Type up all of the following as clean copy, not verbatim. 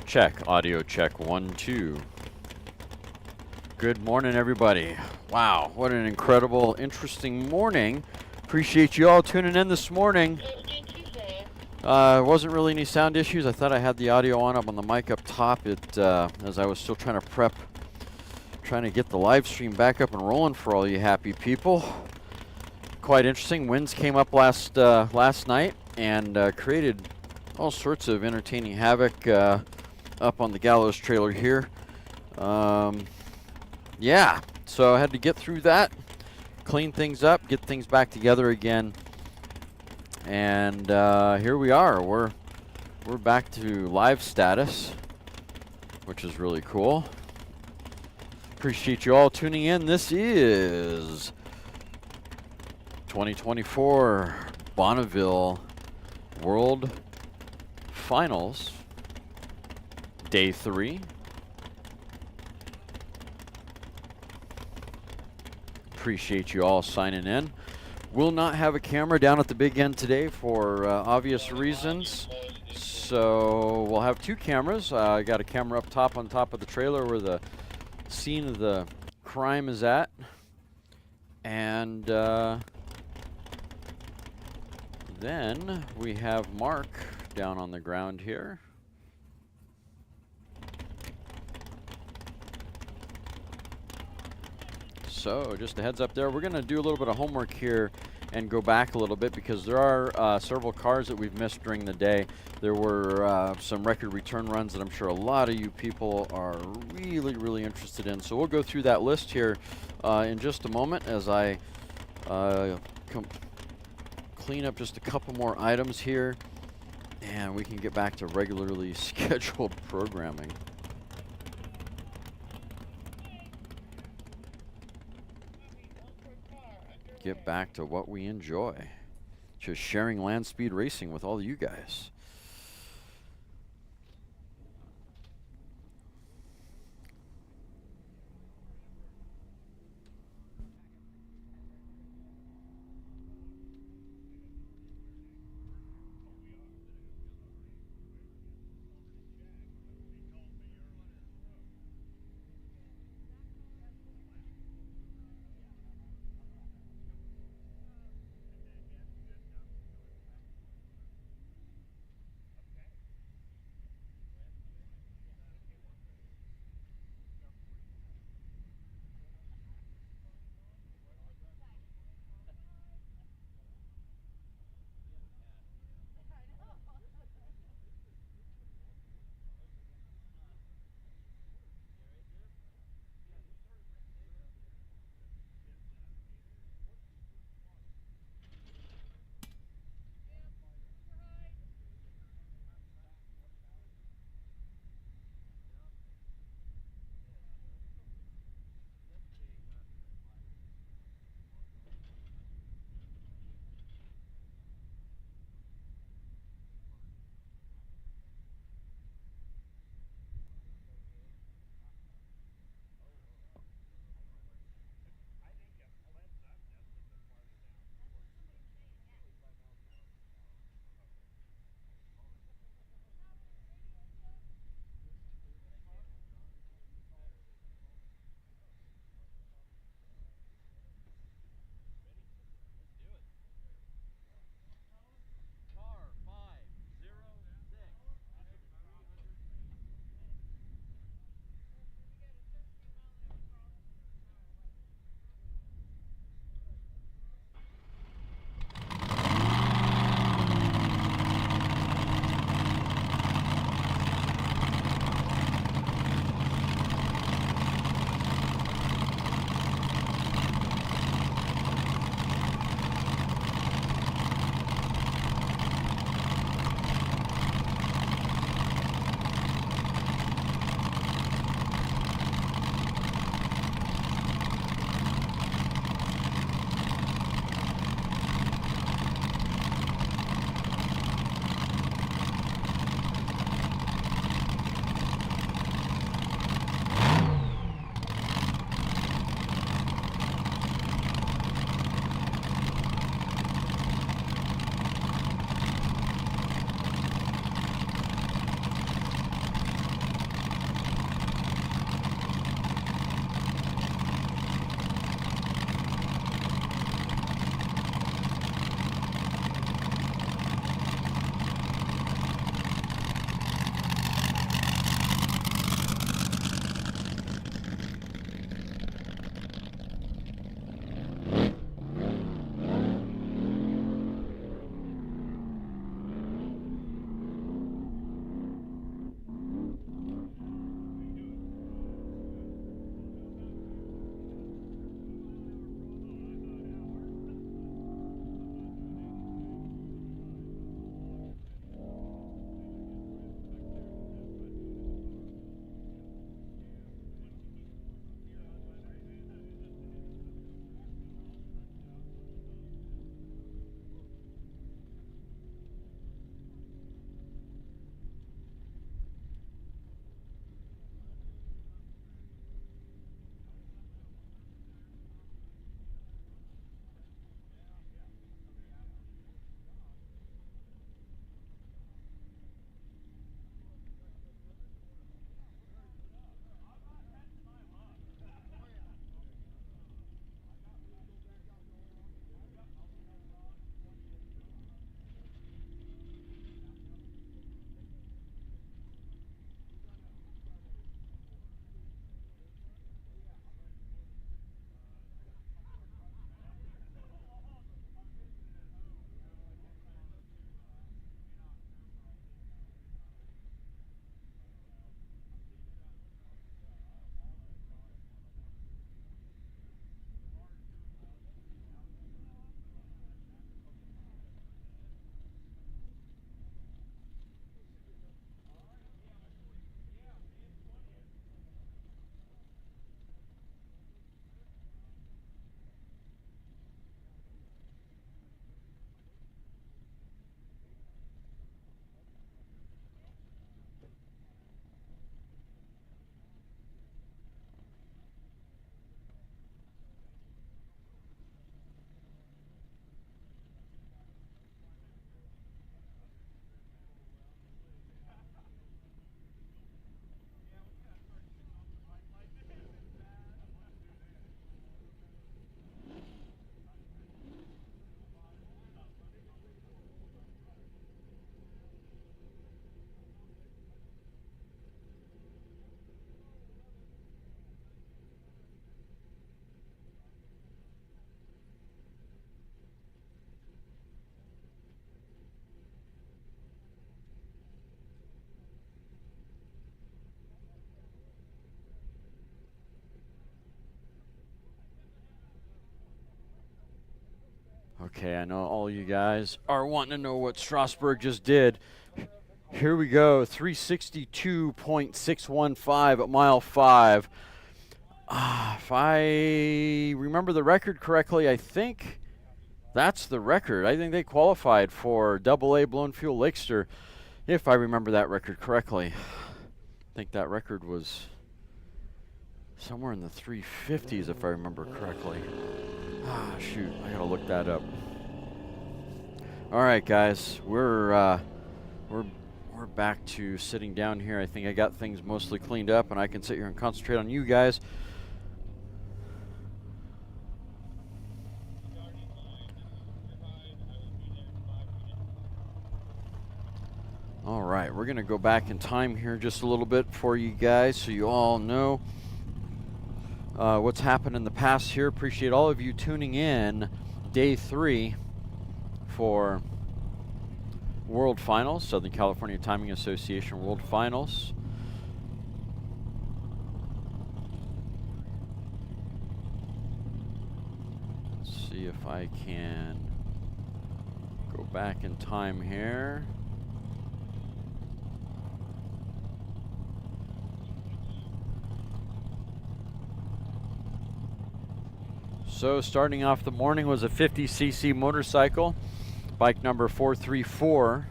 Check, audio check, 1, 2. Good morning, everybody. Wow, what an incredible, interesting morning. Appreciate you all tuning in this morning. Wasn't really any sound issues. I thought I had the audio on up on the mic up top. As I was still trying to get the live stream back up and rolling for all you happy people. Quite interesting. Winds came up last night and created all sorts of entertaining havoc up on the gallows trailer here. Yeah, so I had to get through that, clean things up, get things back together again, and here we are. We're back to live status, which is really cool. Appreciate you all tuning in. This is 2024 Bonneville World Finals, Day 3. Appreciate you all signing in. Will not have a camera down at the big end today for obvious reasons. So we'll have two cameras. I got a camera up top on top of the trailer where the scene of the crime is at. And then we have Mark down on the ground here. So just a heads up there, we're going to do a little bit of homework here and go back a little bit because there are several cars that we've missed during the day. There were some record return runs that I'm sure a lot of you people are really, really interested in. So we'll go through that list here in just a moment as I clean up just a couple more items here and we can get back to regularly scheduled programming. Get back to what we enjoy, just sharing land speed racing with all you guys. Okay, I know all you guys are wanting to know what Strasbourg just did. Here we go, 362.615 at mile 5. If I remember the record correctly, I think that's the record. I think they qualified for AA Blown Fuel Lakester, if I remember that record correctly. I think that record was somewhere in the 350s, if I remember correctly. Shoot, I gotta look that up. All right, guys, we're back to sitting down here. I think I got things mostly cleaned up, and I can sit here and concentrate on you guys. All right, we're gonna go back in time here just a little bit for you guys, so you all know what's happened in the past here. Appreciate all of you tuning in. Day 3 for World Finals, Southern California Timing Association World Finals. Let's see if I can go back in time here. So starting off the morning was a 50cc motorcycle, bike number 434.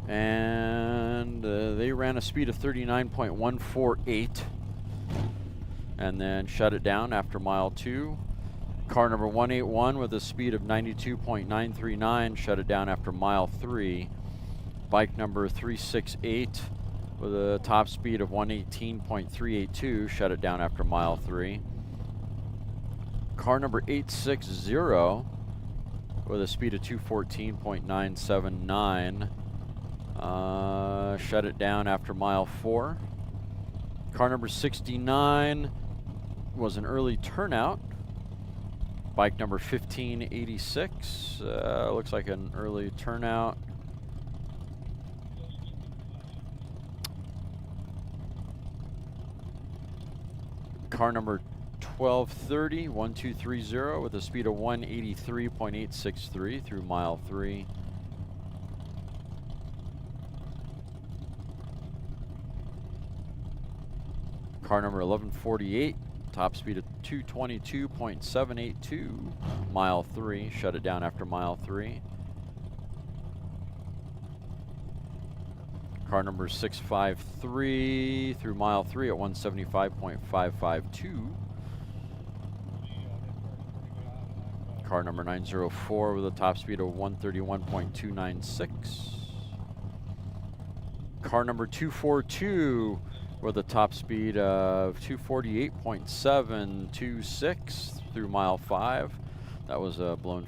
And they ran a speed of 39.148 and then shut it down after mile 2. Car number 181 with a speed of 92.939 shut it down after mile 3. Bike number 368 with a top speed of 118.382, shut it down after mile 3. Car number 860 with a speed of 214.979, shut it down after mile 4. Car number 69 was an early turnout. Bike number 1586, looks like an early turnout. Car number 1230 with a speed of 183.863 through mile 3. Car number 1148, top speed of 222.782, mile 3, shut it down after mile 3. Car number 653 through mile 3 at 175.552. Car number 904 with a top speed of 131.296. Car number 242 with a top speed of 248.726 through mile 5. That was a blown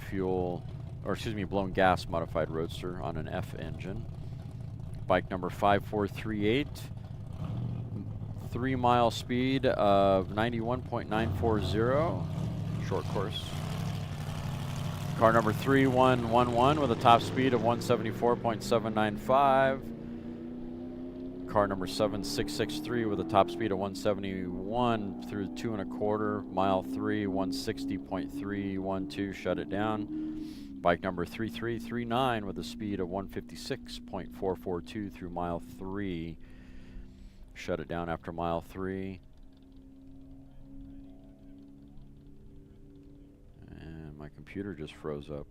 gas modified roadster on an F engine. Bike number 5438, 3-mile speed of 91.940, short course. Car number 3111 with a top speed of 174.795. Car number 7663 with a top speed of 171 through 2 1/4, mile 3, 160.312, shut it down. Bike number 3339 with a speed of 156.442 through mile 3. Shut it down after mile 3. And my computer just froze up.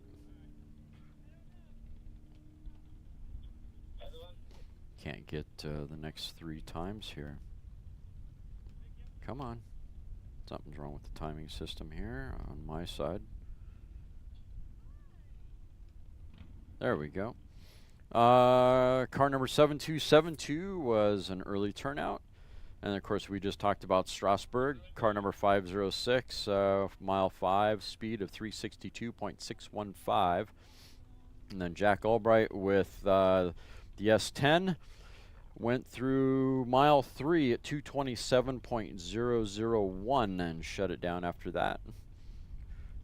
Can't get the next 3 times here. Come on. Something's wrong with the timing system here on my side. There we go. Car number 7272 was an early turnout. And of course, we just talked about Strasbourg. Car number 506, mile 5, speed of 362.615. And then Jack Albright with the S10 went through mile 3 at 227.001 and shut it down after that.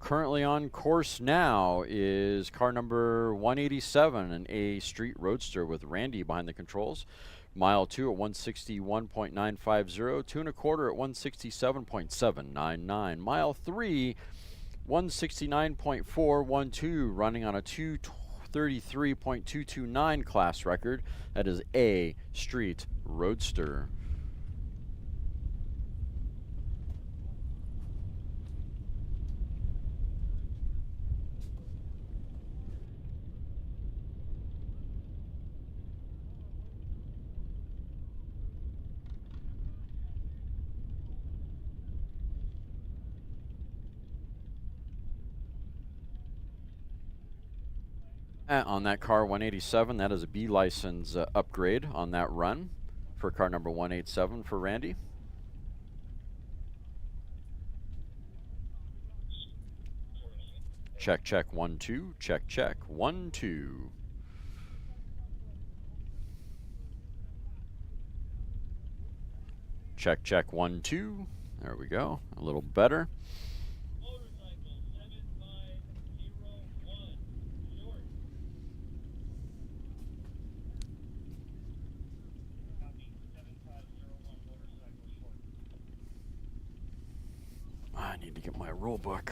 Currently on course now is car number 187, an A Street Roadster with Randy behind the controls. Mile 2 at 161.950. 2 1/4 at 167.799. Mile 3, 169.412, running on a 233.229 class record. That is a street roadster. On that car 187, that is a B license upgrade on that run for car number 187 for Randy. Check, check, 1, 2. Check, check, 1, 2. Check, check, 1, 2. There we go. A little better. I need to get my rule book.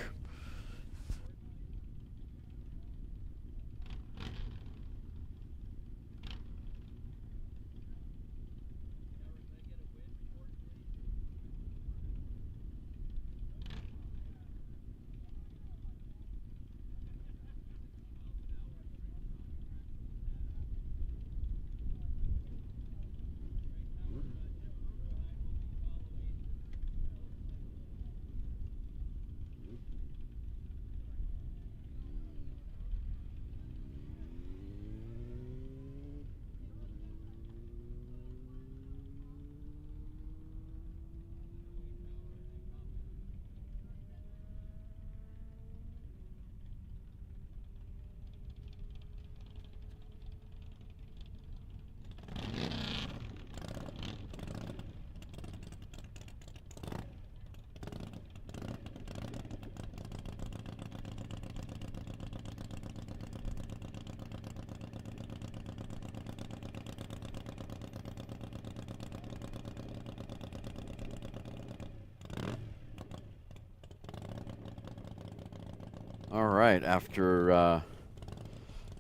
All right, after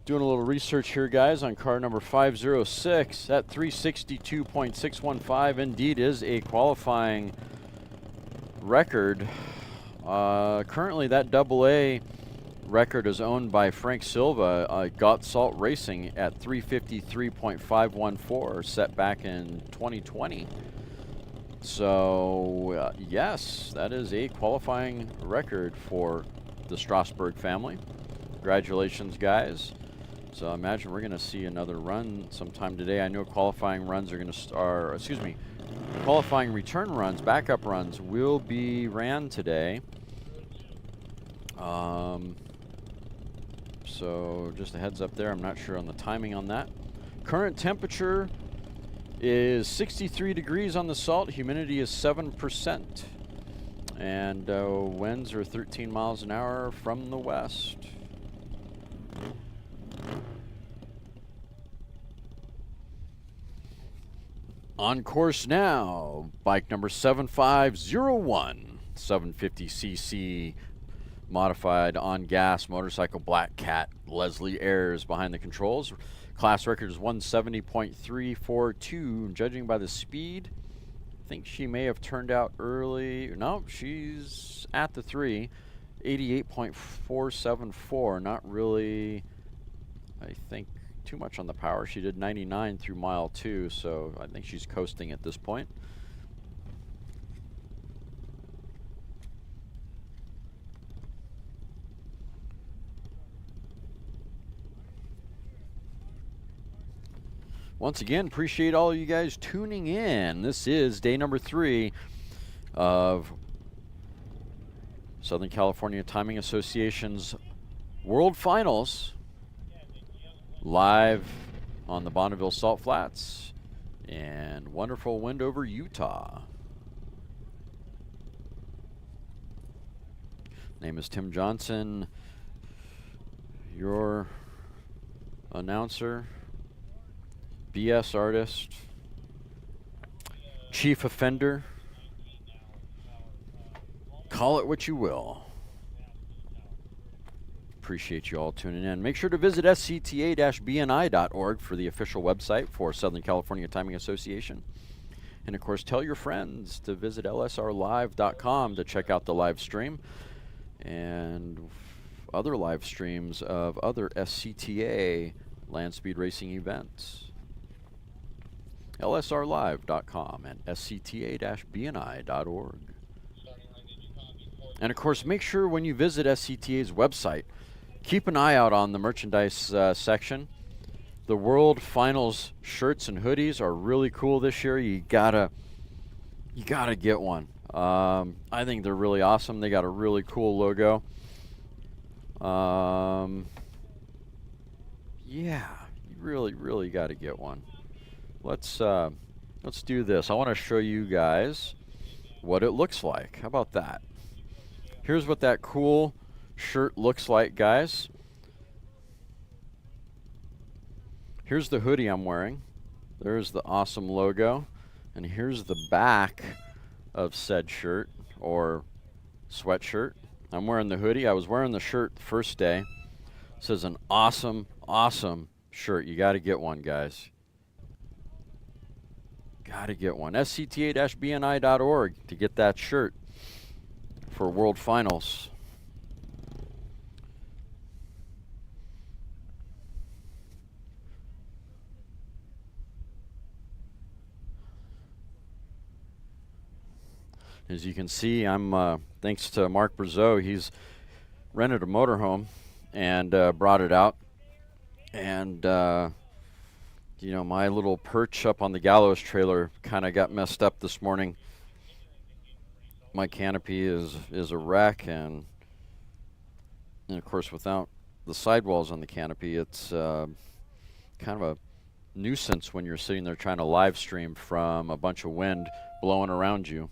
doing a little research here, guys, on car number 506, that 362.615 indeed is a qualifying record. Currently, that AA record is owned by Frank Silva, Got Salt Racing, at 353.514, set back in 2020. So, yes, that is a qualifying record for the Strasburg family. Congratulations, guys. So I imagine we're going to see another run sometime today. I know qualifying runs are going to start, qualifying return runs, backup runs will be ran today. So just a heads up there. I'm not sure on the timing on that. Current temperature is 63 degrees on the salt. Humidity is 7%. And winds are 13 miles an hour from the west. On course now, bike number 7501, 750cc modified on gas motorcycle Black Cat. Leslie Ayres behind the controls. Class record is 170.342. Judging by the speed, I think she may have turned out early. No, she's at the 3. 88.474. Not really, I think, too much on the power. She did 99 through mile 2, so I think she's coasting at this point. Once again, appreciate all of you guys tuning in. This is day number 3 of Southern California Timing Association's World Finals, live on the Bonneville Salt Flats in wonderful Wendover, Utah. Name is Tim Johnson, your announcer, BS artist, chief offender. Call it what you will. Appreciate you all tuning in. Make sure to visit scta-bni.org for the official website for Southern California Timing Association. And of course, tell your friends to visit lsrlive.com to check out the live stream and other live streams of other SCTA land speed racing events. lsrlive.com and scta-bni.org. And of course, make sure when you visit SCTA's website, keep an eye out on the merchandise section. The World Finals shirts and hoodies are really cool this year. You gotta get one. I think they're really awesome. They got a really cool logo. Yeah, you really got to get one. Let's do this. I want to show you guys what it looks like. How about that? Here's what that cool shirt looks like, guys. Here's the hoodie I'm wearing. There's the awesome logo. And here's the back of said shirt or sweatshirt. I'm wearing the hoodie. I was wearing the shirt the first day. This is an awesome shirt. You got to get one, guys. Got to get one. scta-bni.org to get that shirt for World Finals. As you can see, I'm thanks to Mark Brazeau, he's rented a motorhome and brought it out. And you know, my little perch up on the gallows trailer kind of got messed up this morning. My canopy is a wreck, and of course, without the sidewalls on the canopy, it's kind of a nuisance when you're sitting there trying to live stream from a bunch of wind blowing around you.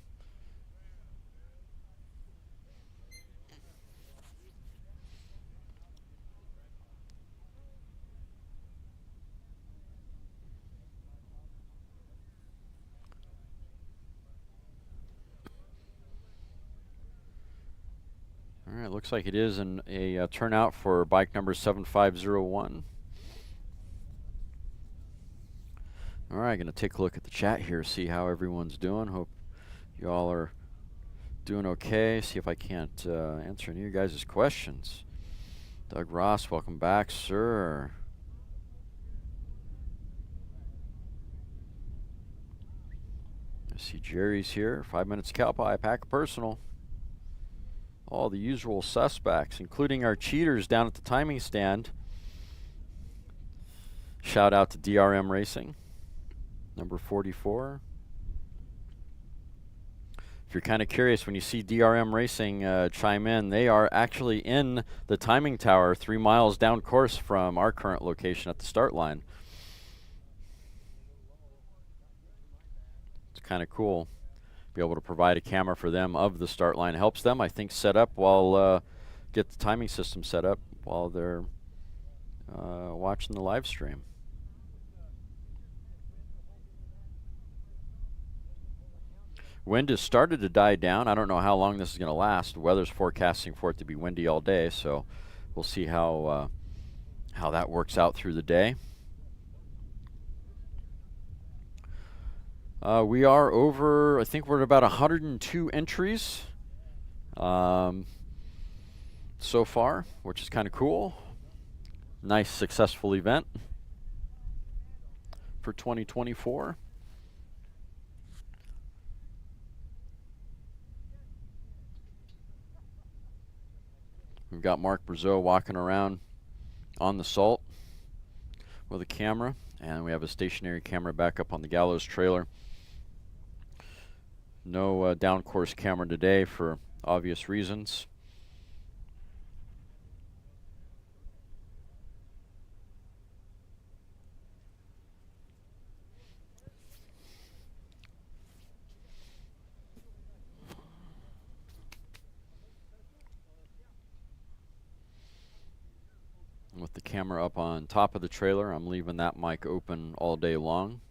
All right, looks like it is a turnout for bike number 7501. All right, going to take a look at the chat here, see how everyone's doing. Hope you all are doing okay. See if I can't answer any of you guys' questions. Doug Ross, welcome back, sir. I see Jerry's here. 5 minutes Calpi, pack a personal. All the usual suspects, including our cheaters down at the timing stand. Shout out to DRM Racing, number 44. If you're kind of curious, when you see DRM Racing chime in, they are actually in the timing tower 3 miles down course from our current location at the start line. It's kind of cool. Be able to provide a camera for them of the start line. It helps them, I think, set up while get the timing system set up while they're watching the live stream. Wind has started to die down. I don't know how long this is going to last. The weather's forecasting for it to be windy all day, so we'll see how that works out through the day. We are over, I think we're at about 102 entries so far, which is kind of cool. Nice, successful event for 2024. We've got Mark Brazeau walking around on the salt with a camera, and we have a stationary camera back up on the gallows trailer. No down course camera today for obvious reasons. With the camera up on top of the trailer, I'm leaving that mic open all day long.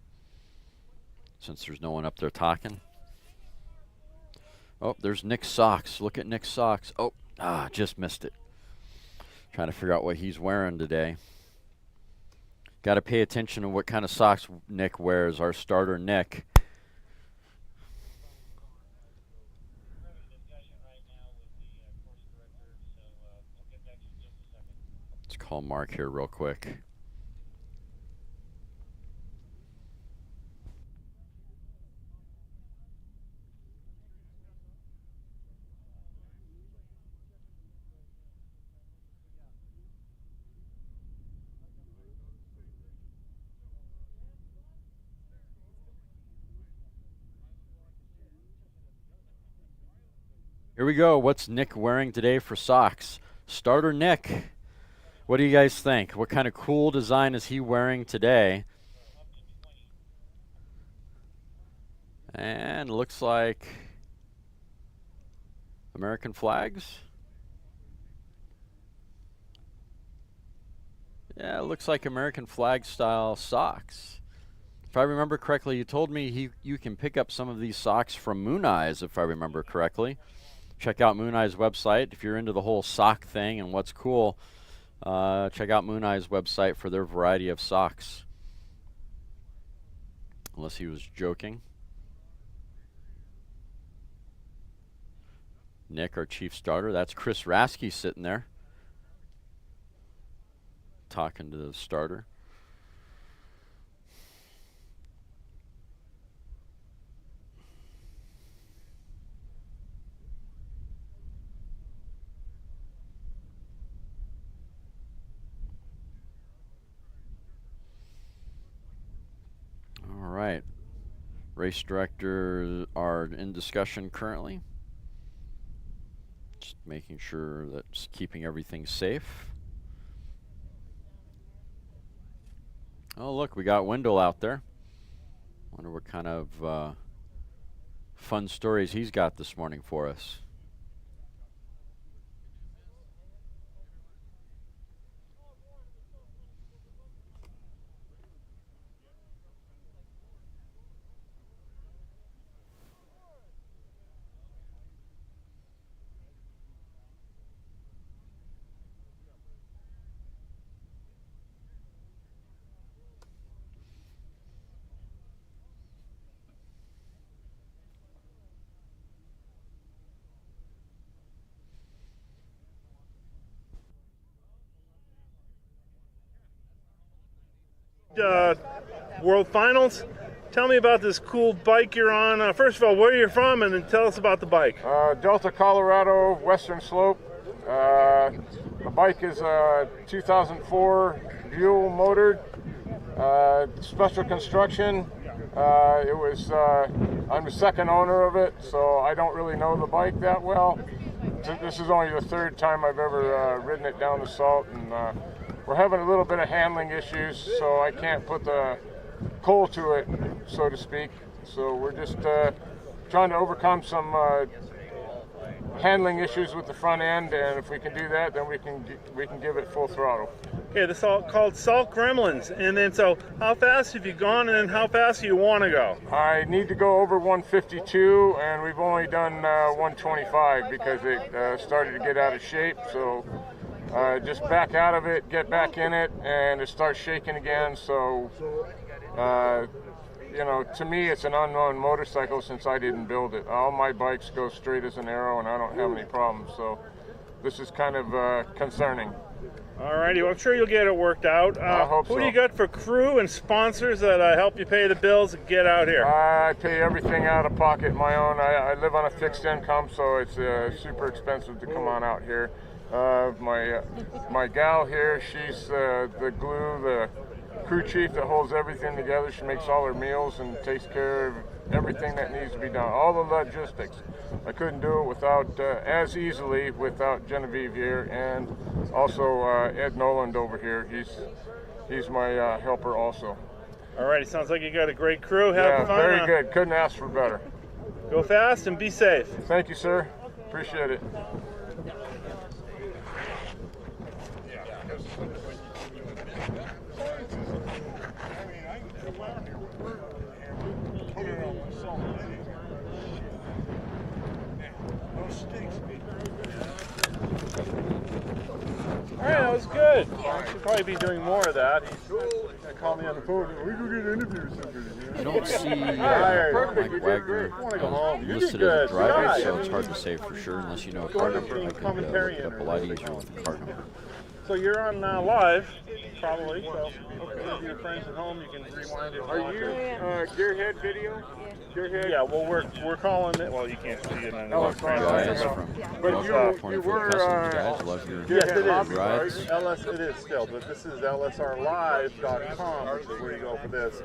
since there's no one up there talking. Oh, there's Nick's socks. Look at Nick's socks. Oh, just missed it. Trying to figure out what he's wearing today. Got to pay attention to what kind of socks Nick wears, our starter Nick. Let's call Mark here real quick. Here we go. What's Nick wearing today for socks? Starter Nick. What do you guys think? What kind of cool design is he wearing today? And looks like American flags. Yeah, it looks like American flag style socks. If I remember correctly, you told me you can pick up some of these socks from Moon Eyes, if I remember correctly. Check out Moon Eye's website. If you're into the whole sock thing and what's cool, check out Moon Eye's website for their variety of socks. Unless he was joking. Nick, our chief starter. That's Chris Rasky sitting there, talking to the starter. All right. Race directors are in discussion currently. Just making sure that's keeping everything safe. Oh, look, we got Wendell out there. Wonder what kind of fun stories he's got this morning for us. World Finals. Tell me about this cool bike you're on. First of all, where you're from, and then tell us about the bike. Delta, Colorado, Western Slope. The bike is a 2004 Buell motored, special construction. I'm the second owner of it, so I don't really know the bike that well. This is only the third time I've ever ridden it down the salt, and we're having a little bit of handling issues, so I can't put the coal to it, so to speak. So we're just trying to overcome some handling issues with the front end, and if we can do that, then we can give it full throttle. Okay, this is all called Salt Gremlins. And then, so how fast have you gone, and then how fast do you want to go? I need to go over 152, and we've only done 125 because it started to get out of shape. So just back out of it, get back in it, and it starts shaking again. So, you know, to me, it's an unknown motorcycle since I didn't build it. All my bikes go straight as an arrow, and I don't have any problems. So this is kind of concerning. Alrighty, well, I'm sure you'll get it worked out. I hope so. Who do you got for crew and sponsors that help you pay the bills and get out here? I pay everything out of pocket, my own. I live on a fixed income, so it's super expensive to come on out here. My gal here, she's the glue, the crew chief that holds everything together. She makes all her meals and takes care of everything that needs to be done, all the logistics. I couldn't do it without as easily without Genevieve here, and also Ed Noland over here. He's my helper also. Alrighty, sounds like you got a great crew. Have fun. Very good. Couldn't ask for better. Go fast and be safe. Thank you, sir. Appreciate it. was good. I should probably be doing more of that. He called me on the phone. We go get an interview or something. I don't see Mike Wagner listed as a driver, so it's hard to say for sure unless you know a car number. I could look it up a lot easier with the car number. So you're on live, probably. So if your friends at home, you can rewind it. Are you Gearhead video? Gearhead? Yeah, well, we're calling it. Well, you can't see it on the Guys from Bonneville Customs, guys, love your Yes, it is. rides. It is still, but this is lsrlive.com, which is where you go for this.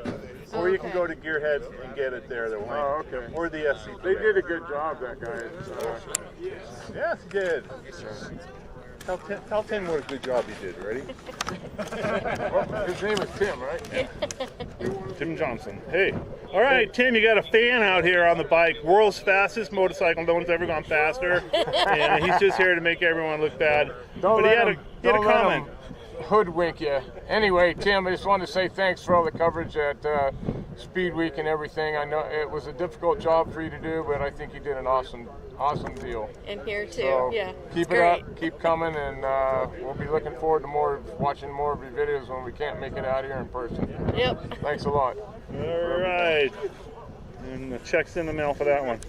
Or you can go to Gearhead and get it there, the link. Oh, okay. Or the SC. They did a good job, that guy. Yes, he did. Tell Tim what a good job he did. Ready? His name is Tim, right? Tim Johnson. Hey. All right, Tim, you got a fan out here on the bike. World's fastest motorcycle. No one's ever gone faster. And he's just here to make everyone look bad. But he had a comment. Hoodwink you. Anyway, Tim, I just wanted to say thanks for all the coverage at Speed Week and everything. I know it was a difficult job for you to do, but I think you did an awesome deal. And here too, So yeah. Keep it up, keep coming, and we'll be looking forward to watching more of your videos when we can't make it out here in person. Yep. Thanks a lot. All right. And the check's in the mail for that one.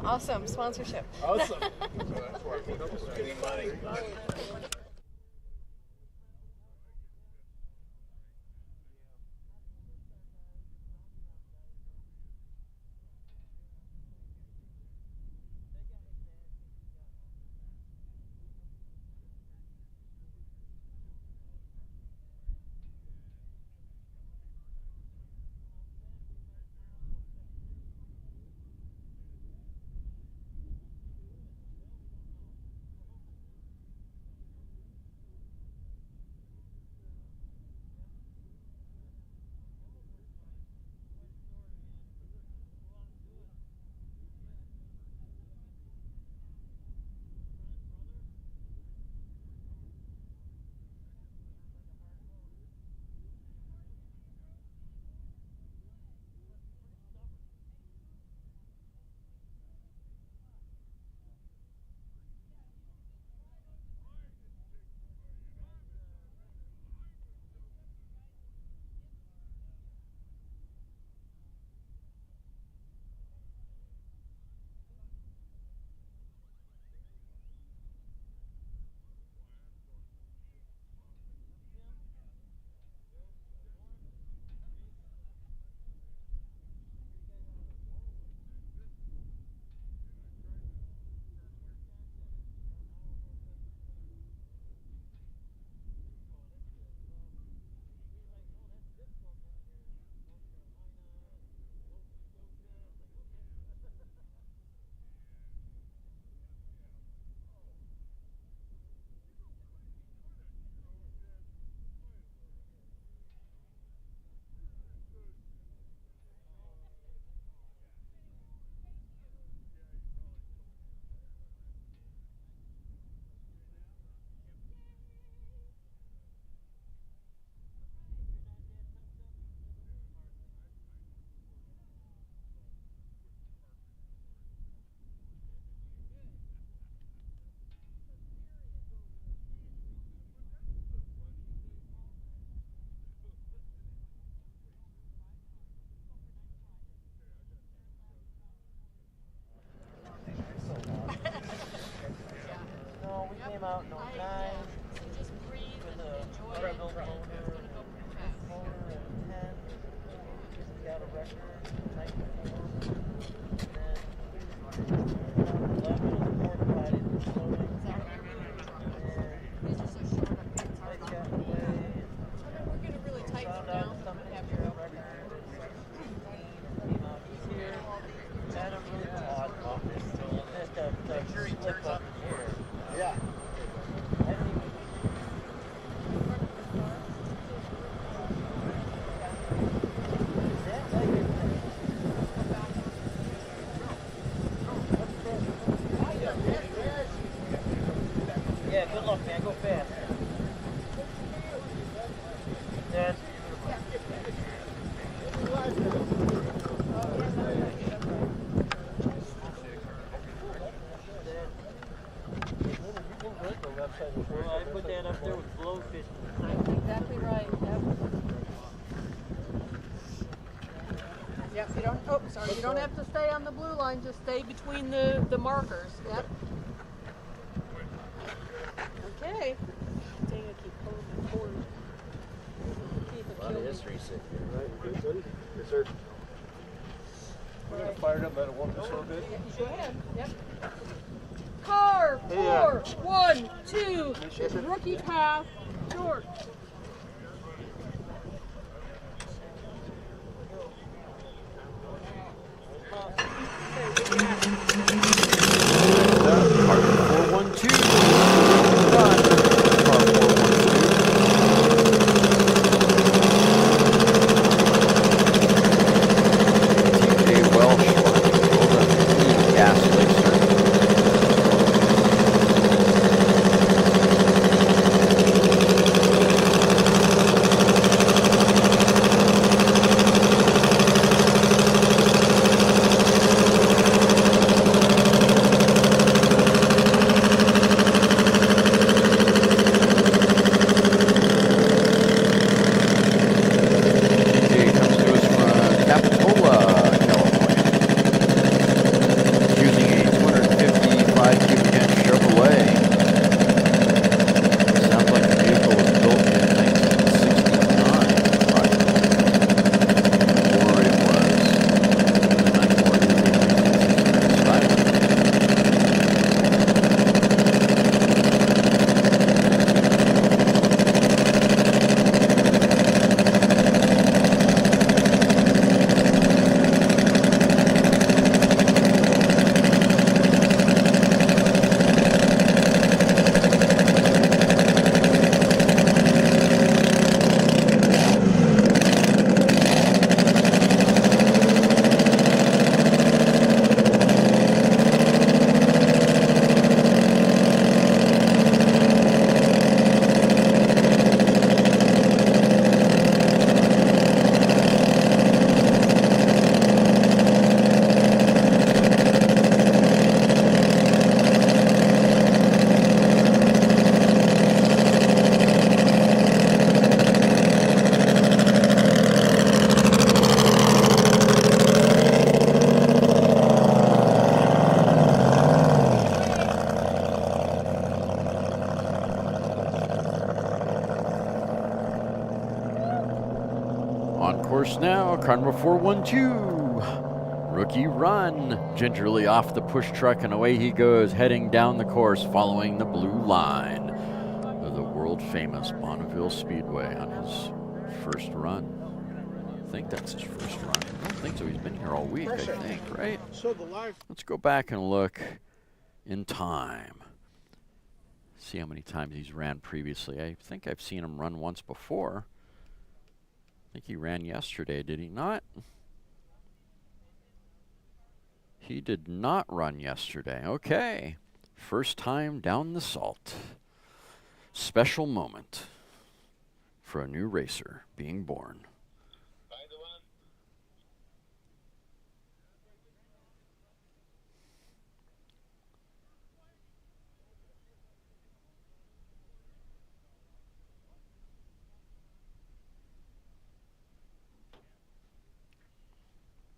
Awesome sponsorship. Awesome. out in 09 with a Bonneville motor in 10. We got a record in 94. And then 11 was mortified in slowing. And they got away. We're going to really tighten it down. Something your record came out here. Had a really odd office. Just a slip up here. Yeah. Yeah, good luck, man. Go fast. Dad. Well, I put that up there with blowfish. That's exactly right. Yep. Yep. You don't. Oh, sorry. You don't have to stay on the blue line. Just stay between the markers. Yep. Okay. Dang, I keep pulling the cord. Keep it A lot of killed me. history sitting here. Right, good. Yes, sir. We're gonna fire it up at a 1 just a little bit. Yeah, you go ahead. Yep. Car 4, 1, 2, rookie pass, short. Car 412. Run. Car 412. TJ Welsh. Gas laser. TJ comes to us from Capitola, California. Using a 255 cubic inch Chevrolet. Sounds like the vehicle was built in 1969, approximately. Or it was the 1965. On course now, car number 412. Rookie run. Gingerly off the push truck and away he goes, heading down the course, following the blue line of the world famous Bonneville Speedway on his first run. I think that's his first run. I don't think so. He's been here all week, I think, right? So the live. Let's go back and look in time. See how many times he's ran previously. I think I've seen him run once before. I think he ran yesterday, did he not? He did not run yesterday. Okay. First time down the salt. Special moment for a new racer being born.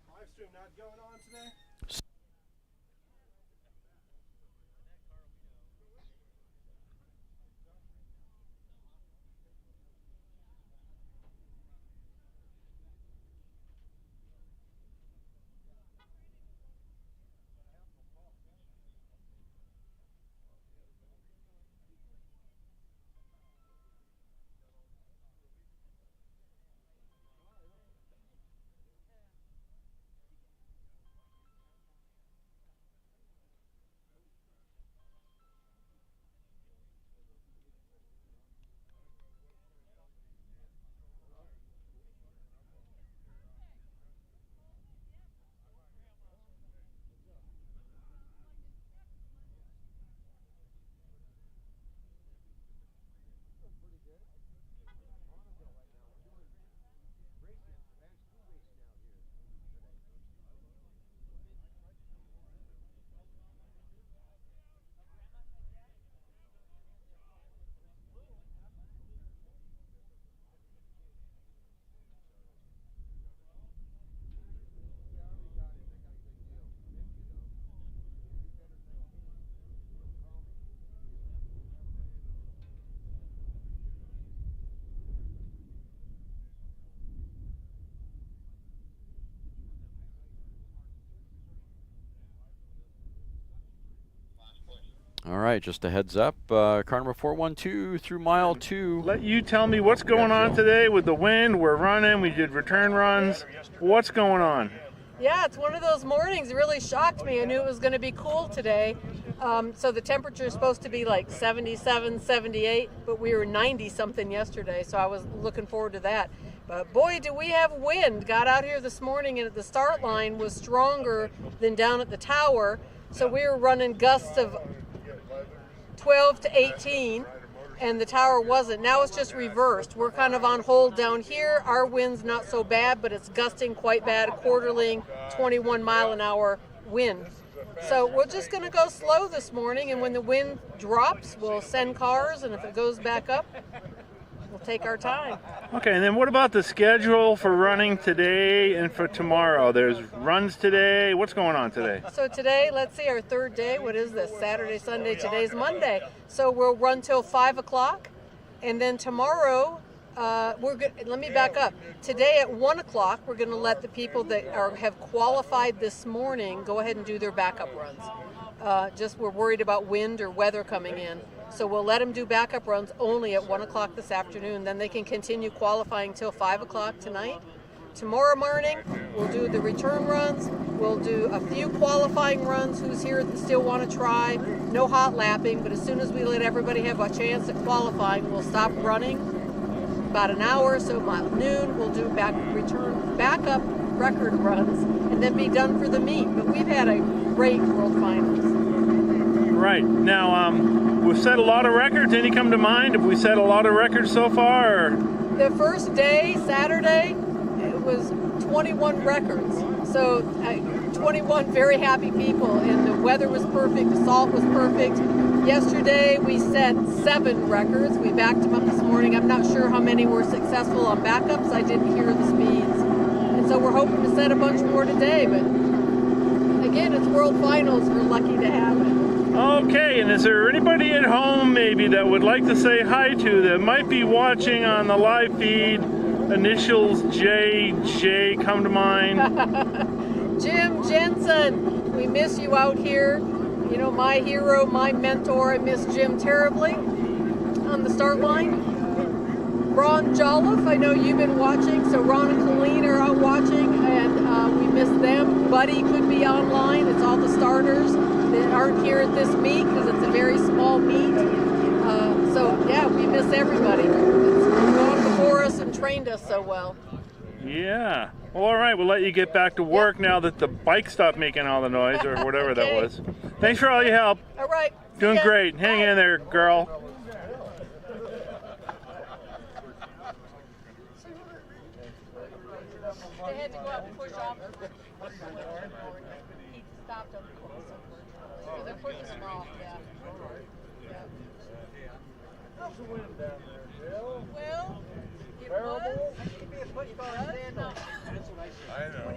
Live stream not going on today? All right, just a heads up. Car number 412 through mile 2. Let you tell me what's going on today with the wind. We're running. We did return runs. What's going on? Yeah, it's one of those mornings. It really shocked me. I knew it was going to be cool today. So the temperature is supposed to be like 77, 78, but we were 90 something yesterday. So I was looking forward to that. But boy, do we have wind. Got out here this morning and at the start line was stronger than down at the tower. So we were running gusts of 12 to 18. And the tower wasn't. Now it's just reversed. We're kind of on hold down here. Our wind's not so bad, but it's gusting quite bad, quarterling, 21 mile an hour wind. So we're just going to go slow this morning, and when the wind drops, we'll send cars, and if it goes back up, we'll take our time. Okay, and then what about the schedule for running today and for tomorrow? There's runs today. What's going on today? So today, let's see, our third day. What is this? Saturday, Sunday. Today's Monday. So we'll run till 5 o'clock. And then tomorrow, let me back up. Today at 1 o'clock, we're going to let the people that have qualified this morning go ahead and do their backup runs. Just we're worried about wind or weather coming in. So we'll let them do backup runs only at 1 o'clock this afternoon. Then they can continue qualifying till 5 o'clock tonight. Tomorrow morning, we'll do the return runs. We'll do a few qualifying runs. Who's here that still want to try? No hot lapping, but as soon as we let everybody have a chance at qualifying, we'll stop running. About an hour, so about noon, we'll do backup record runs, and then be done for the meet. But we've had a great World Finals. Right. Now, we've set a lot of records. Any come to mind? Have we set a lot of records so far? Or? The first day, Saturday, it was 21 records. So 21 very happy people, and the weather was perfect, the salt was perfect. Yesterday we set 7 records. We backed them up this morning. I'm not sure how many were successful on backups. I didn't hear the speeds. And so we're hoping to set a bunch more today, but again, it's World Finals. We're lucky to have it. Okay, and is there anybody at home maybe that would like to say hi to that might be watching on the live feed? Initials JJ come to mind. Jim Jensen, we miss you out here. You know, my hero, my mentor. I miss Jim terribly on the start line. Ron Jolliffe, I know you've been watching, so Ron and Colleen are out watching, and we miss them. Buddy could be online. It's all the starters that aren't here at this meet because it's a very small meet. So yeah, we miss everybody. It's gone before us and trained us so well. Yeah. Well, all right, we'll let you get back to work now that the bike stopped making all the noise or whatever that was. Thanks for all your help. All right. Doing great. Hang in there, girl. They had to go out and push off. He stopped them. So they're pushing them off, yeah. How's the wind down there, Jill? Well, it Bearable? was. I know.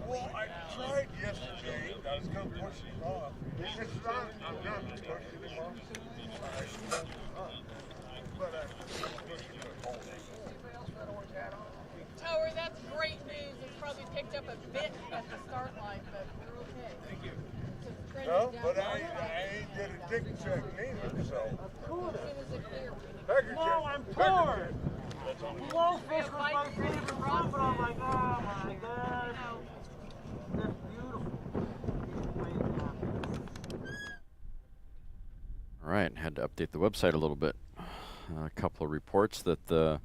Well, I tried yesterday. I was going to push it off. It's not, I'm not pushing it off. But Tower, that's great news. It's probably picked up a bit at the start line, but we're okay. Thank you. no, but I ain't get a dick check neither, so. As soon as it clears. Pecker check. I'm torn. Blowfish was my favorite run, but I'm like, oh my god. That's beautiful. All right, had to update the website a little bit. A couple of reports that the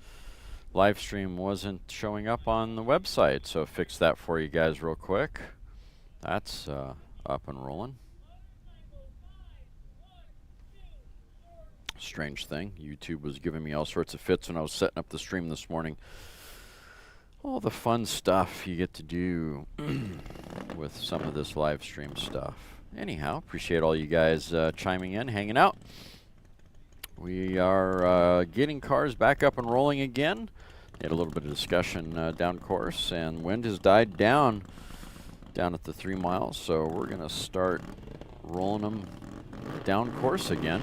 live stream wasn't showing up on the website, so fix that for you guys real quick. That's up and rolling. Strange thing. YouTube was giving me all sorts of fits when I was setting up the stream this morning. All the fun stuff you get to do with some of this live stream stuff. Anyhow, appreciate all you guys chiming in, hanging out. We are getting cars back up and rolling again. Had a little bit of discussion down course, and wind has died down at the 3 miles, so we're going to start rolling them down course again.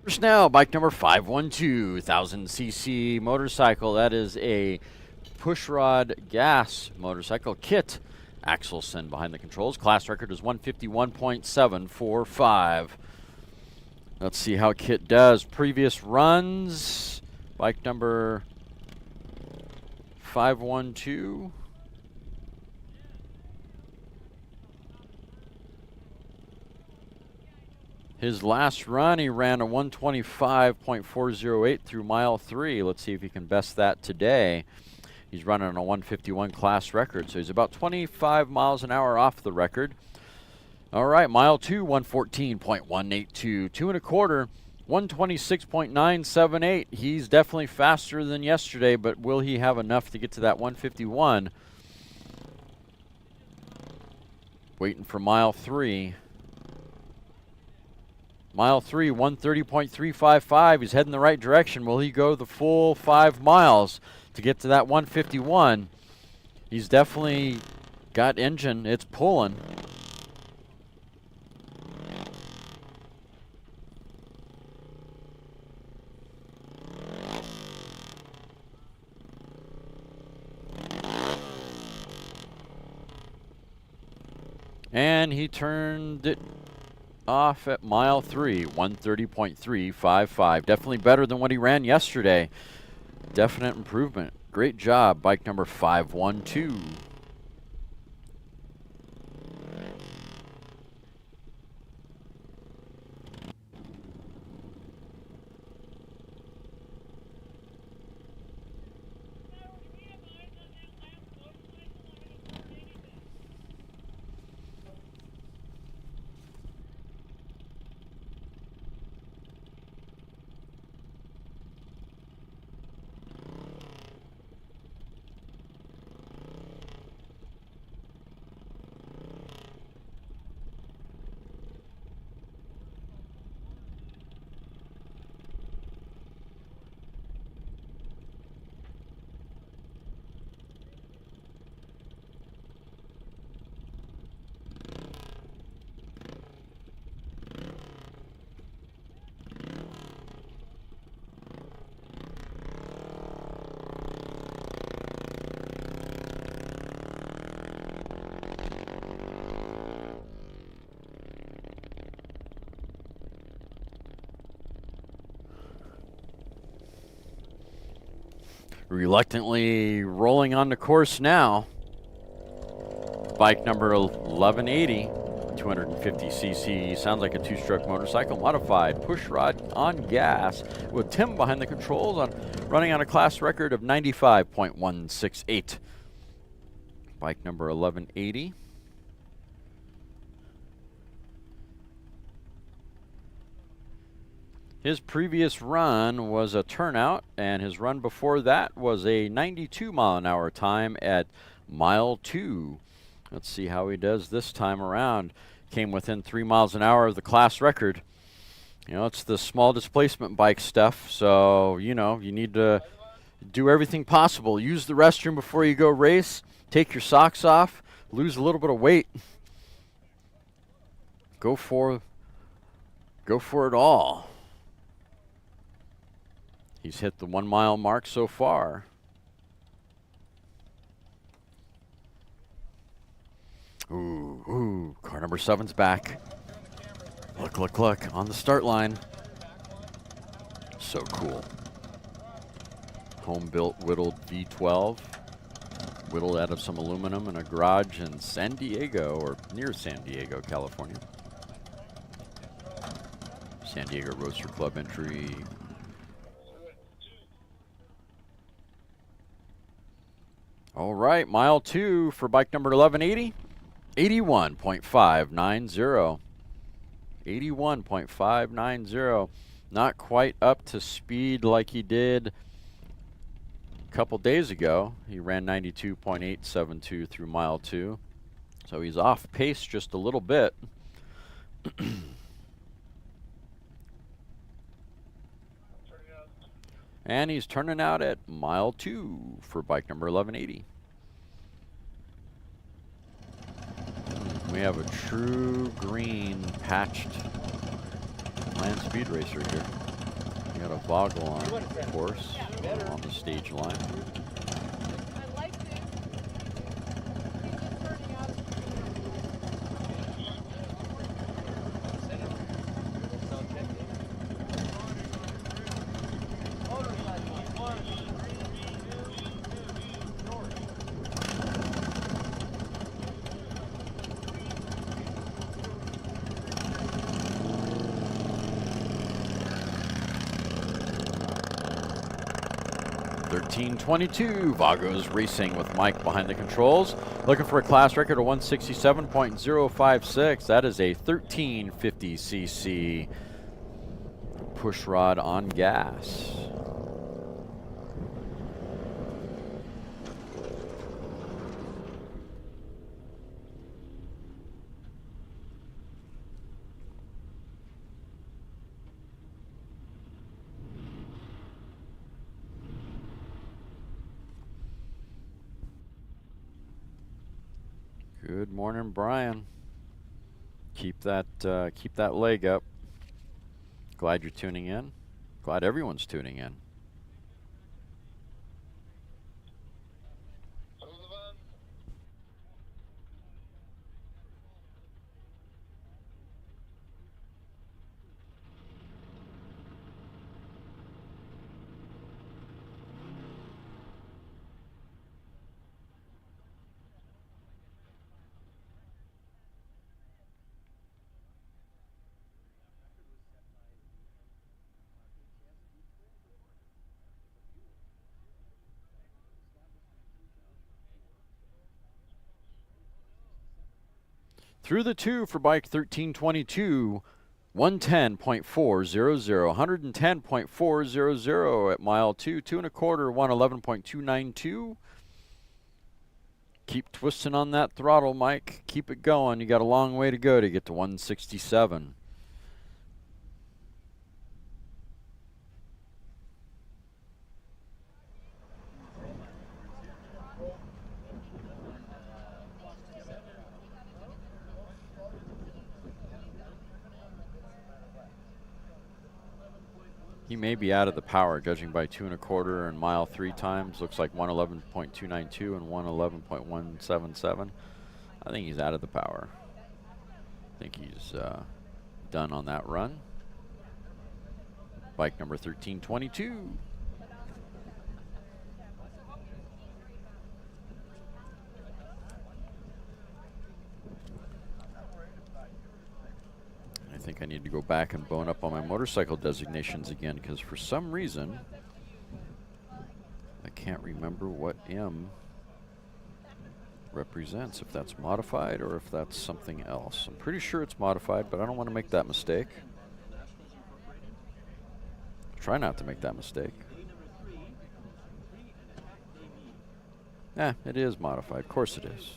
First now, bike number 512, 1000cc motorcycle. That is a pushrod gas motorcycle. Kit Axelson behind the controls. Class record is 151.745. Let's see how Kit does. Previous runs, bike number 512. His last run, he ran a 125.408 through mile 3. Let's see if he can best that today. He's running a 151 class record, so he's about 25 miles an hour off the record. All right, mile 2, 114.182. 2 1/4, 126.978. He's definitely faster than yesterday, but will he have enough to get to that 151? Waiting for mile 3. Mile 3, 130.355. He's heading the right direction. Will he go the full 5 miles to get to that 151? He's definitely got engine. It's pulling. And he turned it off at mile 3, 130.355. Definitely better than what he ran yesterday. Definite improvement. Great job, bike number 512. Reluctantly rolling on the course now. Bike number 1180, 250cc. Sounds like a 2-stroke motorcycle, modified pushrod on gas, with Tim behind the controls, running on a class record of 95.168. Bike number 1180. His previous run was a turnout, and his run before that was a 92 mile an hour time at mile 2. Let's see how he does this time around. Came within 3 miles an hour of the class record. You know, it's the small displacement bike stuff, so, you know, you need to do everything possible. Use the restroom before you go race. Take your socks off. Lose a little bit of weight. Go for it all. He's hit the 1 mile mark so far. Ooh, car number 7's back. Look, on the start line. So cool. Home-built whittled V12. Whittled out of some aluminum in a garage in San Diego, or near San Diego, California. San Diego Roadster Club entry. All right, mile 2 for bike number 1180, 81.590. 81.590. Not quite up to speed like he did a couple days ago. He ran 92.872 through mile 2. So he's off pace just a little bit. And he's turning out at mile 2 for bike number 1180. We have a true green patched land speed racer here. got a Vogel on, of course, on the stage line. I like this. He's just turning out. $13.22. Vago's racing with Mike behind the controls. Looking for a class record of 167.056. That is a 1350cc push rod on gas. Good morning, Brian. Keep that leg up. Glad you're tuning in. Glad everyone's tuning in. Through the two for bike 1322, 110.400, 110.400 at mile 2, 2 1/4, 111.292. Keep twisting on that throttle, Mike. Keep it going. You got a long way to go to get to 167. He may be out of the power, judging by 2 1/4 and mile 3 times. Looks like 111.292 and 111.177. I think he's out of the power. I think he's done on that run. Bike number 1322. I think I need to go back and bone up on my motorcycle designations again, because for some reason I can't remember what M represents, if that's modified or if that's something else. I'm pretty sure it's modified, but I don't want to make that mistake. Try not to make that mistake. It is modified. Of course it is.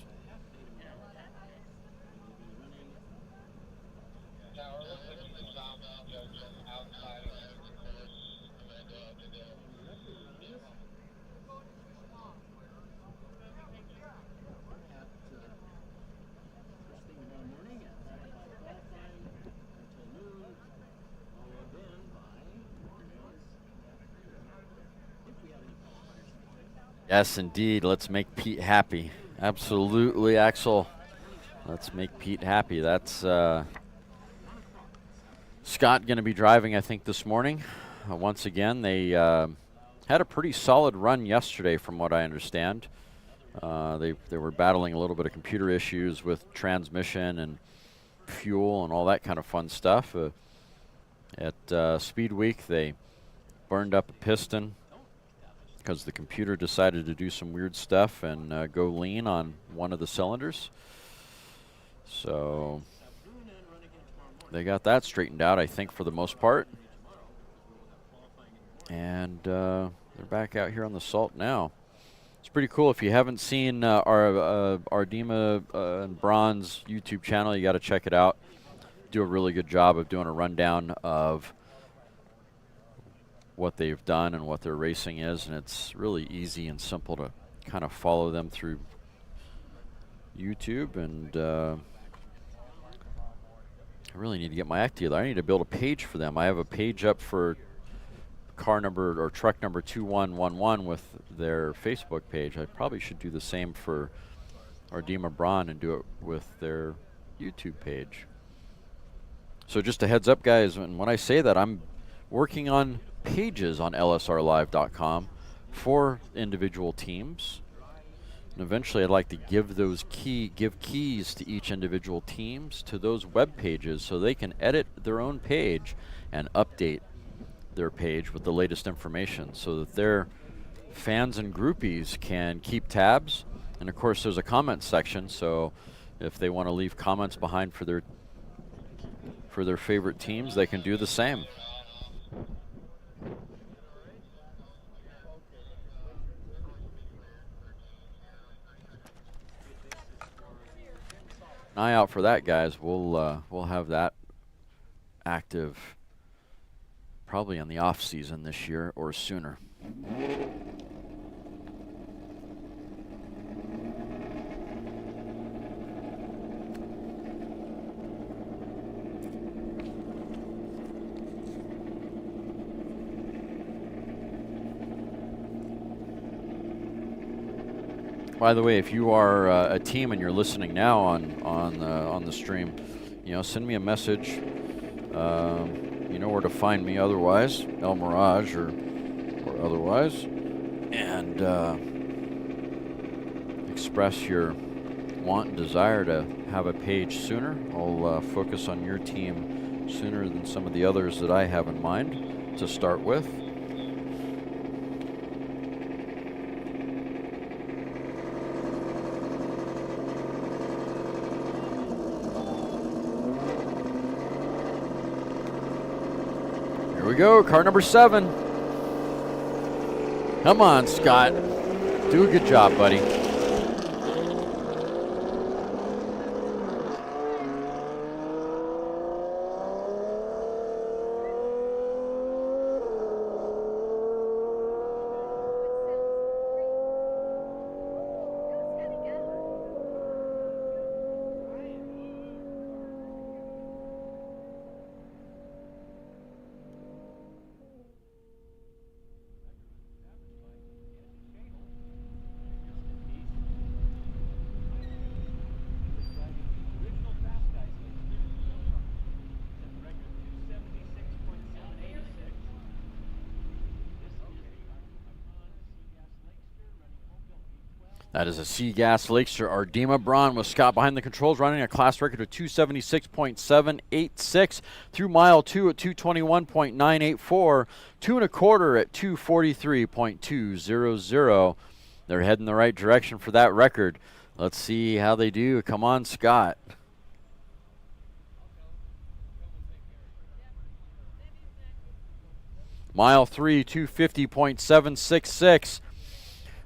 Yes, indeed. Let's make Pete happy. Absolutely, Axel. Let's make Pete happy. That's Scott going to be driving, I think, this morning. Once again, they had a pretty solid run yesterday, from what I understand. They were battling a little bit of computer issues with transmission and fuel and all that kind of fun stuff. At Speed Week, they burned up a piston because the computer decided to do some weird stuff and go lean on one of the cylinders. So they got that straightened out, I think, for the most part. And they're back out here on the salt now. It's pretty cool. If you haven't seen our Ardema and Bronze YouTube channel, you got to check it out. Do a really good job of doing a rundown of what they've done and what their racing is, and it's really easy and simple to kind of follow them through YouTube. And I really need to get my act together. I need to build a page for them. I have a page up for car number or truck number 2111 with their Facebook page. I probably should do the same for Ardema Braun and do it with their YouTube page. So just a heads up, guys, and when I say that, I'm working on pages on lsrlive.com for individual teams. And eventually I'd like to give those keys to each individual teams to those web pages so they can edit their own page and update their page with the latest information so that their fans and groupies can keep tabs. And of course there's a comment section, so if they want to leave comments behind for their favorite teams, they can do the same. Eye out for that, guys. We'll have that active probably in the off season this year or sooner. By the way, if you are a team and you're listening now on the stream, send me a message. You know where to find me otherwise, El Mirage or otherwise, and express your want and desire to have a page sooner. I'll focus on your team sooner than some of the others that I have in mind to start with. Here we go, car number 7. Come on, Scott. Do a good job, buddy. That is a C-Gas Lakester Ardema Braun with Scott behind the controls, running a class record of 276.786 through mile 2 at 221.984, 2 1/4 at 243.200. They're heading the right direction for that record. Let's see how they do. Come on, Scott. Mile 3, 250.766.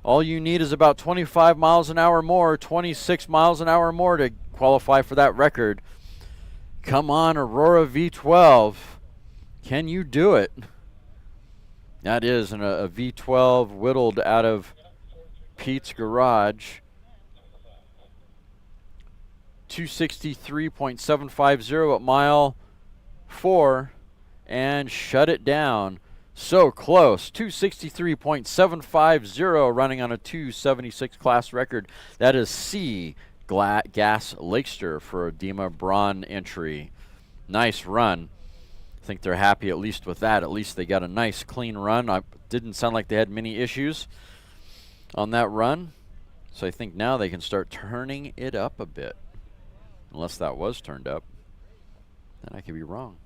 All you need is about 25 miles an hour more, 26 miles an hour more to qualify for that record. Come on, Aurora V12. Can you do it? That is a V12 whittled out of Pete's garage. 263.750 at mile 4 and shut it down. So close. 263.750 running on a 276 class record. That is C-Gas Lakester for Ardema Braun entry. Nice run. I think they're happy at least with that. At least they got a nice clean run. Didn't sound like they had many issues on that run. So I think now they can start turning it up a bit. Unless that was turned up. Then I could be wrong.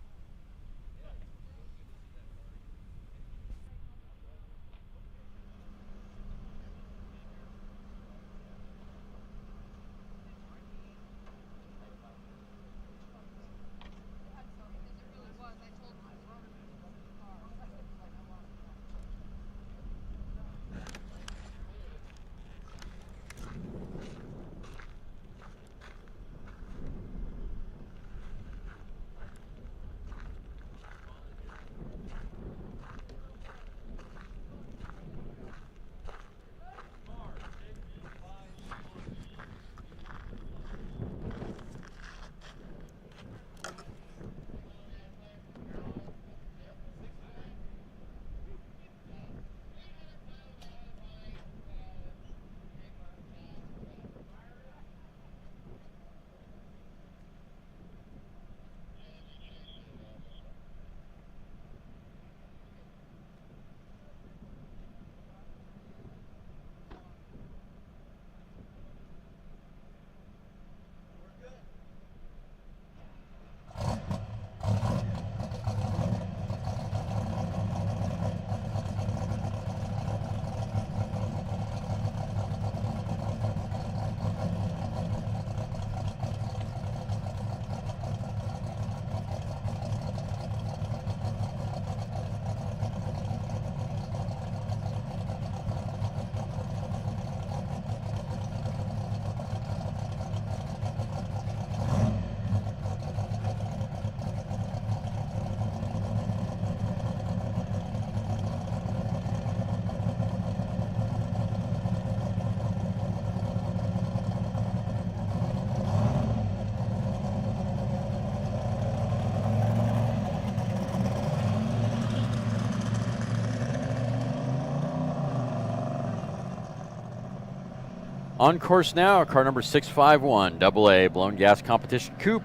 On course now, car number 651, AA blown gas competition coupe,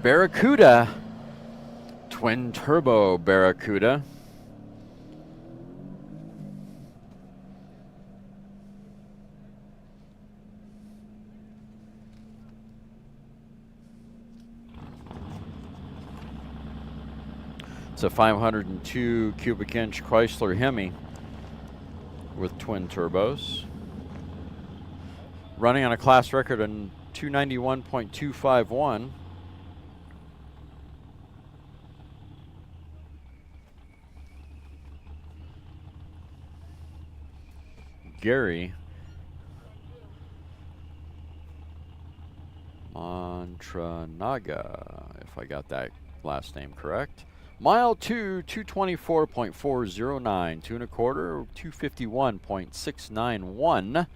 Barracuda, twin turbo Barracuda. It's a 502 cubic inch Chrysler Hemi with twin turbos. Running on a class record in 291.251. Gary Mantranaga, if I got that last name correct. Mile 2, 224.409, 2 1/4, 251.691.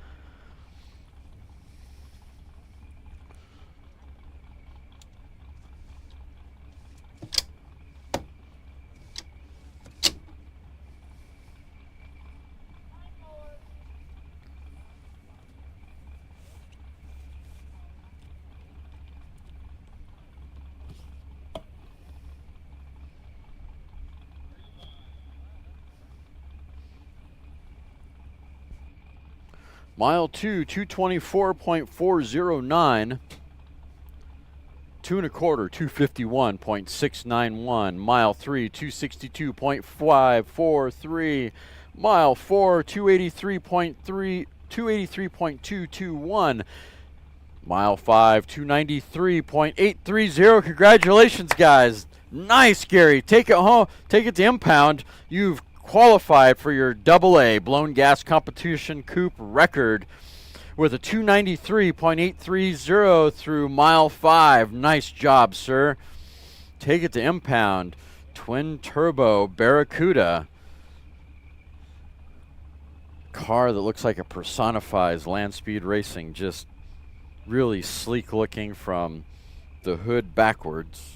Mile 2, 224.409. 2 1/4, 251.691. Mile 3, 262.543. Mile 4, 283.221. Mile 5, 293.830. Congratulations, guys. Nice, Gary. Take it home. Take it to impound. You've qualified for your AA blown gas competition coupe record with a 293.830 through mile 5. Nice job, sir. Take it to impound. Twin turbo Barracuda. Car that looks like it personifies land speed racing. Just really sleek looking from the hood backwards.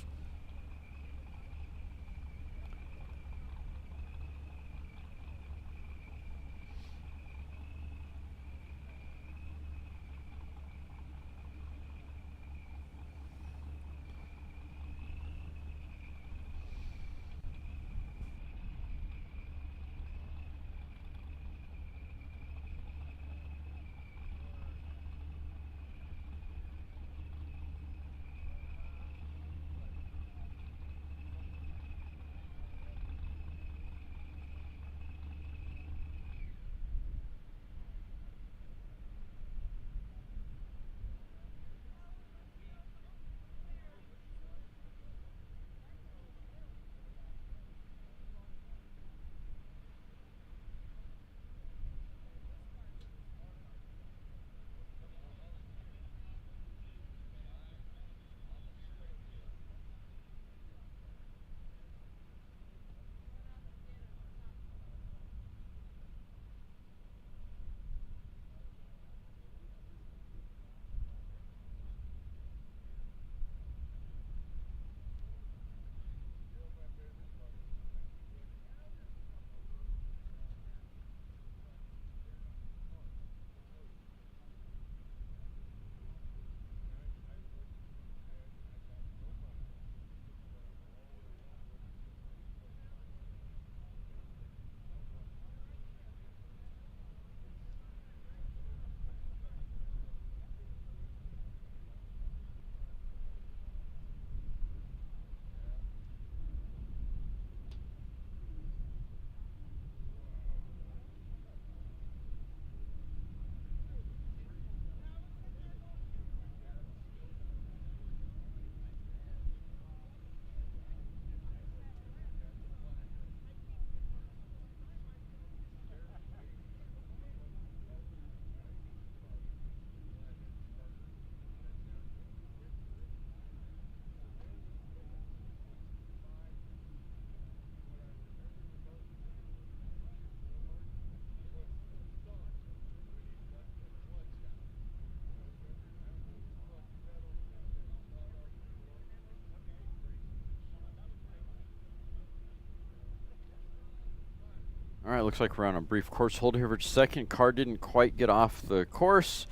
All right, looks like we're on a brief course hold here for a second. Car didn't quite get off the course.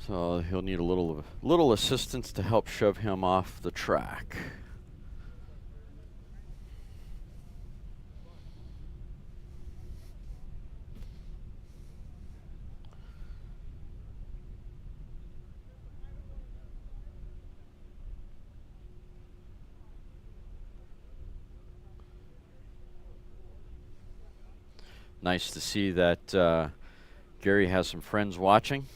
So he'll need a little assistance to help shove him off the track. Nice to see that Gary has some friends watching.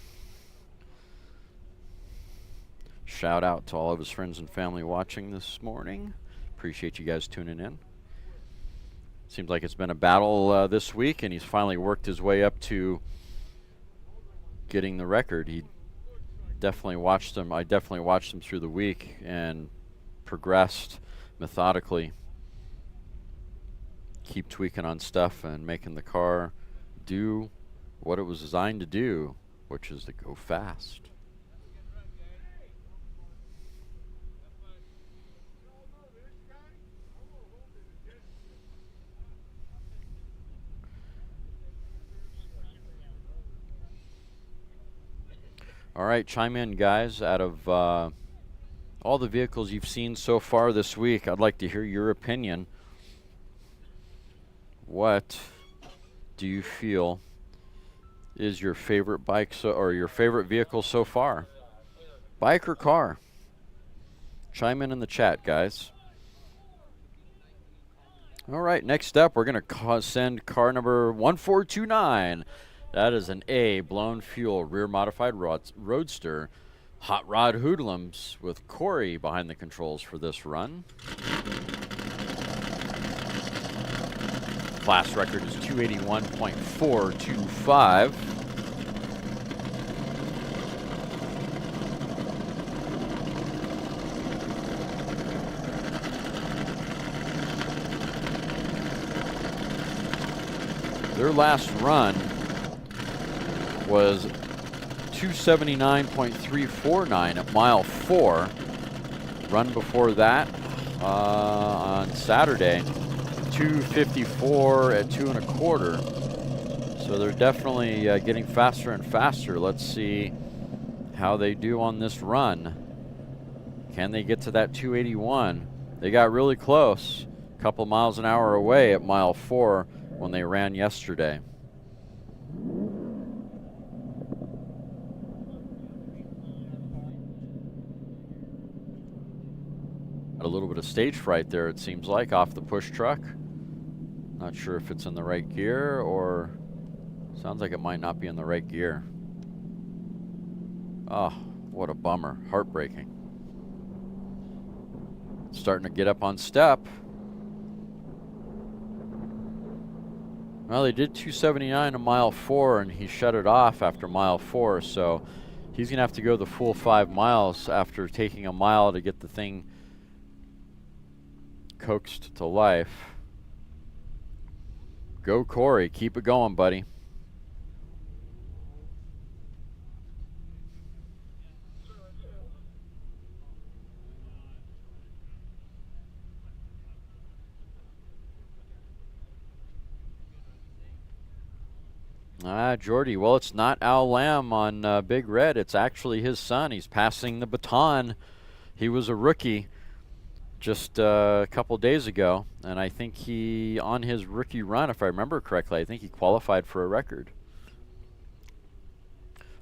Shout out to all of his friends and family watching this morning. Appreciate you guys tuning in. Seems like it's been a battle this week, and he's finally worked his way up to getting the record. He definitely watched him. I definitely watched him through the week and progressed methodically. Keep tweaking on stuff and making the car do what it was designed to do, which is to go fast. All right, chime in, guys. Out of all the vehicles you've seen so far this week, I'd like to hear your opinion. What do you feel is your favorite bike or your favorite vehicle so far? Bike or car? Chime in the chat, guys. All right, next up, we're going to send car number 1429. That is an A blown fuel rear modified roadster. Hot Rod Hoodlums with Corey behind the controls for this run. Class record is 281.425. Their last run was 279.349 at mile 4. Run before that on Saturday, 254 at 2 1/4. So they're definitely getting faster and faster. Let's see how they do on this run. Can they get to that 281? They got really close, a couple miles an hour away at mile 4 when they ran yesterday. A little bit of stage fright there, it seems like, off the push truck. Not sure if it's in the right gear, or sounds like it might not be in the right gear. Oh, what a bummer. Heartbreaking. Starting to get up on step. Well, they did 279 at mile 4, and he shut it off after mile 4, so he's going to have to go the full 5 miles after taking a mile to get the thing coaxed to life. Go Corey, keep it going, buddy. Jordy, well, it's not Al Lamb on Big Red. It's actually his son. He's passing the baton. He was a rookie just a couple days ago, and I think he, on his rookie run, if I remember correctly, I think he qualified for a record.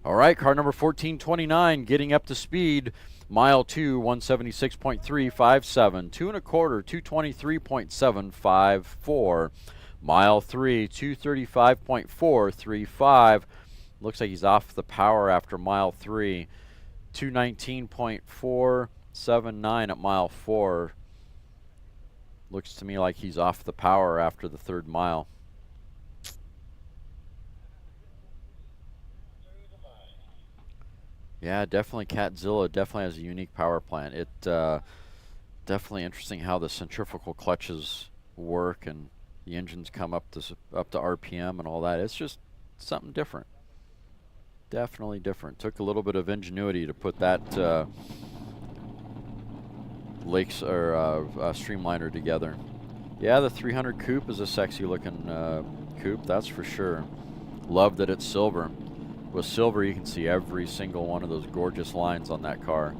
All right, car number 1429 getting up to speed. Mile 2, 176.357. 2 1/4, 223.754. Mile 3, 235.435. Looks like he's off the power after mile 3. 219.479 at mile 4. Looks to me like he's off the power after the 3rd mile. Yeah, definitely Catzilla definitely has a unique power plant. It definitely interesting how the centrifugal clutches work and the engines come up to RPM and all that. It's just something different. Definitely different. Took a little bit of ingenuity to put that streamliner together. Yeah, the 300 coupe is a sexy looking coupe, that's for sure. Love that it's silver. With silver, you can see every single one of those gorgeous lines on that car.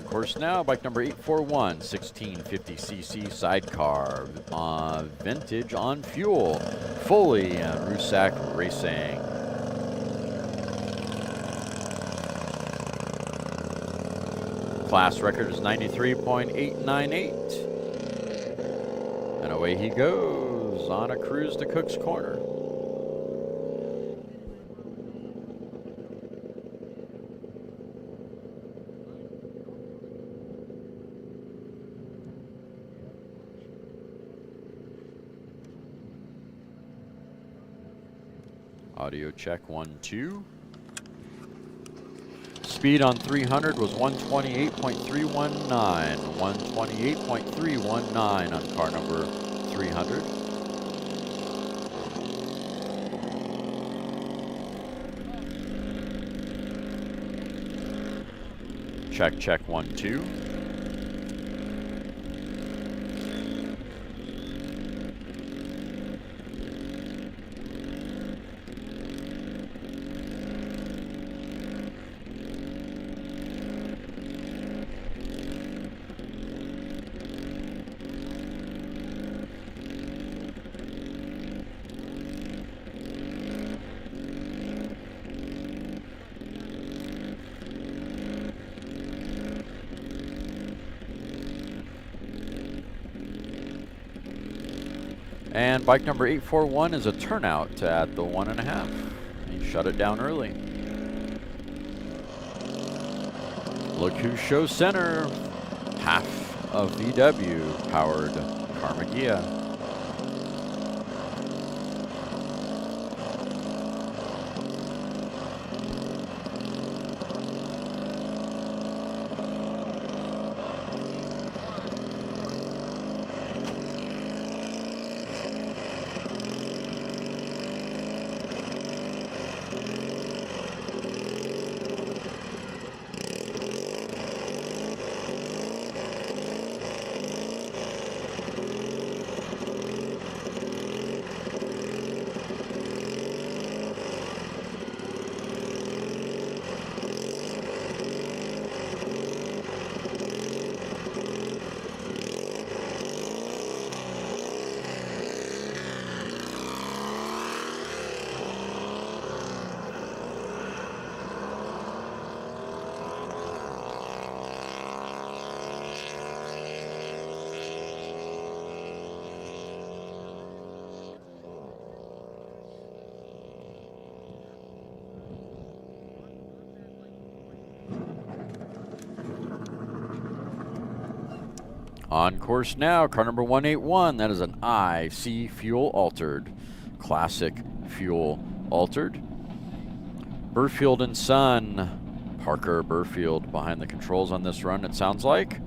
Course now, bike number 841, 1650cc sidecar, vintage on fuel, Foley and Rusak Racing. Class record is 93.898. And away he goes on a cruise to Cook's Corner. Audio check 1, 2. Speed on 300 was 128.319. 128.319 on car number 300. Check, check, 1, 2. And bike number 841 is a turnout at the 1.5. He shut it down early. Look who shows center. Half of VW powered Carmagia. On course now, car number 181. That is an IC fuel altered. Classic fuel altered. Burfield and Son. Parker Burfield behind the controls on this run, it sounds like.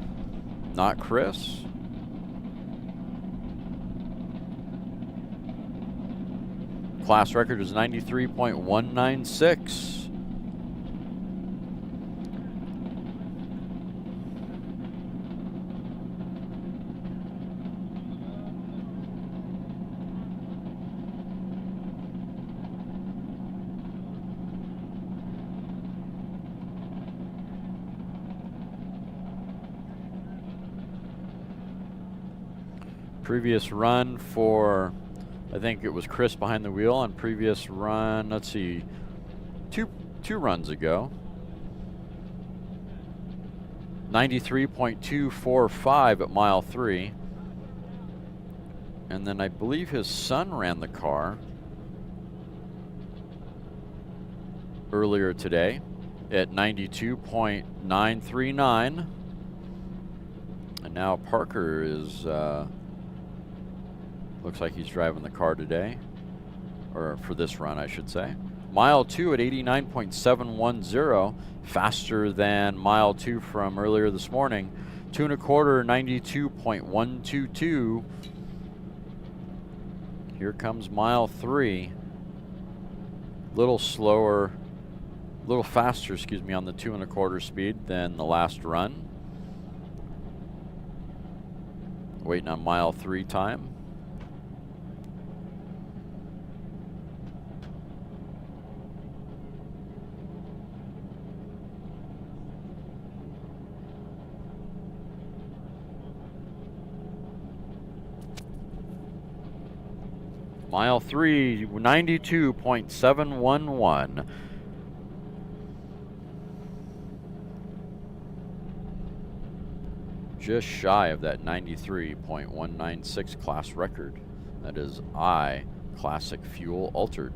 Not Chris. Class record is 93.196. Previous run for, I think it was Chris behind the wheel on previous run, let's see, two runs ago. 93.245 at mile 3. And then I believe his son ran the car earlier today at 92.939. And now Parker is, looks like he's driving the car today, or for this run, I should say. Mile 2 at 89.710, faster than mile 2 from earlier this morning. 2 1/4, 92.122. Here comes mile 3. Little slower, little faster, excuse me, on the 2 1/4 speed than the last run. Waiting on mile 3 time. Mile 3, 92.711. Just shy of that 93.196 class record. That is I Classic Fuel Altered.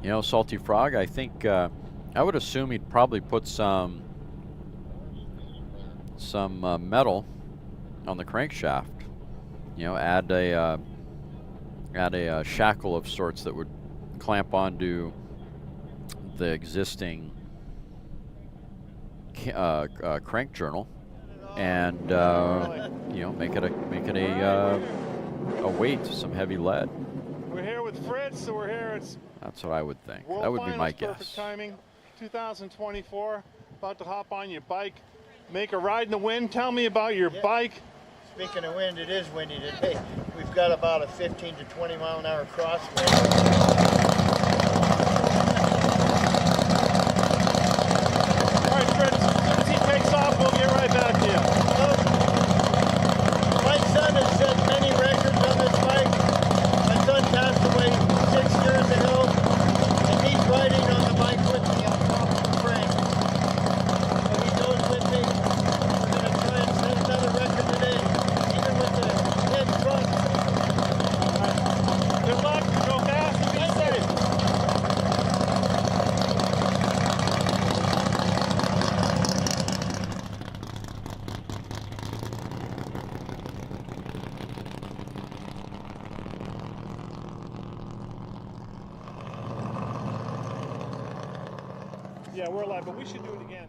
You know, Salty Frog, I think, I would assume he'd probably put some metal on the crankshaft. You know, add a shackle of sorts that would clamp onto the existing crank journal, and you know, make it a weight, some heavy lead. We're here with Fritz, so we're here. It's That's what I would think. World That would be my Finals, guess. perfect timing, 2024. About to hop on your bike, make a ride in the wind. Tell me about your bike. Speaking of wind, it is windy today. We've got about a 15 to 20 mile an hour crosswind. All right, Fritz, as soon as he takes off, we'll get right back to you. My son has set many records on this bike. My son passed away 6 years ago, and he's riding on the bike with me on top of the frame. So he goes with me. We're going to try and set another record today, even with the head front. Good luck, go fast, and be safe. Yeah, we're live, but we should do it again.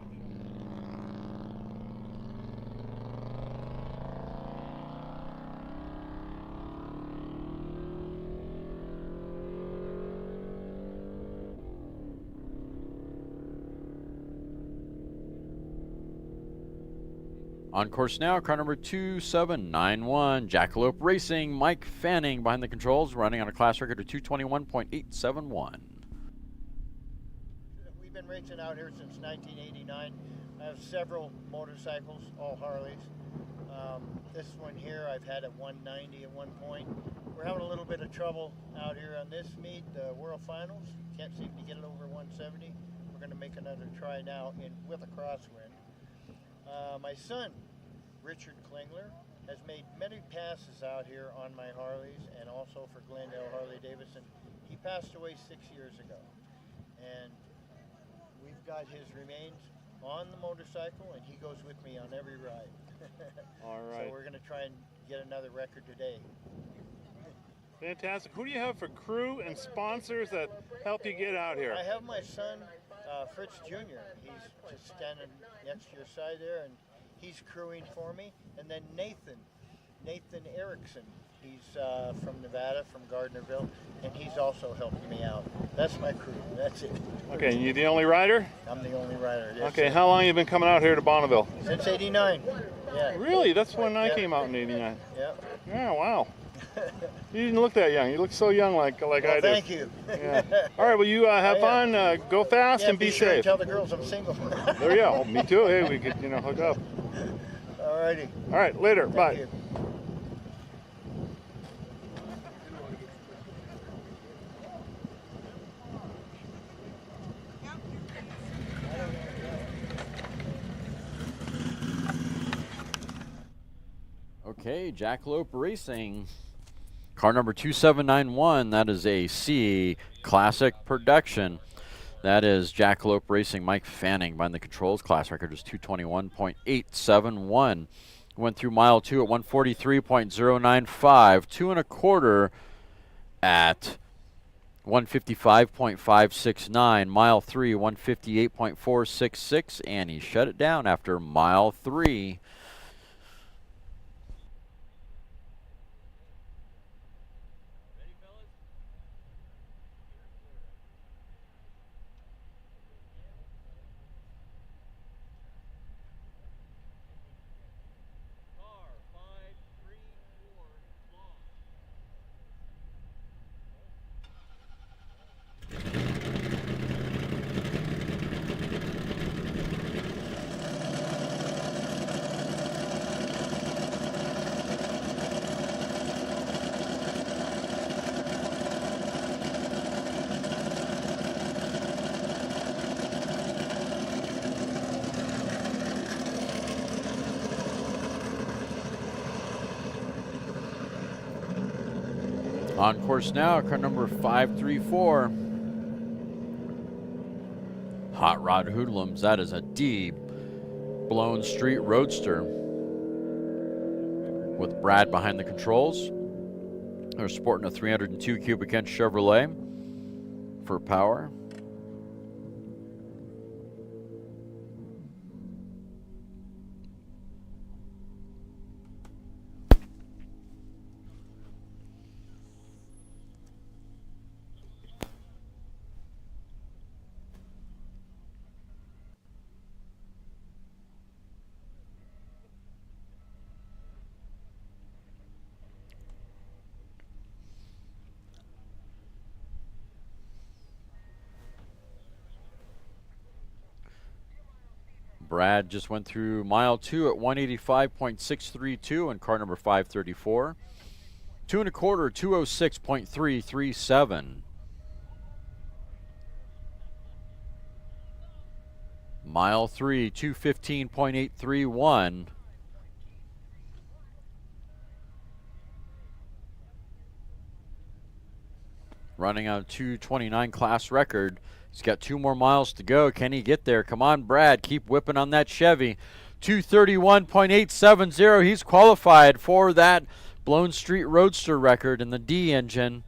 On course now, car number 2791, Jackalope Racing, Mike Fanning behind the controls, running on a class record of 221.871. We've been racing out here since 1989. I have several motorcycles, all Harleys. This one here I've had at 190 at one point. We're having a little bit of trouble out here on this meet, the World Finals. Can't seem to get it over 170. We're going to make another try now with a crosswind. My son, Richard Klingler, has made many passes out here on my Harleys and also for Glendale Harley Davidson. He passed away 6 years ago, and we've got his remains on the motorcycle, and he goes with me on every ride. All right. So we're going to try and get another record today. Fantastic. Who do you have for crew and sponsors that help you get out here? I have my son, Fritz Jr. He's just standing next to your side there, and he's crewing for me. And then Nathan Erickson. He's from Nevada, from Gardnerville, and he's also helping me out. That's my crew. That's it. Okay, and you the only rider? I'm the only rider. Yes, Okay, sir. how long have you been coming out here to Bonneville? Since '89. Yeah. Really? That's when I Yeah. came out in '89. Yeah. Yeah, wow. You didn't look that young. You look so young like Well, I do. thank you. Yeah. All right, well, you have fun, go fast, Yeah, and be sure and safe. tell the girls I'm single. There you go. Oh, me too. Hey, we could, hook up. All righty. All right, later. Thank Bye. you. Okay, Jackalope Racing. Car number 2791, that is a C Classic production. That is Jackalope Racing, Mike Fanning behind the controls. Class record is 221.871. Went through mile 2 at 143.095. 2 1/4 at 155.569. Mile 3, 158.466. And he shut it down after mile 3. On course now, car number 534. Hot Rod Hoodlums, that is a D blown street roadster with Brad behind the controls. They're sporting a 302 cubic inch Chevrolet. for power. Brad just went through mile 2 at 185.632 and car number 534. 2 1/4, 206.337. Mile 3, 215.831. Running on a 229 class record. He's got 2 more miles to go. Can he get there? Come on, Brad. Keep whipping on that Chevy. 231.870. He's qualified for that Blown Street Roadster record in the D engine.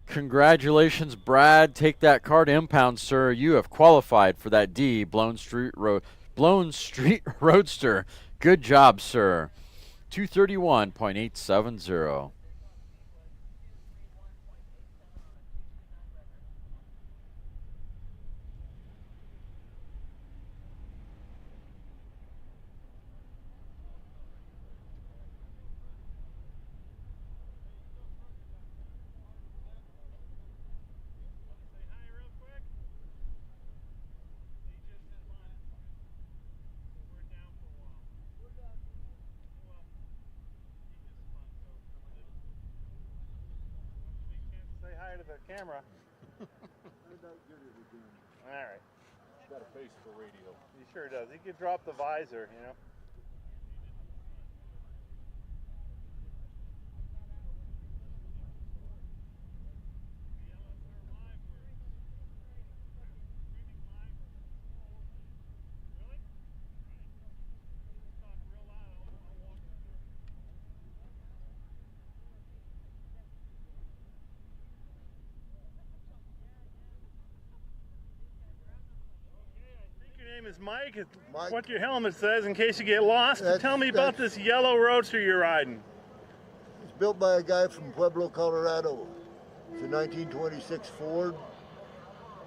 Congratulations, Brad. Take that car to impound, sir. You have qualified for that D Blown Street Roadster. Good job, sir. 231.870. Say hi to the camera. All right. Got a face for radio. He sure does. He could drop the visor, you know. Your name is Mike. It's Mike. what your helmet says in case you get lost. That's- Tell me about this yellow roadster you're riding. It's built by a guy from Pueblo, Colorado. It's a 1926 Ford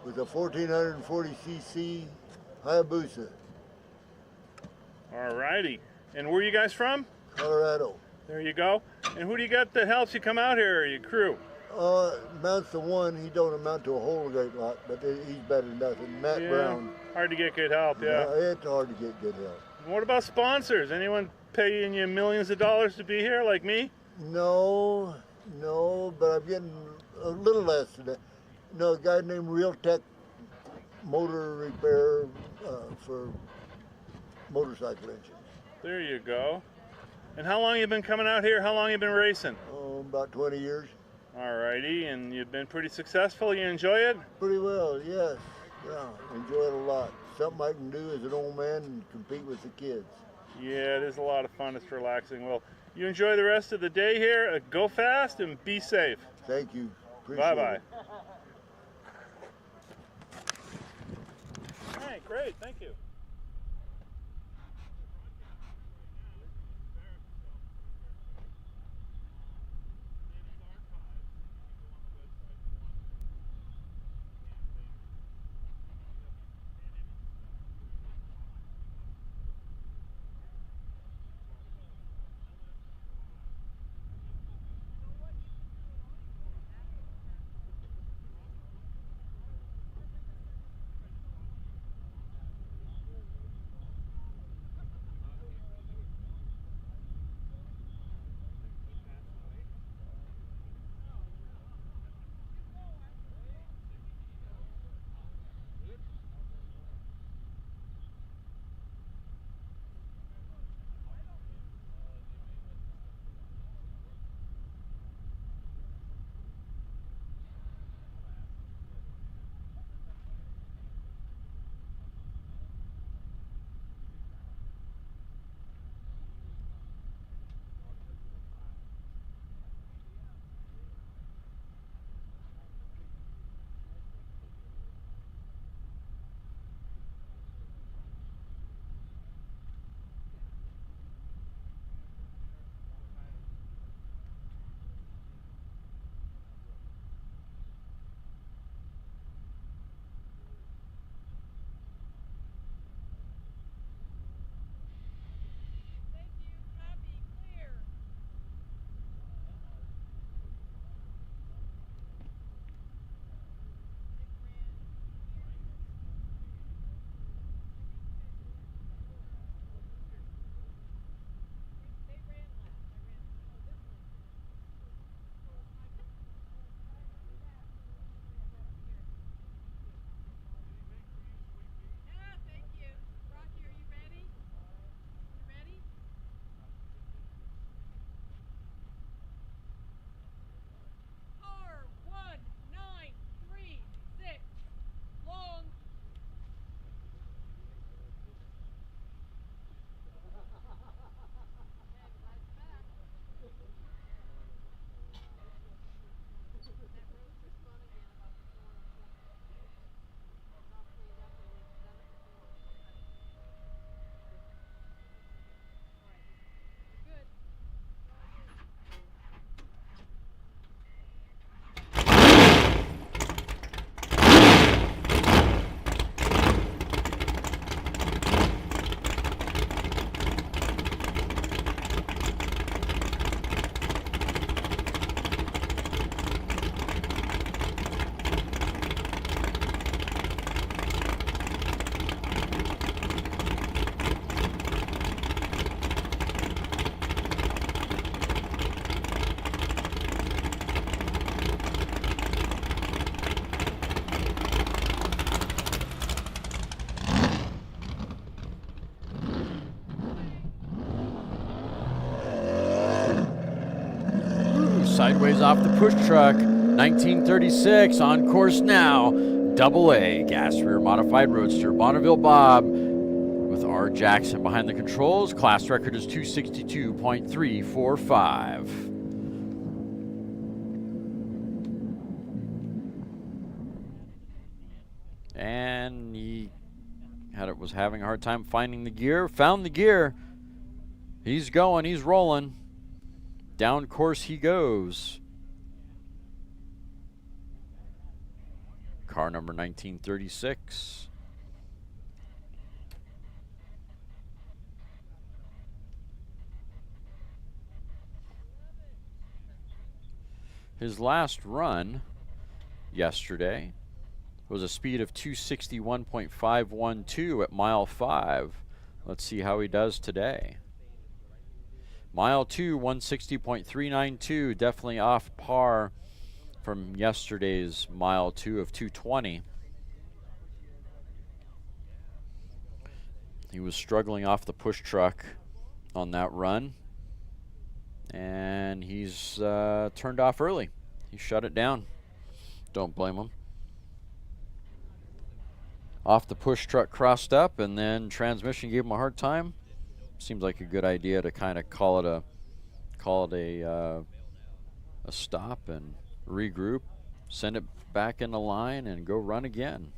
with a 1440cc Hayabusa, All righty. And where are you guys from? Colorado. There you go. And who do you got that helps you come out here, or your crew? Amounts to one. He don't amount to a whole great lot, but he's better than nothing. Matt Yeah, Brown. hard to get good help, yeah. It's hard to get good help. And what about sponsors? Anyone paying you millions of dollars to be here, like me? No, but I'm getting a little less than that. No, a guy named Real Tech Motor Repair for motorcycle engines. There you go. And how long you been coming out here? How long you been racing? Oh, about 20 years. All righty, and you've been pretty successful. You enjoy it? Pretty well, yes. Yeah, enjoy it a lot. Something I can do as an old man and compete with the kids. Yeah, it is a lot of fun. It's relaxing. Well, you enjoy the rest of the day here. Go fast and be safe. Thank you. Appreciate Bye-bye. it. All right, great. Thank you. sideways off the push truck. 1936 on course now. Double A gas rear modified roadster. Bonneville Bob with R. Jackson behind the controls. Class record is 262.345. And he was having a hard time finding the gear. Found the gear. He's going. He's rolling. Down course he goes. Car number 1936. His last run yesterday was a speed of 261.512 at mile 5. Let's see how he does today. Mile 2, 160.392, definitely off par from yesterday's mile 2 of 220. He was struggling off the push truck on that run, and he's turned off early. He shut it down. Don't blame him. Off the push truck crossed up, and then transmission gave him a hard time. Seems like a good idea to kind of call it a stop and regroup, send it back in the line, and go run again.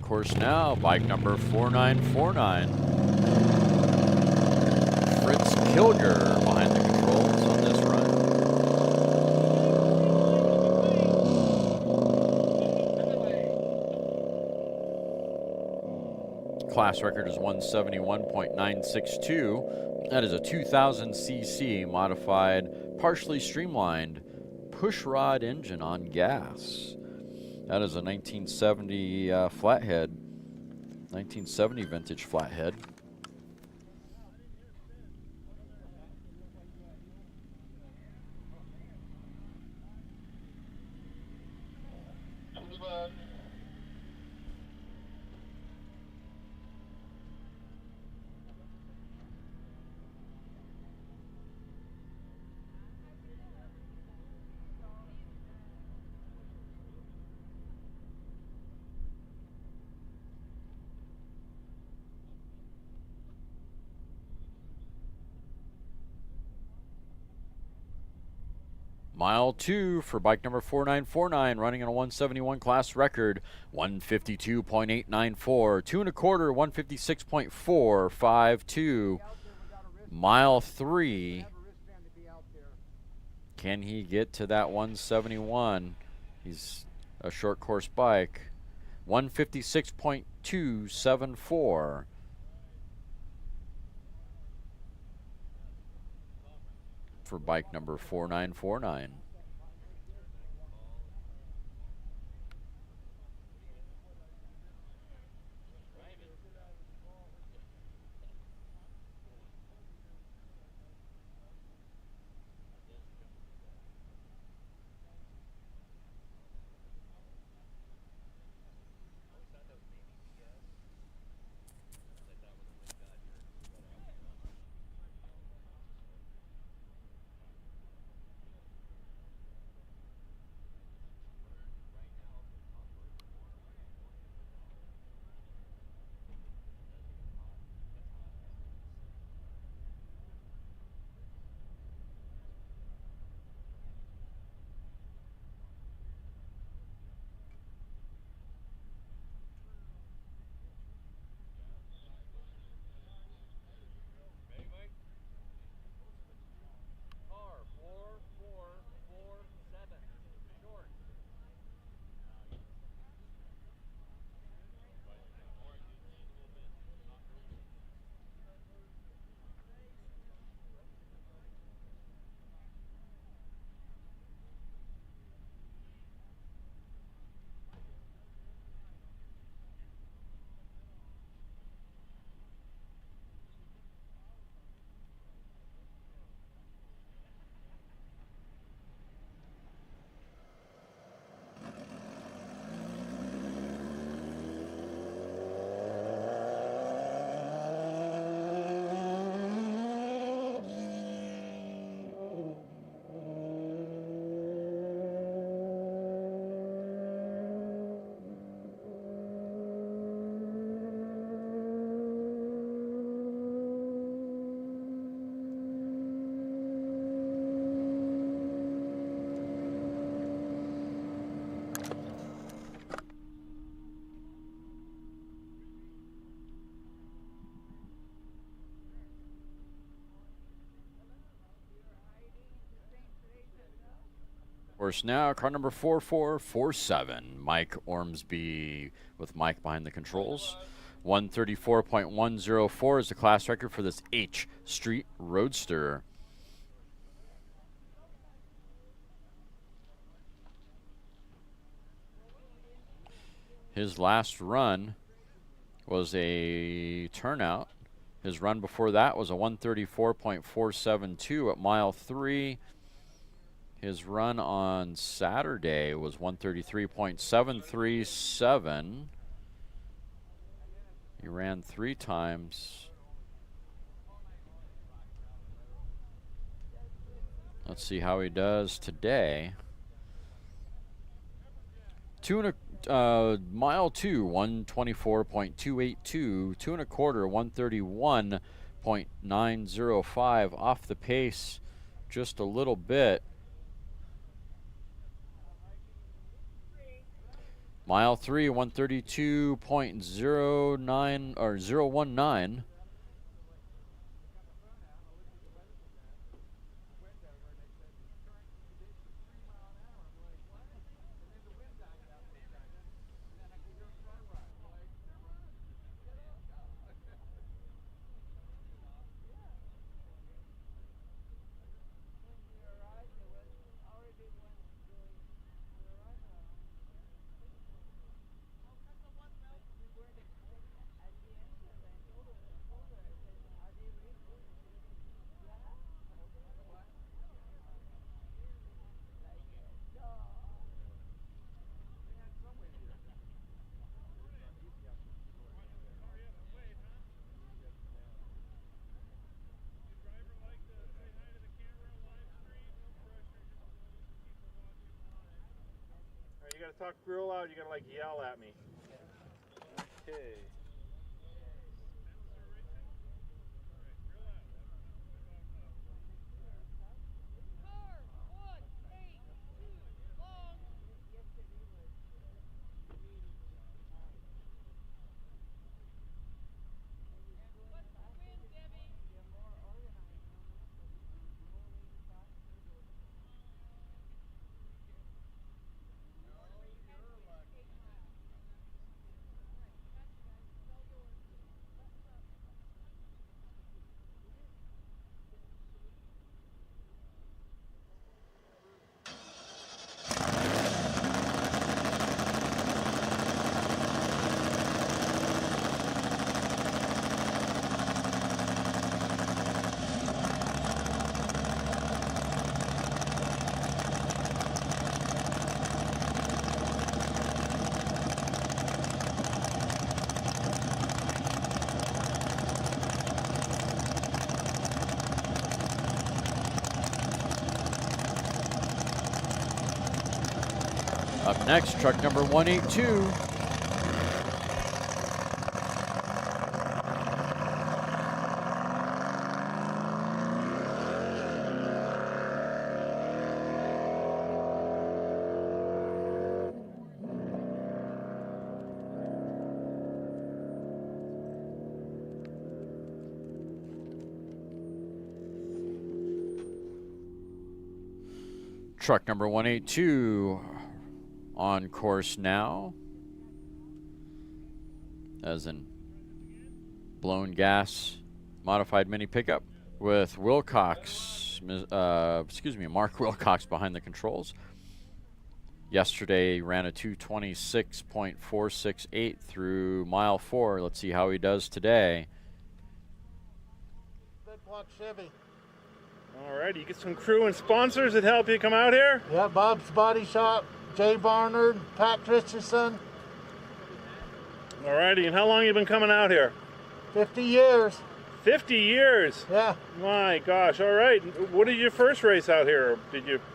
Course now, bike number 4949. Fritz Kilger behind the controls on this run. Class record is 171.962. That is a 2000 cc modified, partially streamlined pushrod engine on gas. That is a 1970 flathead, 1970 vintage flathead. Mile 2 for bike number 4949, running on a 171 class record, 152.894. 2 1/4, 156.452. Mile 3. Can he get to that 171? He's a short course bike. 156.274. For bike number 4949. Course now, car number 4447, Mike Ormsby with Mike behind the controls. 134.104 is the class record for this H Street Roadster. His last run was a turnout. His run before that was a 134.472 at mile 3. His run on Saturday was 133.737. He ran 3 times. Let's see how he does today. Mile 2, 124.282. 2 1/4, 131.905. Off the pace just a little bit. Mile 3, 132.09 or 019. You gotta talk real loud, you gotta like yell at me. Okay. Up next, truck number 182. Truck number 182 on course now, as in blown gas modified mini pickup with Wilcox, Mark Wilcox behind the controls. Yesterday ran a 226.468 through mile 4. Let's see how he does today. Big block Chevy. All right, you get some crew and sponsors that help you come out here. Yeah, Bob's Body Shop, Jay Barnard, Pat Christensen. All righty, and how long you been coming out here? 50 years. 50 years. Yeah. My gosh. All right. What did your first race out here?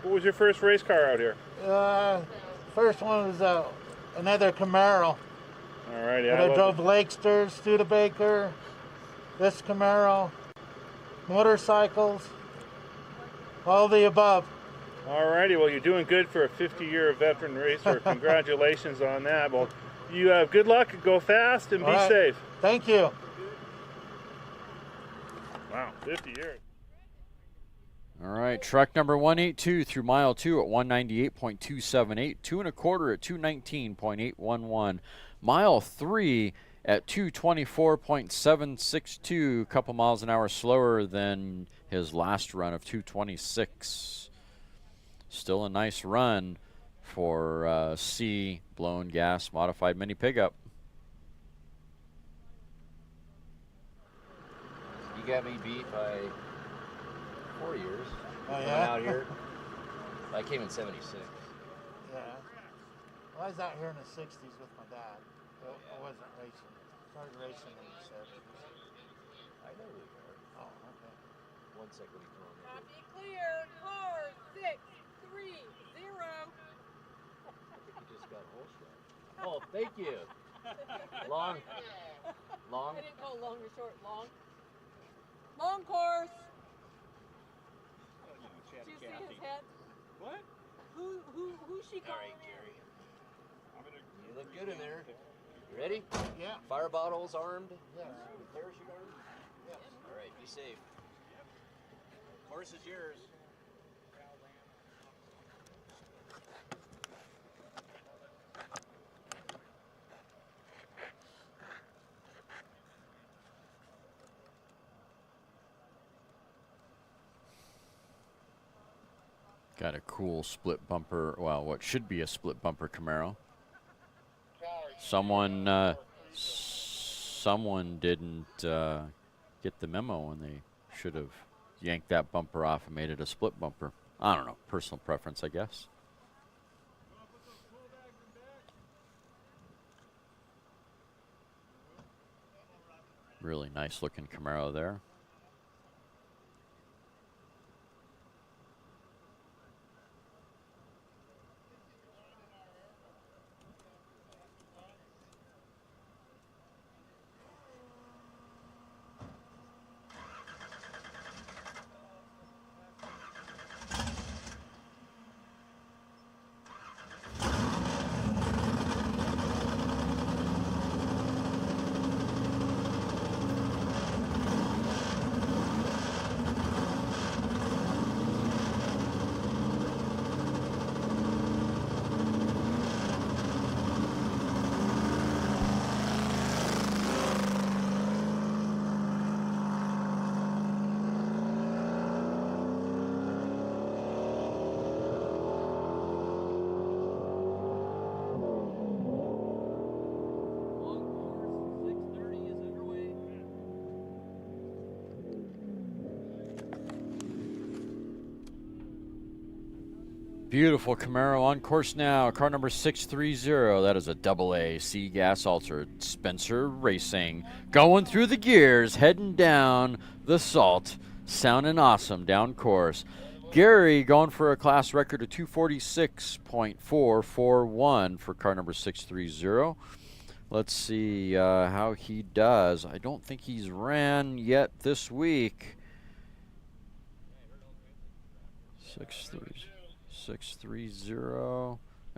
What was your first race car out here? First one was another Camaro. All righty. I drove Lakester, Studebaker, this Camaro, motorcycles, all the above. All righty. Well, you're doing good for a 50-year veteran racer. Congratulations on that. Well, you have good luck. Go fast and be safe. Thank you. Wow, 50 years. All right, truck number 182 through mile 2 at 198.278, 2 1/4 at 219.811, mile 3 at 224.762, a couple miles an hour slower than his last run of 226. Still a nice run for C blown gas modified mini pickup. You got me beat by 4 years. Oh, Coming yeah? out here. I came in 76. Yeah. Well, I was out here in the 60s with my dad. I wasn't racing. Started racing in the 70s. I know who you are. Oh, okay. 1 second, we come on in. Copy clear. Car 630. I think you just got whole shot. Oh, thank you. Long. I didn't call long or short. Long. Long course. Did you see his head? What? Who's she All calling? right, Jerry. You look good in there. You ready? Yeah. Fire bottles armed? Yes. Parachute armed? Yes. All right, be safe. Course is yours. Got a cool split bumper, well, what should be a split bumper Camaro. Someone didn't get the memo, and they should have yanked that bumper off and made it a split bumper. I don't know, personal preference, I guess. Really nice looking Camaro there. Beautiful Camaro on course now. Car number 630. That is a AA C gas altered Spencer Racing. Going through the gears, heading down the salt. Sounding awesome down course. Gary going for a class record of 246.441 for car number 630. Let's see how he does. I don't think he's ran yet this week. 630.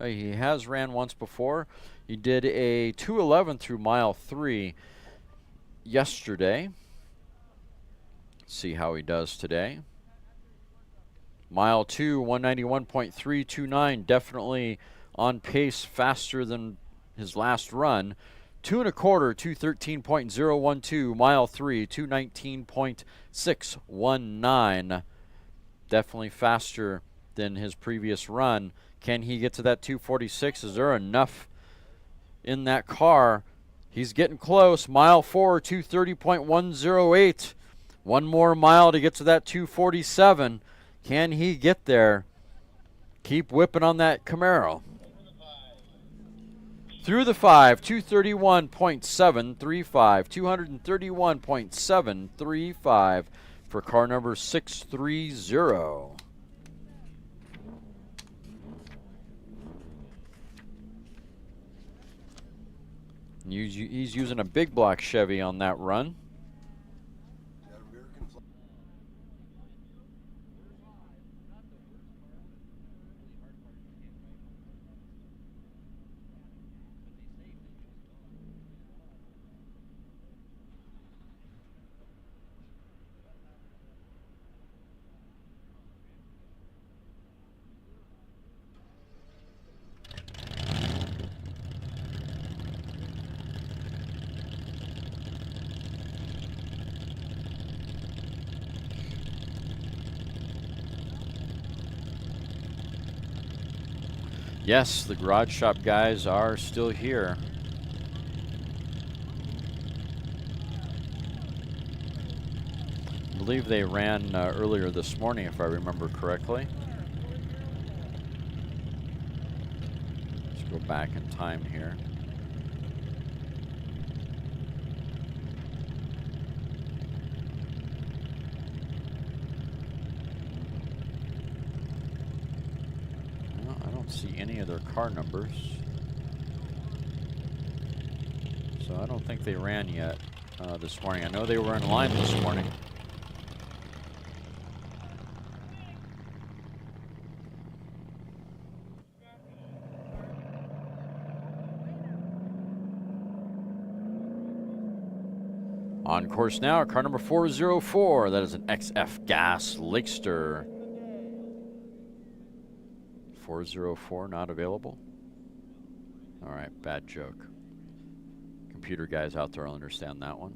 He has ran once before. He did a 2:11 through mile 3 yesterday. See how he does today. Mile 2, 191.329, definitely on pace, faster than his last run. 2 1/4, 213.012. Mile 3, 219.619. Definitely faster than his previous run. Can he get to that 246? Is there enough in that car? He's getting close. Mile 4, 230.108. One more mile to get to that 247. Can he get there? Keep whipping on that Camaro. Through the 5, 231.735. 231.735 for car number 630. He's using a big block Chevy on that run. Yes, the garage shop guys are still here. I believe they ran earlier this morning, if I remember correctly. Let's go back in time here. See any of their car numbers, so I don't think they ran yet this morning. I know they were in line this morning. On course now, car number 404. That is an XF Gas Lakester. 404 not available. All right, bad joke. Computer guys out there will understand that one.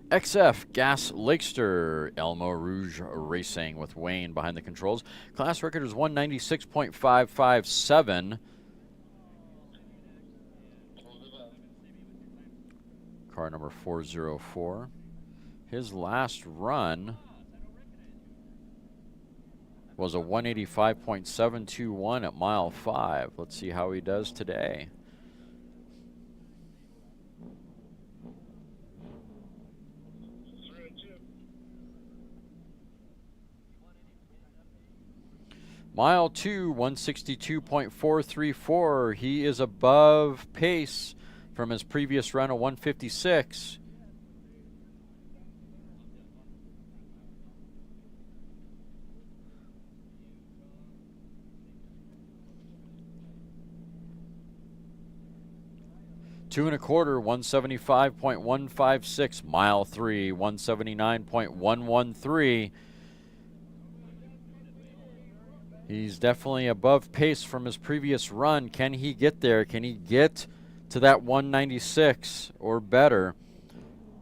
XF Gas Lakester, Elmo Rouge Racing with Wayne behind the controls. Class record is 196.557. Car number 404. His last run was a 185.721 at mile 5. Let's see how he does today. Mile 2, 162.434. He is above pace from his previous run of 156. Two 1/4, 175.156. Mile 3, 179.113. He's definitely above pace from his previous run. Can he get there? Can he get to that 196 or better?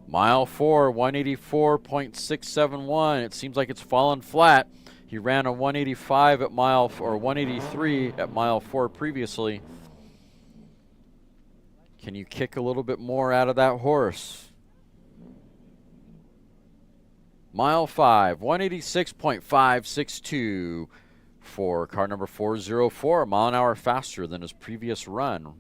Mile 4, 184.671. It seems like it's fallen flat. He ran a 185 at mile, or 183 at mile 4 previously. Can you kick a little bit more out of that horse? Mile 5, 186.562 for car number 404, a mile an hour faster than his previous run.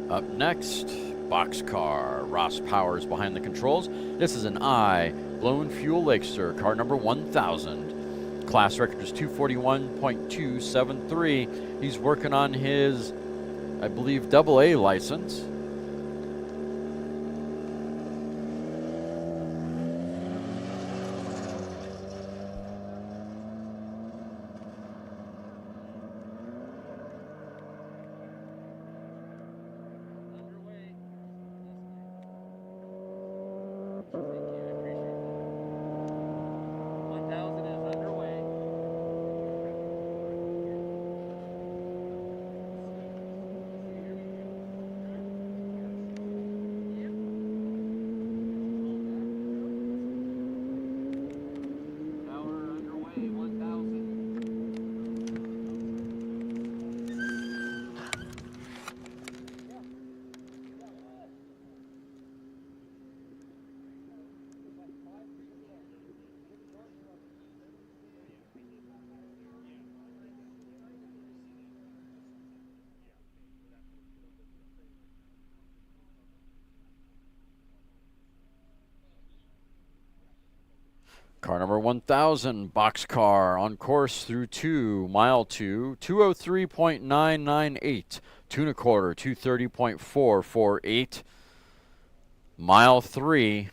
Up next, boxcar. Ross Powers behind the controls. This is an I, blown fuel Lakester, car number 1000. Class record is 241.273. He's working on his, I believe, AA license. Car number 1000, boxcar, on course through 2, mile 2, 203.998, 2 1/4, 230.448, mile 3,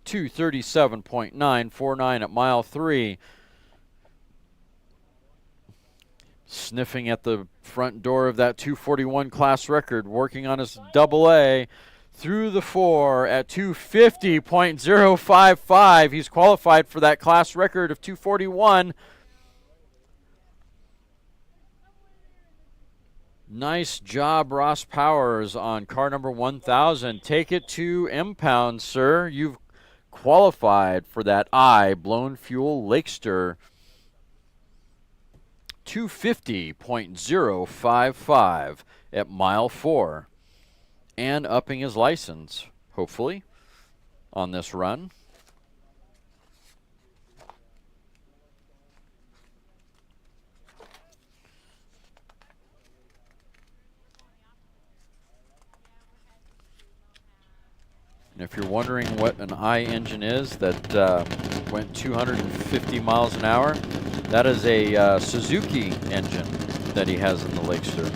237.949 at mile 3. Sniffing at the front door of that 241 class record, working on his AA. Through the 4 at 250.055. He's qualified for that class record of 241. Nice job, Ross Powers, on car number 1000. Take it to M-Pound, sir. You've qualified for that I, blown fuel Lakester. 250.055 at mile 4. And upping his license, hopefully, on this run. And if you're wondering what an I engine is that went 250 miles an hour, that is a Suzuki engine that he has in the Lakester.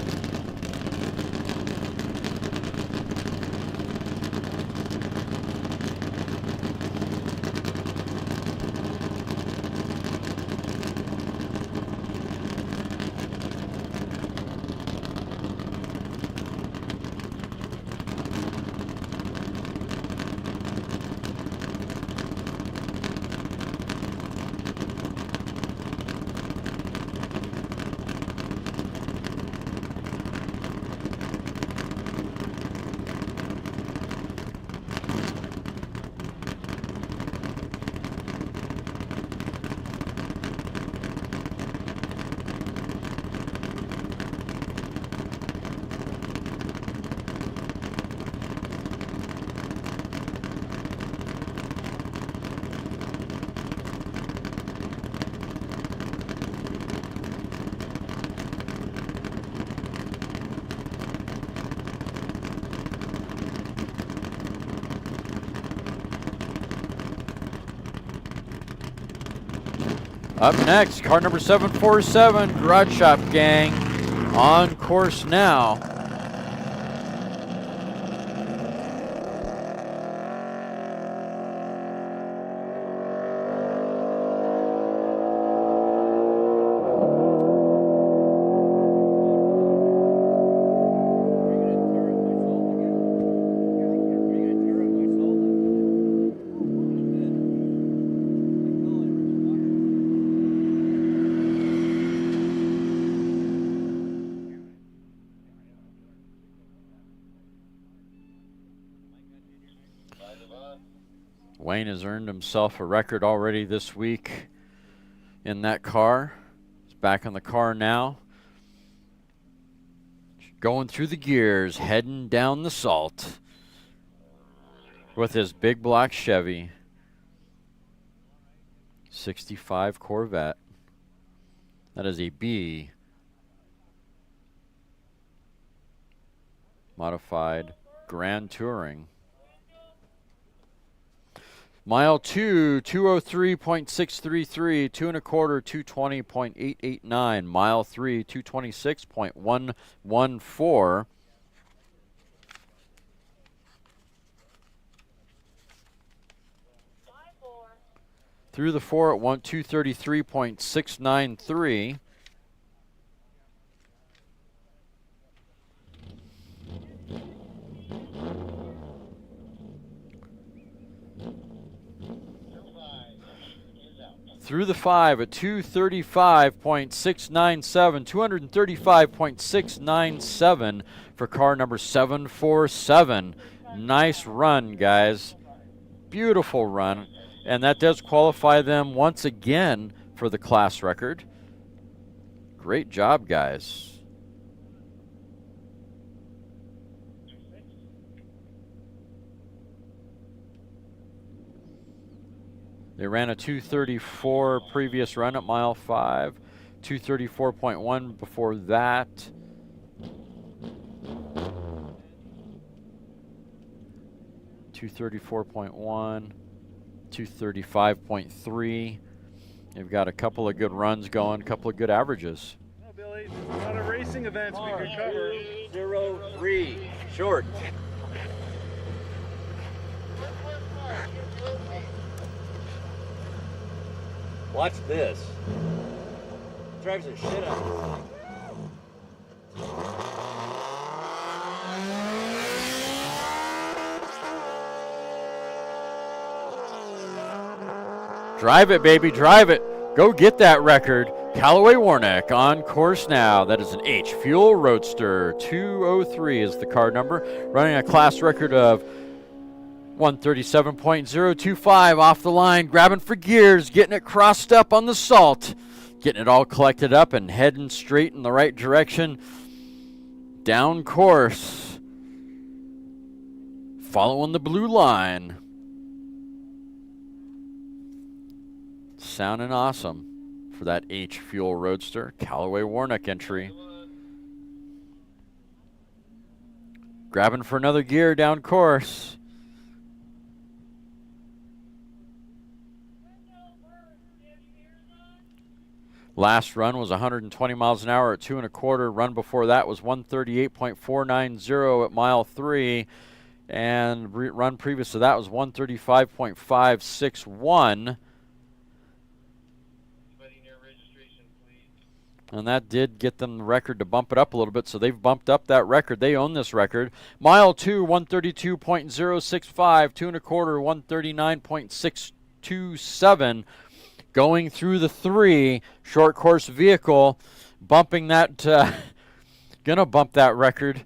Up next, car number 747, Garage Shop Gang, on course now. Wayne has earned himself a record already this week in that car. He's back in the car now. Going through the gears, heading down the salt with his big black Chevy. 65 Corvette. That is a B Modified Grand Touring. Mile 2, 203.633, 2 1/4, 220.889. Mile 3, 226.114. Through the 4 at 233.693. Through the 5 at 235.697, 235.697 for car number 747. Nice run, guys. Beautiful run. And that does qualify them once again for the class record. Great job, guys. They ran a 234 previous run at mile 5, 234.1 before that. $234.1, 235.3. They've got a couple of good runs going, a couple of good averages. Oh, Billy, there's a lot of racing events we could cover. 03, short. Watch this. Drives the shit out of this thing. Drive it, baby, drive it. Go get that record. Callaway Warnick on course now. That is an H Fuel Roadster. 203 is the car number. Running a class record of 137.025 off the line, grabbing for gears, getting it crossed up on the salt, getting it all collected up and heading straight in the right direction. Down course. Following the blue line. Sounding awesome for that H Fuel Roadster. Callaway Warnick entry. Grabbing for another gear down course. Last run was 120 miles an hour at 2 1/4. Run before that was 138.490 at mile 3. And run previous to that was 135.561. And that did get them the record to bump it up a little bit, so they've bumped up that record. They own this record. Mile 2, 132.065, 2 1/4, 139.627. Going through the 3, short course vehicle, bumping that, gonna bump that record,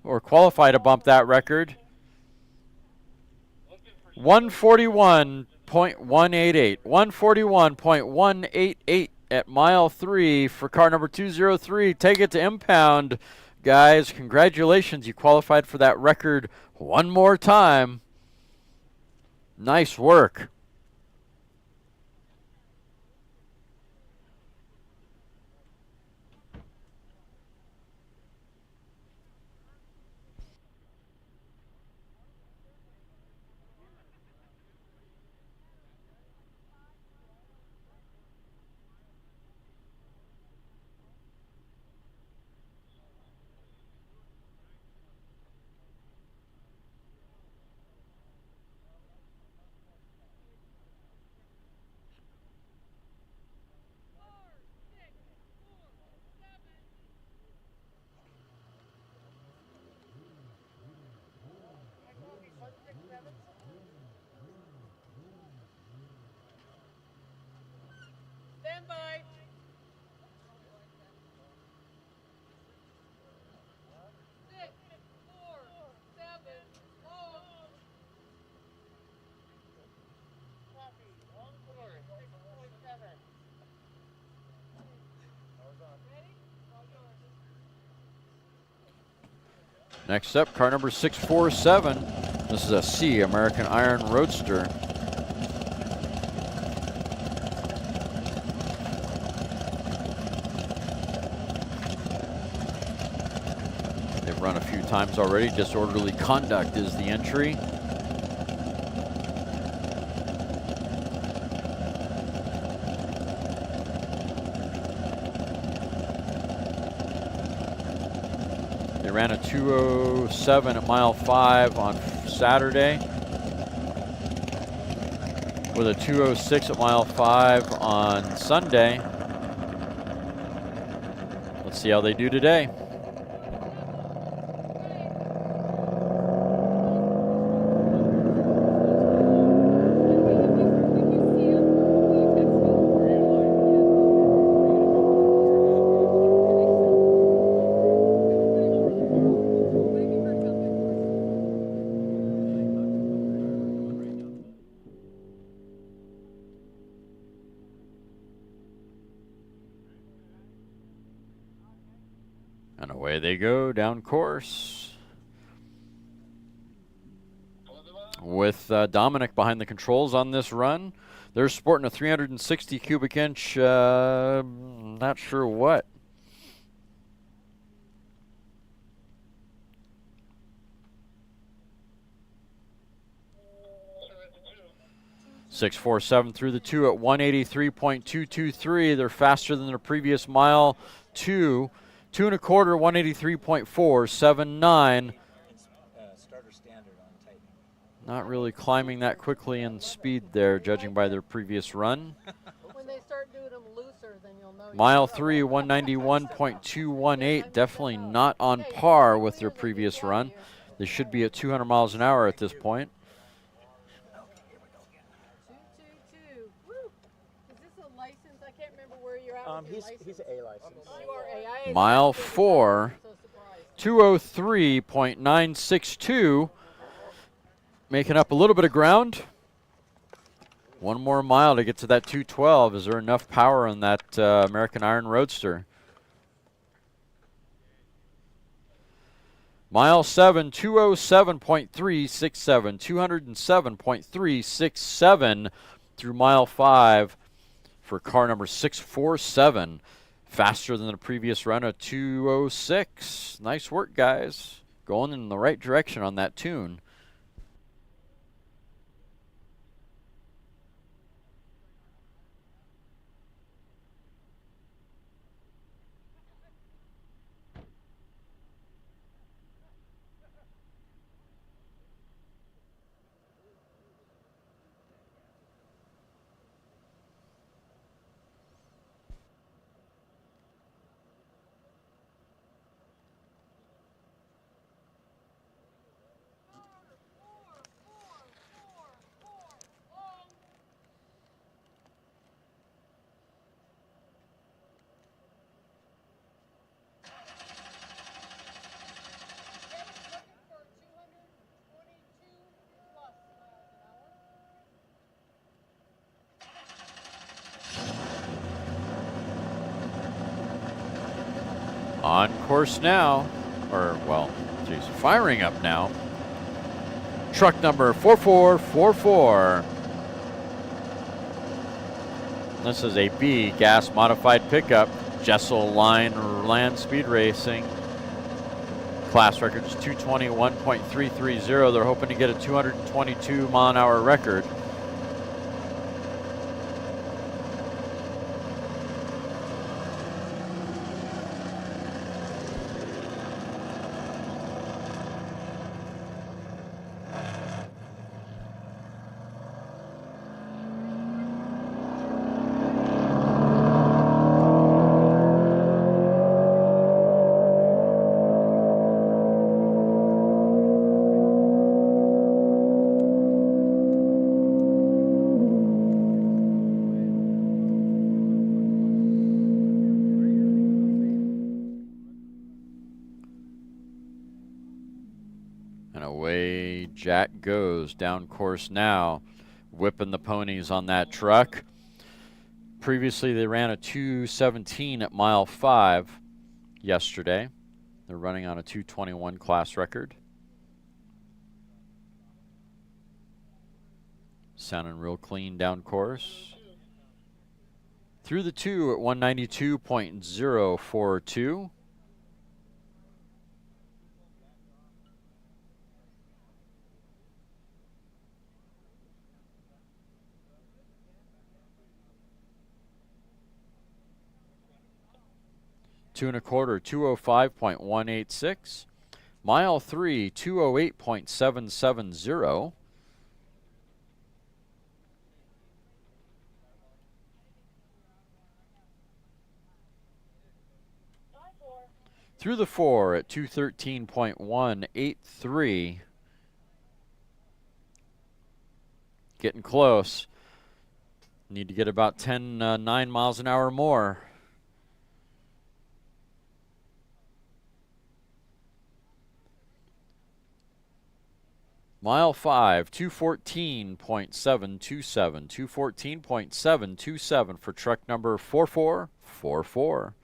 or qualify to bump that record. 141.188, 141.188 at mile 3 for car number 203. Take it to impound, guys. Congratulations, you qualified for that record one more time. Nice work. Stand by. Next up, car number 647. This is a C, American Iron Roadster. They've run a few times already. Disorderly conduct is the entry. They ran a 2:07 at mile 5 on Saturday, with a 2:06 at mile 5 on Sunday. Let's see how they do today. And away they go down course, with Dominic behind the controls on this run. They're sporting a 360 cubic inch, not sure what. .647 through the 2 at 183.223. They're faster than their previous mile 2. 2 1/4, 183.479. Starter standard on tightening. Not really climbing that quickly in speed there, judging by their previous run. When they start doing them looser, then you'll know. Mile 3, 191.218. Definitely not on par with their previous run. They should be at 200 miles an hour at this point. 222. Woo! Is this a license? I can't remember where you're at. with your He's an A license. You are A. Mile 4, 2:03.962. Making up a little bit of ground. One more mile to get to that 2:12. Is there enough power in that American Iron Roadster? Mile 7, 207.367. 207.367 through mile 5 for car number 647. Faster than the previous run of 2:06. Nice work, guys. Going in the right direction on that tune. On course now, or well, geez, firing up now. Truck number 4444. This is a B gas modified pickup, Jessel Line Land Speed Racing. Class record is 221.330. They're hoping to get a 222 mile an hour record. And away Jack goes down course now, whipping the ponies on that truck. Previously, they ran a 2:17 at mile 5 yesterday. They're running on a 2:21 class record. Sounding real clean down course. Through the 2 at 192.042. 2 1/4, 205.186. Mile 3, 208.770. Through the 4 at 213.183. Getting close. Need to get about 9 miles an hour more. Mile 5, 214.727. 214.727 for truck number 4444.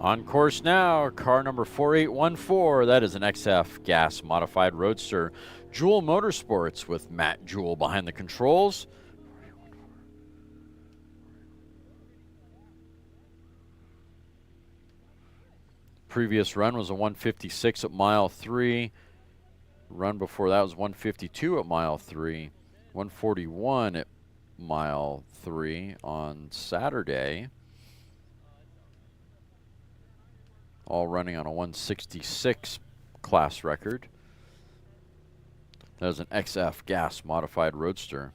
On course now, car number 4814. That is an XF gas modified roadster. Jewel Motorsports with Matt Jewell behind the controls. Previous run was a 156 at mile 3. Run before that was 152 at mile 3. 141 at mile 3 on Saturday. All running on a 166 class record. That is an XF gas modified roadster.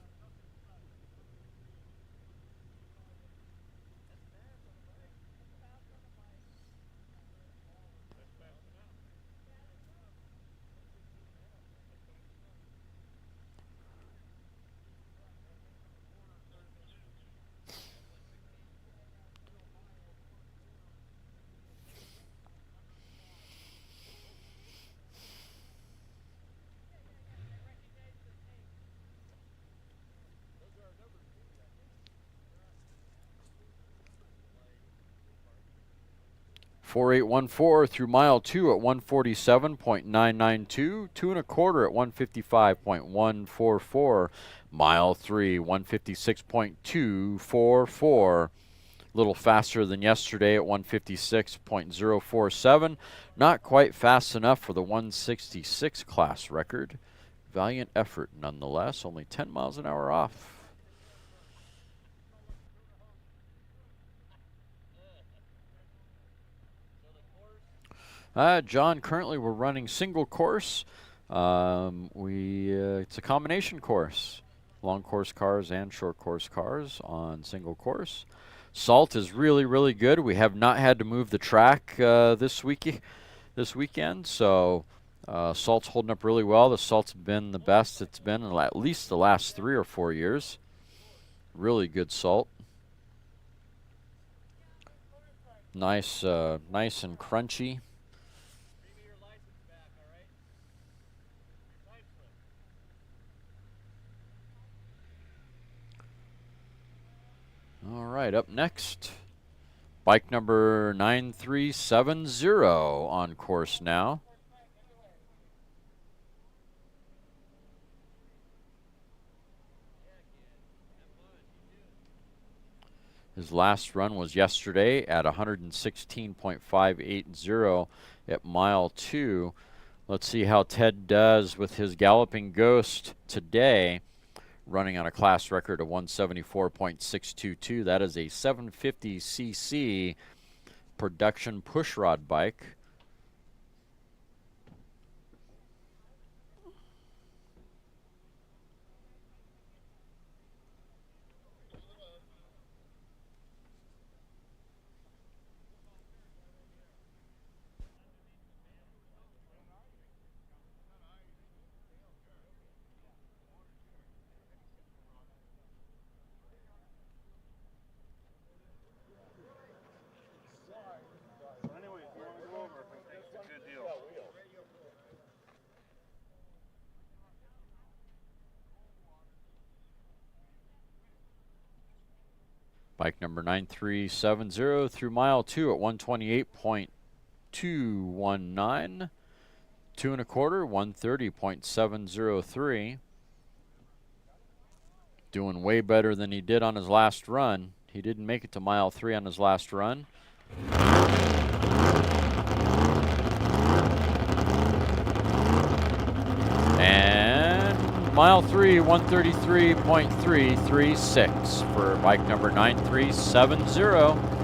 Four 4814 through mile 2 at 147.992, 2 1/4 at 155.144, mile 3 156.244. A little faster than yesterday at 156.047. Not quite fast enough for the 166 class record. Valiant effort nonetheless, only 10 miles an hour off. John, currently we're running single course. It's a combination course. Long course cars and short course cars on single course. Salt is really, really good. We have not had to move the track this weekend, so salt's holding up really well. The salt's been the best it's been in at least the last 3 or 4 years. Really good salt. Nice and crunchy. All right, up next, Bike number 9370 on course now. His last run was yesterday at 116.580 at mile 2. Let's see how Ted does with his Galloping Ghost today, running on a class record of 174.622. That is a 750cc production pushrod bike. Anyway, if you want to go over, it's a good deal. Bike number 9370 through mile 2 at 128.219. 2 1/4, 130.703. Doing way better than he did on his last run. He didn't make it to mile 3 on his last run. And mile 3, 133.336 for bike number 9370.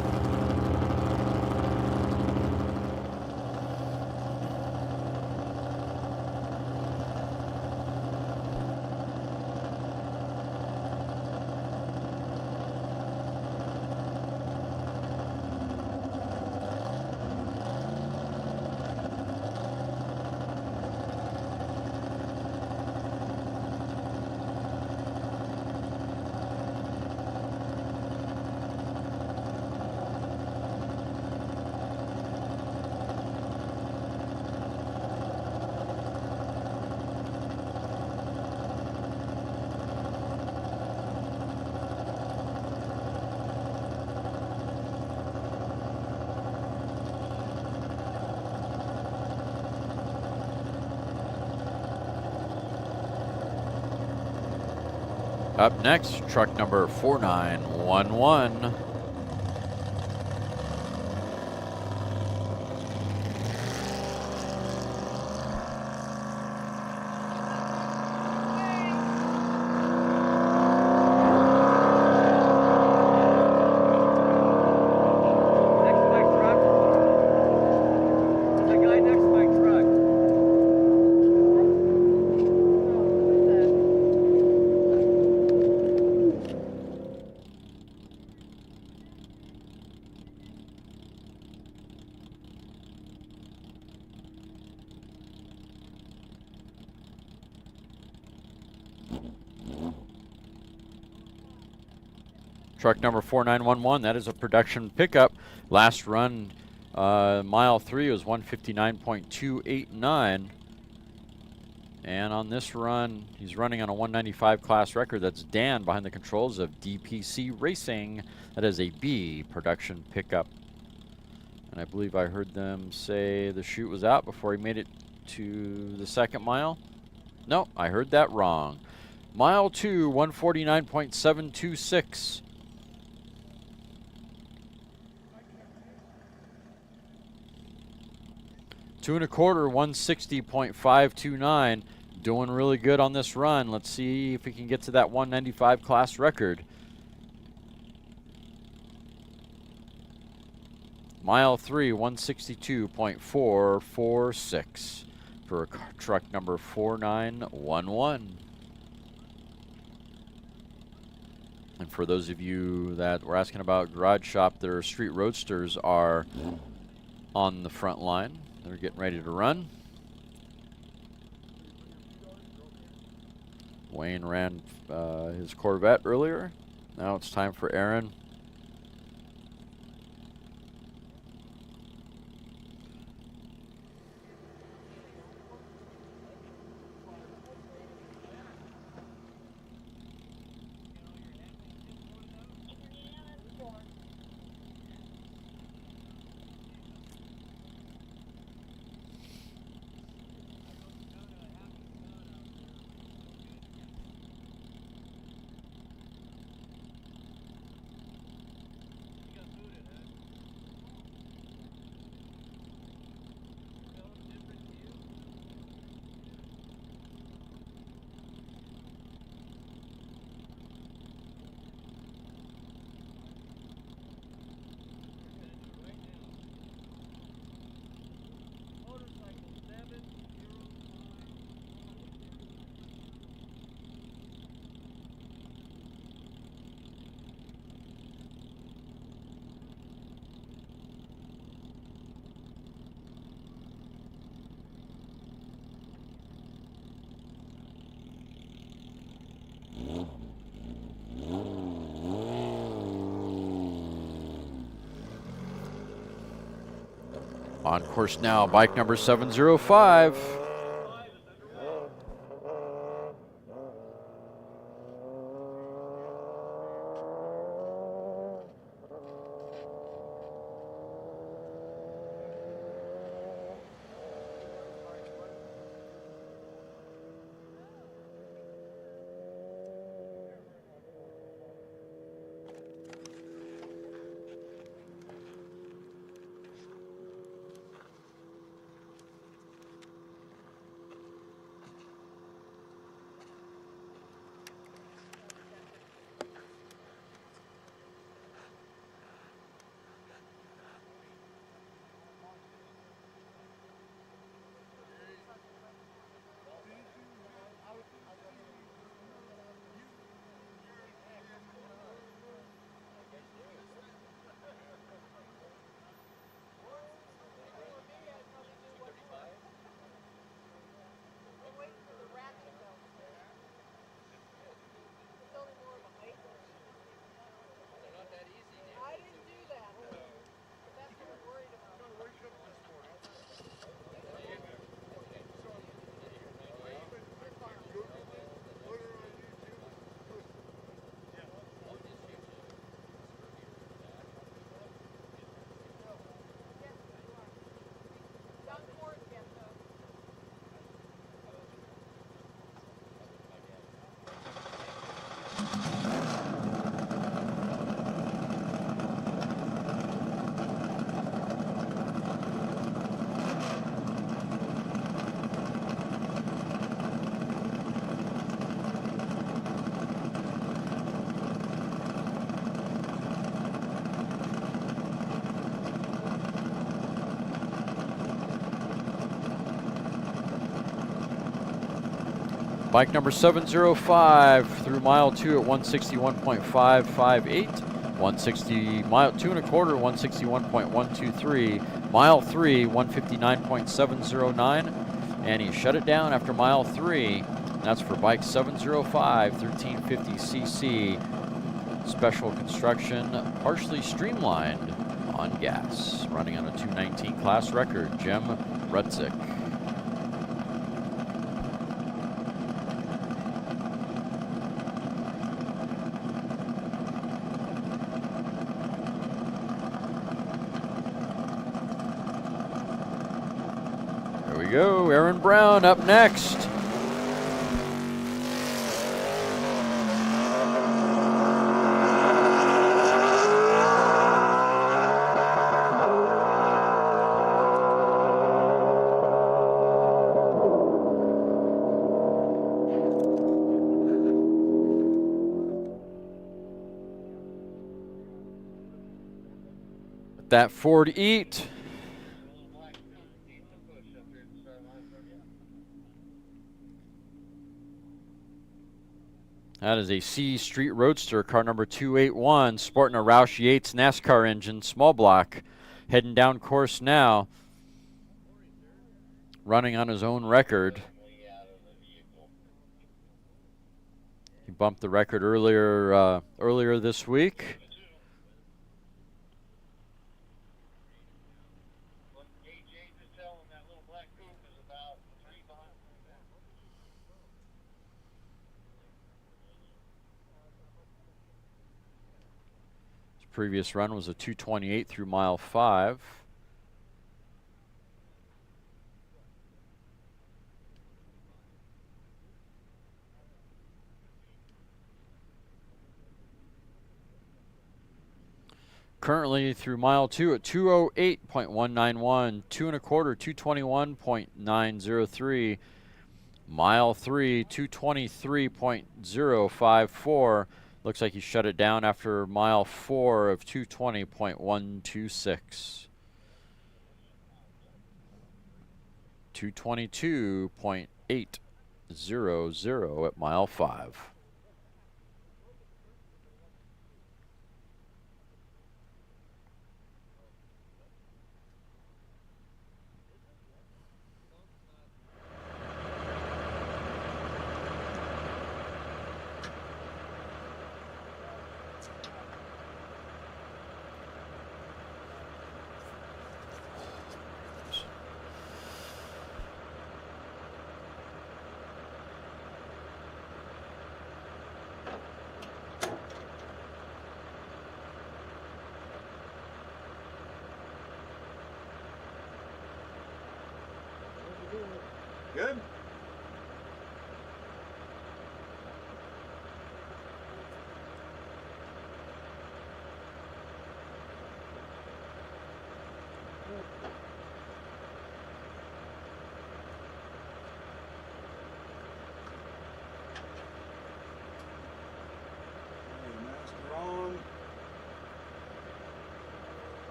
Up next, truck number 4911. Truck number 4911, that is a production pickup. Last run, mile 3 was 159.289. And on this run, he's running on a 195 class record. That's Dan behind the controls of DPC Racing. That is a B production pickup. And I believe I heard them say the chute was out before he made it to the second mile. No, I heard that wrong. Mile 2, 149.726. Two 1/4, 160.529. Doing really good on this run. Let's see if we can get to that 195 class record. Mile 3, 162.446 for truck number 4911. And for those of you that were asking about Garage Shop, their street roadsters are on the front line. They're getting ready to run. Wayne ran his Corvette earlier. Now it's time for Aaron. On course now, bike number 705. Bike number 705 through mile 2 at 161.558. 160, mile 2 1/4, 161.123. Mile 3, 159.709. And he shut it down after mile 3. That's for bike 705, 1350cc. Special construction, partially streamlined on gas. Running on a 219 class record, Jim Rutzik. Go, Aaron Brown up next. That Ford Eat. That is a C Street Roadster, car number 281, sporting a Roush Yates NASCAR engine, small block, heading down course now, running on his own record. He bumped the record earlier this week. Previous run was a 228 through mile 5. Currently through mile 2 at 208.191, 2 1/4, 221.903. Mile 3, 223.054. Looks like he shut it down after mile 4 of 220.126. 222.800 at mile 5.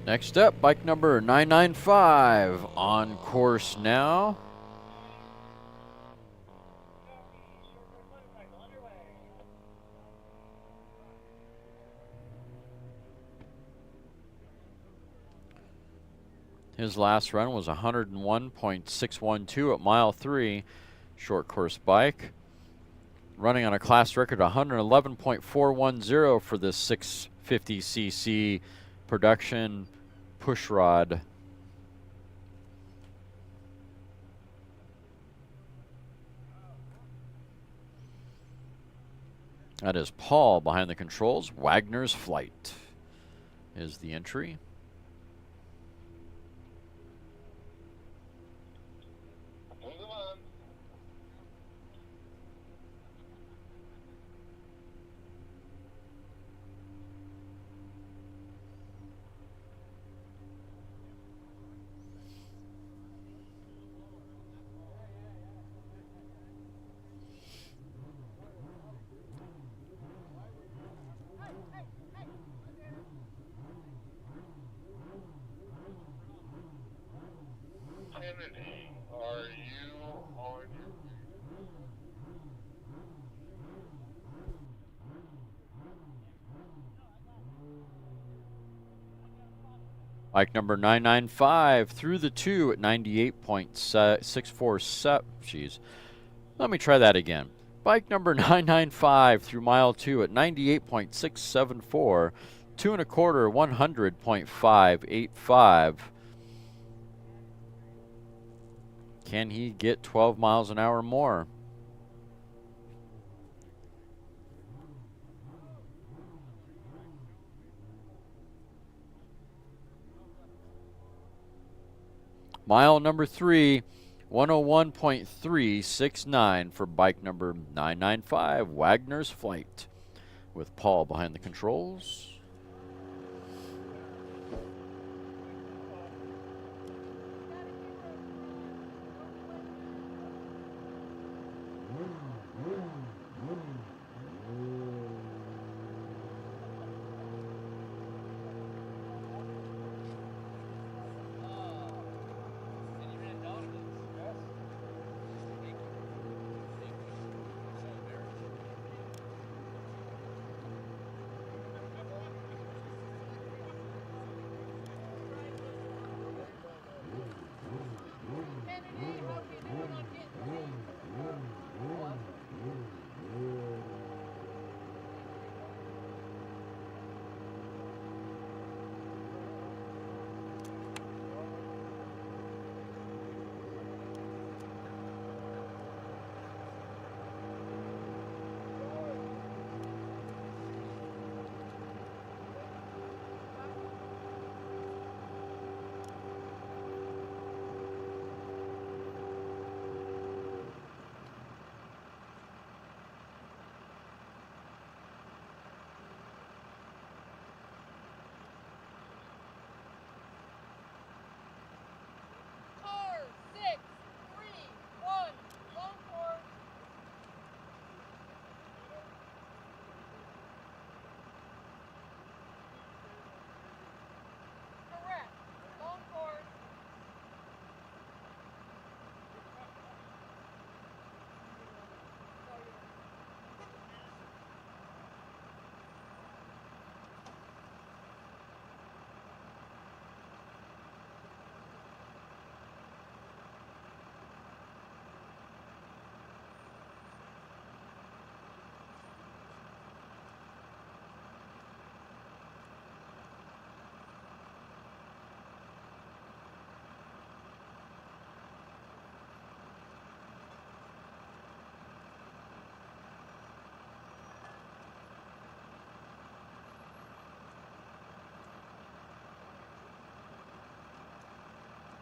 Next up, bike number 995 on course now. His last run was 101.612 at mile 3, short course bike. Running on a class record 111.410 for this 650cc production push rod. That is Paul behind the controls. Wagner's Flight is the entry. Kennedy, are you on your... Bike number 995 through the 2 at 98.647. Jeez. Let me try that again. Bike number 995 through mile 2 at 98.674. 2 1/4, 100.585. Can he get 12 miles an hour more? Mile number 3, 101.369 for bike number 995, Wagner's Flight, with Paul behind the controls.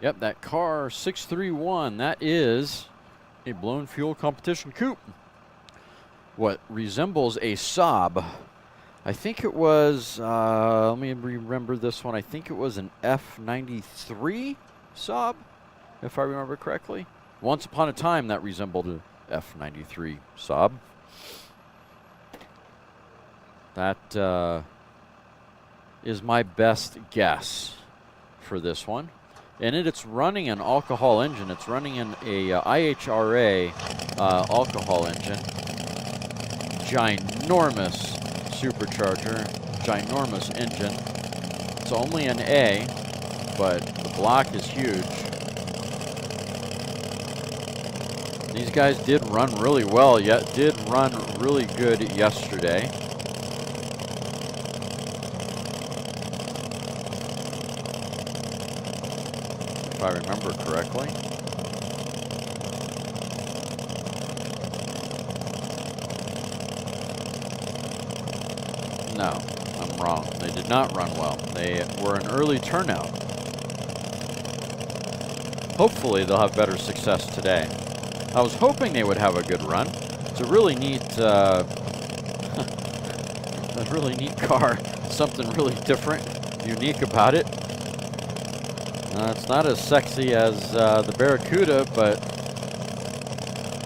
Yep, that car 631, that is a blown fuel competition coupe. What resembles a Saab. I think it was, let me remember this one. I think it was an F93 Saab, if I remember correctly. Once upon a time, that resembled an F93 Saab. That is my best guess. for this one. And it's running an alcohol engine. It's running an IHRA alcohol engine. Ginormous supercharger, ginormous engine. It's only an A, but the block is huge. These guys did run really well, yet did run really good yesterday. If I remember correctly. No, I'm wrong. They did not run well. They were an early turnout. Hopefully they'll have better success today. I was hoping they would have a good run. It's a really neat, a really neat car. Something really different, unique about it. It's not as sexy as the Barracuda, but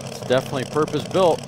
it's definitely purpose-built.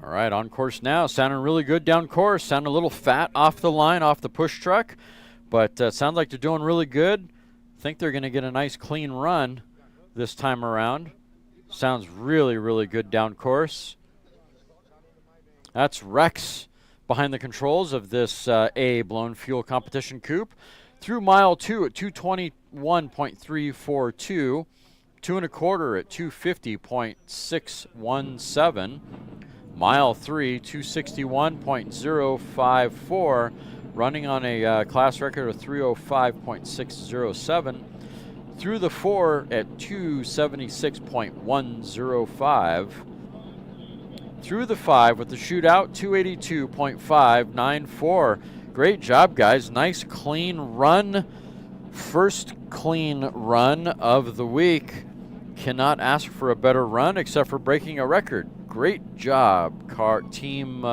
All right, on course now. Sounding really good down course. Sounding a little fat off the line, off the push truck. But sounds like they're doing really good. Think they're going to get a nice clean run this time around. Sounds really, really good down course. That's Rex behind the controls of this A blown fuel competition coupe. Through mile 2 at 221.342. 2 1/4 at 250.617. Mile 3, 261.054, running on a class record of 305.607. Through the 4 at 276.105. Through the 5 with the shootout, 282.594. Great job, guys. Nice clean run. First clean run of the week. Cannot ask for a better run except for breaking a record. Great job, Team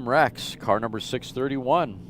Rex, car number 631.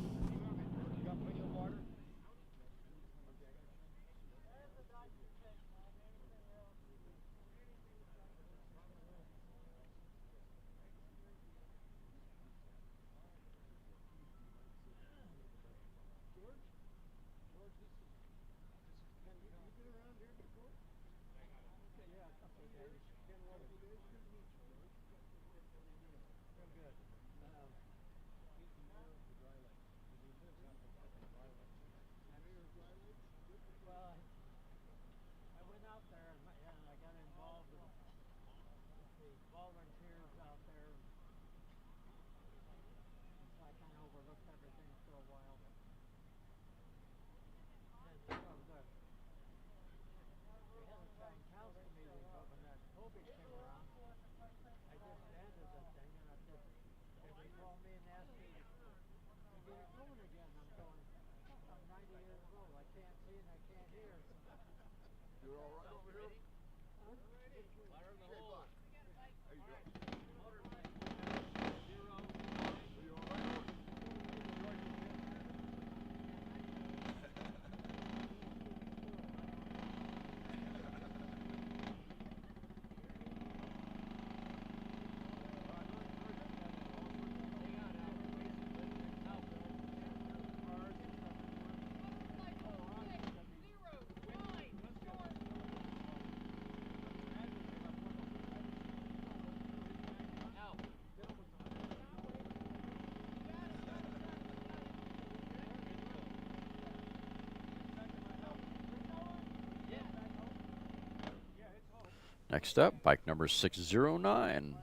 Next up, bike number 609.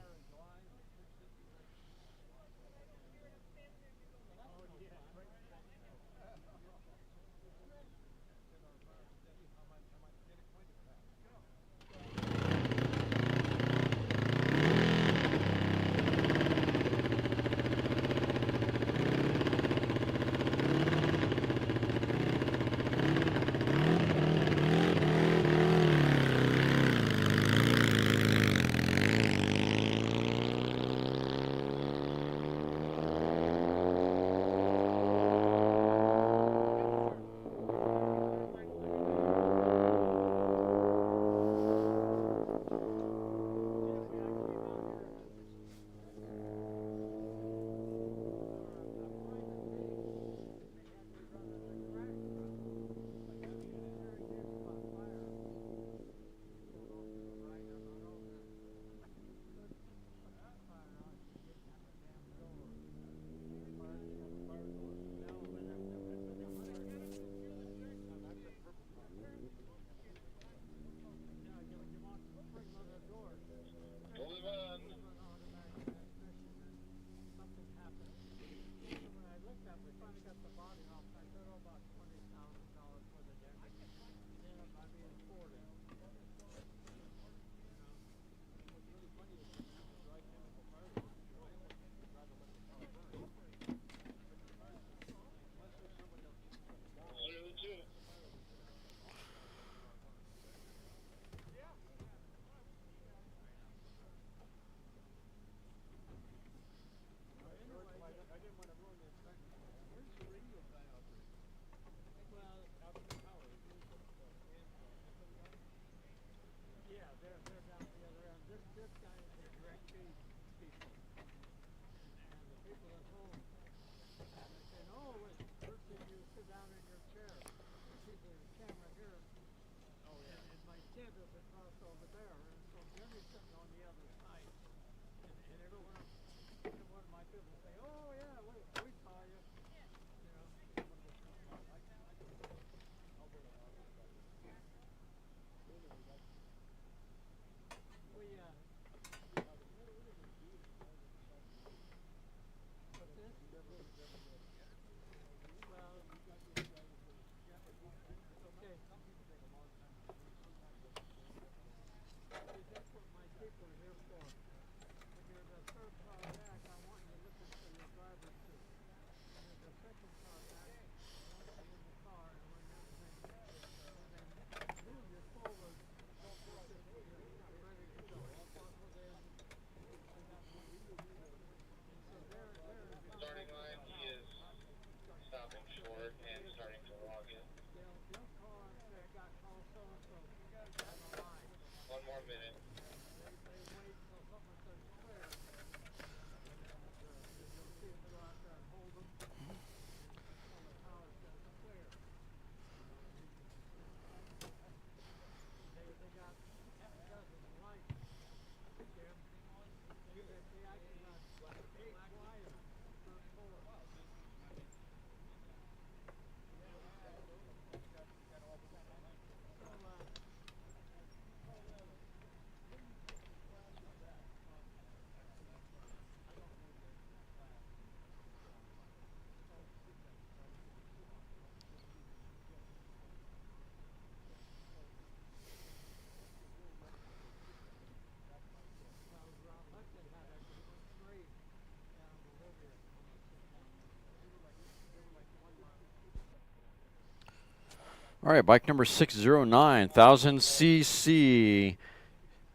All right, bike number 609, 1000 cc,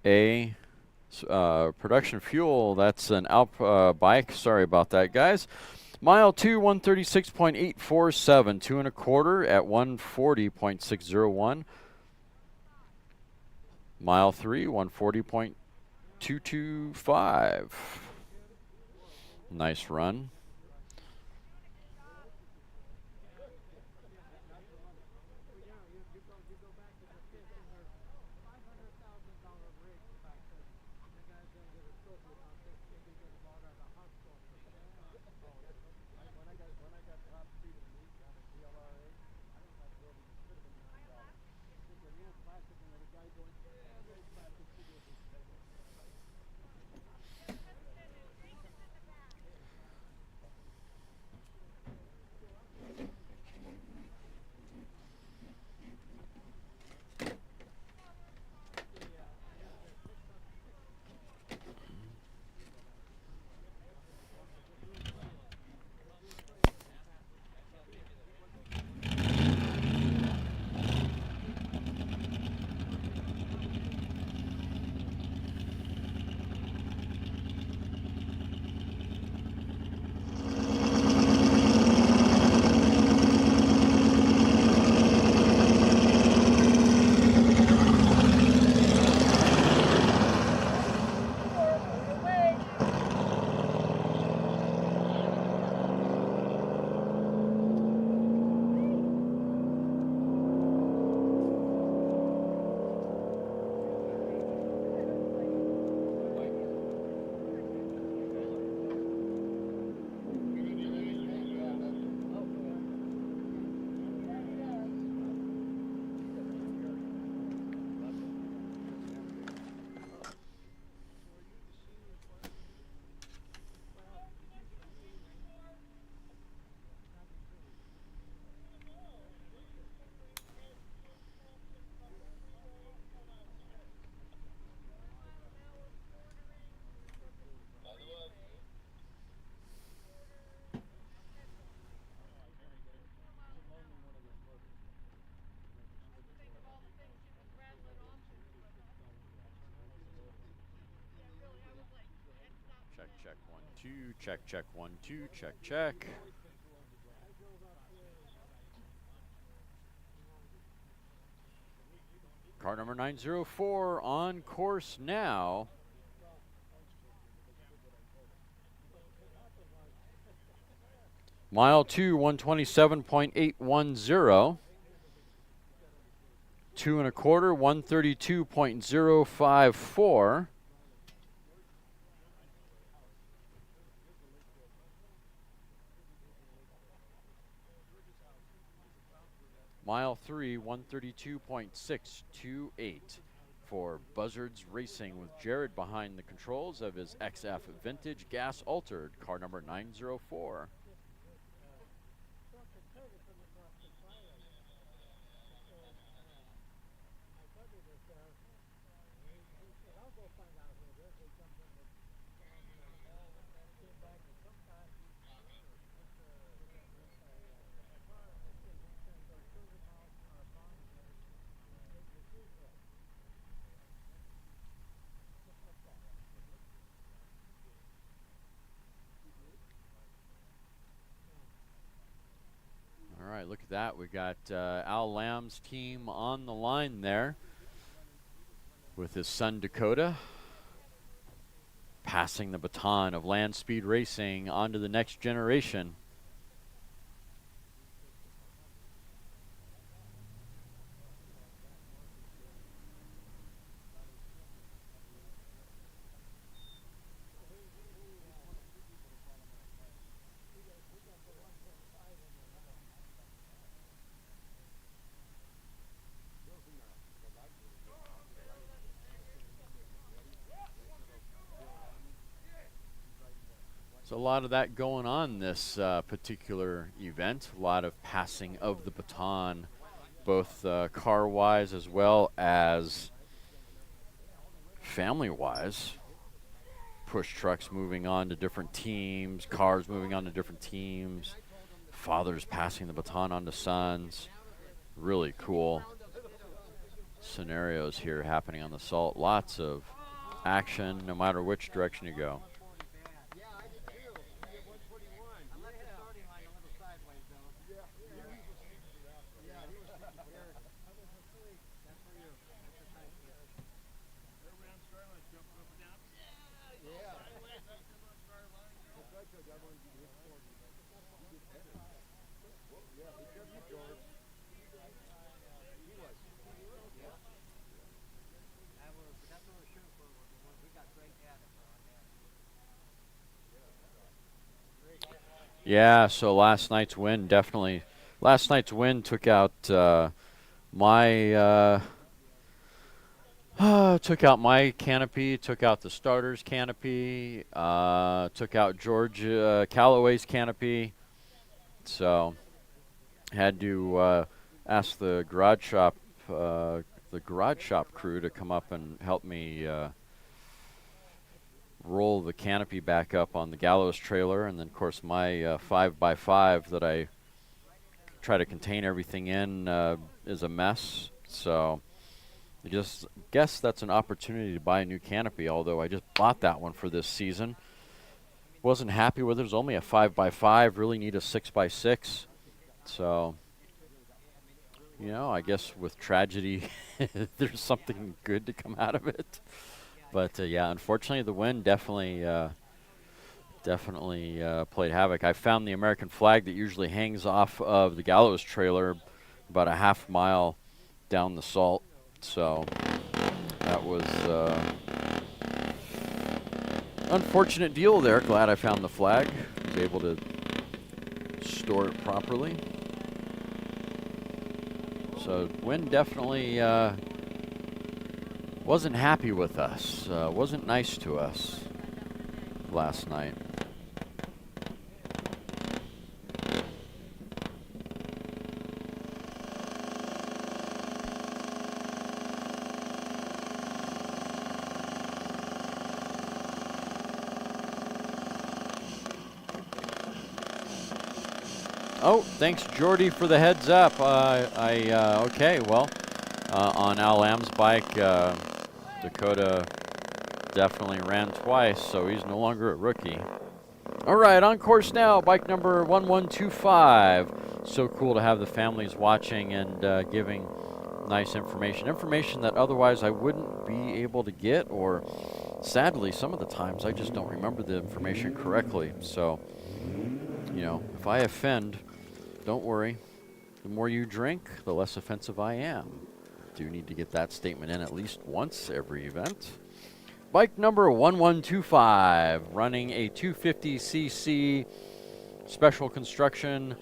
a production fuel. That's an Alp bike. Sorry about that, guys. Mile 2, 136.847, 2.25 at 140.601. Mile 3, 140.225. Nice run. 2. Check, check. 1, 2. Check, check. Car number 904 on course now. Mile 2, 127.810. 2 1/4, 132.054. Mile 3, 132.628 for Buzzards Racing, with Jared behind the controls of his XF Vintage Gas Altered, car number 904. All right, look at that. We got Al Lamb's team on the line there with his son Dakota, passing the baton of land speed racing on to the next generation. So a lot of that going on this particular event, a lot of passing of the baton, both car-wise as well as family-wise. Push trucks moving on to different teams, cars moving on to different teams, fathers passing the baton on to sons. Really cool scenarios here happening on the Salt. Lots of action no matter which direction you go. Yeah, so last night's win took out took out my canopy, took out the starter's canopy, took out George Calloway's canopy. So had to ask the garage shop crew to come up and help me roll the canopy back up on the gallows trailer, and then of course my 5x5 that I try to contain everything in is a mess. So I just guess that's an opportunity to buy a new canopy, although I just bought that one for this season. Wasn't happy with it. It was only a 5x5, really need a 6x6. So, you know, I guess with tragedy there's something good to come out of it. But yeah, unfortunately, the wind definitely played havoc. I found the American flag that usually hangs off of the gallows trailer about a half mile down the Salt. So that was unfortunate deal there. Glad I found the flag. Was able to store it properly. So wind definitely wasn't happy with us, wasn't nice to us last night. Oh, thanks, Jordy, for the heads up. Okay, well, on Al Lamb's bike, Dakota definitely ran twice, so he's no longer a rookie. All right, on course now, bike number 1125. So cool to have the families watching and giving nice information. Information that otherwise I wouldn't be able to get, or sadly, some of the times I just don't remember the information correctly. So, you know, if I offend, don't worry. The more you drink, the less offensive I am. Do need to get that statement in at least once every event. Bike number 1125, running a 250cc special construction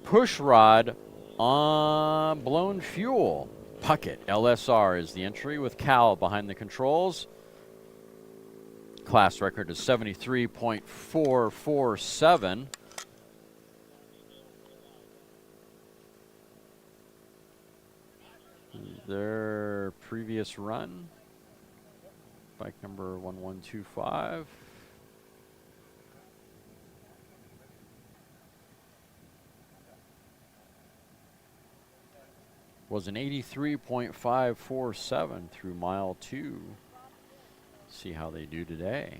push rod on blown fuel. Puckett LSR is the entry with Cal behind the controls. Class record is 73.447. Their previous run. Bike number 1125. Was an 83.547 through mile 2. See how they do today.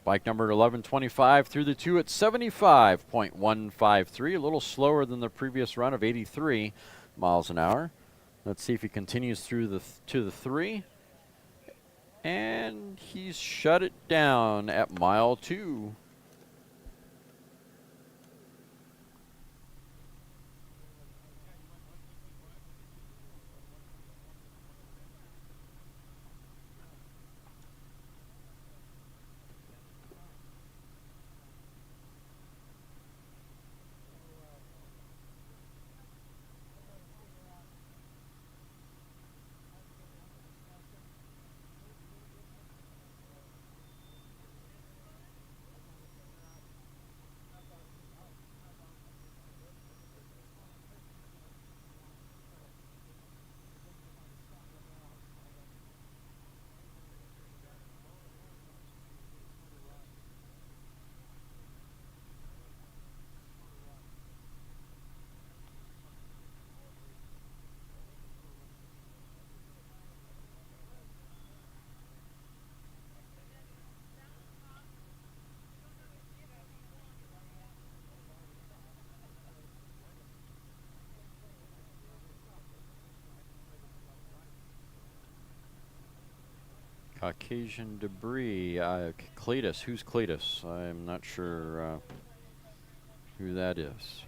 Bike number 1125 through the 2 at 75.153, a little slower than the previous run of 83 miles an hour. Let's see if he continues through to the 3. And he's shut it down at mile 2. Caucasian debris. Cletus. Who's Cletus? I'm not sure who that is.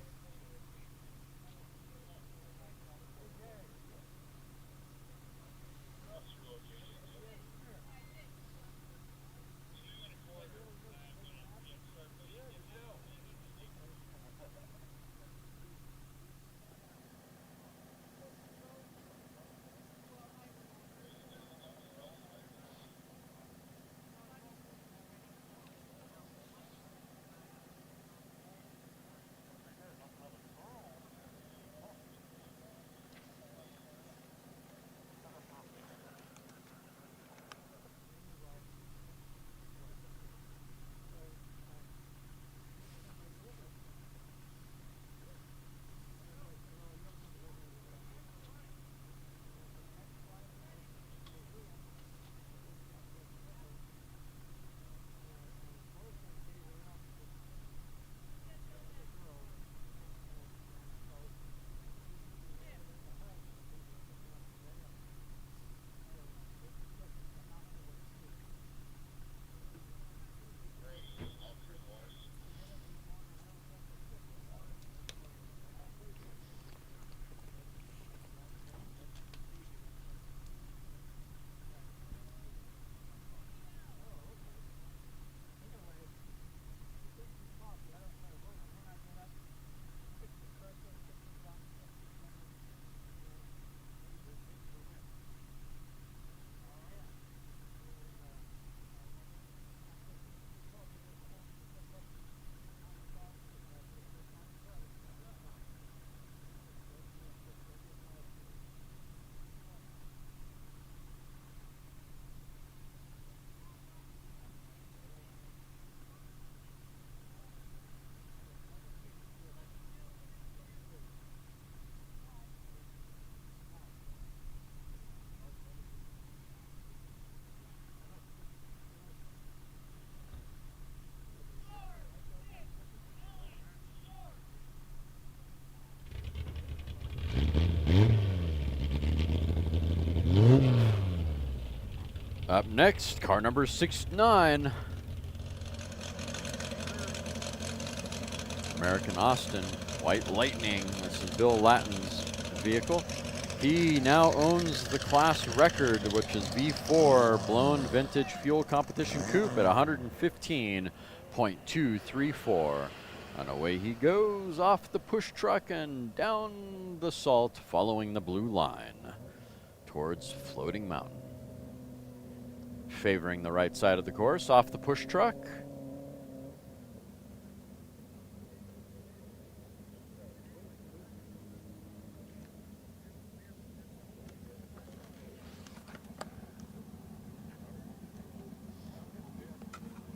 Up next, car number 69. American Austin, White Lightning. This is Bill Lattin's vehicle. He now owns the class record, which is V4 blown vintage fuel competition coupe at 115.234. And away he goes off the push truck and down the salt, following the blue line towards Floating Mountain. Favoring the right side of the course off the push truck.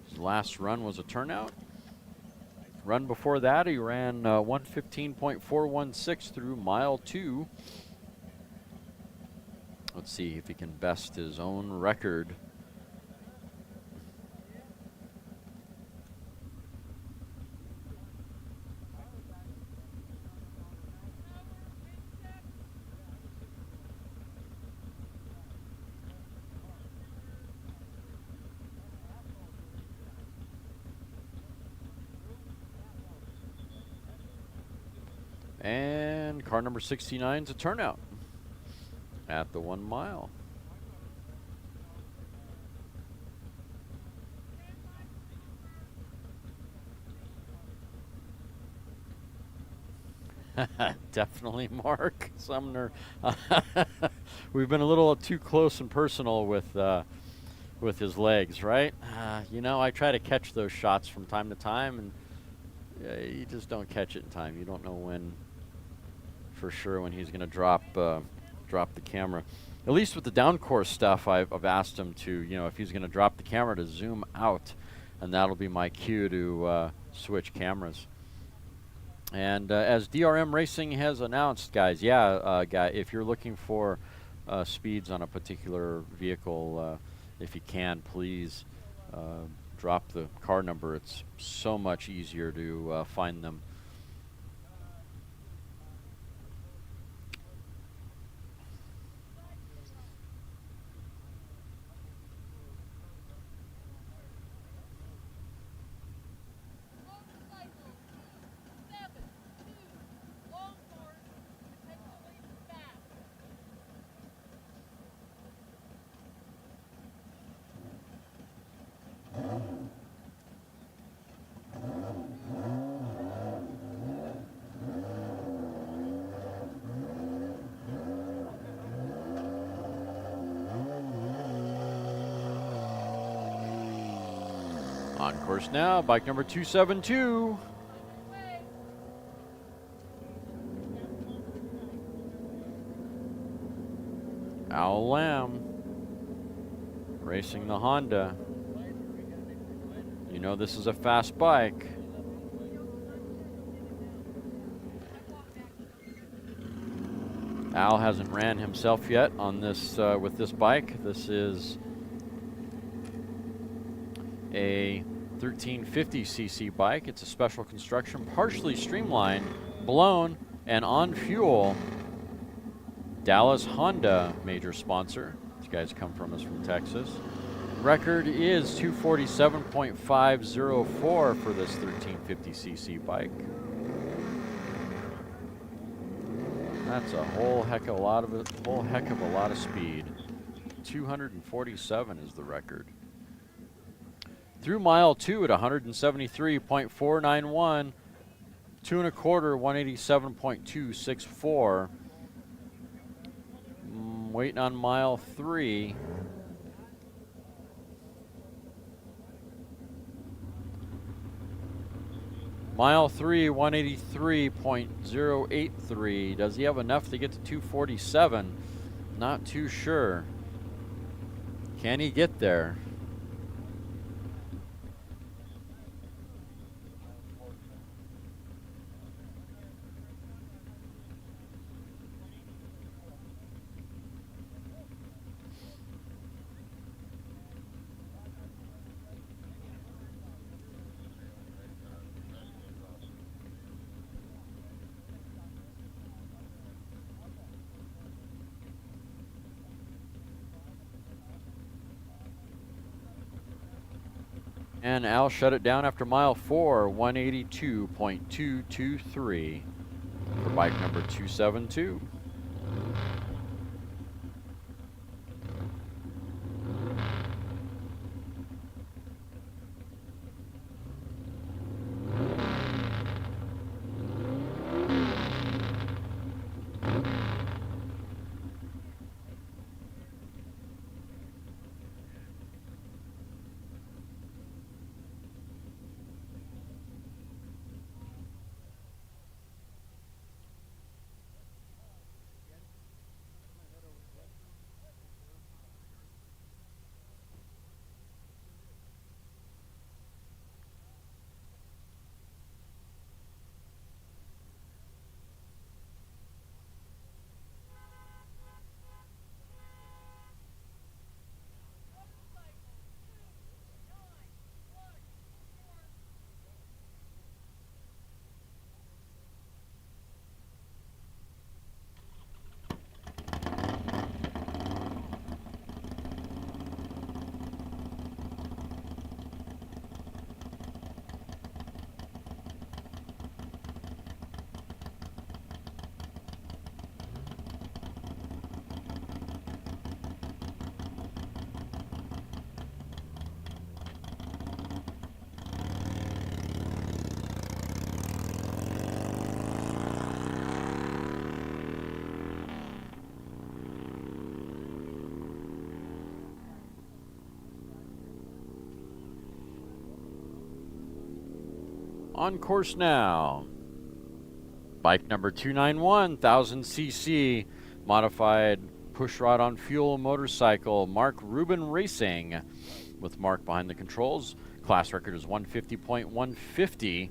His last run was a turnout. Run before that, he ran 115.416 through mile 2. Let's see if he can best his own record. And car number 69 is a turnout at the 1 mile. Definitely Mark Sumner. We've been a little too close and personal with his legs, right? You know, I try to catch those shots from time to time, and you just don't catch it in time. You don't know when, for sure, when he's going to drop the camera. At least with the down course stuff, I've asked him to, you know, if he's going to drop the camera, to zoom out, and that'll be my cue to switch cameras. And as DRM Racing has announced, guys, if you're looking for speeds on a particular vehicle, if you can, please drop the car number. It's so much easier to find them. On course now, bike number 272. Al Lamb racing the Honda. You know this is a fast bike. Al hasn't ran himself yet on this with this bike. This is a 1350cc bike. It's a special construction, partially streamlined, blown, and on fuel. Dallas Honda, major sponsor. These guys come from us from Texas. Record is 247.504 for this 1350cc bike. That's a whole heck of a lot of speed. 247 is the record. Through mile 2 at 173.491, 2 1/4, 187.264. Waiting on mile 3. Mile 3, 183.083. Does he have enough to get to 247? Not too sure. Can he get there? And Al shut it down after mile 4, 182.223 for bike number 272. On course now. Bike number 291, 1000cc, modified pushrod on fuel motorcycle, Mark Rubin Racing, with Mark behind the controls. Class record is 150.150.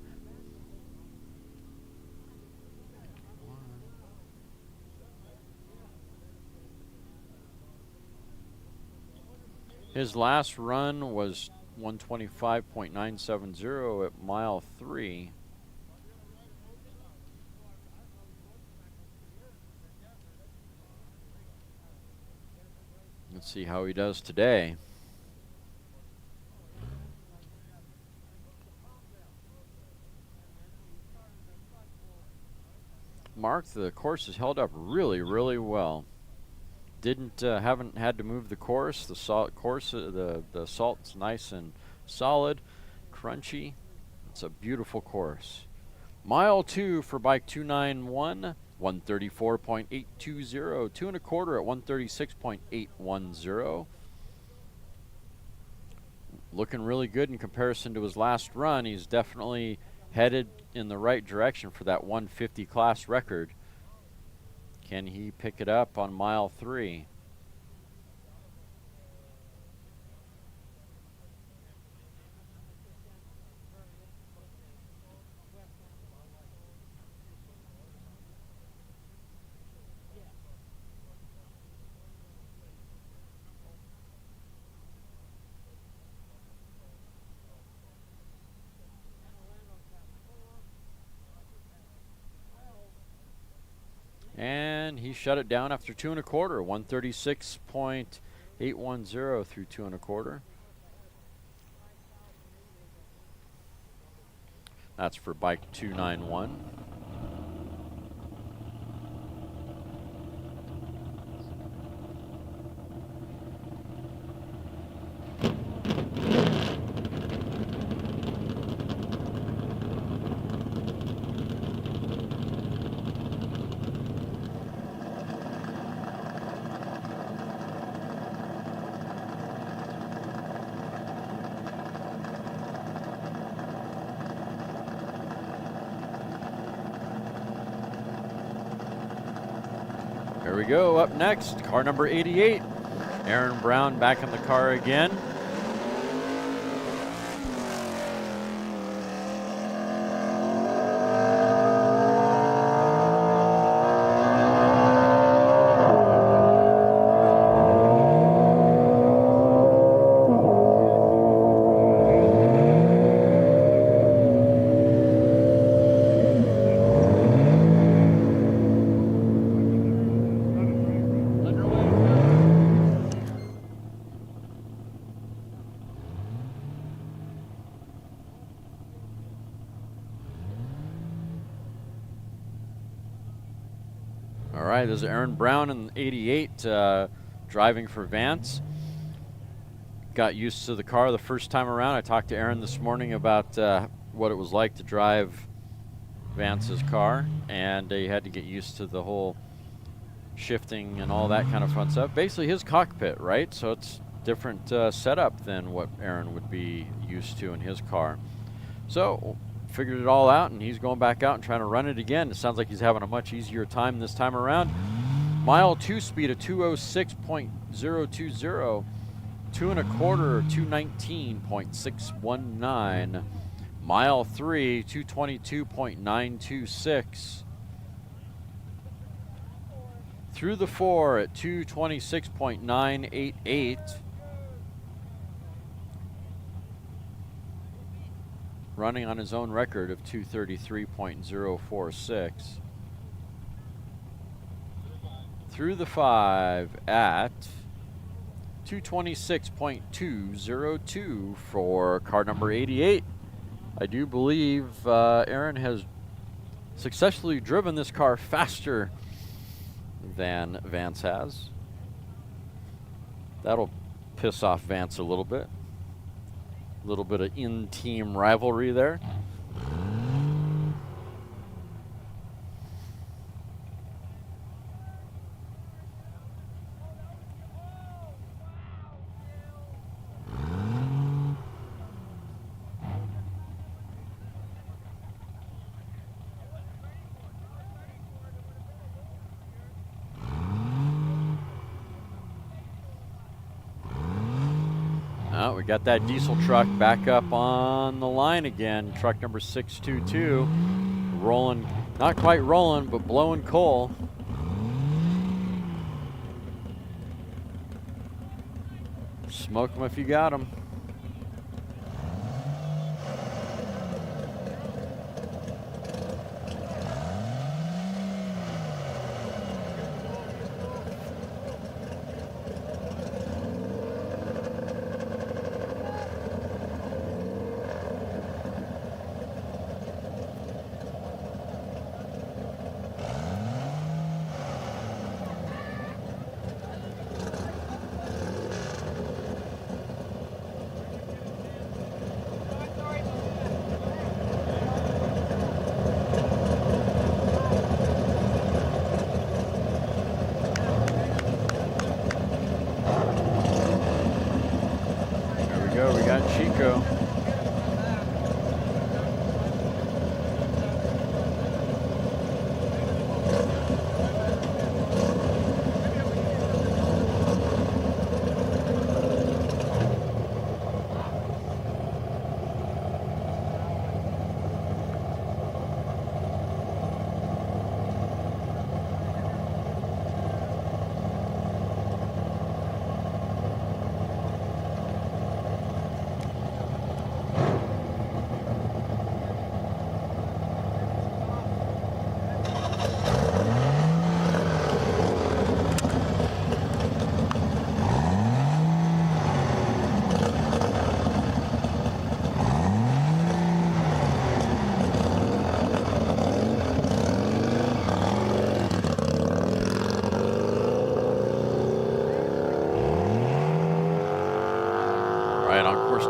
His last run was 125.970 at mile 3. Let's see how he does today. Mark, the course has held up really, really well. Haven't had to move the course. The the salt's nice and solid, crunchy. It's a beautiful course. Mile 2 for bike 291, 134.820, 2 1/4 at 136.810. Looking really good in comparison to his last run. He's definitely headed in the right direction for that 150 class record. Can he pick it up on mile 3? And he shut it down after 2 1/4, 136.810 through 2 1/4. That's for bike 291. Here we go. Up next, car number 88. Aaron Brown back in the car again. right, this is Aaron Brown in 88, driving for Vance. Got used to the car the first time around. I talked to Aaron this morning about what it was like to drive Vance's car, and he had to get used to the whole shifting and all that kind of fun stuff. Basically his cockpit, right? So it's different setup than what Aaron would be used to in his car. So figured it all out, and he's going back out and trying to run it again. It sounds like he's having a much easier time this time around. Mile 2 speed of 206.020, 2 1/4, 219.619. Mile 3, 222.926. Through the 4 at 226.988. Running on his own record of 233.046. Through the 5 at 226.202 for car number 88. I do believe Aaron has successfully driven this car faster than Vance has. That'll piss off Vance a little bit. A little bit of in-team rivalry there. Oh, we got that diesel truck back up on the line again. Truck number 622. Rolling, not quite rolling, but blowing coal. Smoke them if you got them. We got Chico.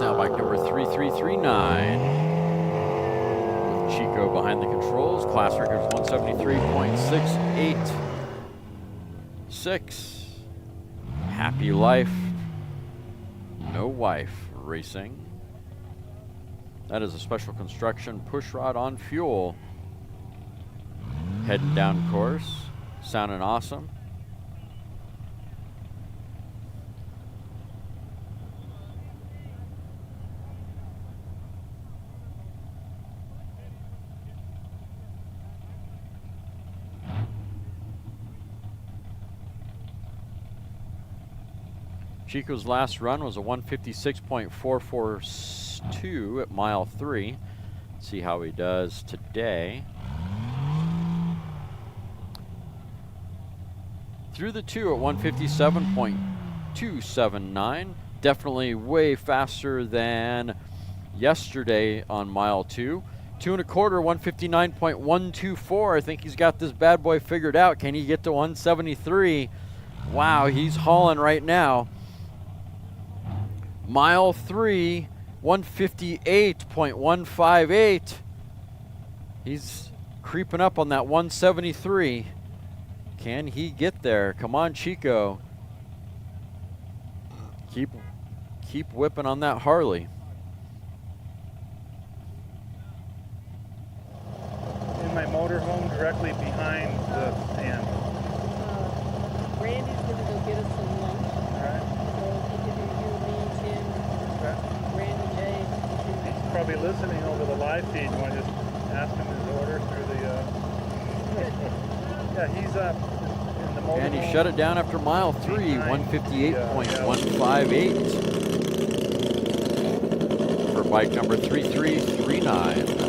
Now bike number 3339 with Chico behind the controls. Class record is 173.686. Happy life, no wife racing. That is a special construction push rod on fuel. Heading down course, sounding awesome. Chico's last run was a 156.442 at mile 3. Let's see how he does today. Through the 2 at 157.279. Definitely way faster than yesterday on mile 2. 2 1/4, 159.124. I think he's got this bad boy figured out. Can he get to 173? Wow, he's hauling right now. Mile 3, 158.158. He's creeping up on that 173. Can he get there? Come on, Chico. Keep whipping on that Harley. In my motorhome directly behind the stand. Randy's gonna go get us some lunch. Alright. So he can do you, me, Tim, Randy, Jay. He's probably listening over the live feed. You want to just ask him his order through the yeah, he's up in the motorhome. And he shut it down after mile 3, 158.158 for bike number 3339.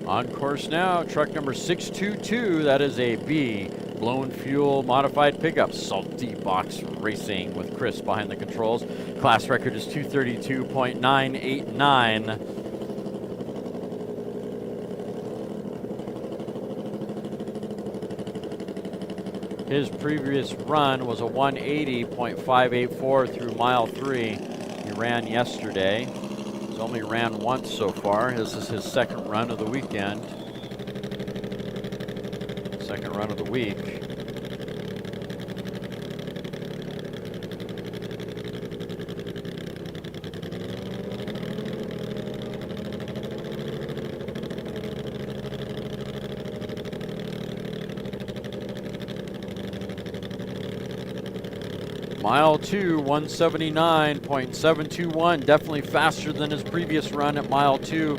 On course now, truck number 622, that is a B, blown fuel modified pickup, Salty Box Racing with Chris behind the controls. Class record is 232.989. His previous run was a 180.584 through mile 3. He ran yesterday. He's only ran once so far. This is his second run of the weekend. Second run of the week. Mile 2, 179.721, definitely faster than his previous run at mile 2.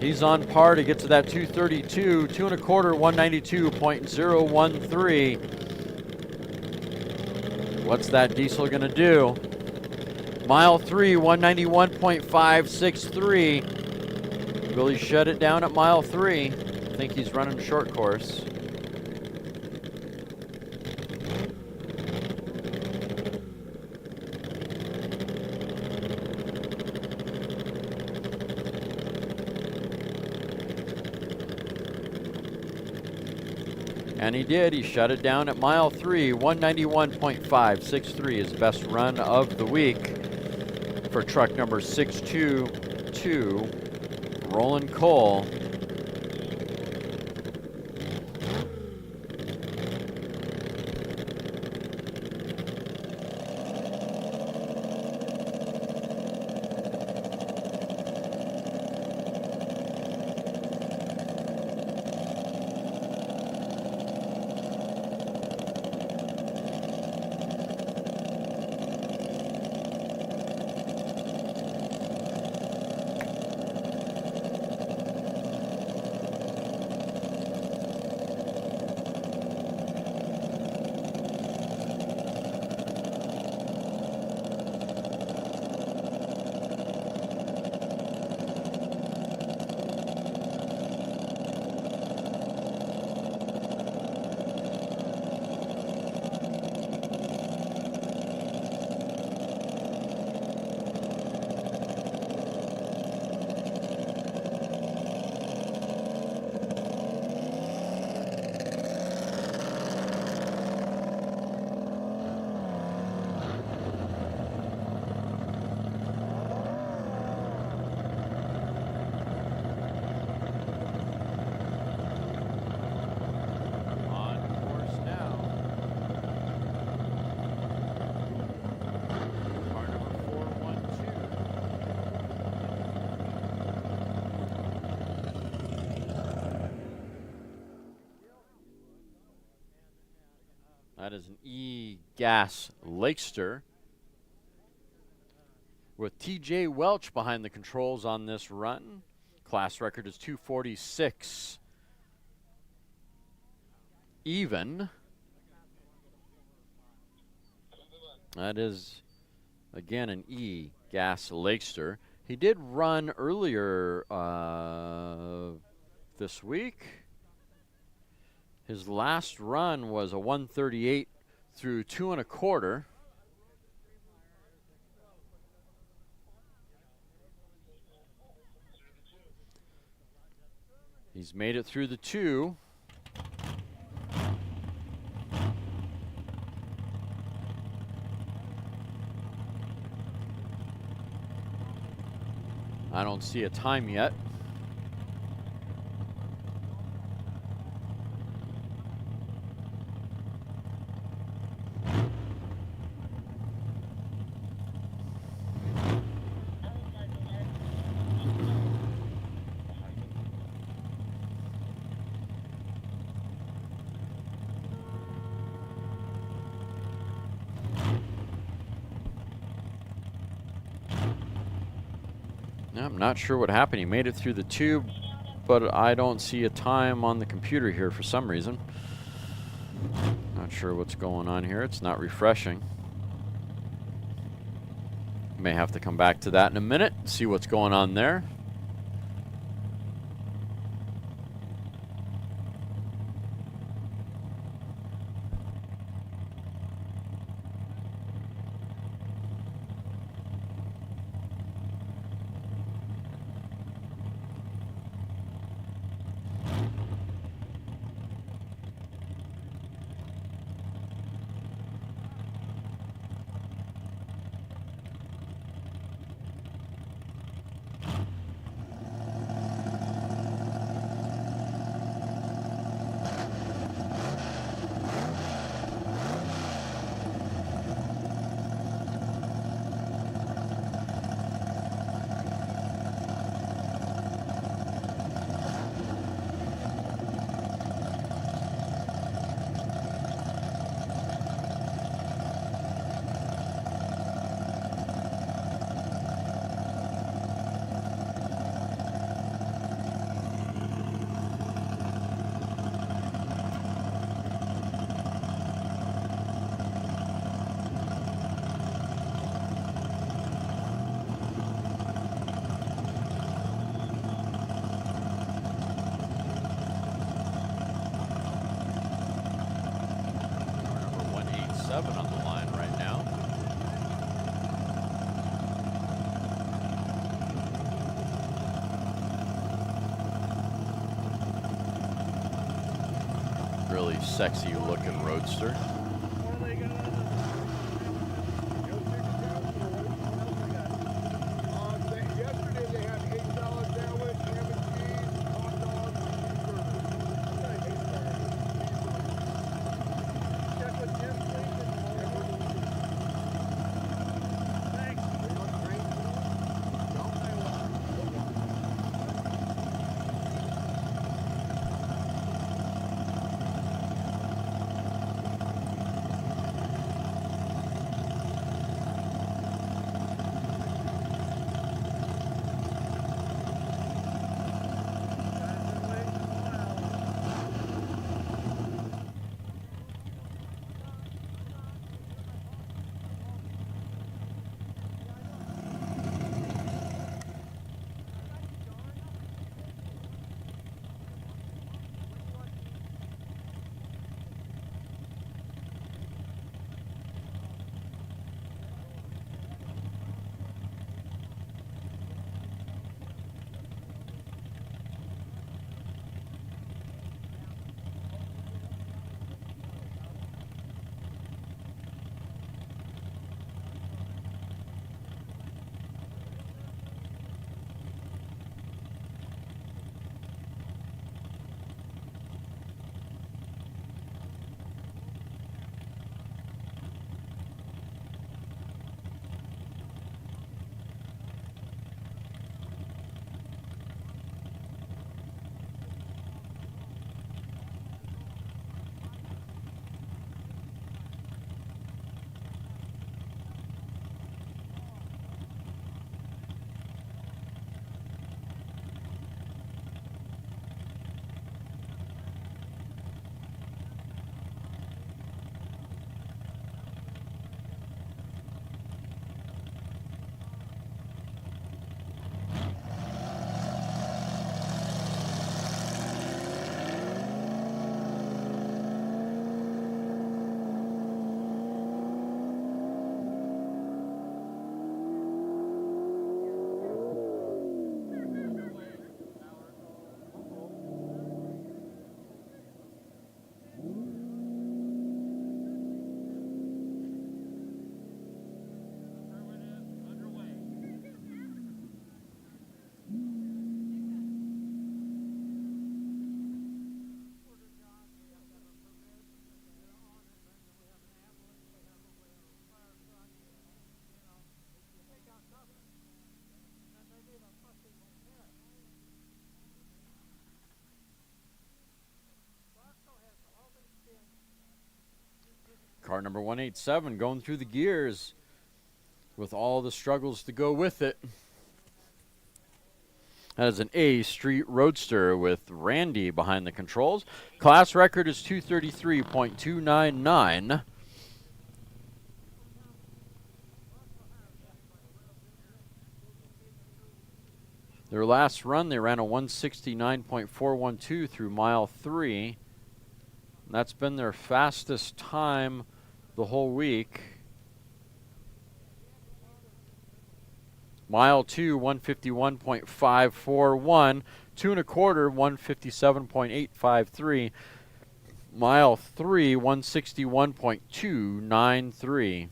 He's on par to get to that 232, 2 1/4, 192.013. What's that diesel gonna do? Mile 3, 191.563. Will he shut it down at mile 3? I think he's running short course. And he did. He shut it down at mile 3, 191.563, his best run of the week for truck number 622, Roland Cole. That is an E gas Lakester with TJ Welch behind the controls on this run. Class record is 246 even. That is, again, an E gas Lakester. He did run earlier this week. His last run was a 138 through 2 1/4. He's made it through the 2. I don't see a time yet. I'm not sure what happened. He made it through the tube, but I don't see a time on the computer here for some reason. Not sure what's going on here. It's not refreshing. May have to come back to that in a minute, see what's going on there. On the line right now. Really sexy looking roadster. Yesterday they had $8 sandwich, ham and cheese, hot dogs, and check with Jim, please. Car number 187 going through the gears with all the struggles to go with it. That is an A Street Roadster with Randy behind the controls. Class record is 233.299. Their last run, they ran a 169.412 through mile 3. That's been their fastest time the whole week. Mile 2, 151.541. 2 1/4, 157.853. Mile 3, 161.293.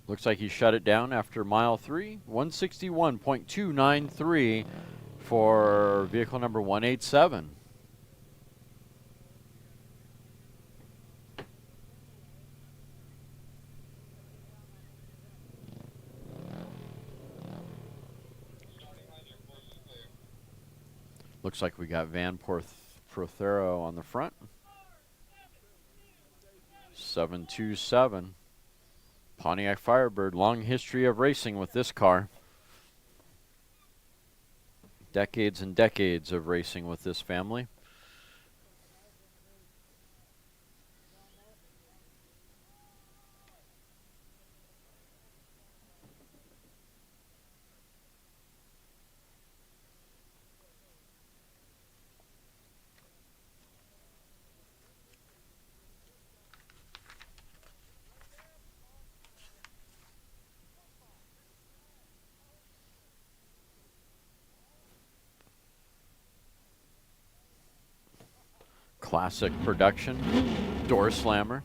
Looks like he shut it down after mile 3, 161.293 for vehicle number 187. Looks like we got Van Prothero on the front. 727. Pontiac Firebird, long history of racing with this car. Decades and decades of racing with this family. Classic production, door slammer.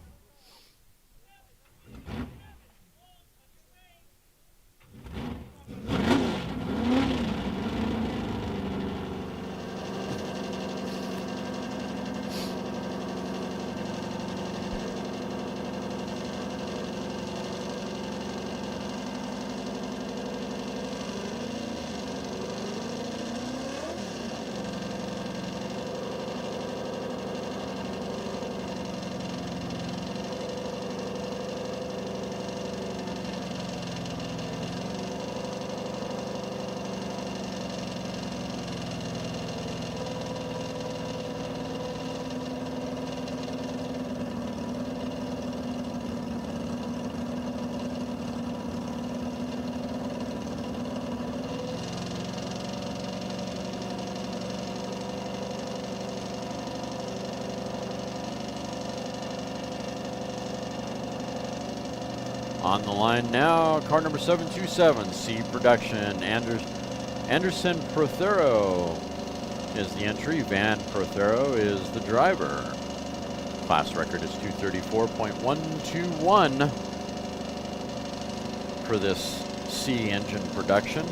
On the line now, car number 727, C Production. Anderson Prothero is the entry. Van Prothero is the driver. Class record is 234.121 for this C engine production.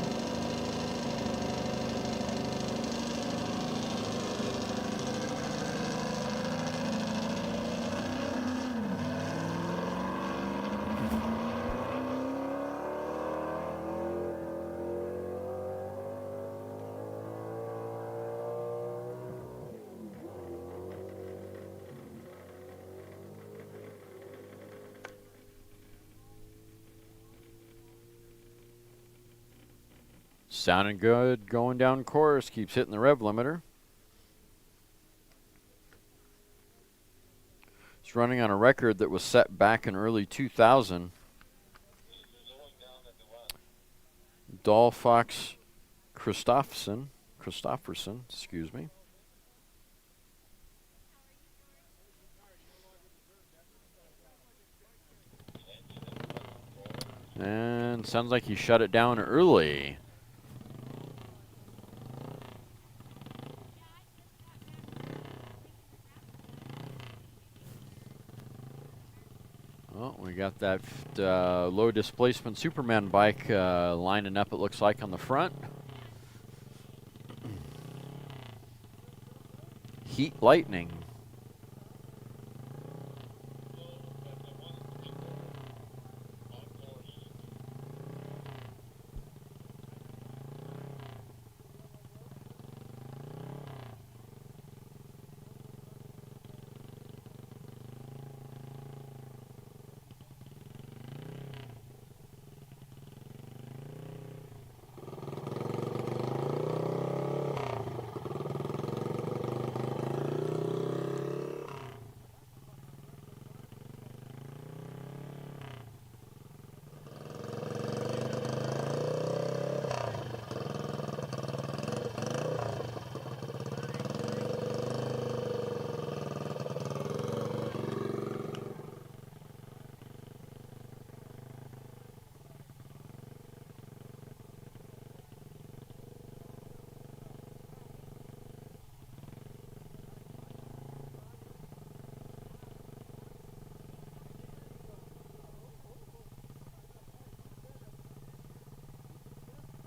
Sounding good going down course, keeps hitting the rev limiter. It's running on a record that was set back in early 2000. Dolphox Christofferson, excuse me. And sounds like he shut it down early. Well, we got that low displacement Superman bike lining up, it looks like, on the front. Heat Lightning.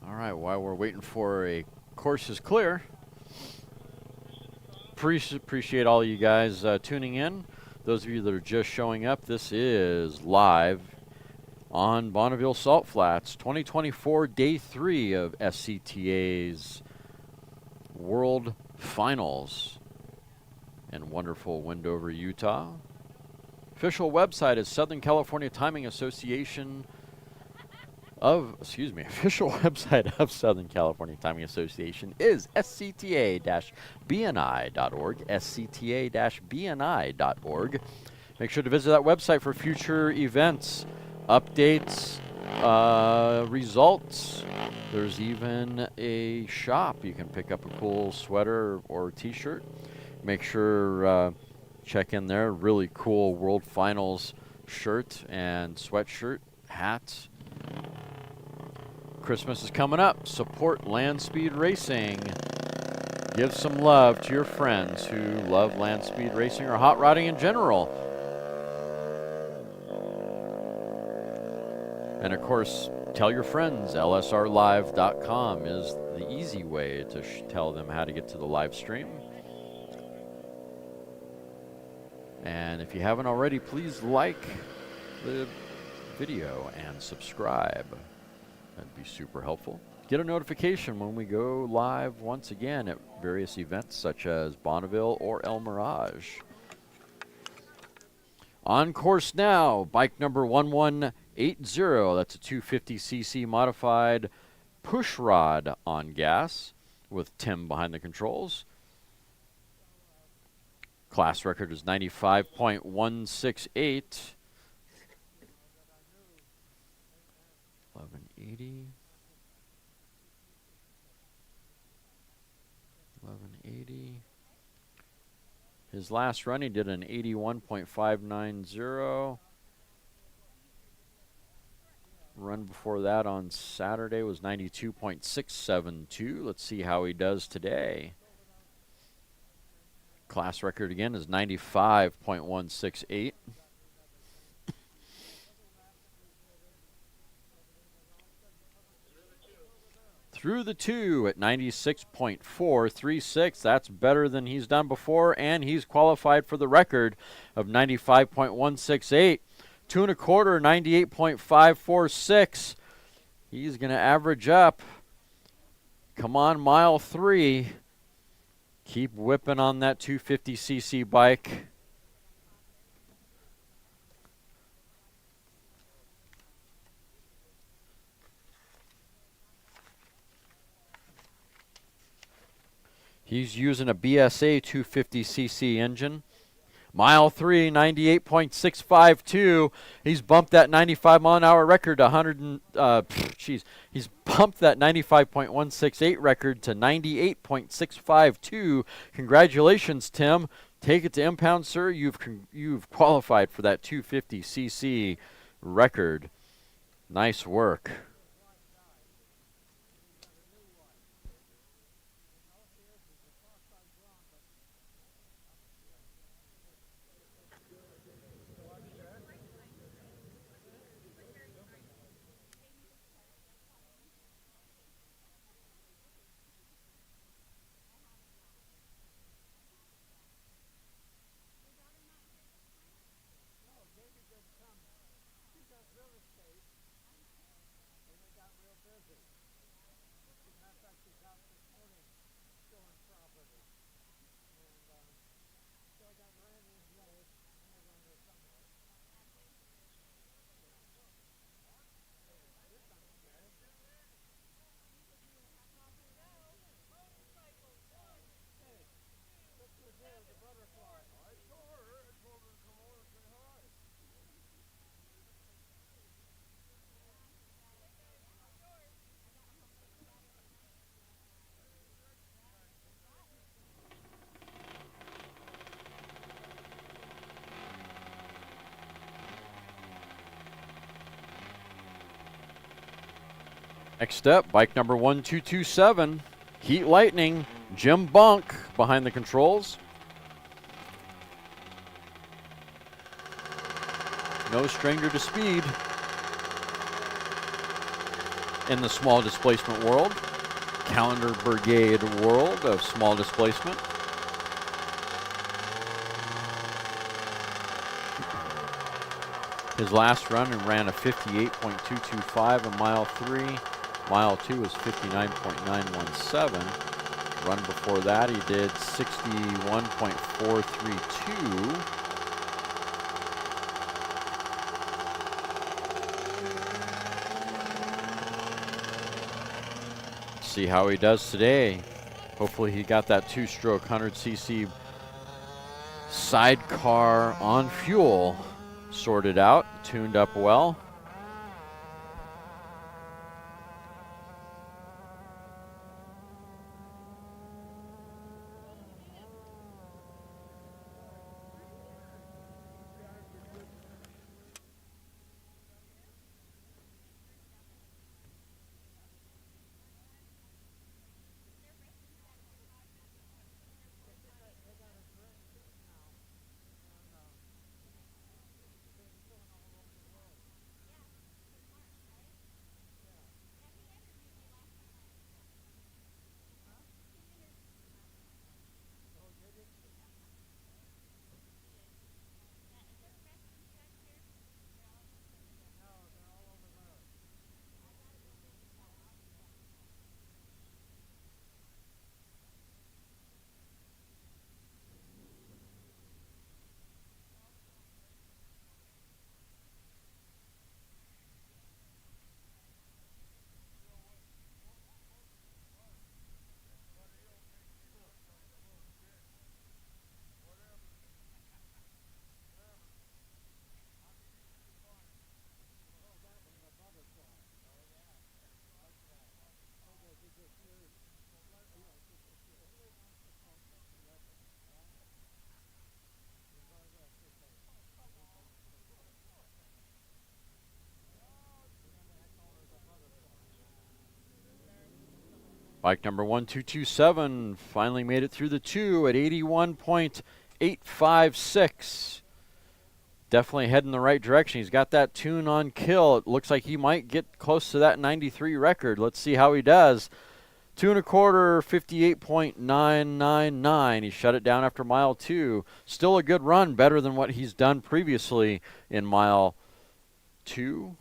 All right, while we're waiting for a course is clear, appreciate all you guys tuning in. Those of you that are just showing up, this is live on Bonneville Salt Flats, 2024 Day 3 of SCTA's World Finals in wonderful Wendover, Utah. Official website is Southern California Timing Association official website of Southern California Timing Association is scta-bni.org, scta-bni.org. Make sure to visit that website for future events, updates, results. There's even a shop. You can pick up a cool sweater or t-shirt. Make sure check in there. Really cool World Finals shirt and sweatshirt, hats. Christmas is coming up. Support land speed racing. Give some love to your friends who love land speed racing or hot rodding in general. And of course, tell your friends. lsrlive.com is the easy way to tell them how to get to the live stream. And if you haven't already, please like the video and subscribe. That'd be super helpful. Get a notification when we go live once again at various events such as Bonneville or El Mirage. On course now, bike number 1180. That's a 250cc modified push rod on gas with Tim behind the controls. Class record is 95.168. 1180. 1180. His last run, he did an 81.590. Run before that on Saturday was 92.672. Let's see how he does today. Class record again is 95.168. Through the two at 96.436. That's better than he's done before, and he's qualified for the record of 95.168. 2 1/4, 98.546. He's going to average up. Come on, mile 3. Keep whipping on that 250cc bike. He's using a BSA 250cc engine. Mile 3, 98.652. He's bumped that 95-mile-an-hour record to he's bumped that 95.168 record to 98.652. Congratulations, Tim. Take it to impound, sir. You've qualified for that 250cc record. Nice work. Next up, bike number 1227, Heat Lightning, Jim Bunk behind the controls. No stranger to speed in the small displacement world, calendar brigade world of small displacement. His last run and ran a 58.225 in mile 3. Mile 2 was 59.917. Run before that he did 61.432. See how he does today. Hopefully he got that 2-stroke 100cc sidecar on fuel sorted out, tuned up well. Bike number 1227 finally made it through the 2 at 81.856. Definitely heading the right direction. He's got that tune on kill. It looks like he might get close to that 93 record. Let's see how he does. 2 1/4, 58.999. He shut it down after mile 2. Still a good run, better than what he's done previously in mile 2.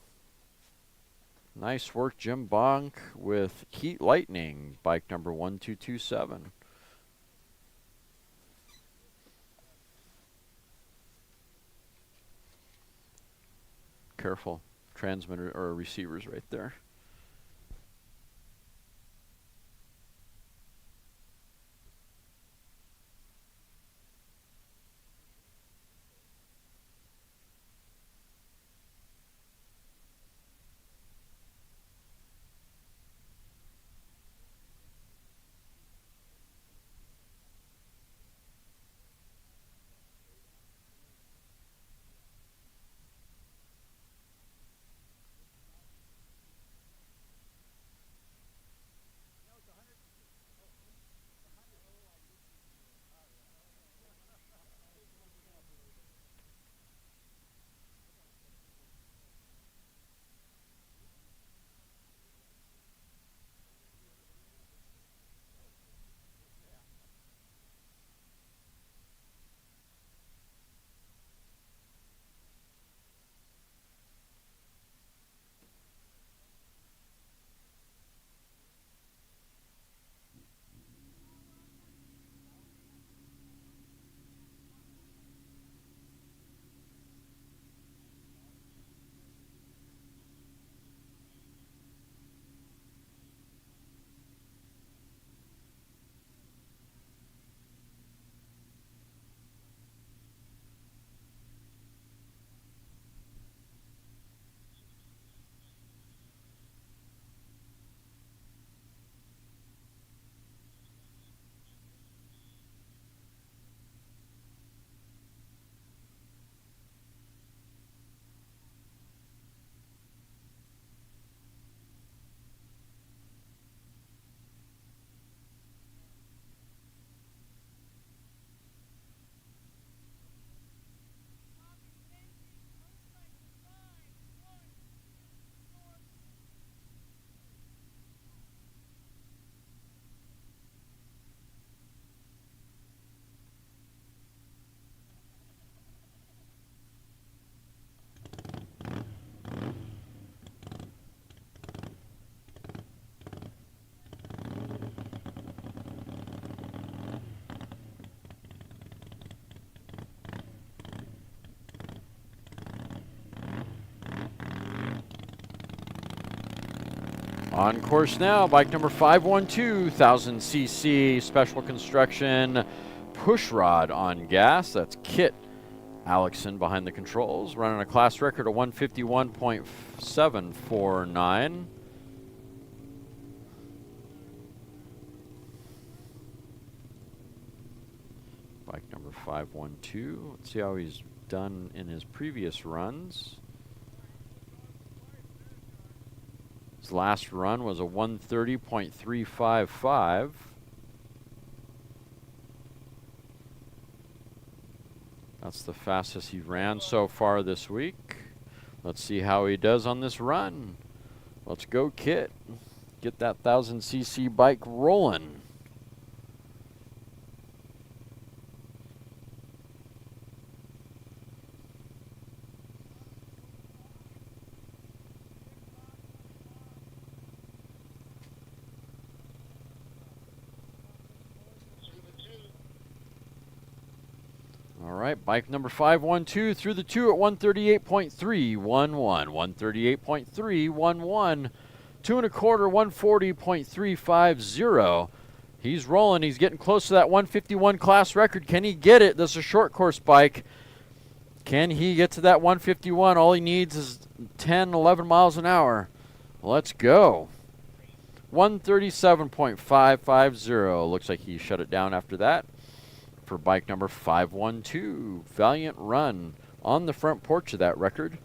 Nice work, Jim Bonk, with Heat Lightning, bike number 1227. Careful, transmitter or receivers right there. On course now, bike number 512, 1000cc special construction push rod on gas. That's Kit Alexson behind the controls, running a class record of 151.749. Bike number 512. Let's see how he's done in his previous runs. His last run was a 130.355. That's the fastest he ran so far this week. Let's see how he does on this run. Let's go, Kit. Get that 1000cc bike rolling. All right, bike number 512 through the 2 at 138.311. 138.311. 2 1/4, 140.350. He's rolling. He's getting close to that 151 class record. Can he get it? This is a short course bike. Can he get to that 151? All he needs is 10, 11 miles an hour. Let's go. 137.550. Looks like he shut it down after that. For bike number 512. Valiant run on the front porch of that record.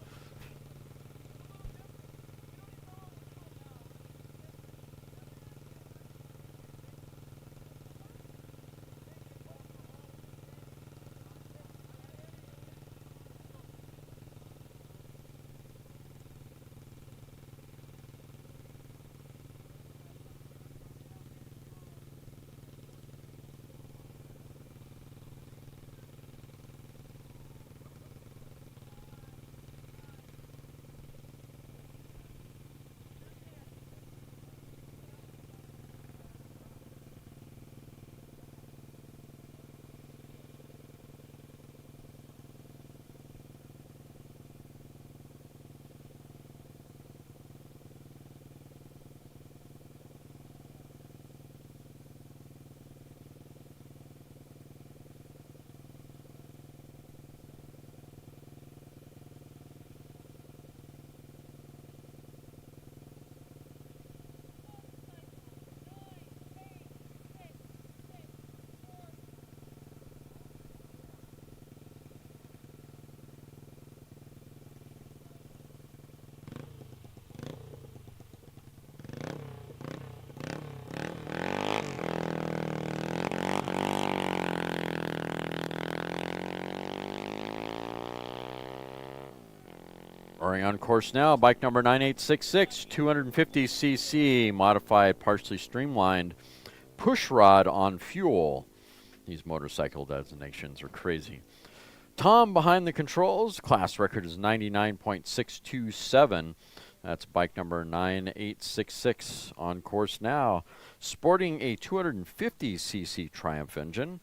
Roaring on course now, bike number 9866, 250cc, modified, partially streamlined, push rod on fuel. These motorcycle designations are crazy. Tom behind the controls, class record is 99.627. That's bike number 9866 on course now. Sporting a 250cc Triumph engine.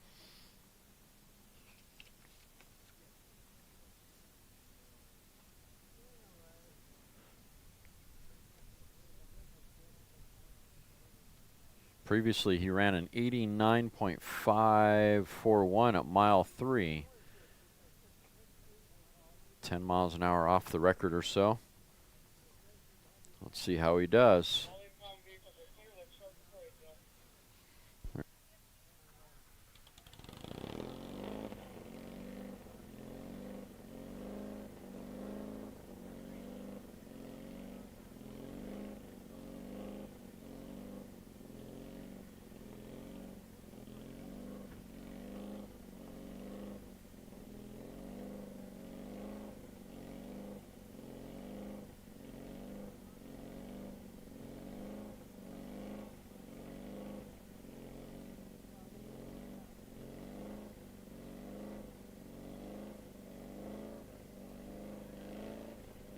Previously, he ran an 89.541 at mile 3. 10 miles an hour off the record or so. Let's see how he does.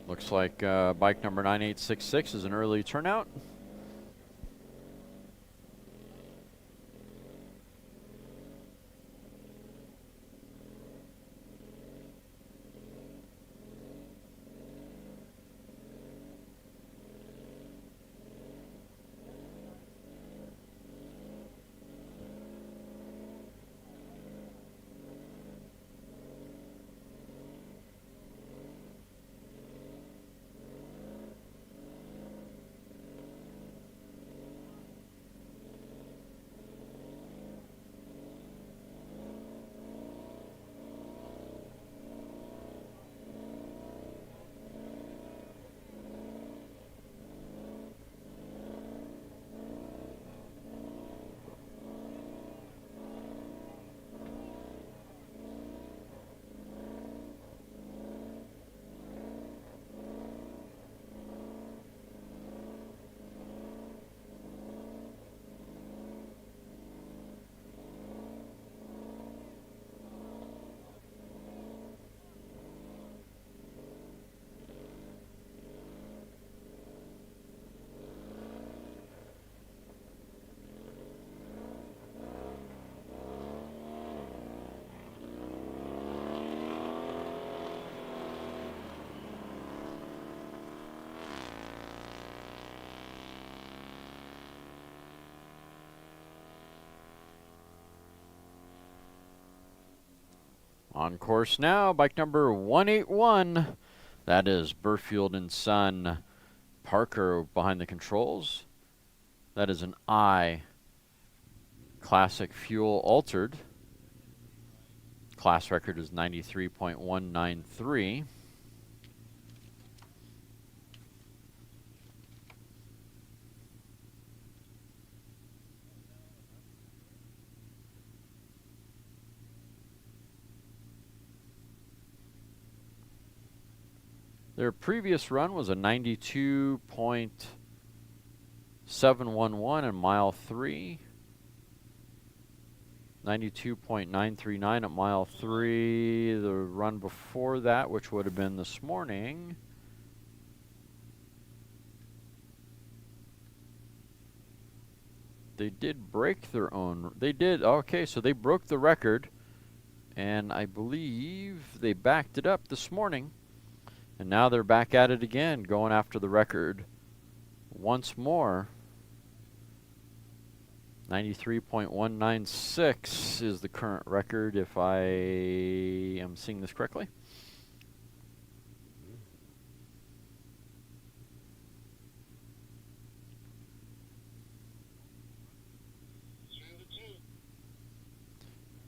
Looks like bike number 9866 is an early turnout. On course now, bike number 181. That is Burfield and Son. Parker behind the controls. That is an I Classic Fuel Altered. Class record is 93.193. Their previous run was a 92.711 in mile 3. 92.939 at mile 3. The run before that, which would have been this morning, they did break their own. They did. Okay, so they broke the record, and I believe they backed it up this morning. And now they're back at it again, going after the record once more. 93.196 is the current record, if I am seeing this correctly.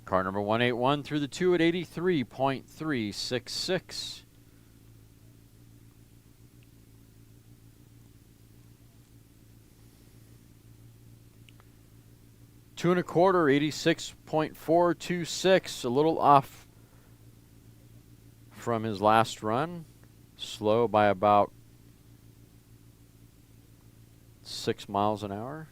Car number 181 through the 2 at 83.366. Two and a quarter, 86.426, a little off from his last run. Slow by about 6 miles an hour.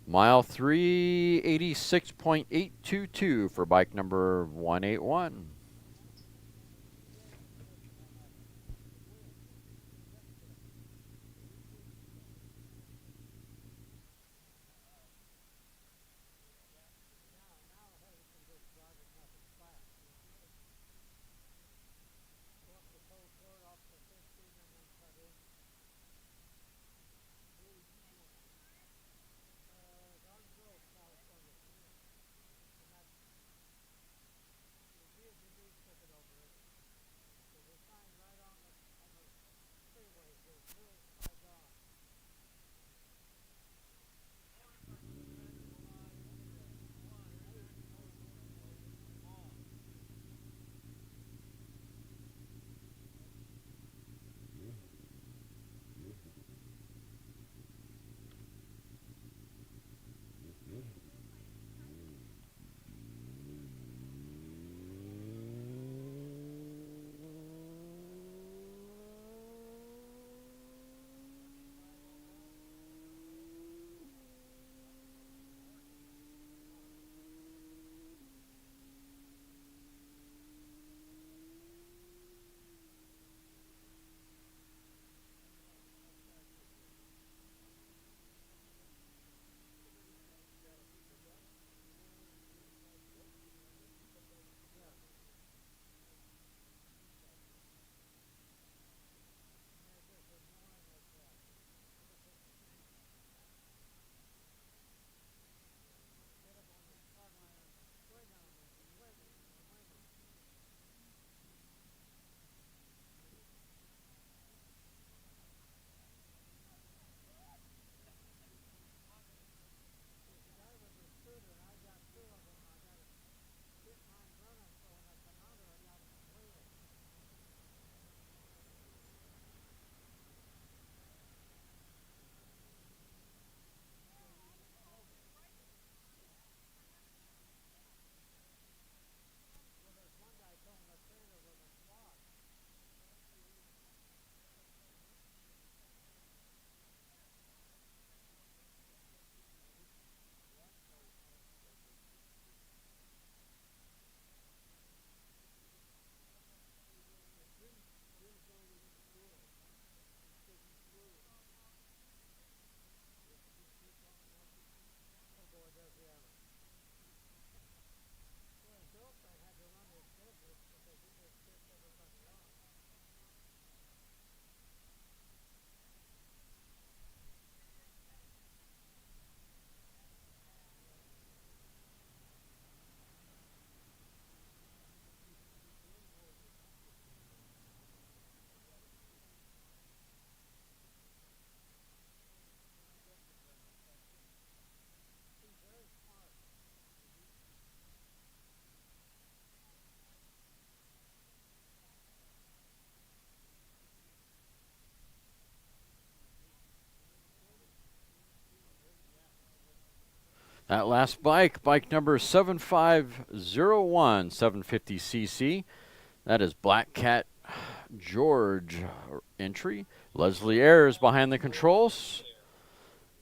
Mile 3, 86.822 for bike number 181. That last bike, bike number 7501, 750cc. That is Black Cat George entry. Leslie Ayers behind the controls.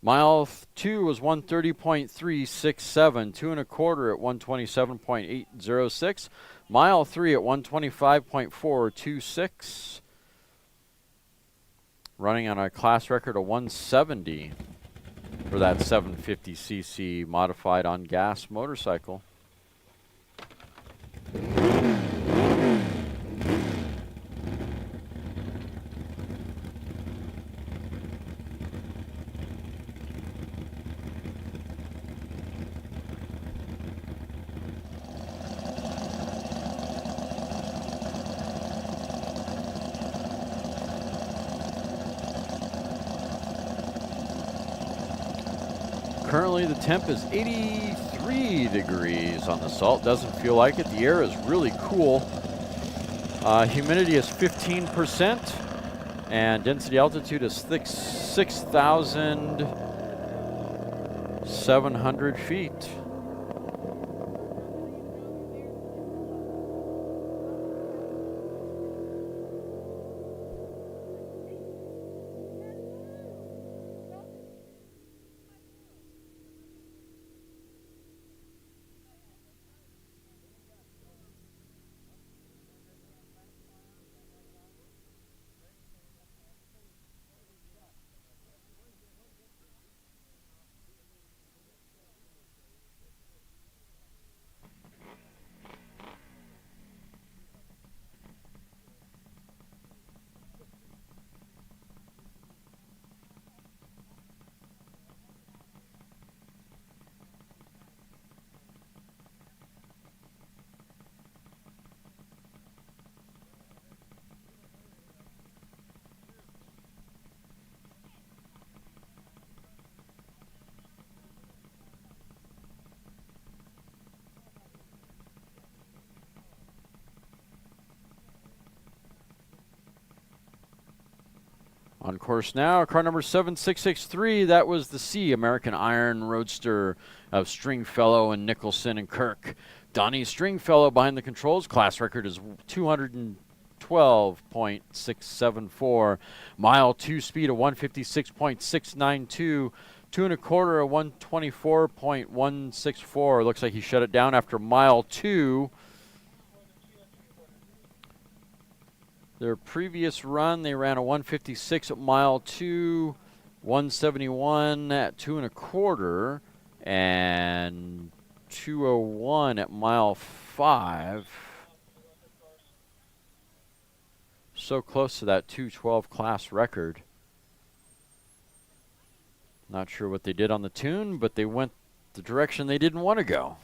Mile 2 was 130.367, 2 1/4 at 127.806. Mile 3 at 125.426. Running on a class record of 170 for that 750cc modified on gas motorcycle. Currently the temp is 83 degrees on the salt. Doesn't feel like it. The air is really cool. Humidity is 15% and density altitude is 6,700 feet. On course now, car number 7663, that was the C, American Iron Roadster of Stringfellow and Nicholson and Kirk. Donnie Stringfellow behind the controls. Class record is 212.674. Mile 2 speed of 156.692. 2 1/4 of 124.164. Looks like he shut it down after mile 2. Their previous run, they ran a 156 at mile 2, 171 at 2 1/4, and 201 at mile 5. So close to that 212 class record. Not sure what they did on the tune, but they went the direction they didn't want to go.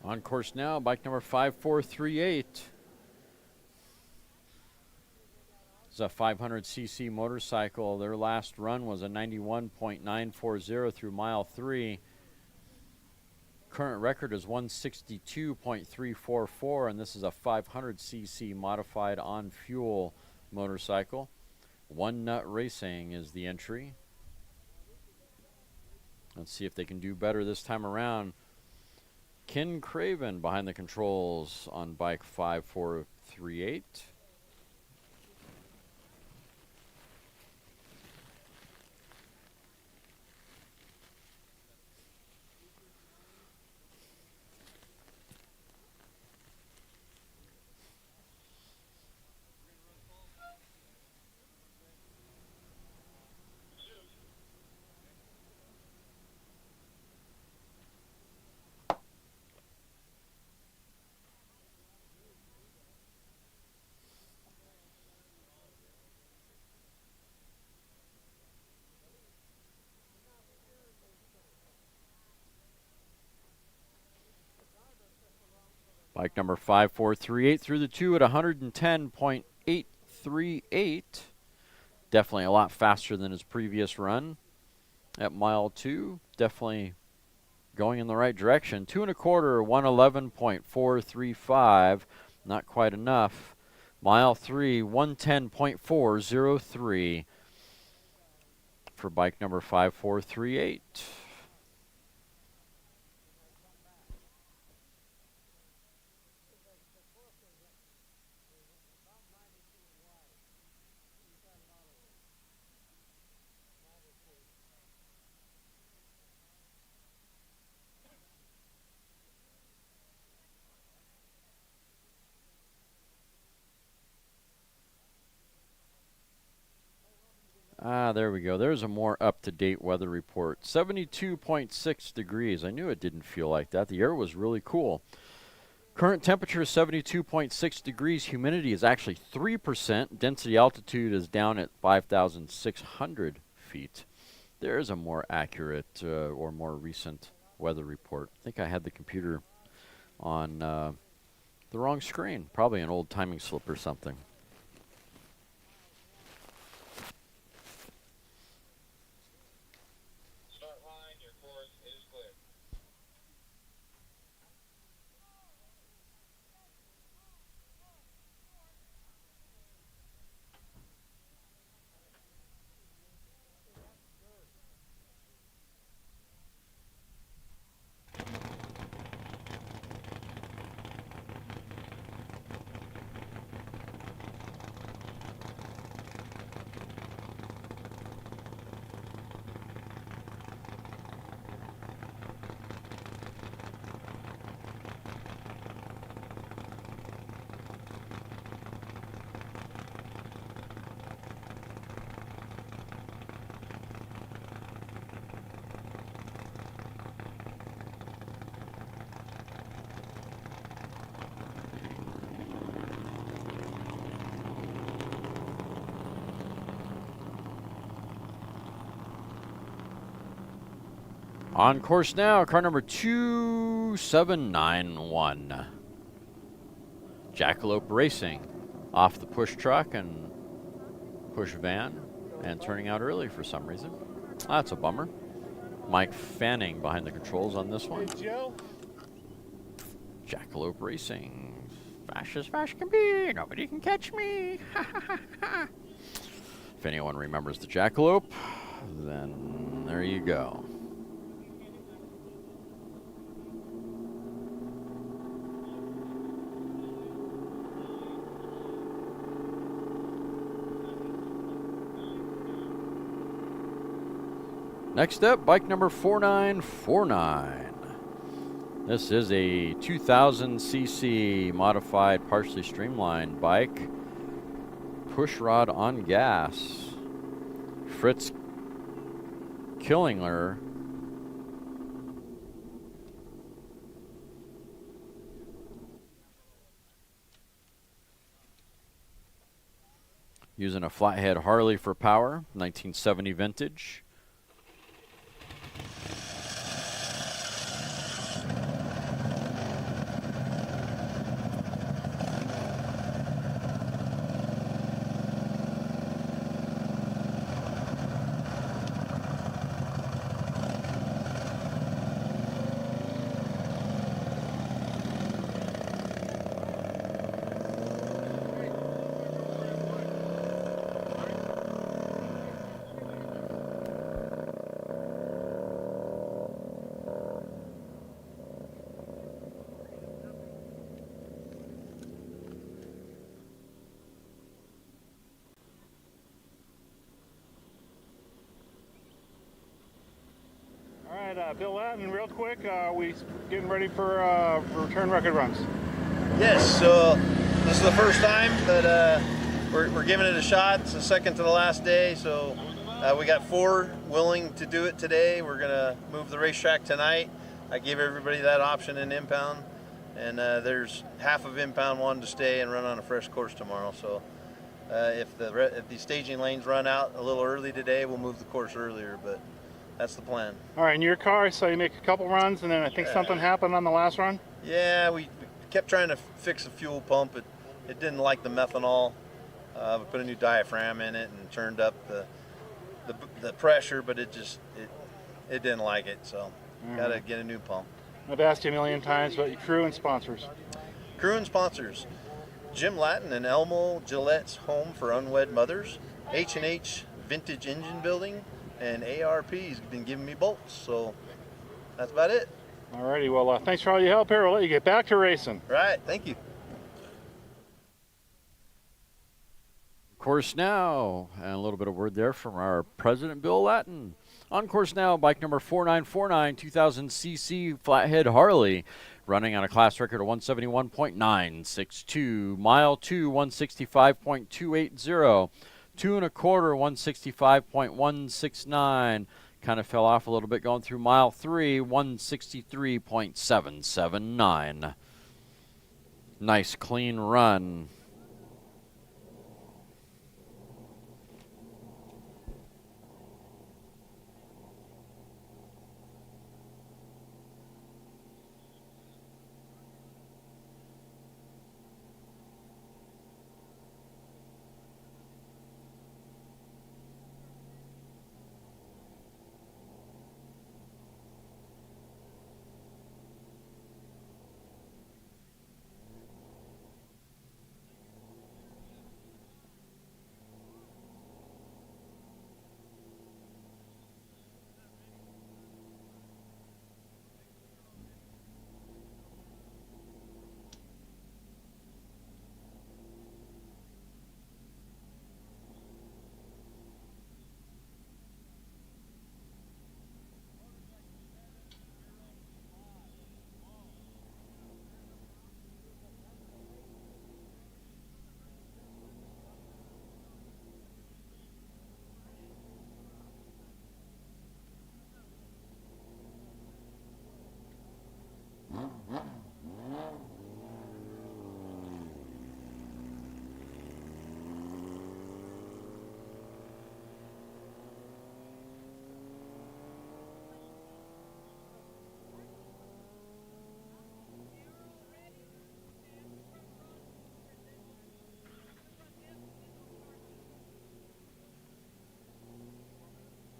On course now, bike number 5438. It's a 500cc motorcycle. Their last run was a 91.940 through mile 3. Current record is 162.344, and this is a 500cc modified on fuel motorcycle. One Nut Racing is the entry. Let's see if they can do better this time around. Ken Craven behind the controls on bike 5438. Bike number 5438 through the 2 at 110.838. Definitely a lot faster than his previous run at mile 2. Definitely going in the right direction. 2 1/4, 111.435. Not quite enough. Mile 3, 110.403 for bike number 5438. There we go. There's a more up-to-date weather report. 72.6 degrees. I knew it didn't feel like that. The air was really cool. Current temperature is 72.6 degrees. Humidity is actually 3%. Density altitude is down at 5,600 feet. There's a more accurate or more recent weather report. I think I had the computer on the wrong screen. Probably an old timing slip or something. On course now, car number 2791. Jackalope Racing off the push truck and push van and turning out early for some reason. That's a bummer. Mike Fanning behind the controls on this one. Hey, Joe. Jackalope Racing. Fast as fast can be. Nobody can catch me. If anyone remembers the Jackalope, then there you go. Next up, bike number 4949. This is a 2000cc modified, partially streamlined bike. Push rod on gas. Fritz Killingler. Using a flathead Harley for power, 1970 vintage. Bill Latin, real quick, we getting ready for return record runs. Yes, so this is the first time that we're giving it a shot. It's the second to the last day, so we got 4 willing to do it today. We're gonna move the racetrack tonight. I gave everybody that option in impound, and there's half of impound wanting to stay and run on a fresh course tomorrow. So if the staging lanes run out a little early today, we'll move the course earlier, but that's the plan. All right, in your car, so you make a couple runs, and then I think something happened on the last run? Yeah, we kept trying to fix the fuel pump. It didn't like the methanol. We put a new diaphragm in it and turned up the pressure, but it didn't like it. So got to get a new pump. I've asked you a million times about your crew and sponsors. Crew and sponsors: Jim Latin and Elmo Gillette's Home for Unwed Mothers, H&H Vintage Engine Building, and ARP's been giving me bolts. So that's about it. Alrighty, well, thanks for all your help here. We'll let you get back to racing. Right, thank you. Course now, and a little bit of word there from our president, Bill Latin. On course now, bike number 4949, 2000cc flathead Harley, running on a class record of 171.962. Mile 2, 165.280. 2 1/4, 165.169. Kind of fell off a little bit going through mile 3, 163.779. Nice clean run.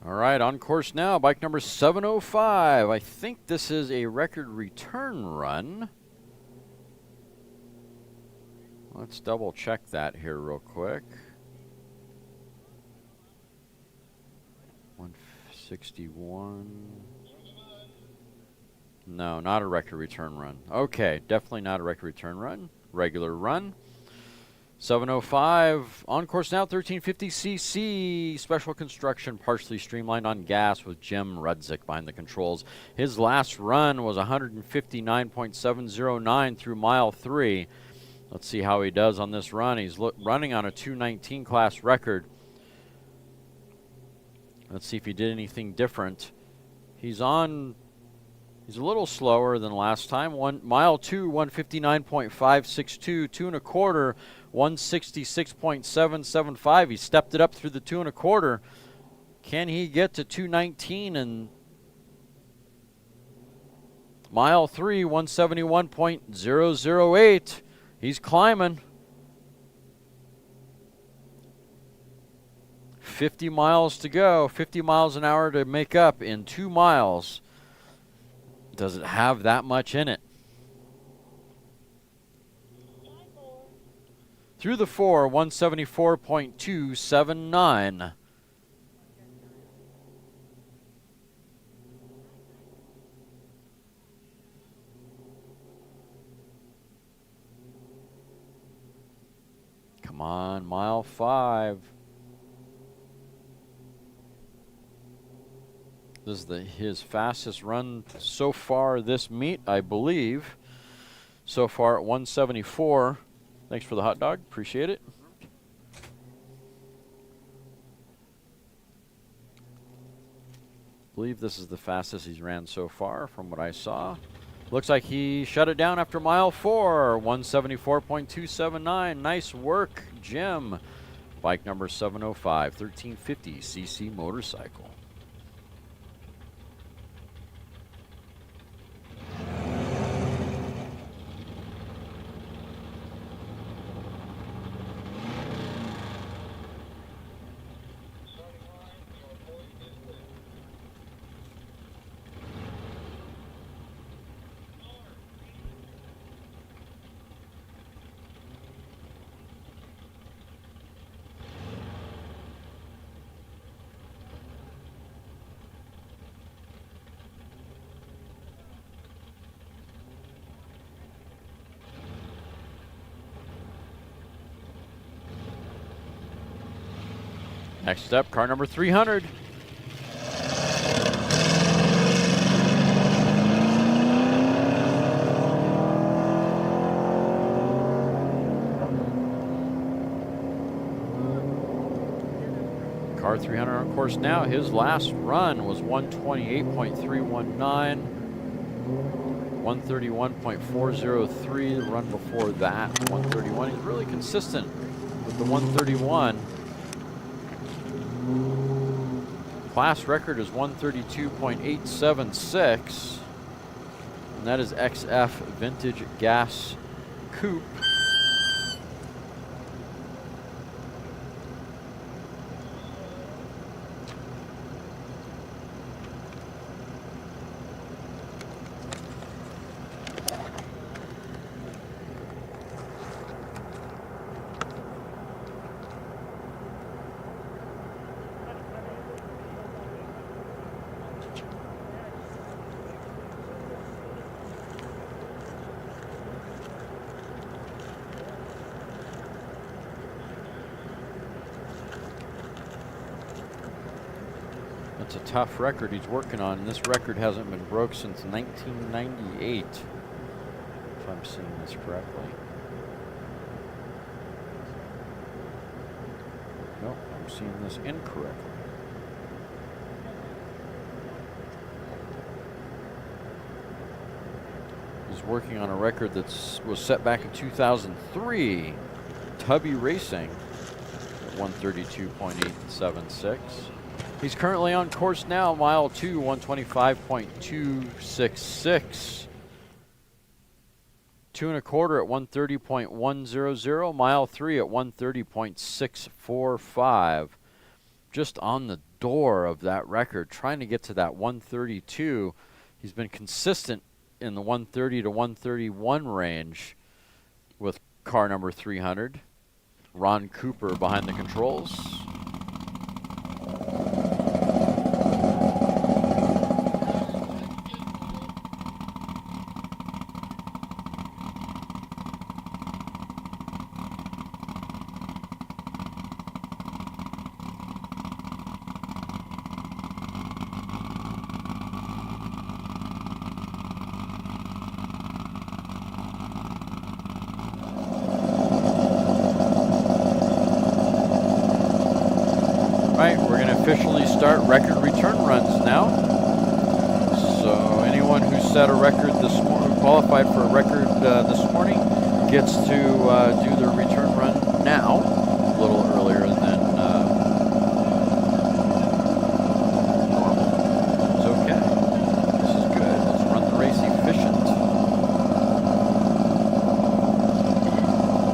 All right, on course now, bike number 705. I think this is a record return run. Let's double check that here real quick. 161. No, not a record return run. Okay, definitely not a record return run. Regular run. 705 on course now, 1350cc special construction, partially streamlined on gas with Jim Rudzik behind the controls. His last run was 159.709 through mile 3. Let's see how he does on this run. He's running on a 219 class record. Let's see if he did anything different. He's a little slower than last time. Mile 2, 159.562, 2 1/4, 166.775. He stepped it up through the 2 1/4. Can he get to 219? And mile 3, 171.008. He's climbing. 50 miles to go. 50 miles an hour to make up in 2 miles. Does it have that much in it? Through the 4, 174.279. Come on, mile 5. This is his fastest run so far this meet, I believe. So far at 174. Thanks for the hot dog. Appreciate it. I believe this is the fastest he's ran so far from what I saw. Looks like he shut it down after mile 4. 174.279. Nice work, Jim. Bike number 705, 1350cc motorcycle. Next up, car number 300. Car 300 on course now. His last run was 128.319. 131.403. The run before that, 131. He's really consistent with the 131. Class record is 132.876. And that is XF Vintage Gas Coupe. It's a tough record he's working on, and this record hasn't been broke since 1998, if I'm seeing this correctly. Nope, I'm seeing this incorrectly. He's working on a record that was set back in 2003. Tubby Racing at 132.876. He's currently on course now, mile 2, 125.266. 2 1/4 at 130.100. Mile 3 at 130.645. Just on the door of that record, trying to get to that 132. He's been consistent in the 130 to 131 range with car number 300. Ron Cooper behind the controls. Right, we're going to officially start record return runs now. So anyone who set a record this morning, qualified for a record this morning, gets to do their return run now, a little earlier than normal. It's okay. This is good. Let's run the race efficient.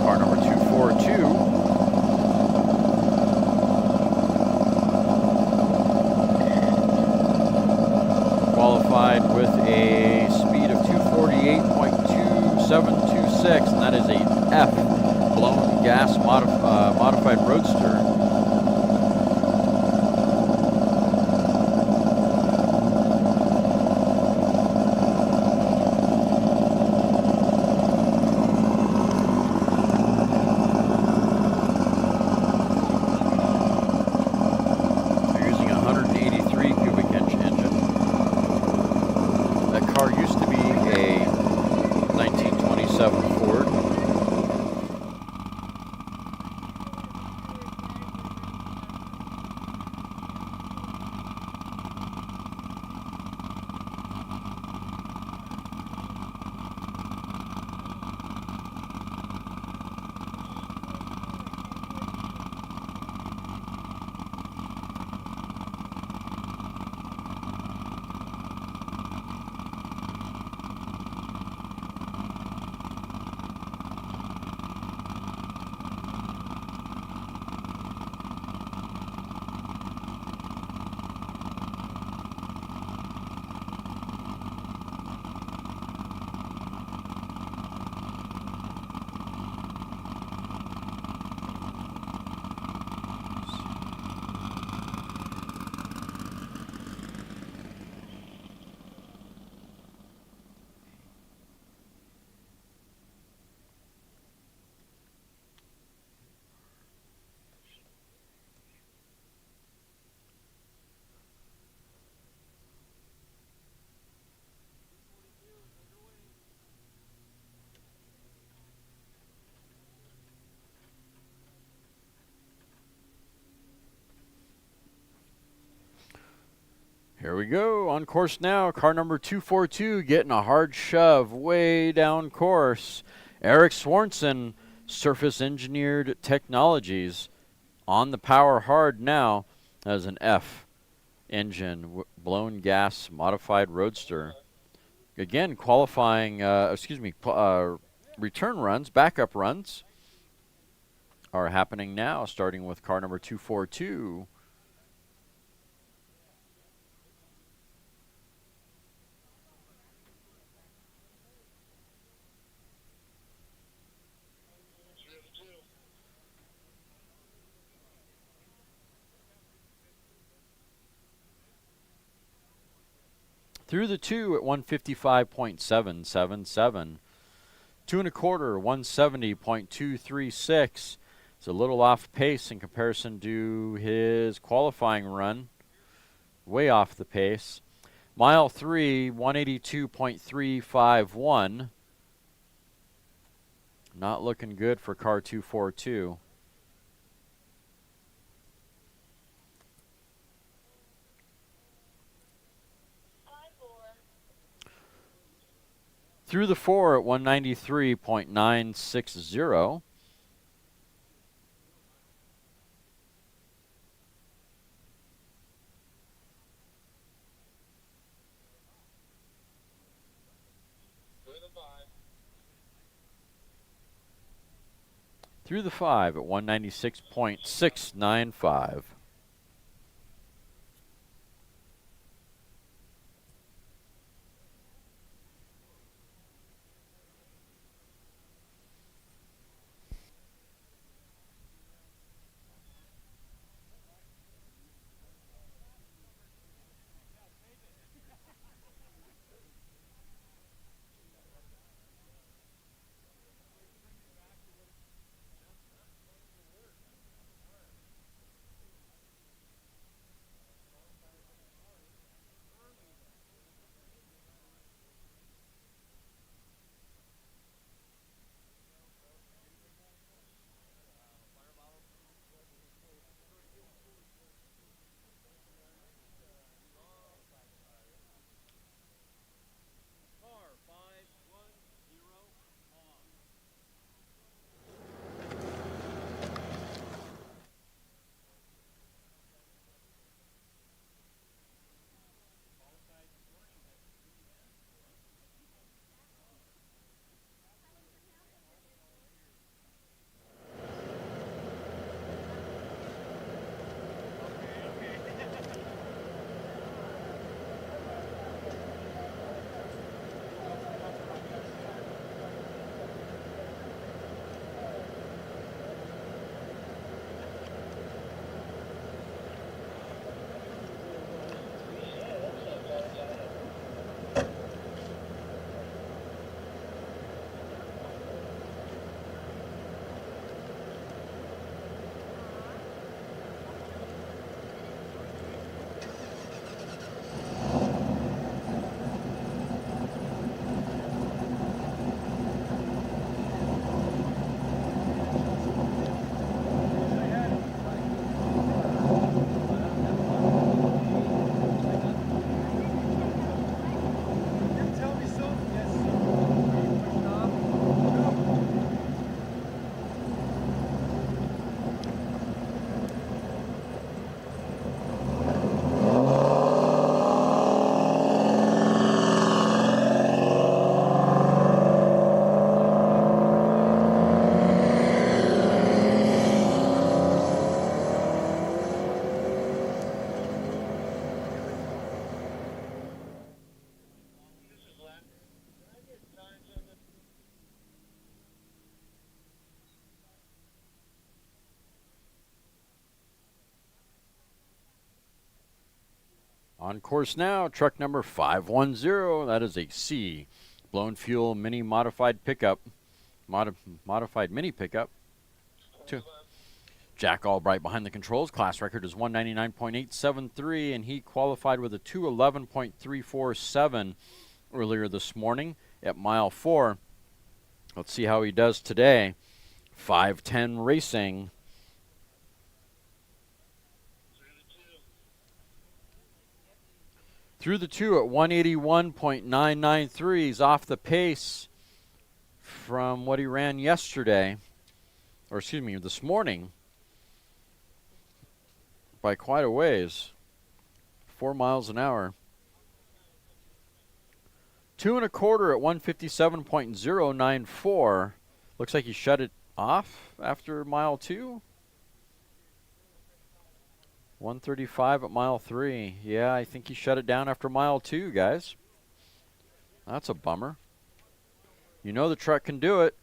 Car number 242. Qualified with a speed of 248.2726, and that is a F blown gas modified roadster. They're using a 183 cubic inch engine. That car used to be a 1927 Ford. Here we go, on course now. Car number 242 getting a hard shove way down course. Eric Swanson, Surface Engineered Technologies, on the power hard now as an F engine, blown gas modified roadster. Again, qualifying, return runs, backup runs are happening now, starting with car number 242. Through the 2 at 155.777. 2 1/4, 170.236. It's a little off pace in comparison to his qualifying run. Way off the pace. Mile 3, 182.351. Not looking good for car 242. Through the 4 at 193.960. Through the 5 at 196.695. On course now, truck number 510. That is a C. Blown fuel mini modified pickup. Modified mini pickup. Two. Jack Albright behind the controls. Class record is 199.873, and he qualified with a 211.347 earlier this morning at mile 4. Let's see how he does today. 510 Racing. Through the 2 at 181.993. He's off the pace from what he ran yesterday, or excuse me, this morning, by quite a ways. 4 miles an hour. 2 1/4 at 157.094. Looks like he shut it off after mile 2. 135 at mile 3. Yeah, I think he shut it down after mile 2, guys. That's a bummer. You know the truck can do it.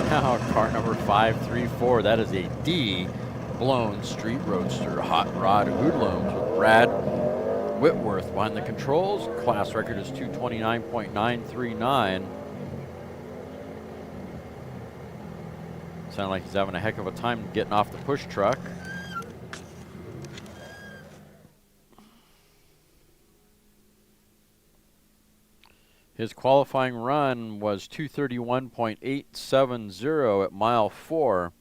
Now, car number 534. That is a D blown street roadster, hot rod hoodlums with Brad Whitworth behind the controls. Class record is 229.939. Sound like he's having a heck of a time getting off the push truck. His qualifying run was 231.870 at mile 4.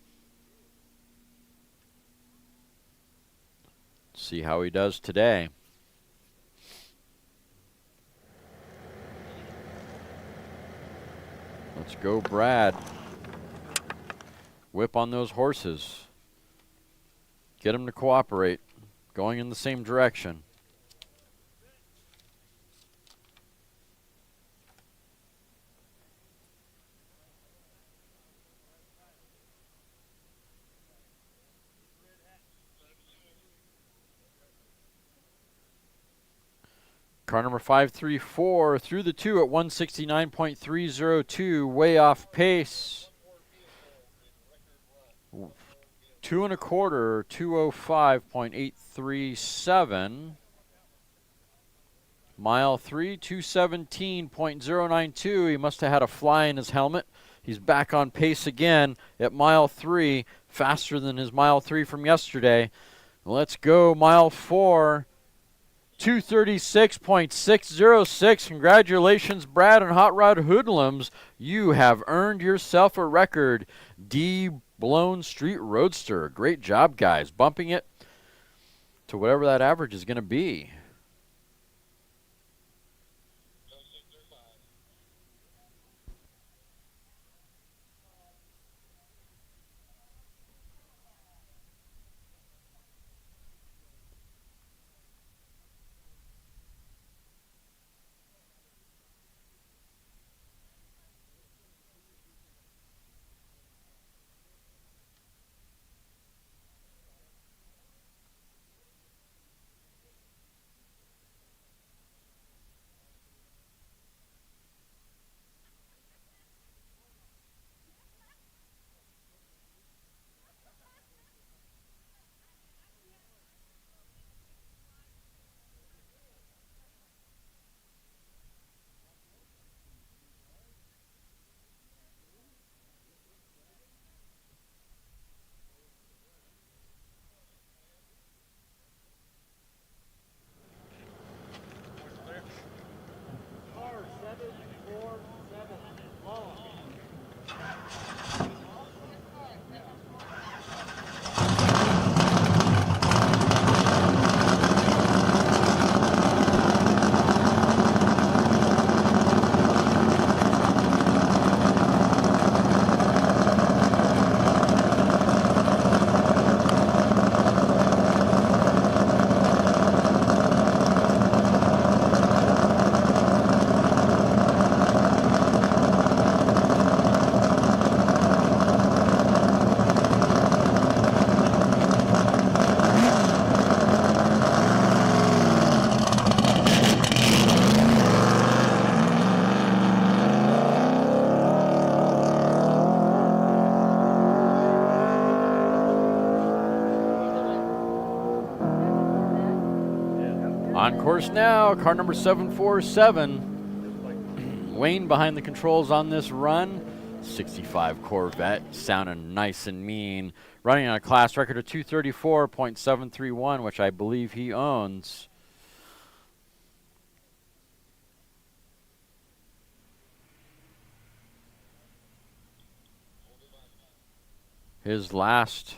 Let's see how he does today. Let's go, Brad. Whip on those horses. Get them to cooperate. Going in the same direction. Car number 534 through the 2 at 169.302, way off pace. 2 1/4, 205.837. Mile 3, 217.092. He must have had a fly in his helmet. He's back on pace again at mile 3, faster than his mile 3 from yesterday. Let's go, mile 4. 236.606. Congratulations, Brad and Hot Rod Hoodlums. You have earned yourself a record D blown street roadster. Great job, guys. Bumping it to whatever that average is going to be. On course now, car number 747. Wayne behind the controls on this run. 65 Corvette, sounding nice and mean. Running on a class record of 234.731, which I believe he owns. His last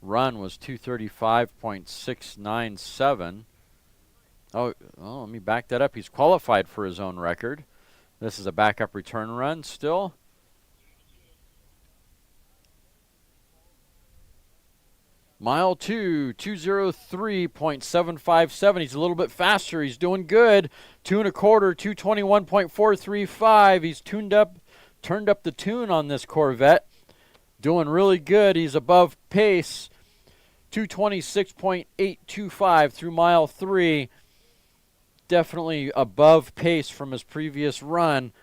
run was 235.697. Oh, let me back that up. He's qualified for his own record. This is a backup return run still. Mile 2, 203.757. He's a little bit faster. He's doing good. 2 1/4, 221.435. He's turned up the tune on this Corvette. Doing really good. He's above pace. 226.825 through mile 3. Definitely above pace from his previous run.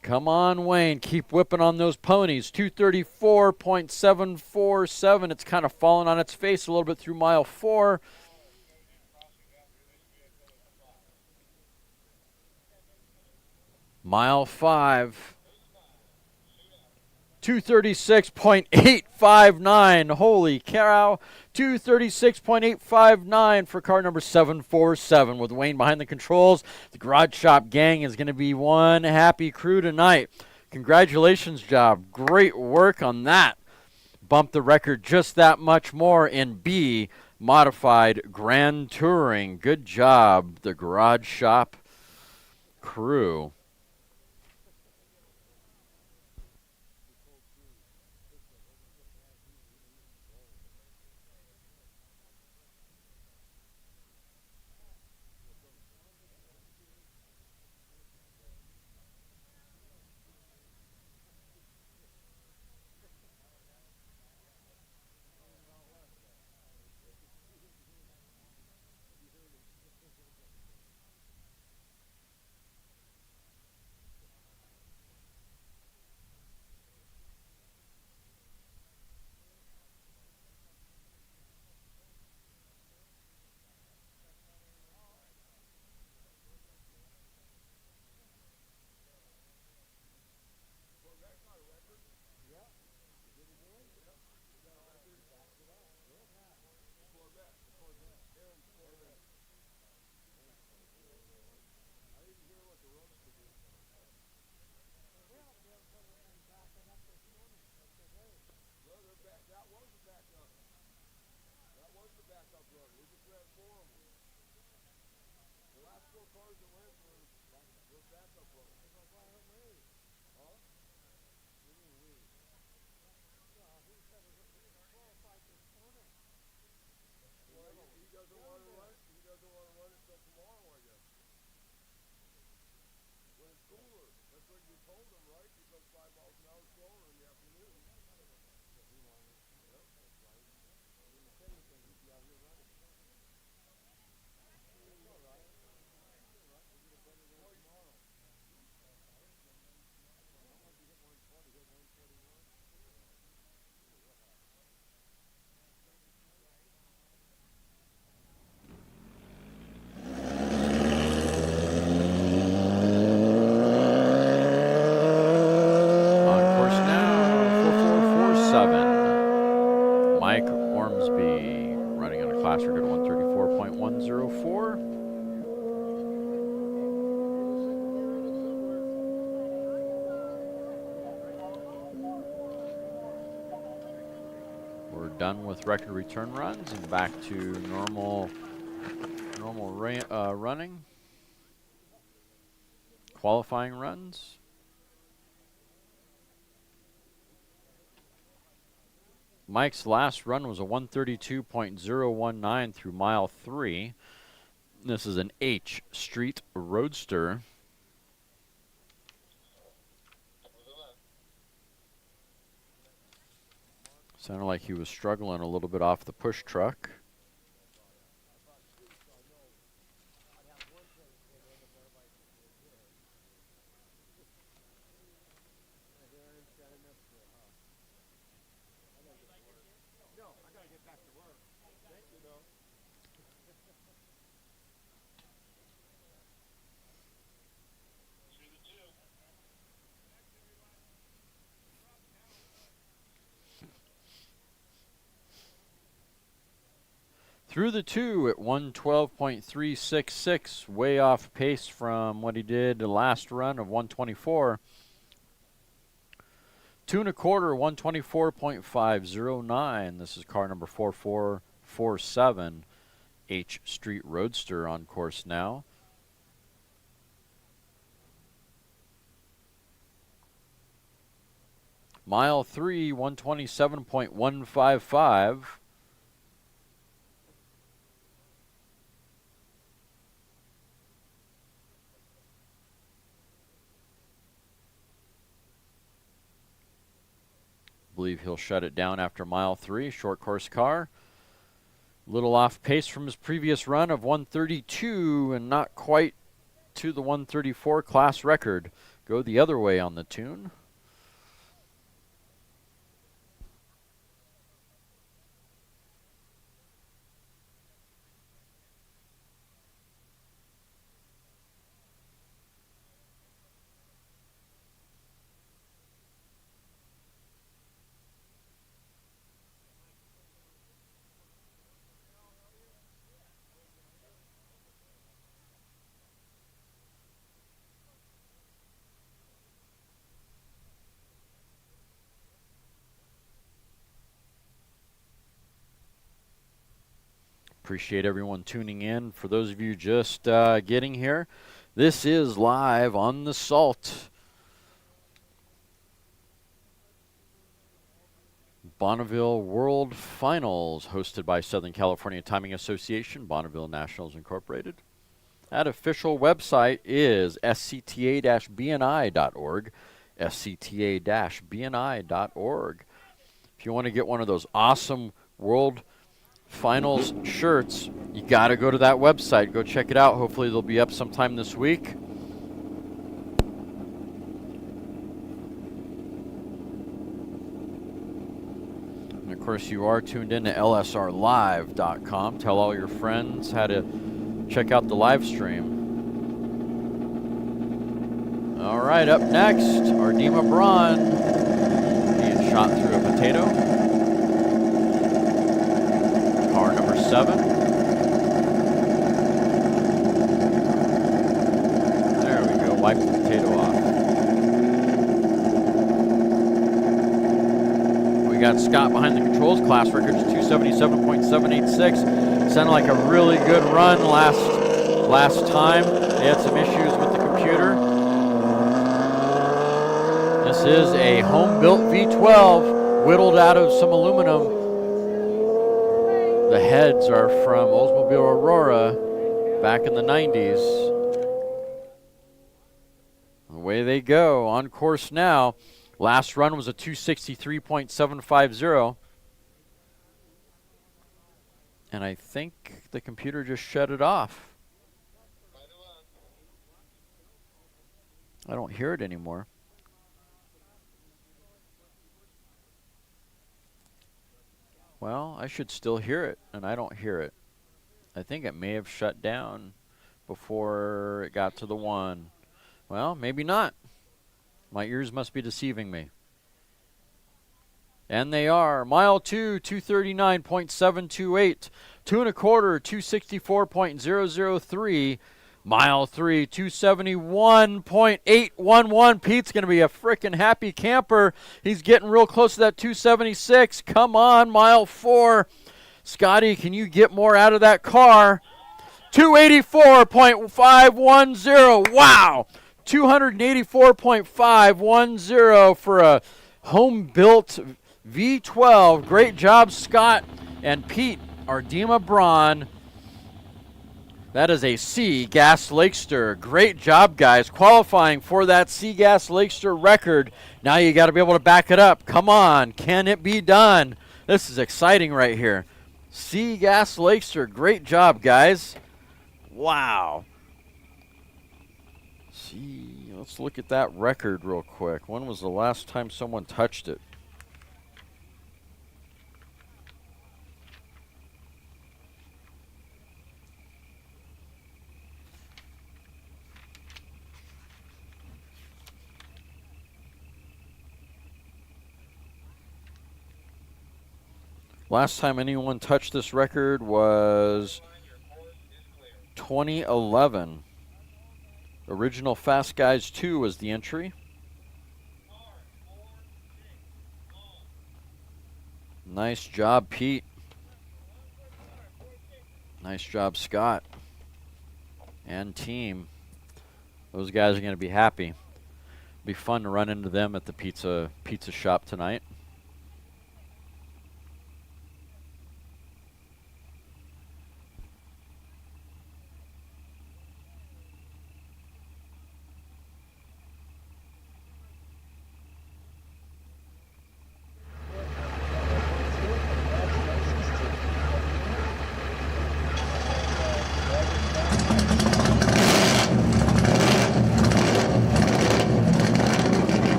Come on, Wayne. Keep whipping on those ponies. 234.747. It's kind of fallen on its face a little bit through mile 4. Mile 5. 236.859. Holy cow. 236.859 for car number 747 with Wayne behind the controls. The Garage Shop gang is going to be one happy crew tonight. Congratulations, job. Great work on that. Bumped the record just that much more in B, Modified Grand Touring. Good job, the Garage Shop crew. Record 134.104. We're done with record return runs and back to normal running. Qualifying runs. Mike's last run was a 132.019 through mile 3. This is an H Street Roadster. Sounded like he was struggling a little bit off the push truck. Through the 2 at 112.366, way off pace from what he did the last run of 124. 2 1/4, 124.509. This is car number 4447, H Street Roadster on course now. Mile 3, 127.155. Believe he'll shut it down after mile 3. Short course car. Little off pace from his previous run of 132 and not quite to the 134 class record. Go the other way on the tune. Appreciate everyone tuning in. For those of you just getting here, this is live on the Salt. Bonneville World Finals, hosted by Southern California Timing Association, Bonneville Nationals Incorporated. That official website is scta-bni.org, scta-bni.org. If you want to get one of those awesome World Finals shirts, you got to go to that website. Go check it out. Hopefully they'll be up sometime this week. And of course, you are tuned in to lsrlive.com. Tell all your friends how to check out the live stream. All right, up next, Ardema Braun being shot through a potato. Car number 7. There we go, wipe the potato off. We got Scott behind the controls. Class record is 277.786. Sounded like a really good run last time. They had some issues with the computer. This is a home-built V12 whittled out of some aluminum. The heads are from Oldsmobile Aurora back in the 90s. Away they go, on course now. Last run was a 263.750. And I think the computer just shut it off. I don't hear it anymore. Well, I should still hear it, and I don't hear it. I think it may have shut down before it got to the 1. Well, maybe not. My ears must be deceiving me. And they are. Mile 2, 239.728. 2 1/4, 264.003. Mile 3, 271.811. Pete's going to be a frickin' happy camper. He's getting real close to that 276. Come on, mile 4. Scotty, can you get more out of that car? 284.510. Wow. 284.510 for a home-built V12. Great job, Scott and Pete. Ardema Braun. That is a C Gas Lakester. Great job, guys, qualifying for that C Gas Lakester record. Now you got to be able to back it up. Come on, can it be done? This is exciting right here. C Gas Lakester, great job, guys. Wow. See, let's look at that record real quick. When was the last time someone touched it? Last time anyone touched this record was 2011. Original Fast Guys 2 was the entry. Nice job, Pete. Nice job, Scott and team. Those guys are going to be happy. Be fun to run into them at the pizza shop tonight.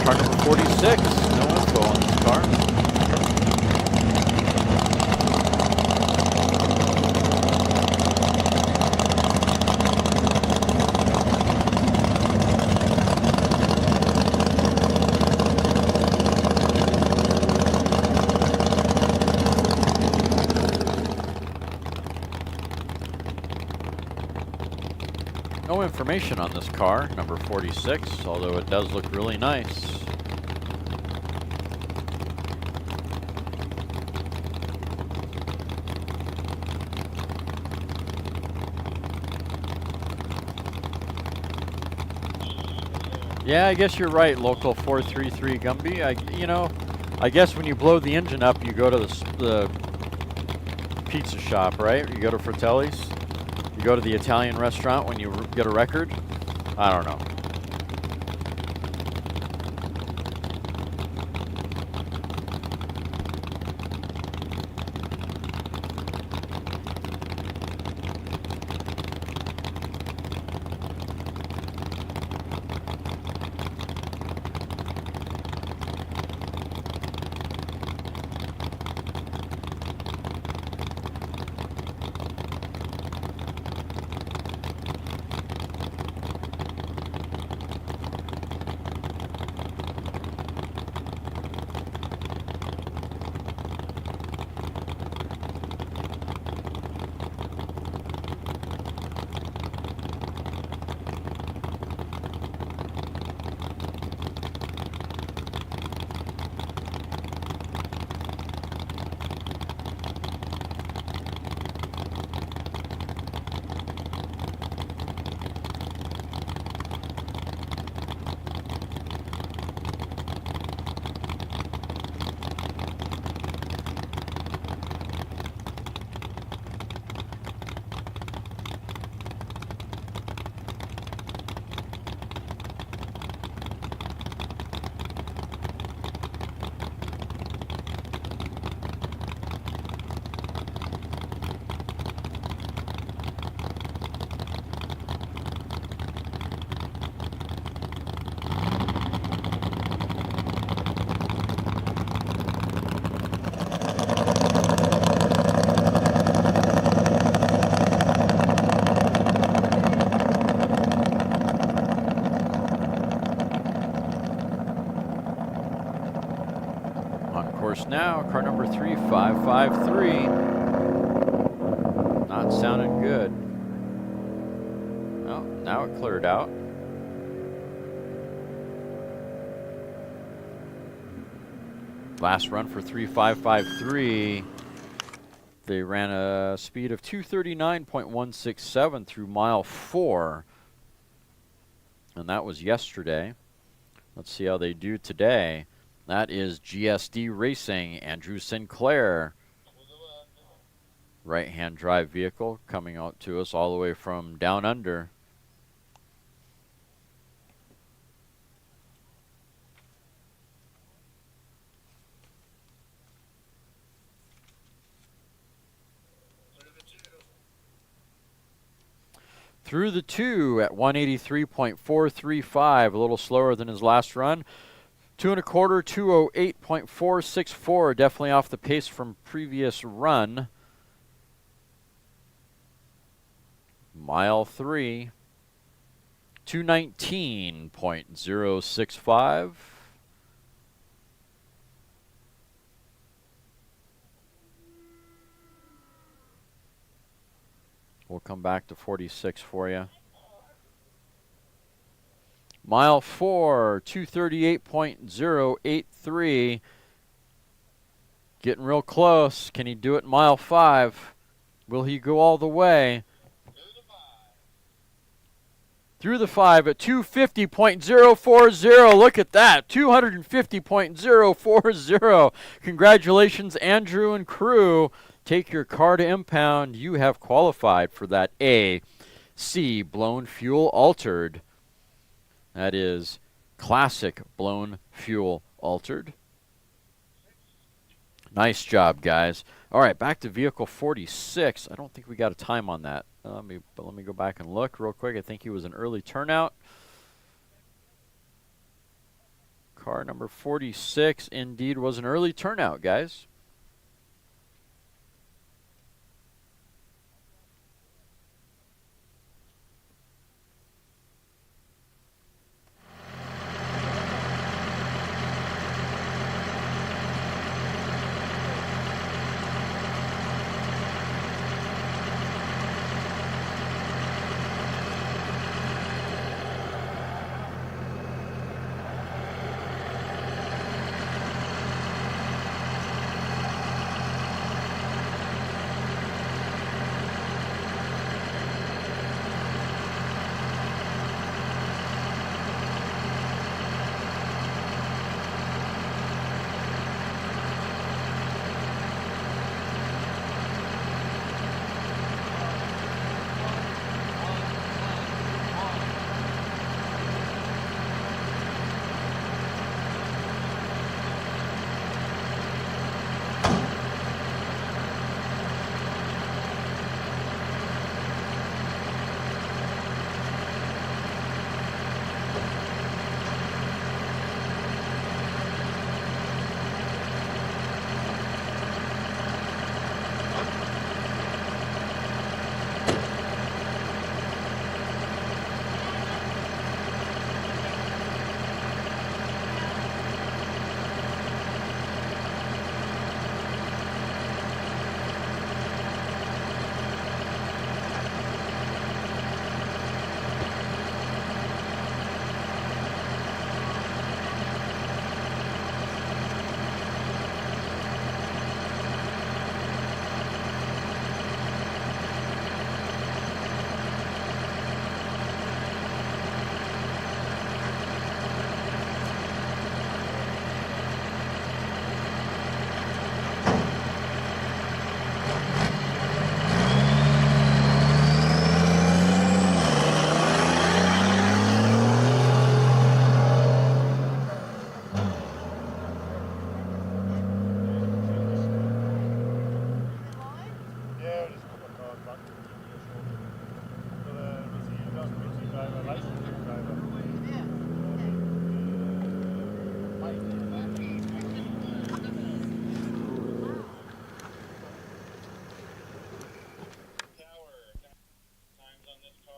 Car number 46. No info on this car. No information on this car, number 46, although it does look really nice. Yeah, I guess you're right, local 433 Gumby. I guess when you blow the engine up, you go to the pizza shop, right? You go to Fratelli's. You go to the Italian restaurant when you get a record. I don't know. Now, car number 3553. Not sounding good. Oh, now it cleared out. Last run for 3553. They ran a speed of 239.167 through mile 4. And that was yesterday. Let's see how they do today. That is GSD Racing, Andrew Sinclair. Right-hand drive vehicle coming out to us all the way from down under. Through the 2 at 183.435, a little slower than his last run. 2 1/4, 2:08.464. Definitely off the pace from previous run. Mile 3, 2:19.065. We'll come back to 46 for you. Mile 4, 2:38.083. Getting real close. Can he do it in mile 5? Will he go all the way? Through the 5 at 250.040. Look at that. 250.040. Congratulations, Andrew and crew. Take your car to impound. You have qualified for that AC blown fuel altered. That is classic blown fuel altered. Nice job, guys. All right, back to vehicle 46. I don't think we got a time on that. Let me go back and look real quick. I think he was an early turnout. Car number 46 indeed was an early turnout, guys.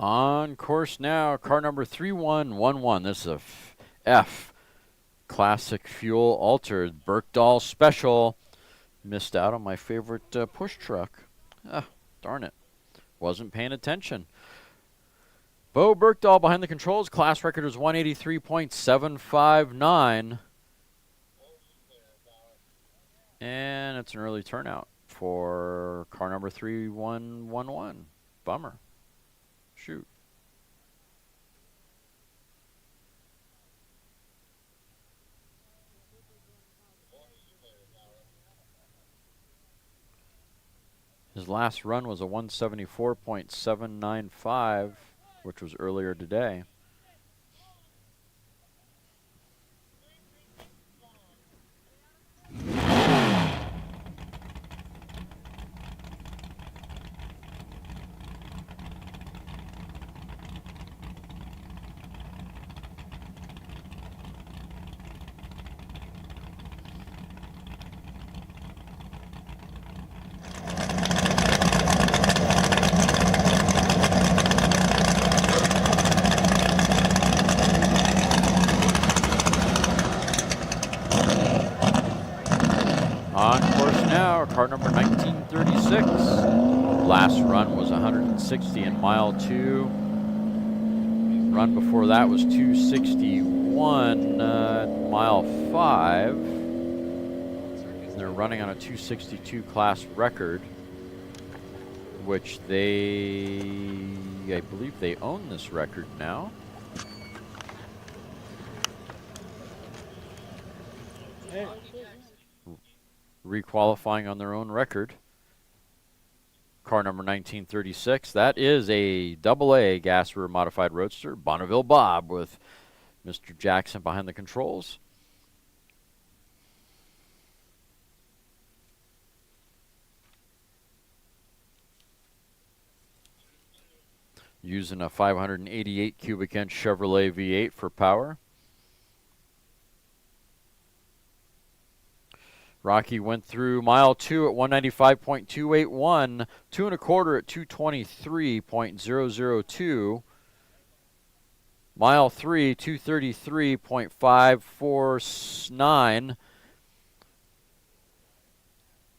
On course now, car number 3111. This is a F classic fuel altered Berkdahl special. Missed out on my favorite push truck. Ah, darn it. Wasn't paying attention. Bo Berkdahl behind the controls. Class record is 183.759. And it's an early turnout for car number 3111. Bummer. Shoot. His last run was a 174.795, which was earlier today. now, car number 1936. Last run was 160 in mile 2. Run before that was 261 mile 5. And they're running on a 262 class record, which I believe they own this record now. Requalifying on their own record. Car number 1936. That is a AA gas rear modified roadster. Bonneville Bob with Mr. Jackson behind the controls. Using a 588 cubic inch Chevrolet V8 for power. Rocky went through mile 2 at 195.281, 2 1/4 at 223.002. Mile 3, 233.549.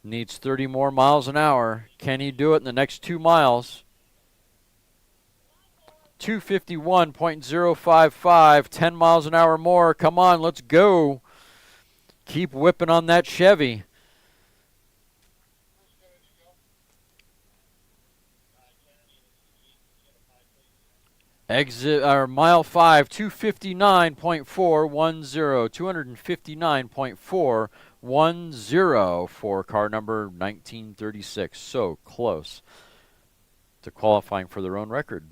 Needs 30 more miles an hour. Can he do it in the next 2 miles? 251.055, 10 miles an hour more. Come on, let's go. Keep whipping on that Chevy. Exit or mile 5, 259.410, 259.410 for car number 1936. So close to qualifying for their own record.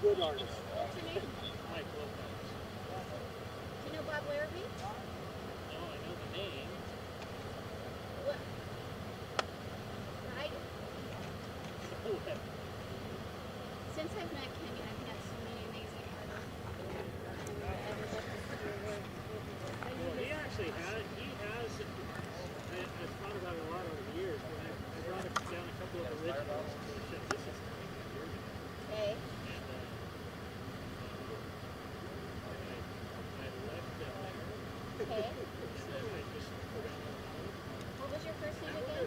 Good artist. What's your name? Mike Lopez. Do you know Bob Larrabee? No, I know the name. What? I, since I've met Kenny, I've met so many amazing artists. Well, he actually has, I've thought about it a lot over the years, but I brought down a couple of originals to the ship. This is okay. Okay. What was your first name again?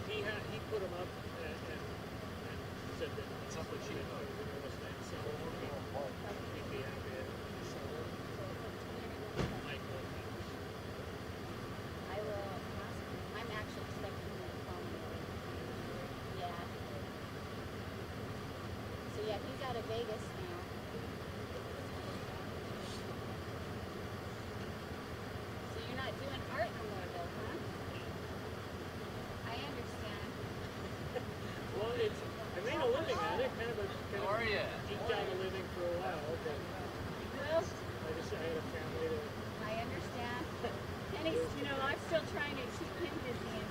He put them up and said that it's up what she did. So he'd be happy. Mike Lopez. I will ask him. I'm actually expecting him to call me. Yeah. So yeah, he's out of Vegas now. Not doing art no more though, huh? I understand. Well, I made a living at it, kind of eked out a living for a while, but well, I had a family to... I understand. And he's, I'm still trying to keep him busy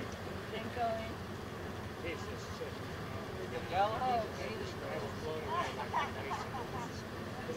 and going. He's just sick. Oh. I was blown away by the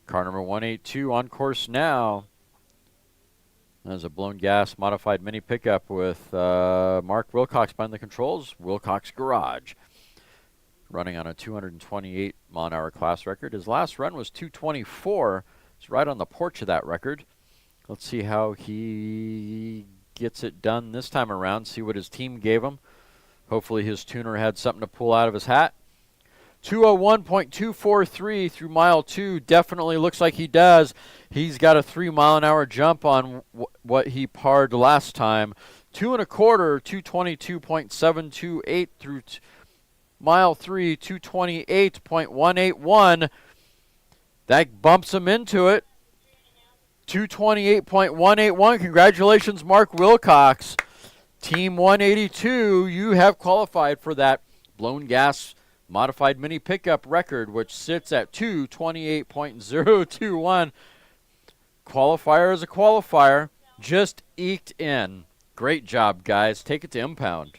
Car number 182 on course now. There's a blown gas modified mini pickup with Mark Wilcox behind the controls. Wilcox Garage. Running on a 228 mile an hour class record. His last run was 224. He's right on the porch of that record. Let's see how he gets it done this time around. See what his team gave him. Hopefully his tuner had something to pull out of his hat. 201.243 through mile 2. Definitely looks like he does. He's got a 3 mile an hour jump on what he parred last time. 2 1/4, 222.728 through mile 3, 228.181. That bumps him into it. 228.181. Congratulations, Mark Wilcox. Team 182, you have qualified for that blown gas modified mini pickup record, which sits at 228.021. Qualifier is a qualifier. Just eked in. Great job, guys. Take it to impound.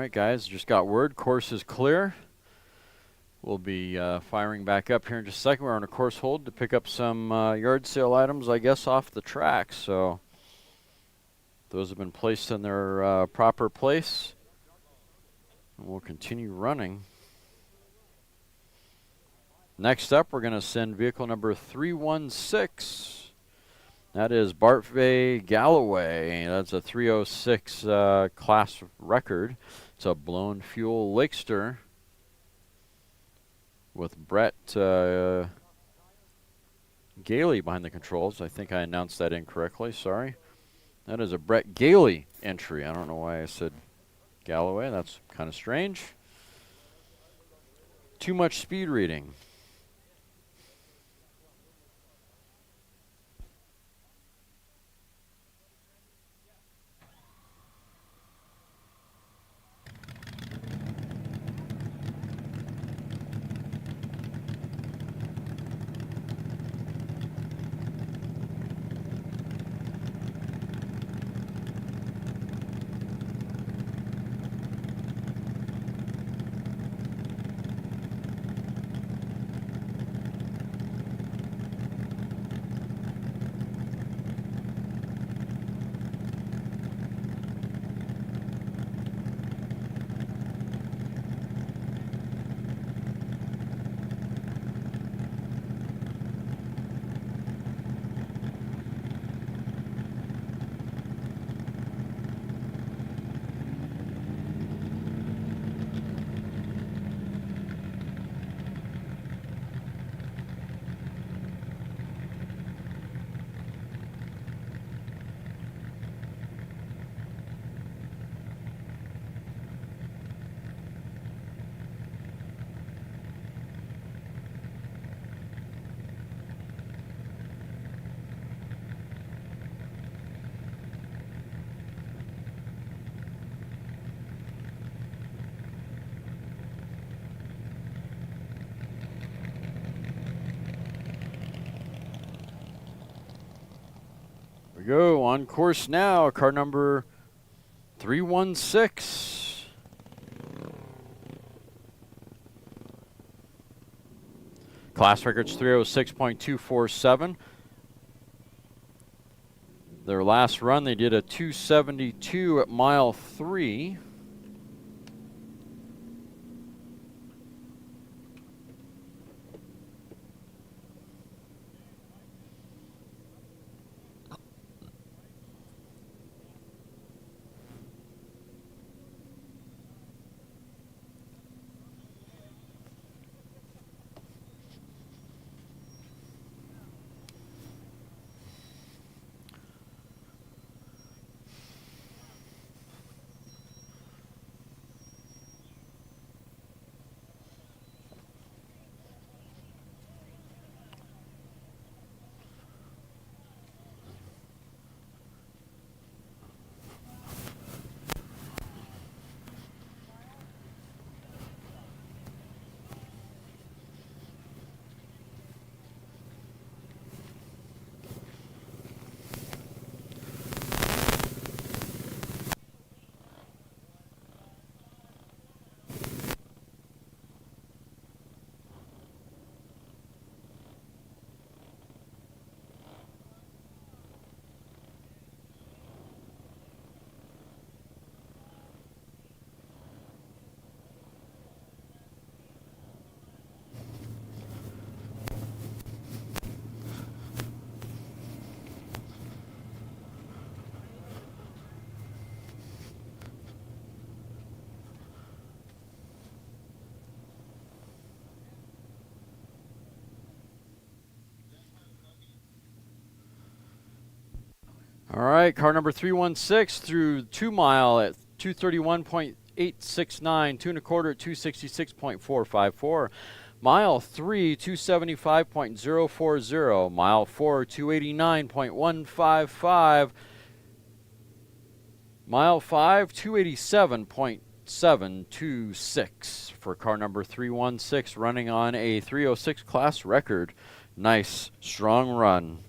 right, guys, just got word. Course is clear. We'll be firing back up here in just a second. We're on a course hold to pick up some yard sale items, I guess, off the track. So those have been placed in their proper place. And we'll continue running. Next up, we're going to send vehicle number 316. That is Bartvey Galloway. That's a 306 class record. It's a blown fuel Lakester with Brett Gailey behind the controls. I think I announced that incorrectly. Sorry. That is a Brett Gailey entry. I don't know why I said Galloway. That's kind of strange. Too much speed reading. We go on course now. Car number 316. Class record's 306.247. Their last run, they did a 272 at mile 3. All right, car number 316 through 2 mile at 231.869, 2 1/4 at 266.454. Mile 3, 275.040. Mile 4, 289.155. Mile 5, 287.726 for car number 316, running on a 306 class record. Nice, strong run.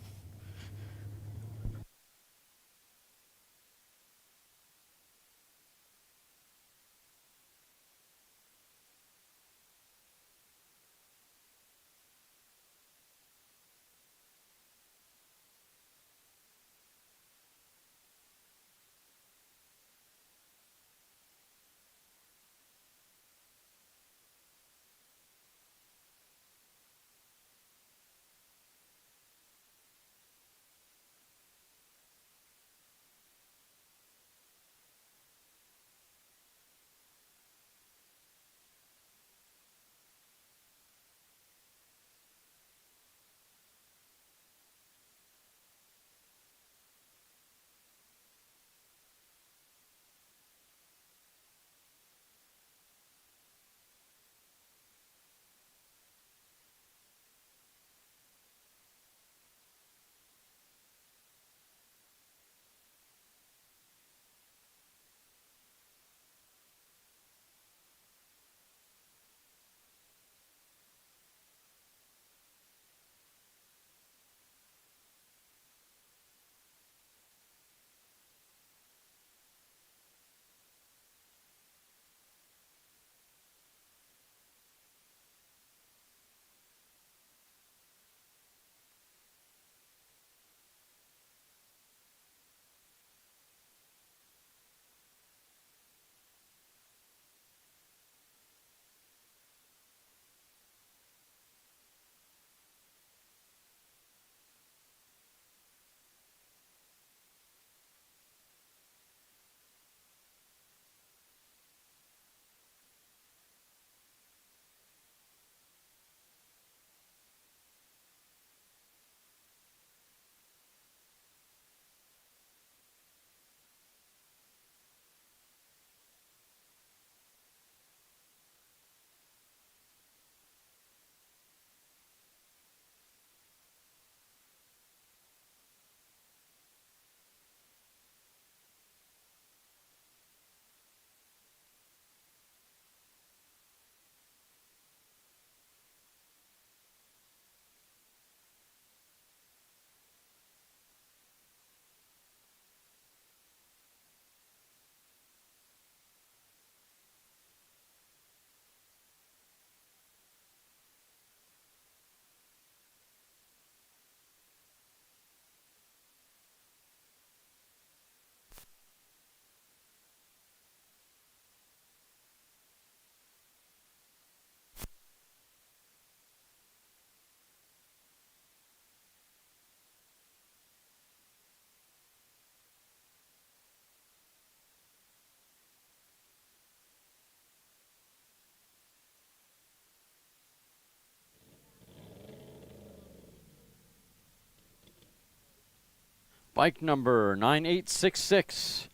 Bike number 9866.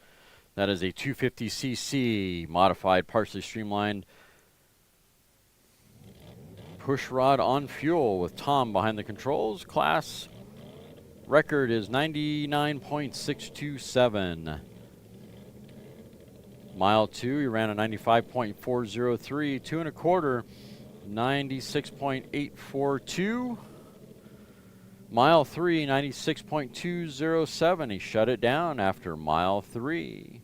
That is a 250cc modified, partially streamlined push rod on fuel with Tom behind the controls. Class record is 99.627. Mile 2, he ran a 95.403. 2 1/4, 96.842. Mile 3, 96.207. He shut it down after mile 3.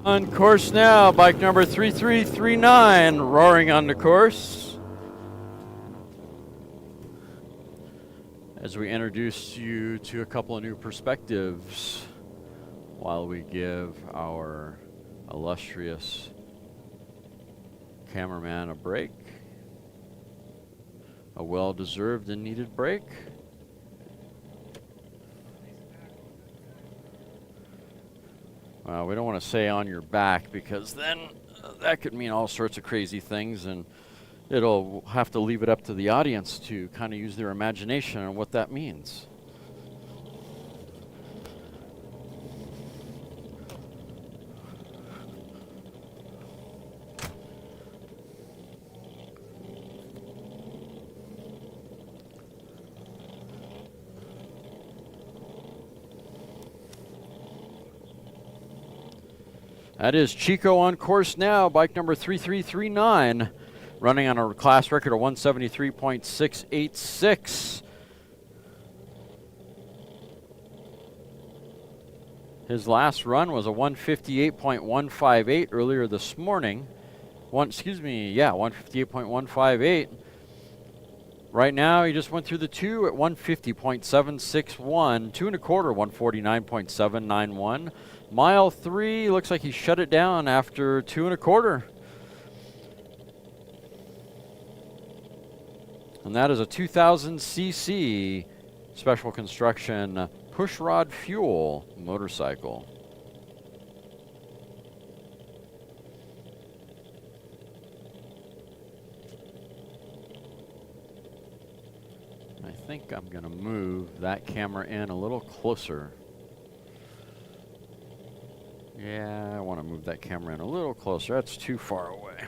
On course now, bike number 3339, roaring on the course. As we introduce you to a couple of new perspectives while we give our illustrious cameraman a break. A well-deserved and needed break. We don't want to say on your back because then that could mean all sorts of crazy things, and it'll have to leave it up to the audience to kind of use their imagination on what that means. That is Chico on course now, bike number 3339, running on a class record of 173.686. His last run was a 158.158 earlier this morning. 158.158. Right now, he just went through the 2 at 150.761. 2 1/4, 149.791. Mile 3, looks like he shut it down after 2 1/4. And that is a 2000 cc special construction pushrod fuel motorcycle. I think I'm going to move that camera in a little closer. Yeah, I want to move that camera in a little closer. That's too far away.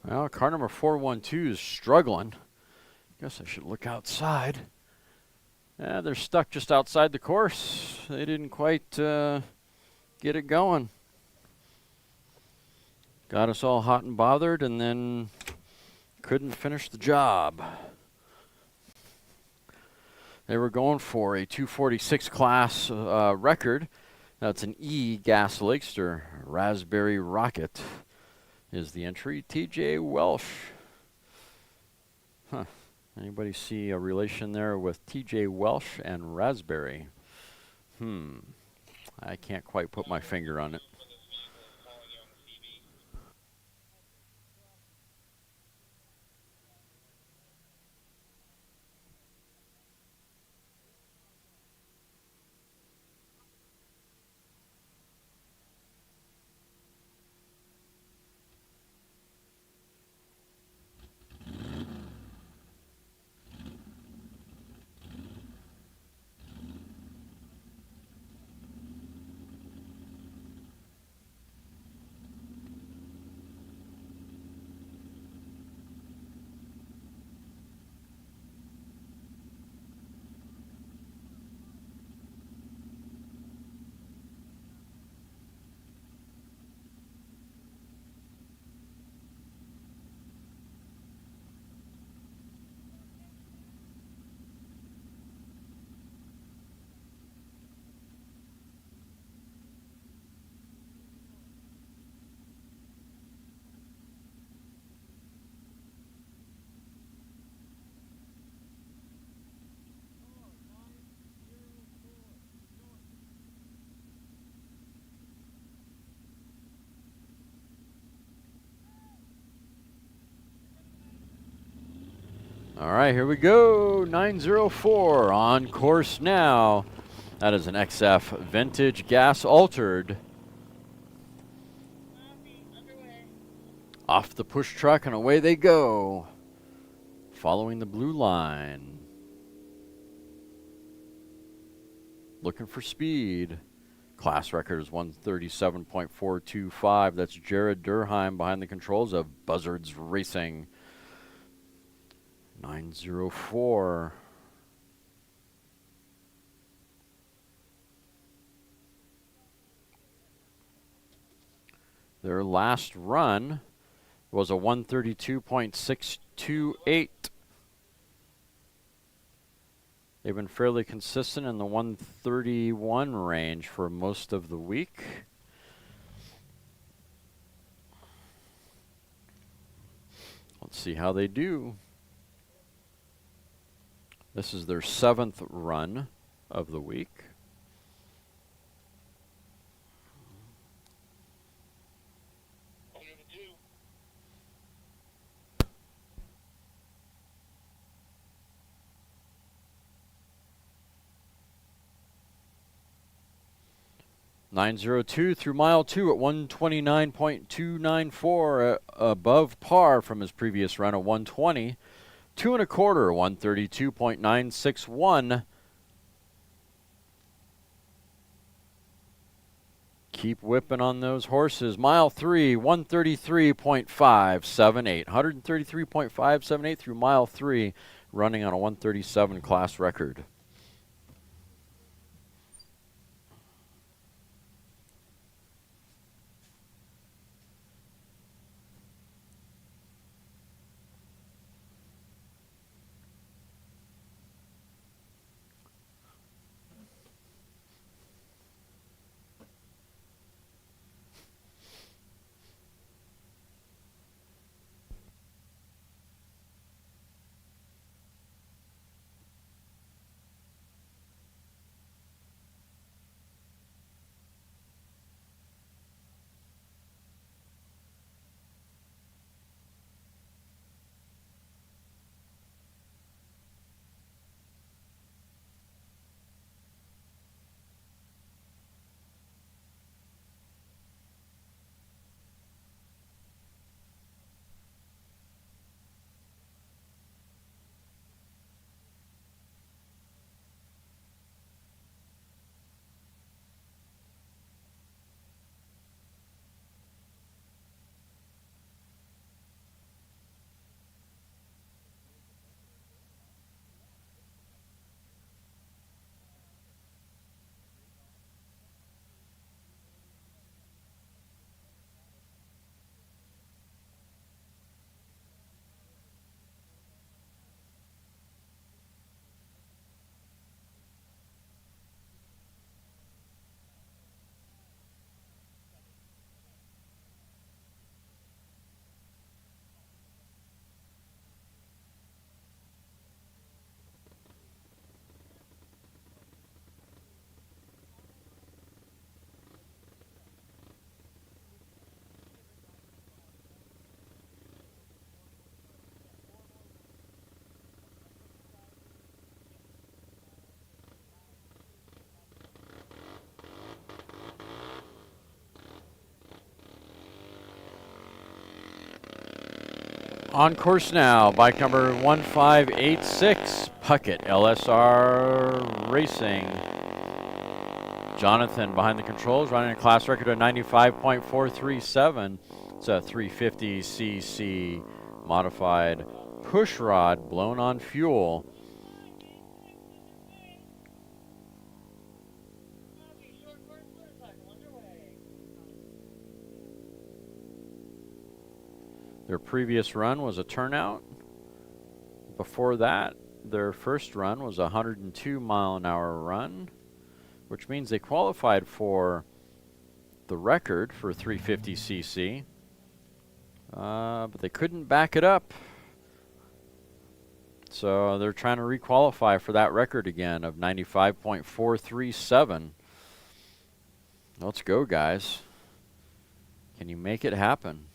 Well, car number 412 is struggling. Guess I should look outside. Yeah, they're stuck just outside the course. They didn't quite get it going. Got us all hot and bothered and then couldn't finish the job. They were going for a 246 class record. That's an E gas Lakester Raspberry Rocket is the entry. TJ Welsh. Huh. Anybody see a relation there with TJ Welsh and Raspberry? I can't quite put my finger on it. All right, here we go. 904 on course now. That is an XF Vintage Gas Altered. Off the push truck and away they go, following the blue line. Looking for speed. Class record is 137.425. That's Jared Durheim behind the controls of Buzzards Racing. 904. Their last run was a 132.628. They've been fairly consistent in the 131 range for most of the week. Let's see how they do. This is their 7th run of the week. .902 through mile 2 at 129.294, above par from his previous run of 120. 2 1/4, 132.961. Keep whipping on those horses. Mile 3, 133.578. 133.578 through mile 3, running on a 137 class record. On course now, bike number 1586, Puckett LSR Racing. Jonathan behind the controls, running a class record of 95.437. It's a 350cc modified push rod blown on fuel. Their previous run was a turnout. Before that, their first run was a 102-mile-an-hour run, which means they qualified for the record for 350cc, but they couldn't back it up. So they're trying to requalify for that record again of 95.437. Let's go, guys. Can you make it happen?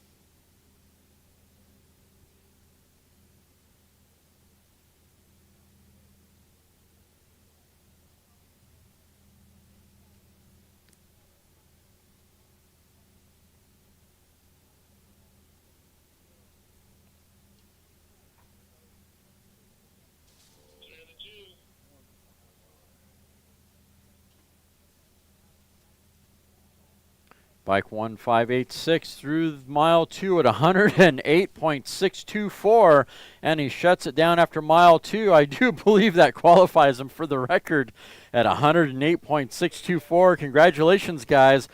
Bike 1586 through mile 2 at 108.624, and he shuts it down after mile 2. I do believe that qualifies him for the record at 108.624. Congratulations, guys.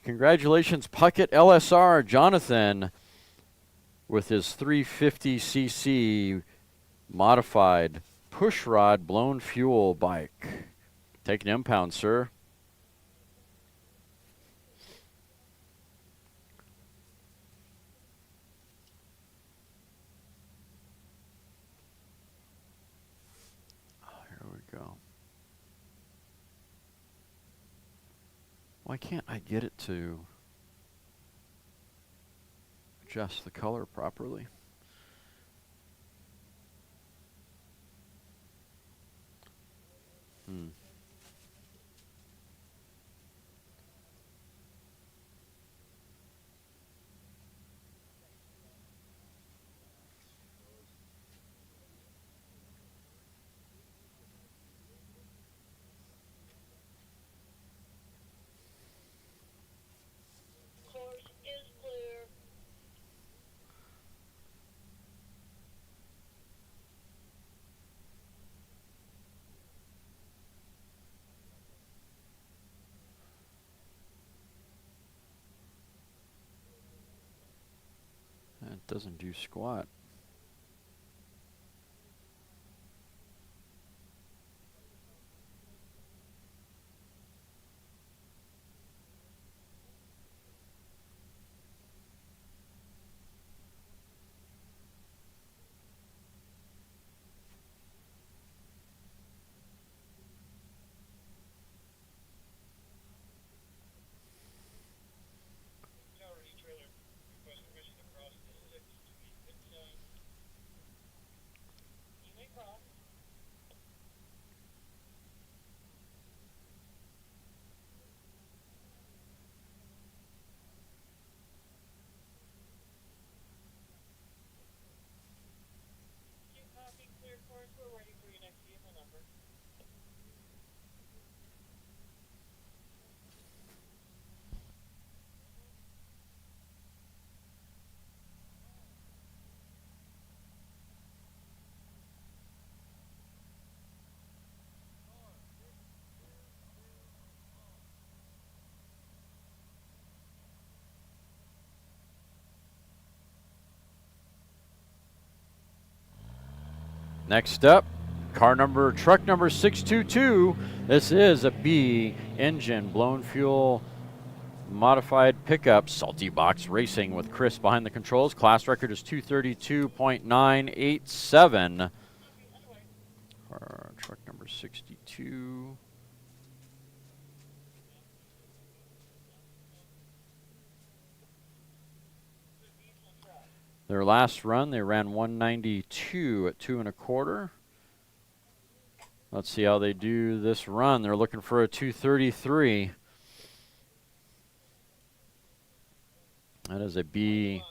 Congratulations, Puckett LSR Jonathan, with his 350cc modified pushrod blown fuel bike. Take an impound, sir. Here we go. Why can't I get it to adjust the color properly? It doesn't do squat. Next up, truck number 622. This is a B engine blown fuel modified pickup, Salty Box Racing with Chris behind the controls. Class record is 232.987. Truck number 62. Their last run, they ran 192 at 2 1/4. Let's see how they do this run. They're looking for a 233. That is a B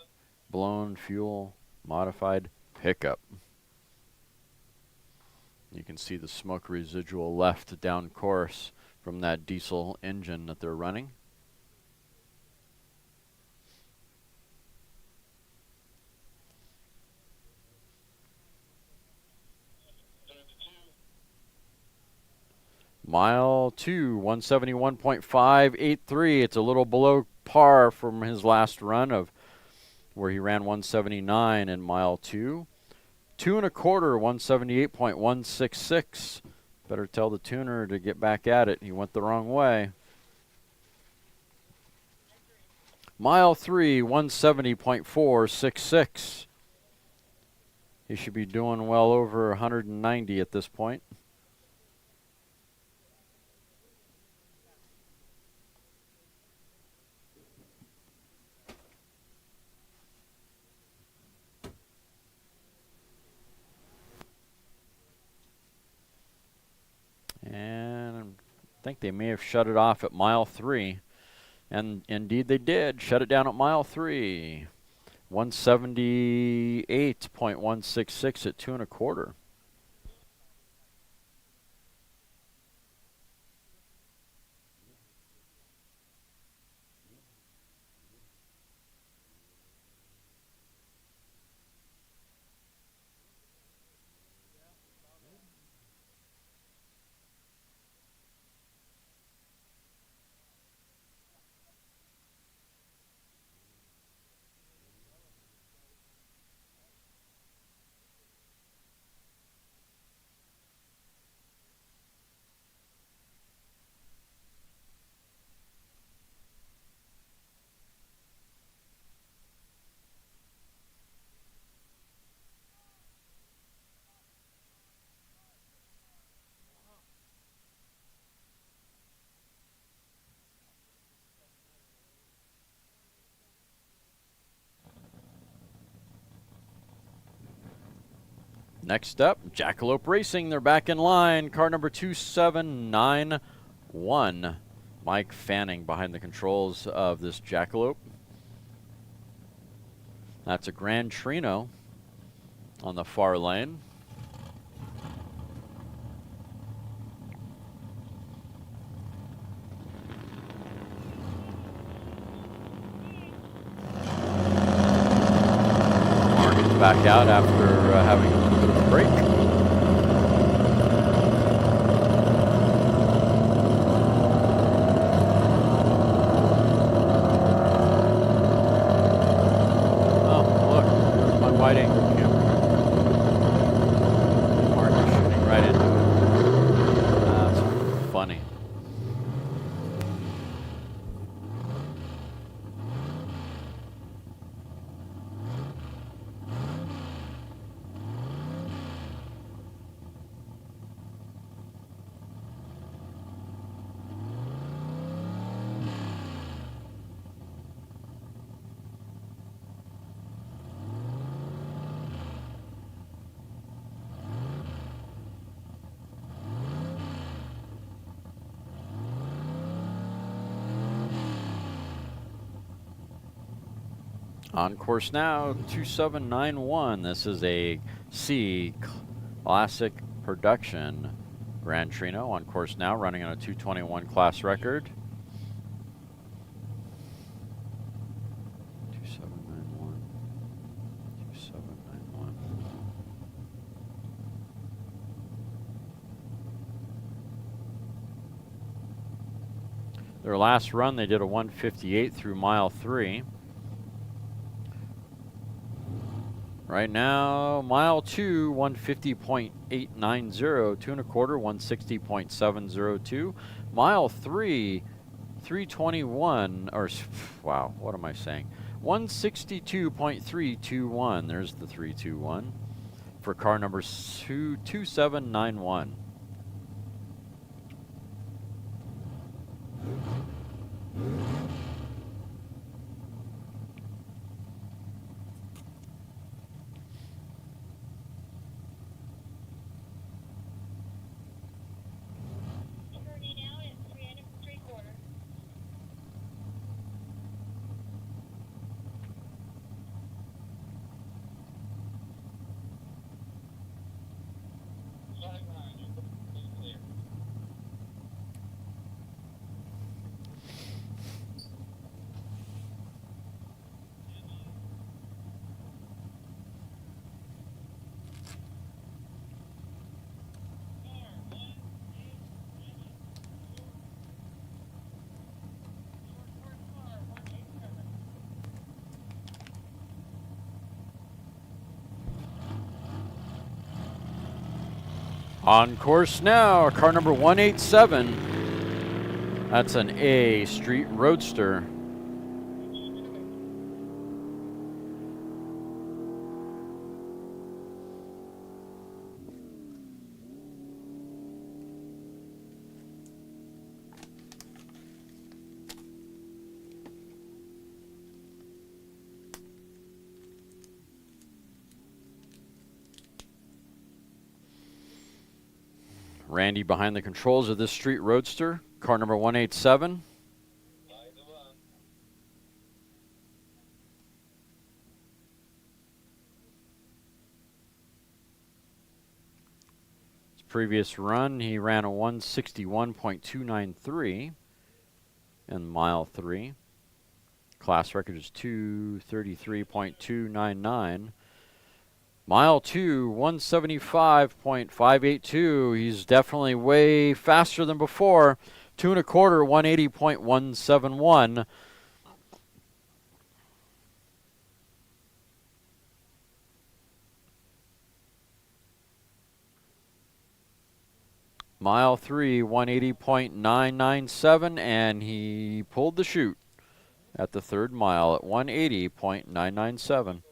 blown fuel modified pickup. You can see the smoke residual left down course from that diesel engine that they're running. Mile 2, 171.583. It's a little below par from his last run of where he ran 179 in mile 2. 2 1/4, 178.166. Better tell the tuner to get back at it. He went the wrong way. Mile 3, 170.466. He should be doing well over 190 at this point. And I think they may have shut it off at mile 3. And indeed they did. Shut it down at mile 3. 178.166 at 2 1/4. Next up, Jackalope Racing. They're back in line. Car number 2791. Mike Fanning behind the controls of this Jackalope. That's a Gran Torino on the far lane. Mark is back out after having a little bit of a break. Wide angle camera. Mark is shooting right into it. That's funny. On course now, 2791. This is a C Classic Production Gran Torino. On course now, running on a 221 class record. 2791. 2791. Their last run, they did a 158 through mile 3. Right now, mile 2, 150.890, 2 1/4, 160.702. Mile 3, 321, or wow, what am I saying? 162.321. There's the 321 for car number 2791. On course now, car number 187. That's an A Street Roadster. Randy behind the controls of this Street Roadster, car number 187. His previous run, he ran a 161.293 in mile 3. Class record is 233.299. Mile 2, 175.582. He's definitely way faster than before. 2 1/4, 180.171. Mile 3, 180.997, and he pulled the chute at the third mile at 180.997.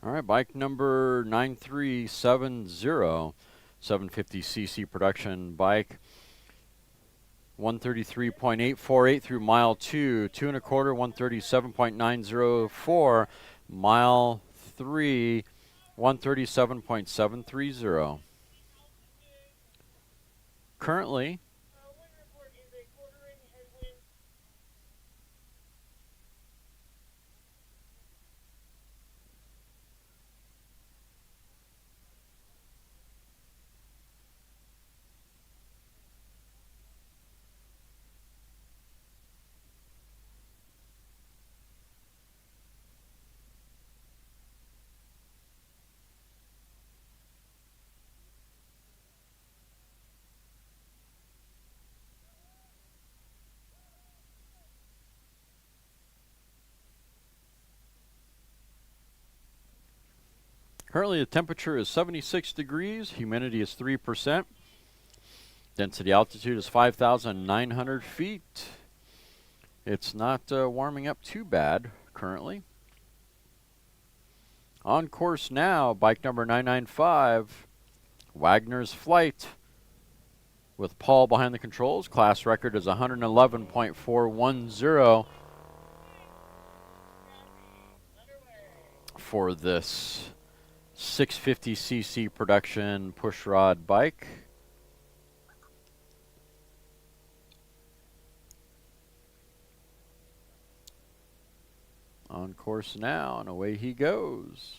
All right, bike number 9370, 750cc production bike. 133.848 through mile 2, 2 1/4, 137.904, mile 3, 137.730. Currently, the temperature is 76 degrees, humidity is 3%, density altitude is 5,900 feet. It's not warming up too bad currently. On course now, bike number 995, Wagner's Flight, with Paul behind the controls. Class record is 111.410 for this 650cc production pushrod bike. On course now, and away he goes.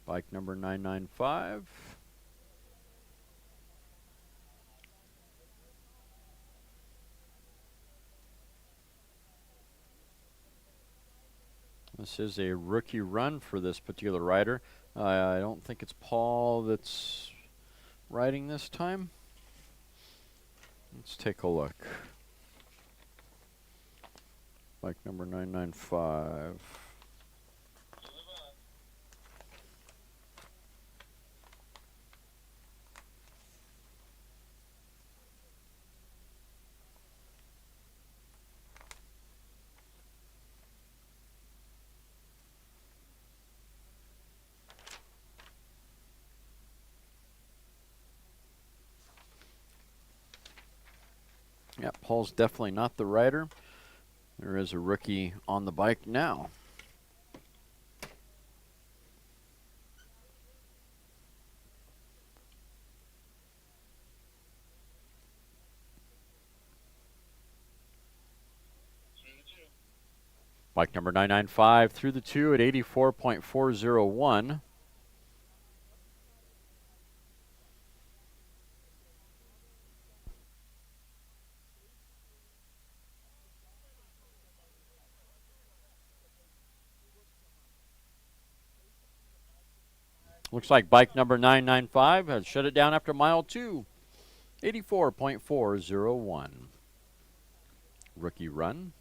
Bike number 995. This is a rookie run for this particular rider. I don't think it's Paul that's riding this time. Let's take a look. Bike number 995. Yeah, Paul's definitely not the rider. There is a rookie on the bike now. Bike number 995 through the 2 at 84.401. Looks like bike number 995 has shut it down after mile 2. 84.401. Rookie run.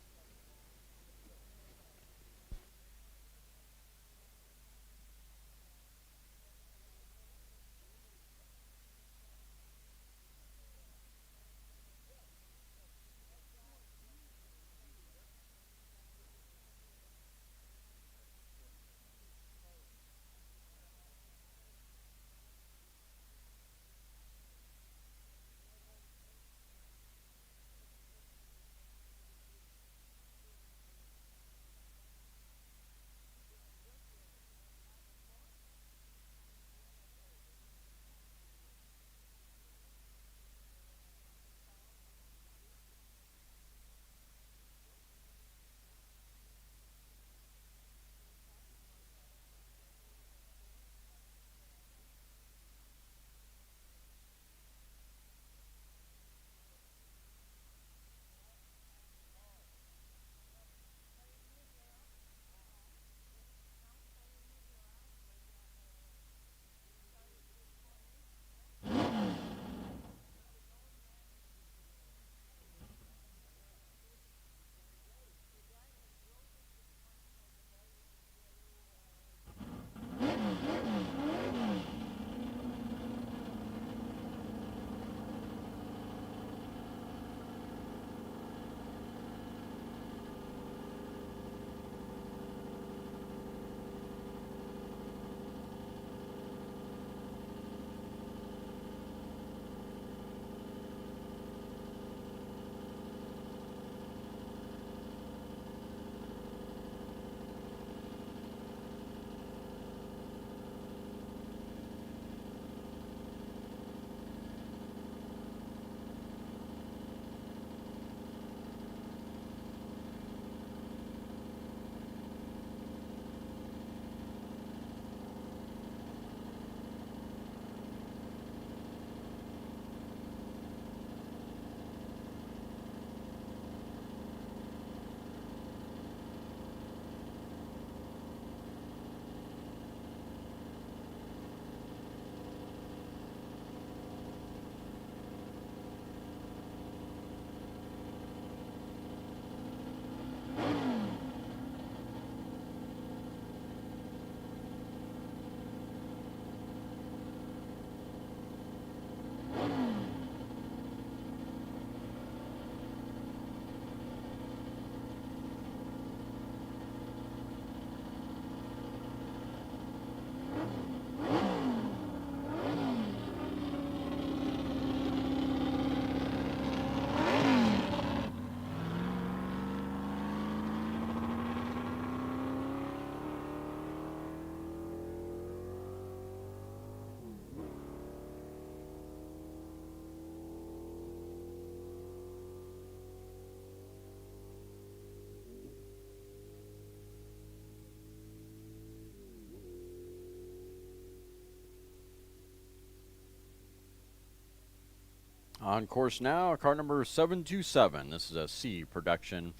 On course now, car number 727. This is a C production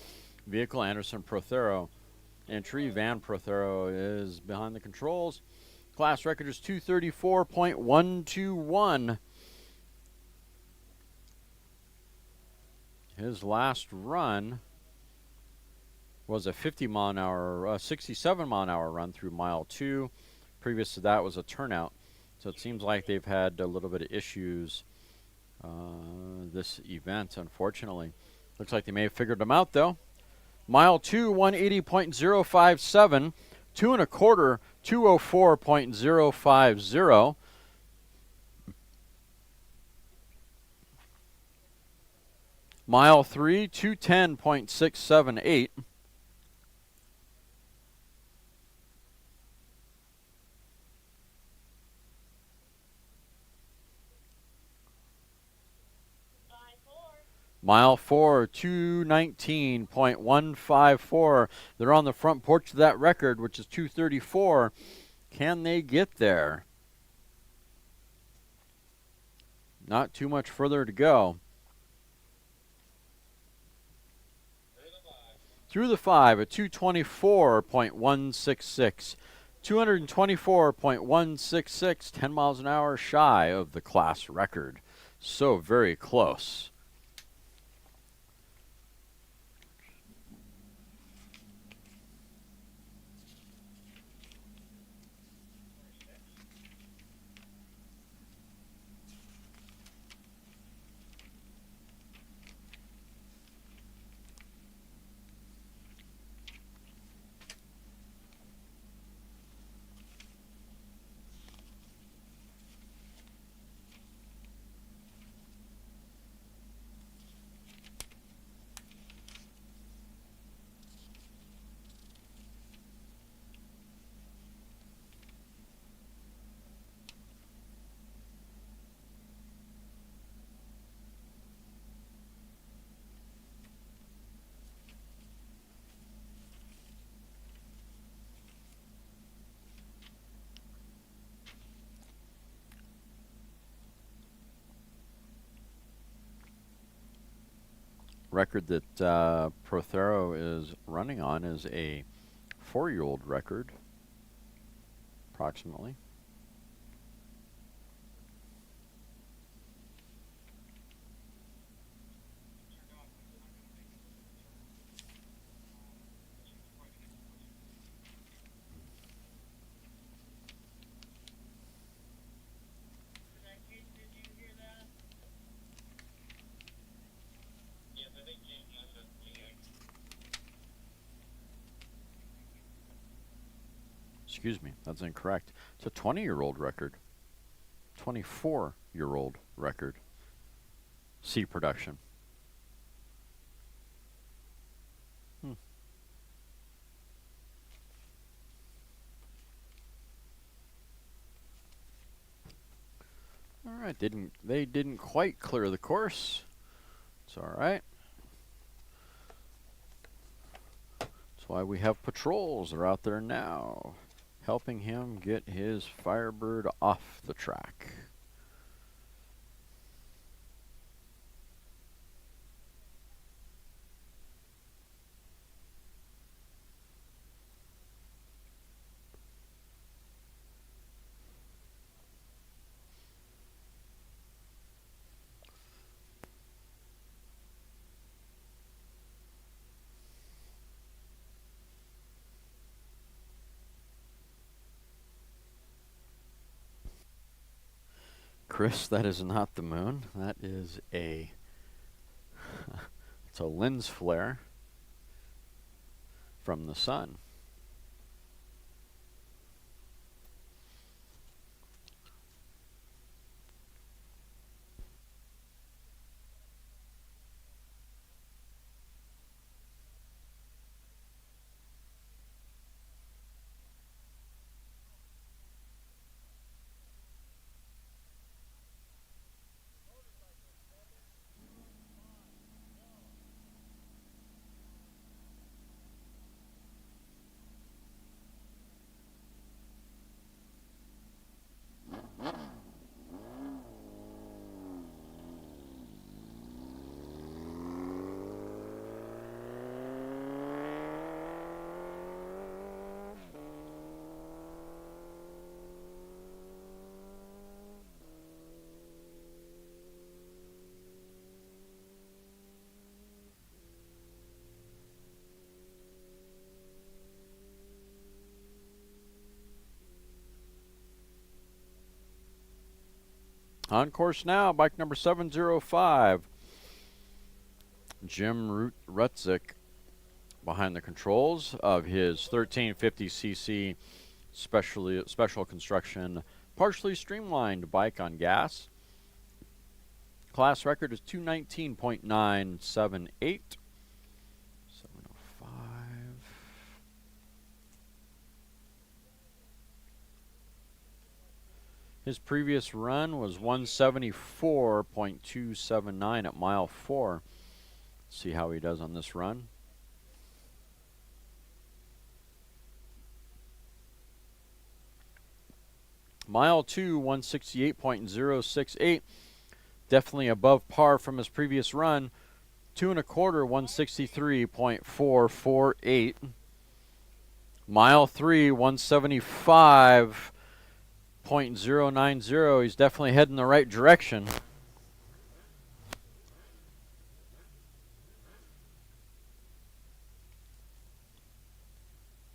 vehicle. Anderson Prothero entry. Van Prothero is behind the controls. Class record is 234.121. His last run was a 67 mile an hour run through mile 2. Previous to that was a turnout. So it seems like they've had a little bit of issues this event, unfortunately. Looks like they may have figured them out, though. Mile 2, 180.057. 2 1/4, 204.050. Mile 3, 210.678. Mile 4, 219.154. They're on the front porch of that record, which is 234. Can they get there? Not too much further to go. Through the 5 at 224.166. 224.166, 10 miles an hour shy of the class record. So very close. Record that Prothero is running on is a 4-year-old record, approximately. Excuse me, that's incorrect. It's a 20-year-old record. 24-year-old record. C production. All right, they didn't quite clear the course. It's all right. That's why we have patrols. They're out there now, helping him get his Firebird off the track. Chris, that is not the moon. That is a it's a lens flare from the sun. On course now, bike number 705. Jim Rutzik behind the controls of his 1350cc special construction, partially streamlined bike on gas. Class record is 219.978. 705. His previous run was 174.279 at mile 4. See how he does on this run. Mile 2, 168.068. Definitely above par from his previous run. 2 1/4, 163.448. Mile 3, 175.090. He's definitely heading the right direction.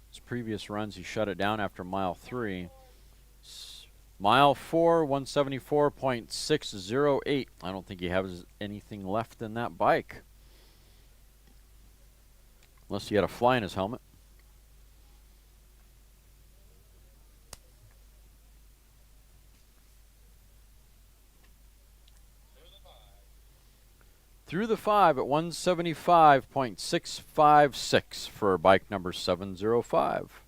His previous runs, he shut it down after mile 3. Mile 4, 174.608. I don't think he has anything left in that bike. Unless he had a fly in his helmet. Through the 5 at 175.656 for bike number 705.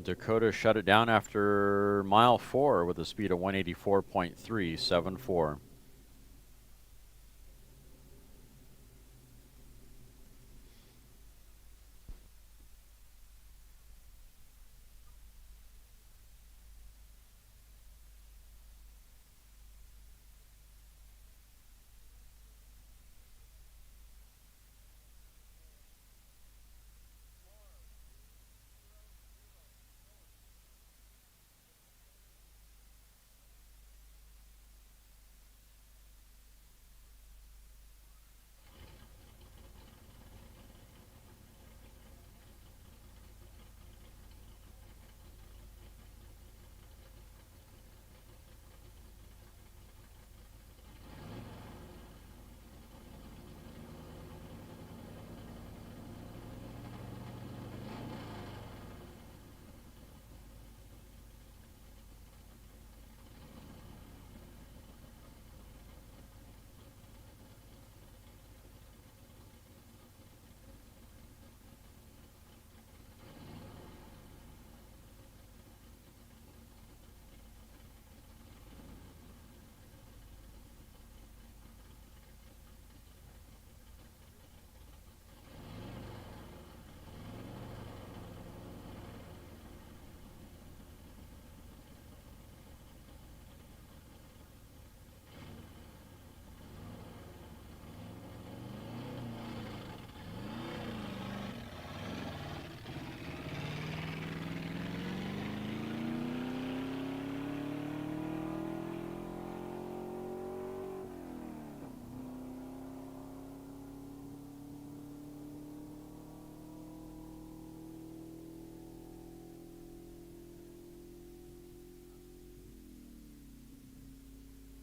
Dakota shut it down after mile 4 with a speed of 184.374.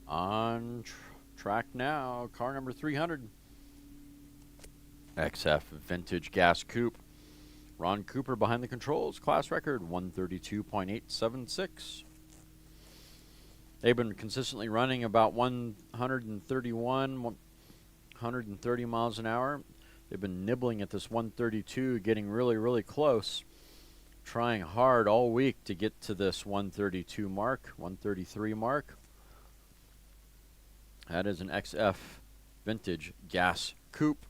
On track now, car number 300. XF Vintage Gas Coupe. Ron Cooper behind the controls. Class record 132.876. They've been consistently running about 130 miles an hour. They've been nibbling at this 132, getting really, really close. Trying hard all week to get to this 132 mark, 133 mark. That is an XF Vintage Gas Coupe.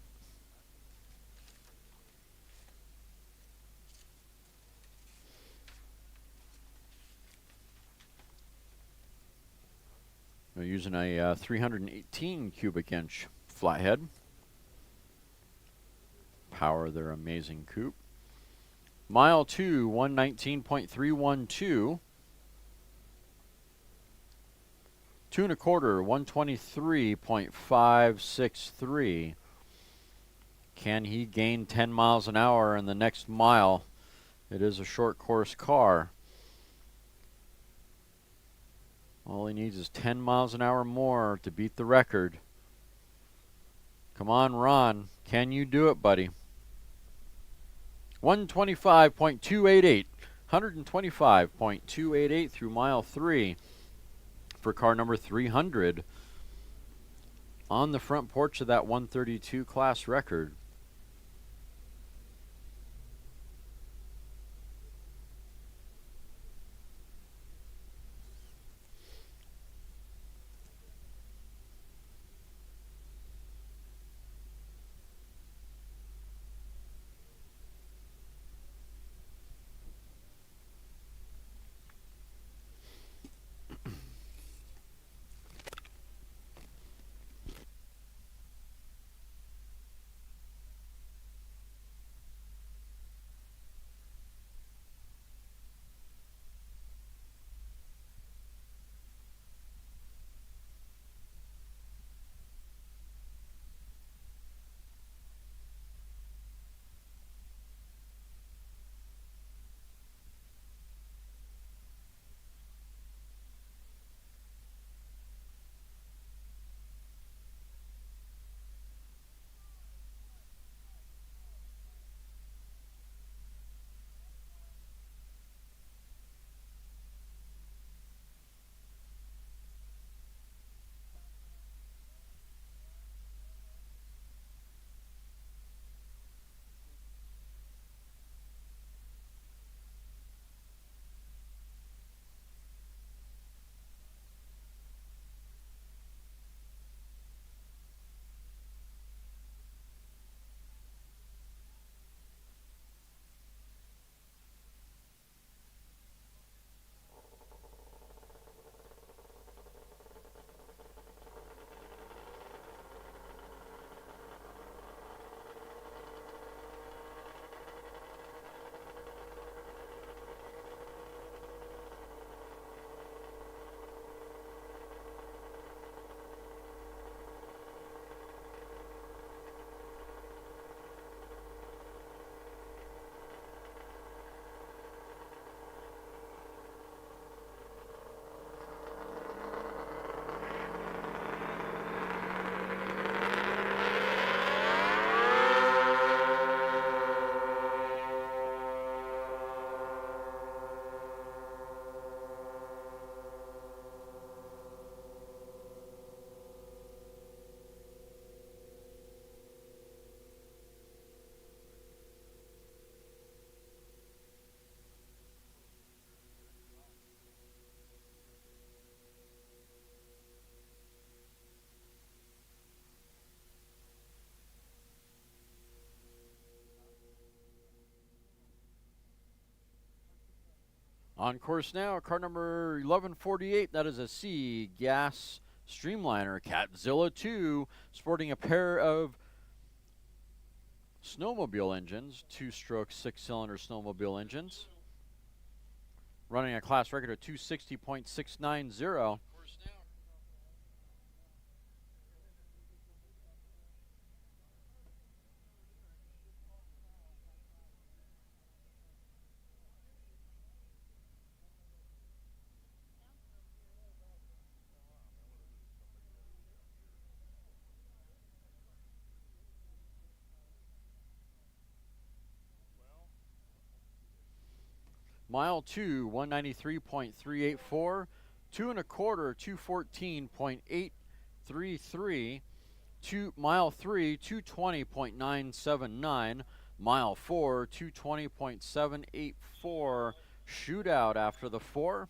We're using a 318 cubic inch flathead. Power their amazing coupe. Mile 2, 119.312. 2 1/4, 123.563. Can he gain 10 miles an hour in the next mile? It is a short course car. All he needs is 10 miles an hour more to beat the record. Come on, Ron. Can you do it, buddy? 125.288. 125.288 through mile 3 for car number 300 on the front porch of that 132 class record. On course now, car number 1148. That is a C gas streamliner, Catzilla 2, sporting a pair of snowmobile engines, 2-stroke 6-cylinder snowmobile engines, running a class record of 260.690. Mile 2, 193.384. 2 1/4, 214.833. Mile 3, 220.979. Mile 4, 220.784. Shootout after the 4.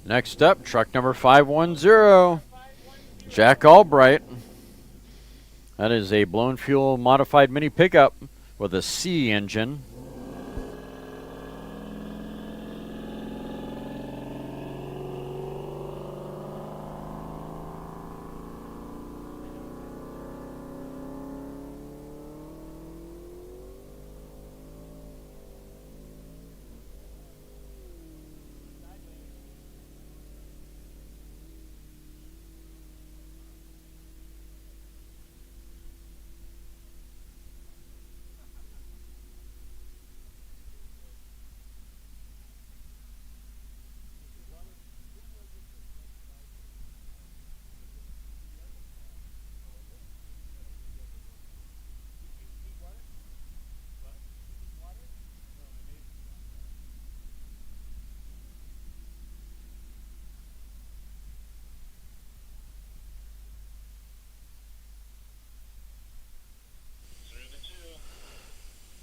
Next up, truck number 510, Jack Albright. That is a blown fuel modified mini pickup with a C engine.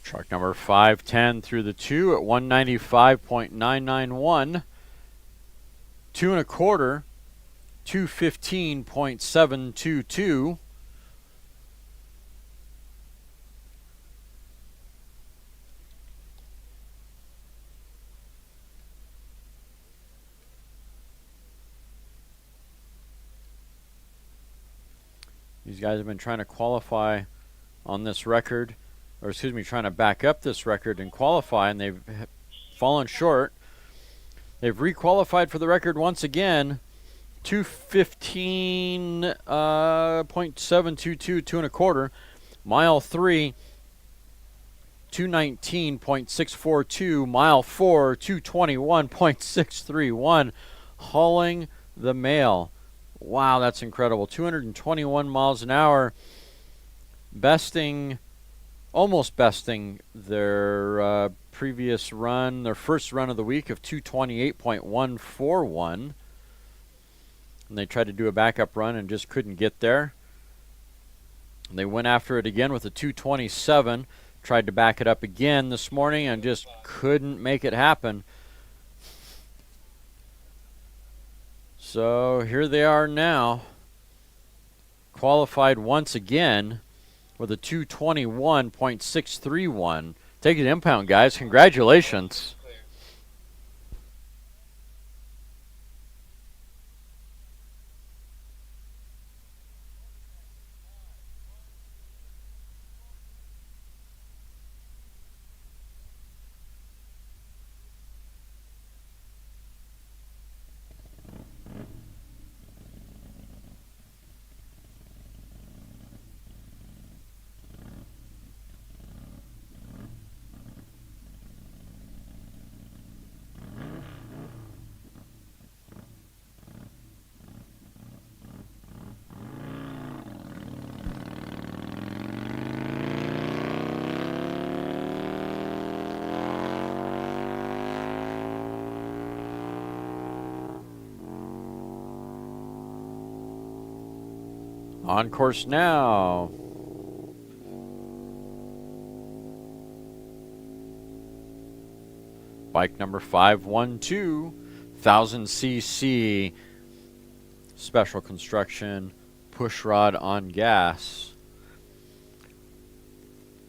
Truck number 510 through the 2 at 195.991. 2 1/4, 215.722. These guys have been trying to qualify on this record, or excuse me, trying to back up this record and qualify, and they've fallen short. They've requalified for the record once again. 215.722, 2 1/4. Mile 3, 219.642. Mile 4, 221.631. Hauling the mail. Wow, that's incredible. 221 miles an hour, besting almost besting their previous run, their first run of the week of 228.141. And they tried to do a backup run and just couldn't get there. And they went after it again with a 227, tried to back it up again this morning and just couldn't make it happen. So here they are now, qualified once again with a 221.631. Take it impound, guys. Congratulations. On course now. Bike number 512, 1000cc special construction push rod on gas.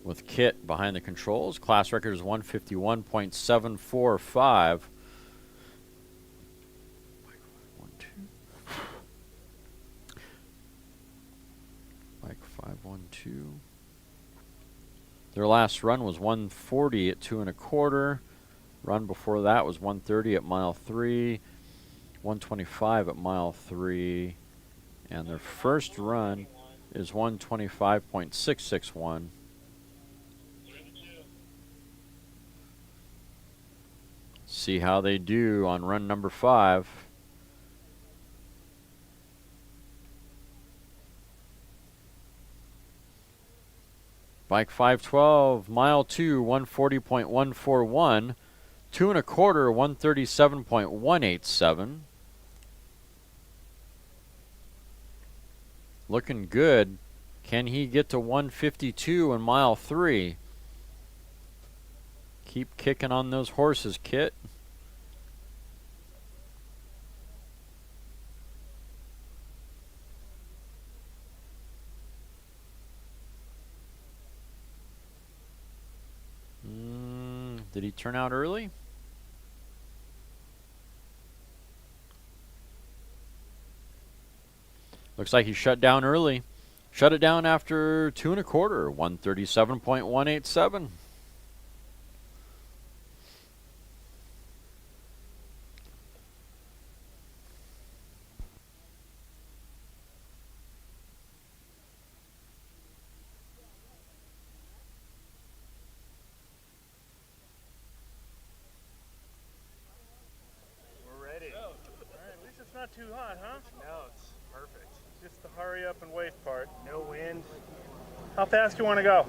With kit behind the controls. Class record is 151.745. Bike 512. Their last run was 140 at 2 1/4. Run before that was 130 at mile 3, 125 at mile 3, and their first run is 125.661. See how they do on run number 5. Bike 512, mile 2, 140.141, 2 1/4, 137.187. Looking good. Can he get to 152 in mile 3? Keep kicking on those horses, Kit. Did he turn out early? Looks like he shut down early. Shut it down after 2 1/4, 137.187. Not too hot, huh? No, it's perfect. Just the hurry up and wait part. No wind. How fast do you want to go?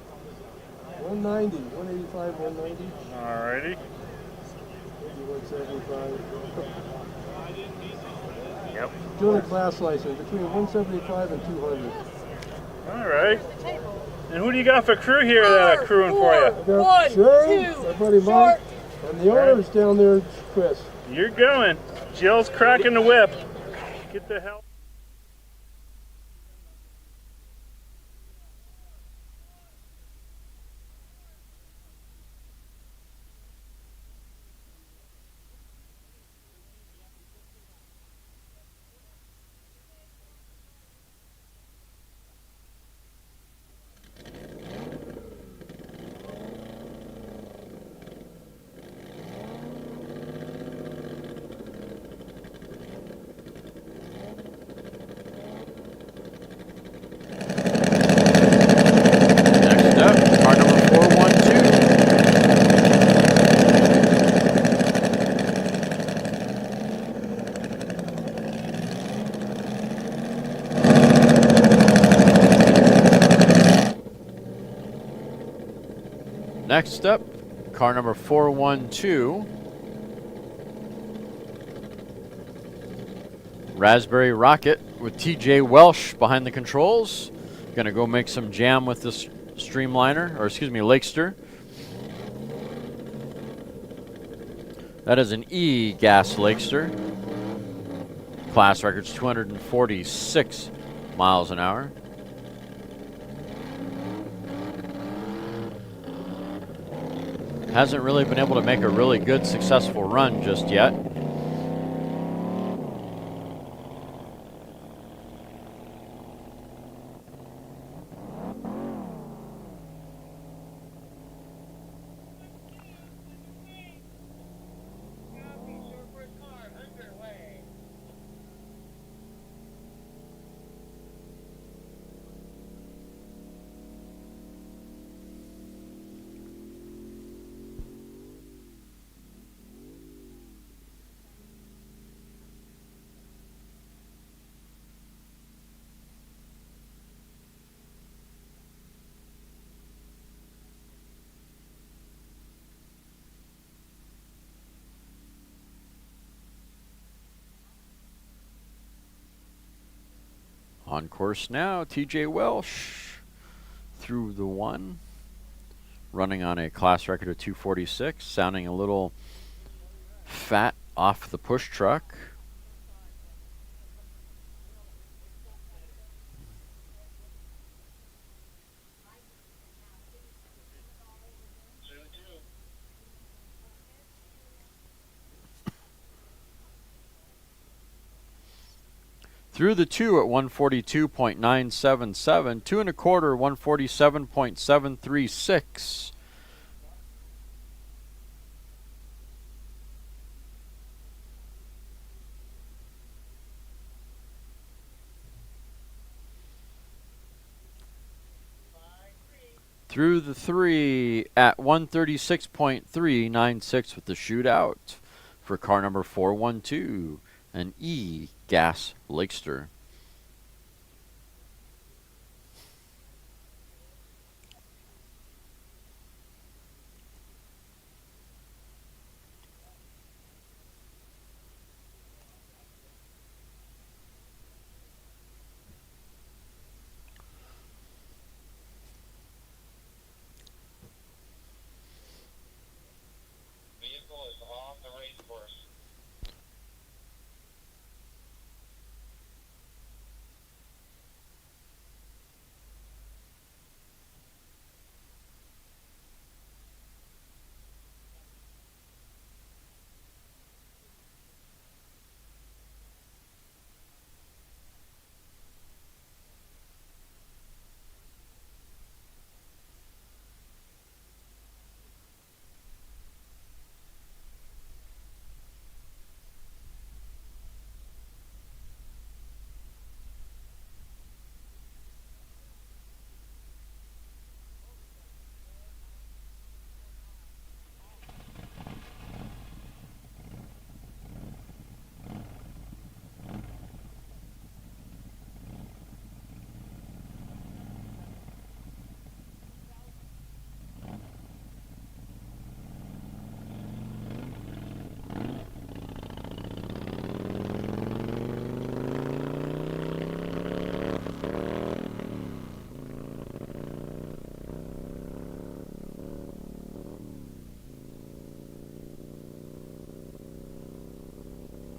190, 185, 190. Alrighty. Maybe 175. Yep. Doing a class license between 175 and 200. Alright. And who do you got for crew here that are crewing for you? I got Shay, my buddy Mike, and the owner's down there, Chris. You're going. Jill's cracking the whip. Get the hell. Next up, car number 412. Raspberry Rocket with TJ Welsh behind the controls. Gonna go make some jam with this streamliner, or excuse me, Lakester. That is an E gas Lakester. Class record's 246 miles an hour. Hasn't really been able to make a really good successful run just yet. On course now, TJ Welsh through the one, running on a class record of 246, sounding a little fat off the push truck. Through the two at 142.977, 2 1/4, 147.736. Through the three at 136.396 with the shootout for car number 412, an E gas Lakester. Vehicle is off the race course.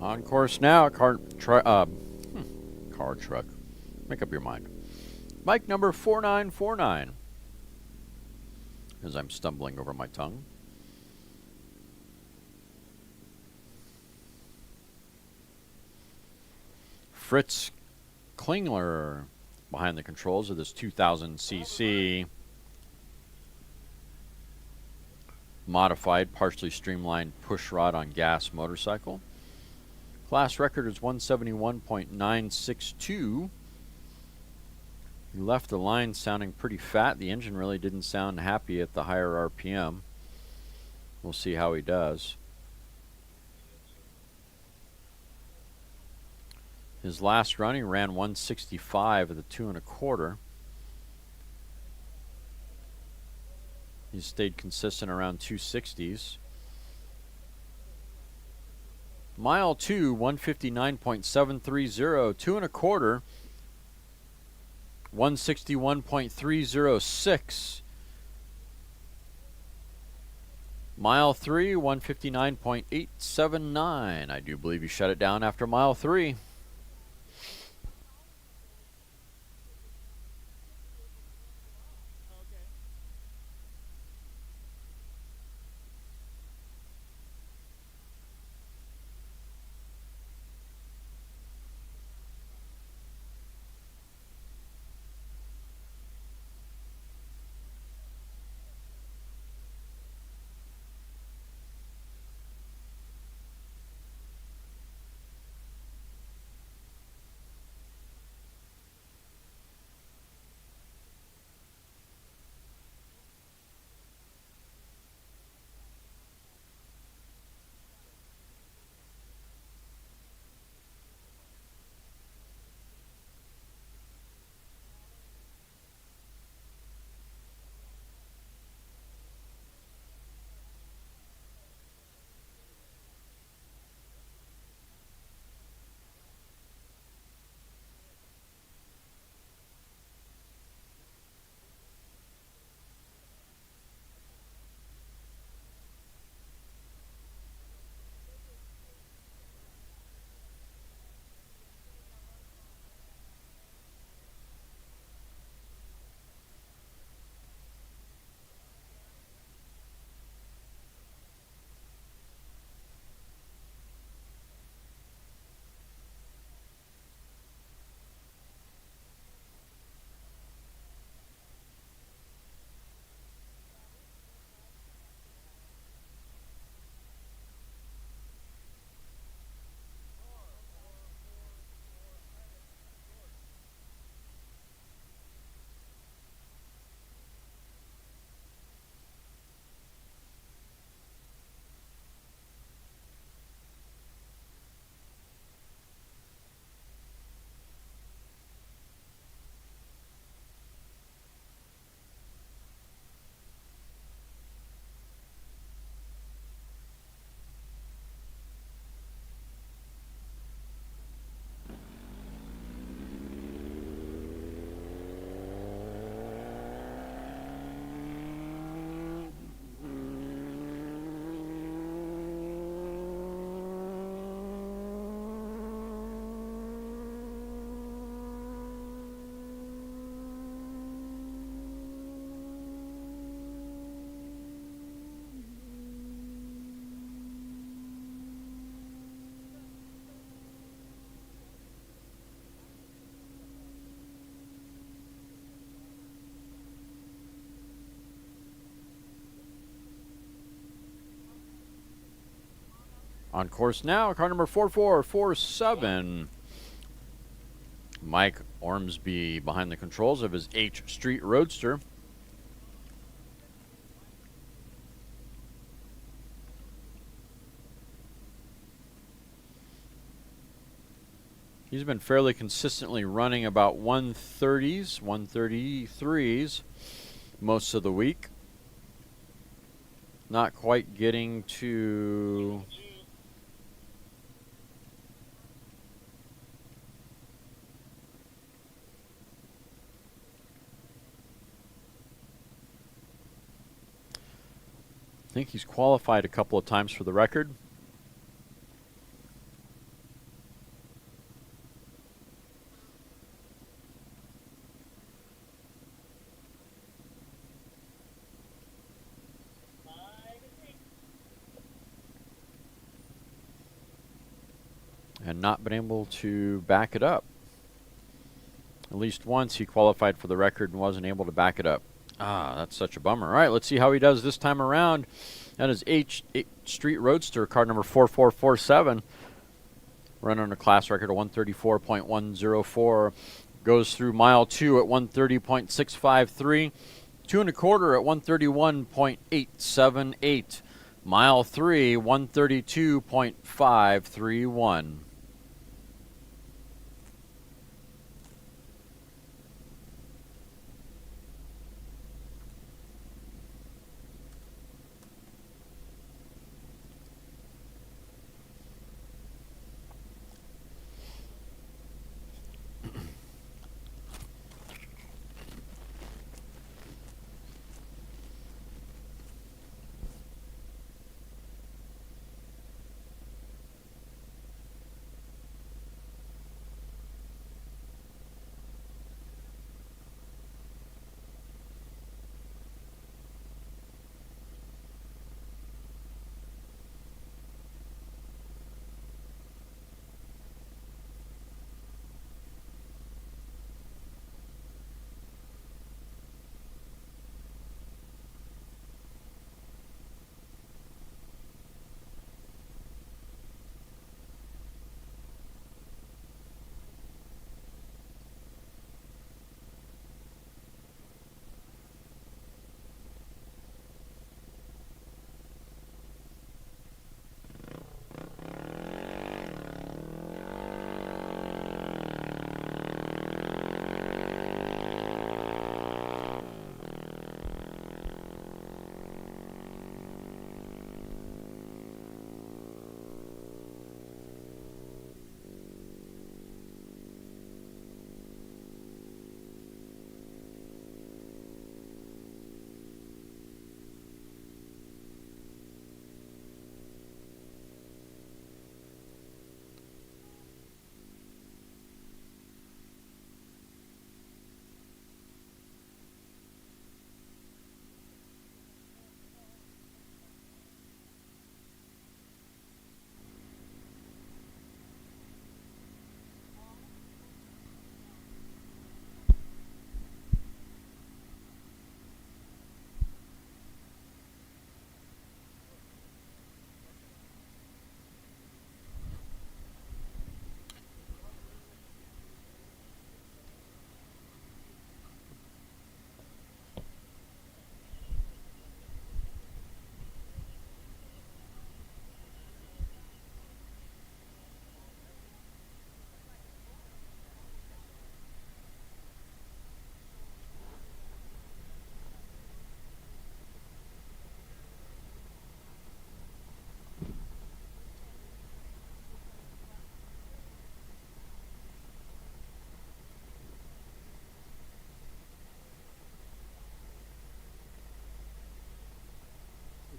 On course now, car truck. Make up your mind. Bike number 4949. As I'm stumbling over my tongue. Fritz Klingler behind the controls of this 2000cc modified, partially streamlined pushrod on gas motorcycle. Class record is 171.962. He left the line sounding pretty fat. The engine really didn't sound happy at the higher RPM. We'll see how he does. His last run, he ran 165 at the 2 1/4. He's stayed consistent around 260s. Mile 2, 159.730. 2 1/4, 161.306. Mile 3, 159.879. I do believe you shut it down after mile 3. On course now, car number 4447. Mike Ormsby behind the controls of his H Street Roadster. He's been fairly consistently running about 130s, 133s most of the week. Not quite getting to I think he's qualified a couple of times for the record. And not been able to back it up. At least once he qualified for the record and wasn't able to back it up. Ah, that's such a bummer. All right, let's see how he does this time around. That is H Street Roadster, car number 4447. Running on a class record of 134.104. Goes through mile 2 at 130.653. 2 1/4 at 131.878. Mile 3, 132.531.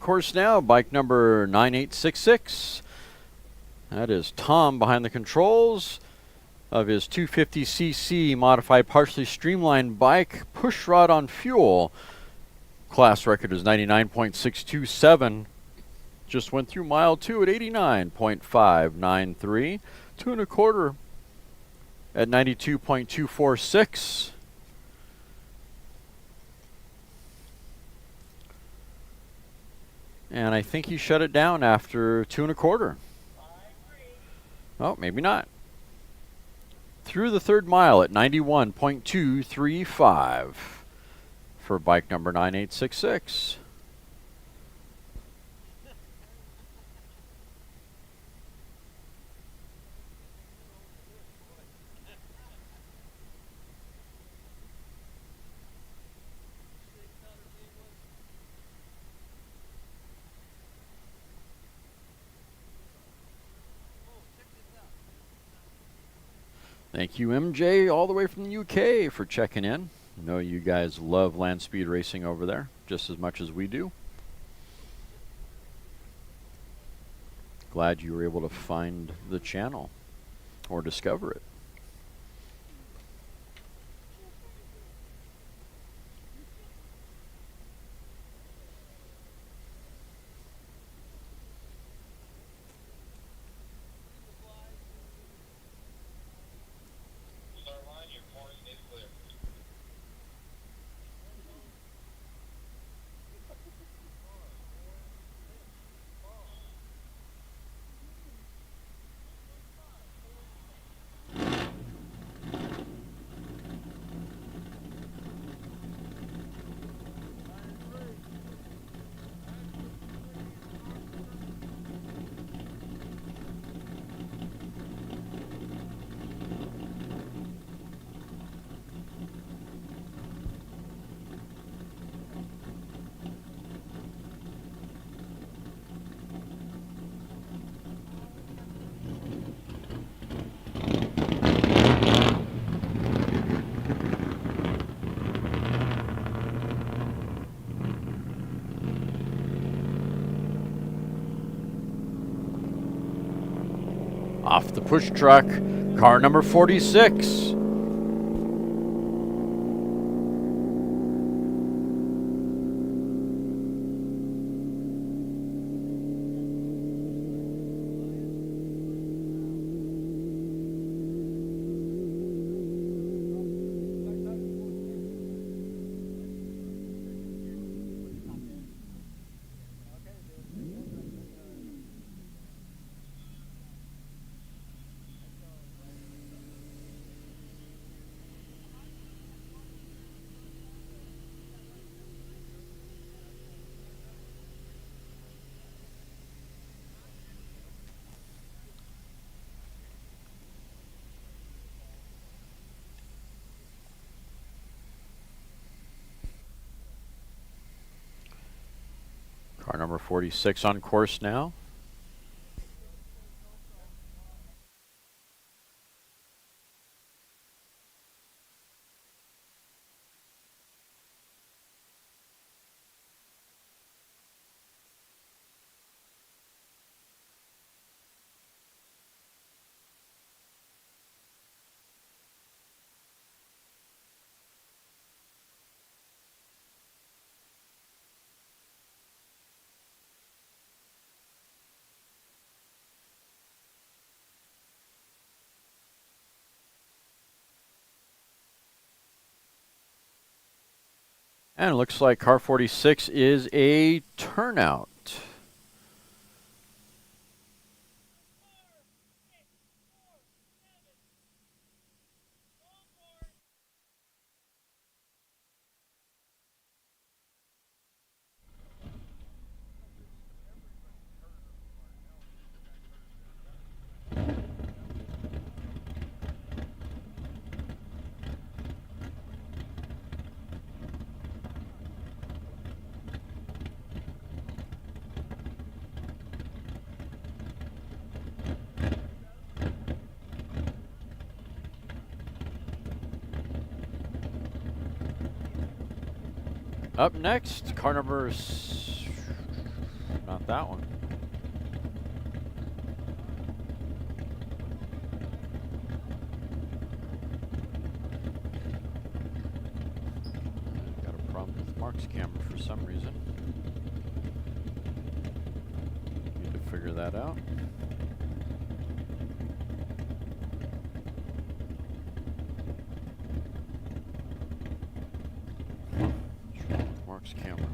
course now, bike number 9866. That is Tom behind the controls of his 250cc modified partially streamlined bike, push rod on fuel. Class record is 99.627. Just went through mile 2 at 89.593. 2 1/4 at 92.246. And I think he shut it down after 2 1/4. Oh, maybe not. Through the 3rd mile at 91.235 for bike number 9866. Thank you, MJ, all the way from the UK for checking in. I know you guys love land speed racing over there just as much as we do. Glad you were able to find the channel or discover it. Off the push truck, car number 46. Car number 46 on course now. And it looks like car 46 is a turnout. Up next, car number with that one. Got a problem with Mark's camera for some reason. Need to figure that out. What's wrong with Mark's camera?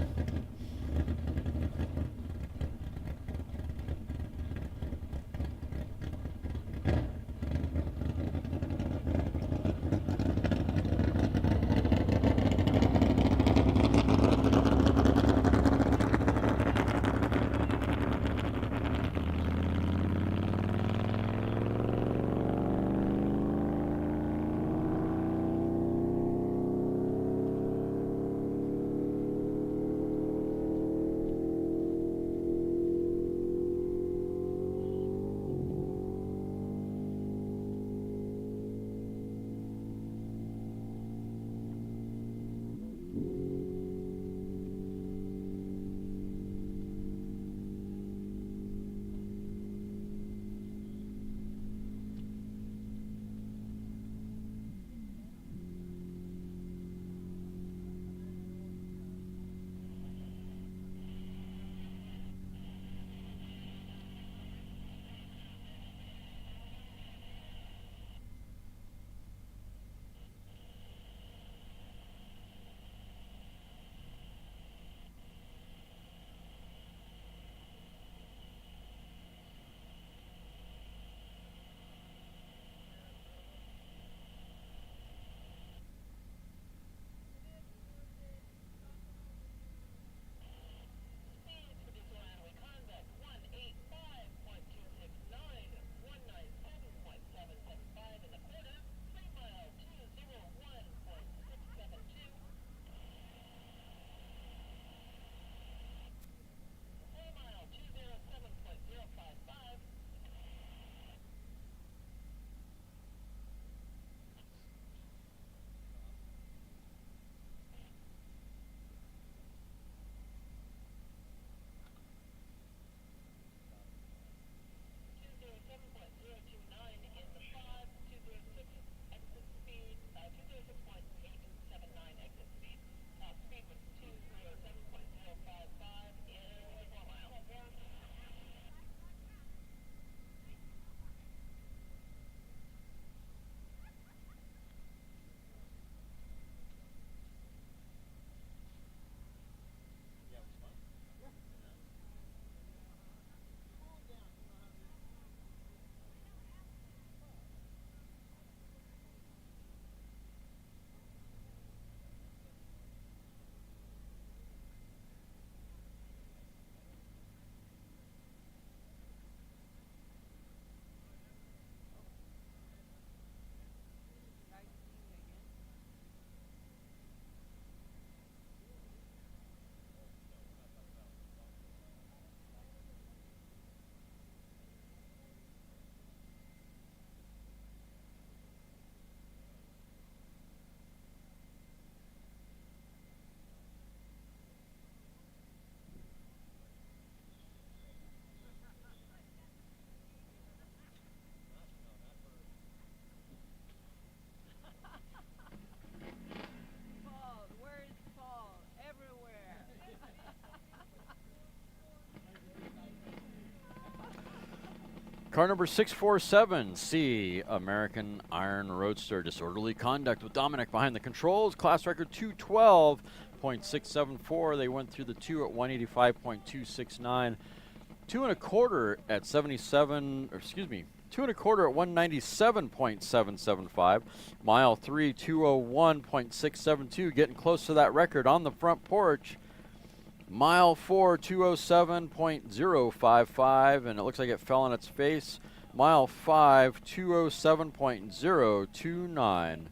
Car number 647C, American Iron Roadster, disorderly conduct with Dominic behind the controls. Class record 212.674. They went through the 2 at 185.269. 2 1/4 at 77, or excuse me, 2 1/4 at 197.775. Mile 3, 201.672, getting close to that record on the front porch. Mile 4, 207.055, and it looks like it fell on its face. Mile 5, 207.029.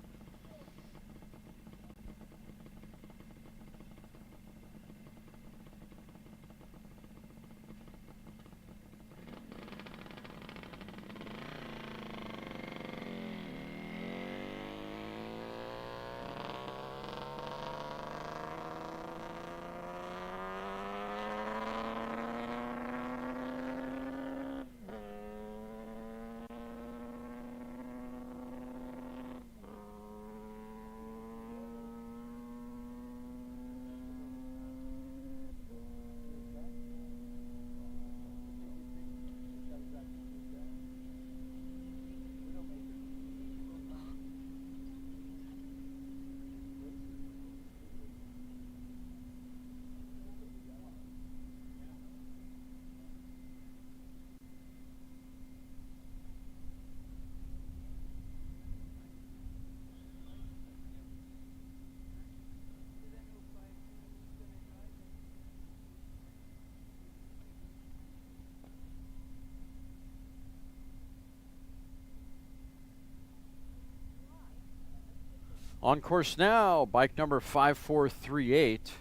On course now, bike number 5438.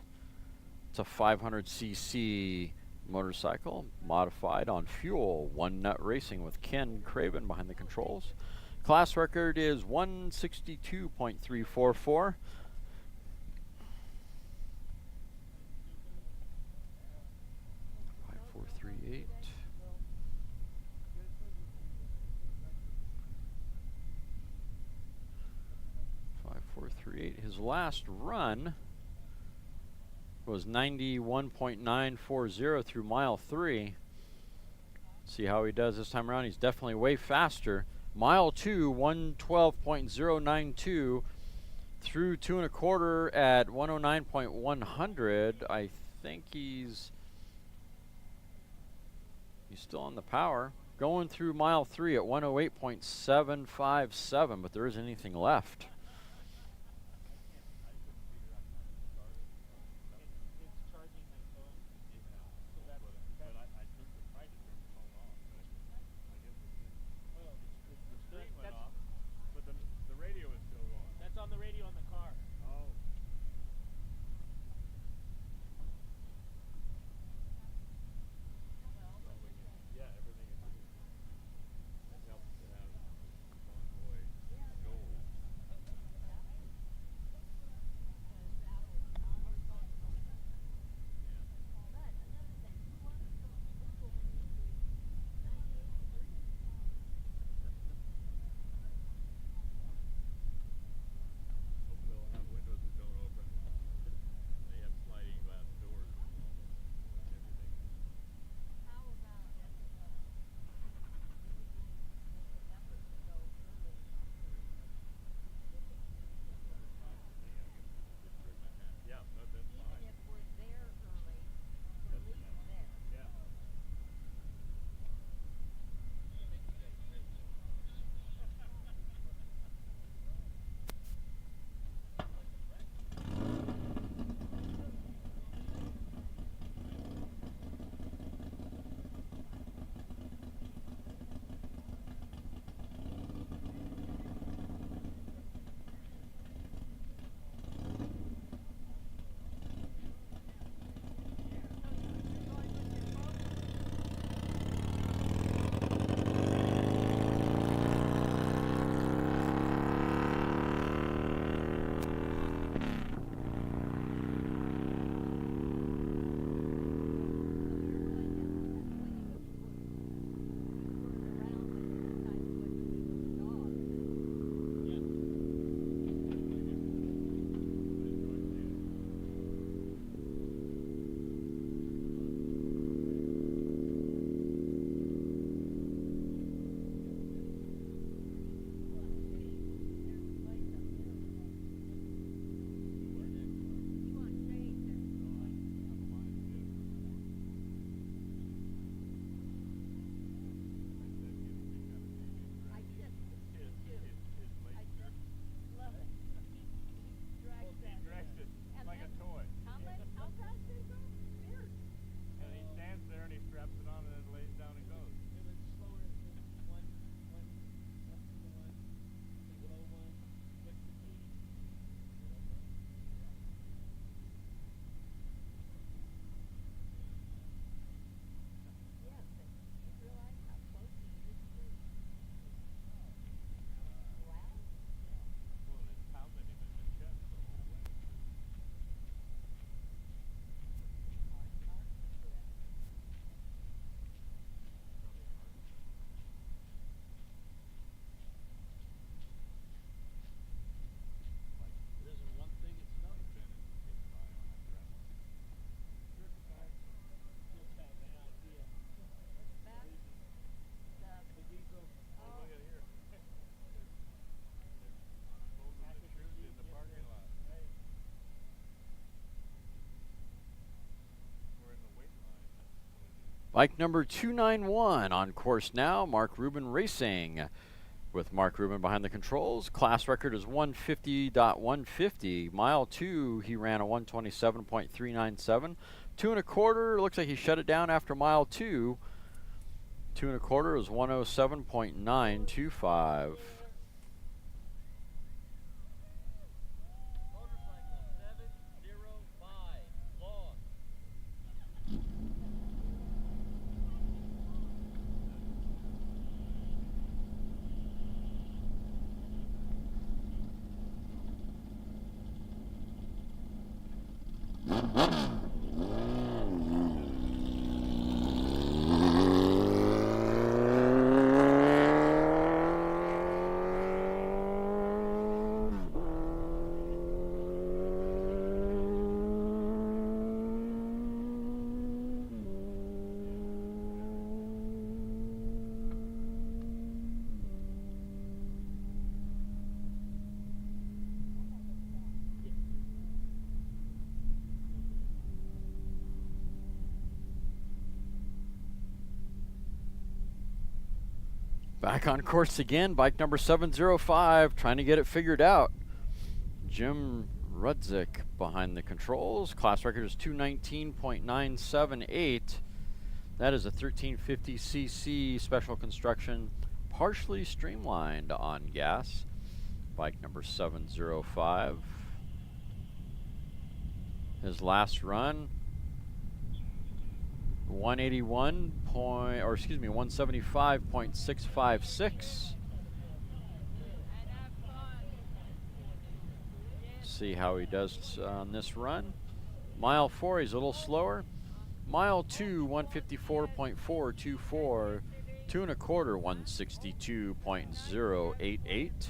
It's a 500cc motorcycle, modified on fuel. One Nut Racing with Ken Craven behind the controls. Class record is 162.344. His last run was 91.940 through mile 3. See how he does this time around. He's definitely way faster. Mile 2, 112.092 through 2 1/4 at 109.100. I think he's still on the power. Going through mile 3 at 108.757, but there isn't anything left. Bike number 291 on course now, Mark Rubin Racing. With Mark Rubin behind the controls. Class record is 150.150. Mile 2, he ran a 127.397. 2 1/4, looks like he shut it down after mile 2. 2 1/4 is 107.925. Back on course again, bike number 705, trying to get it figured out. Jim Rudzik behind the controls. Class record is 219.978. That is a 1350cc special construction, partially streamlined on gas. Bike number 705. His last run, 175.656. See how he does on this run. Mile 4, he's a little slower. Mile 2, 154.424. 2 1/4, 162.088.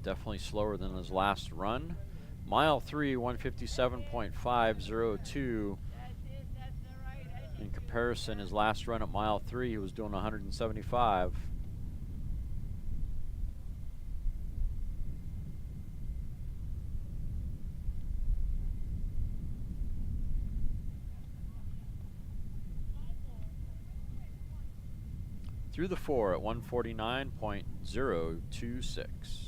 Definitely slower than his last run. Mile 3, 157.502. In comparison, his last run at mile 3, he was doing 175. Through the 4 at 149.026.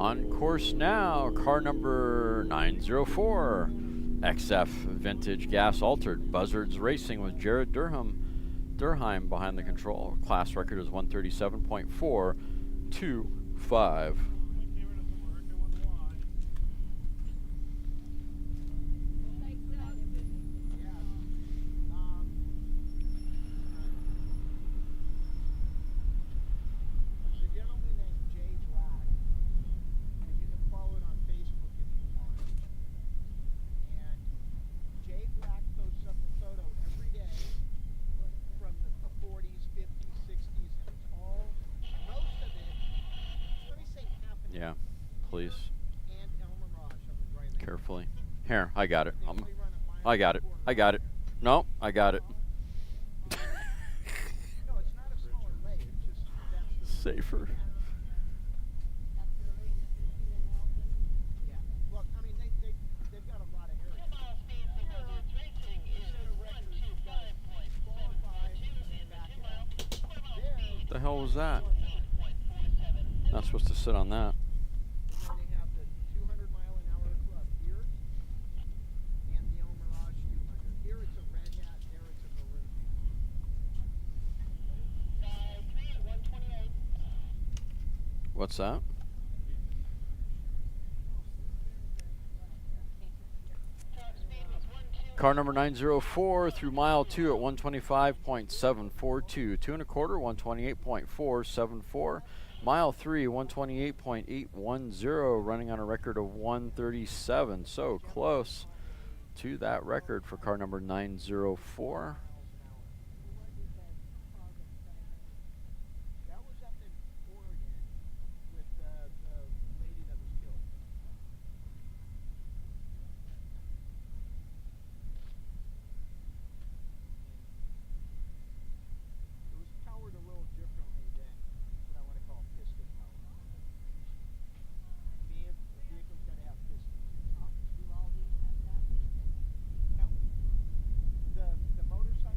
On course now, car number 904, XF Vintage Gas Altered, Buzzards Racing with Jared Durheim behind the control. Class record is 137.425. Yeah, please. Carefully. Here, I got it. I got it. I got it. No, I got it. Safer. What the hell was that? Not supposed to sit on that. What's that? Car number 904 through mile 2 at 125.742. 2 1/4, 128.474. Mile 3, 128.810, running on a record of 137. So close to that record for car number 904. The motorcycle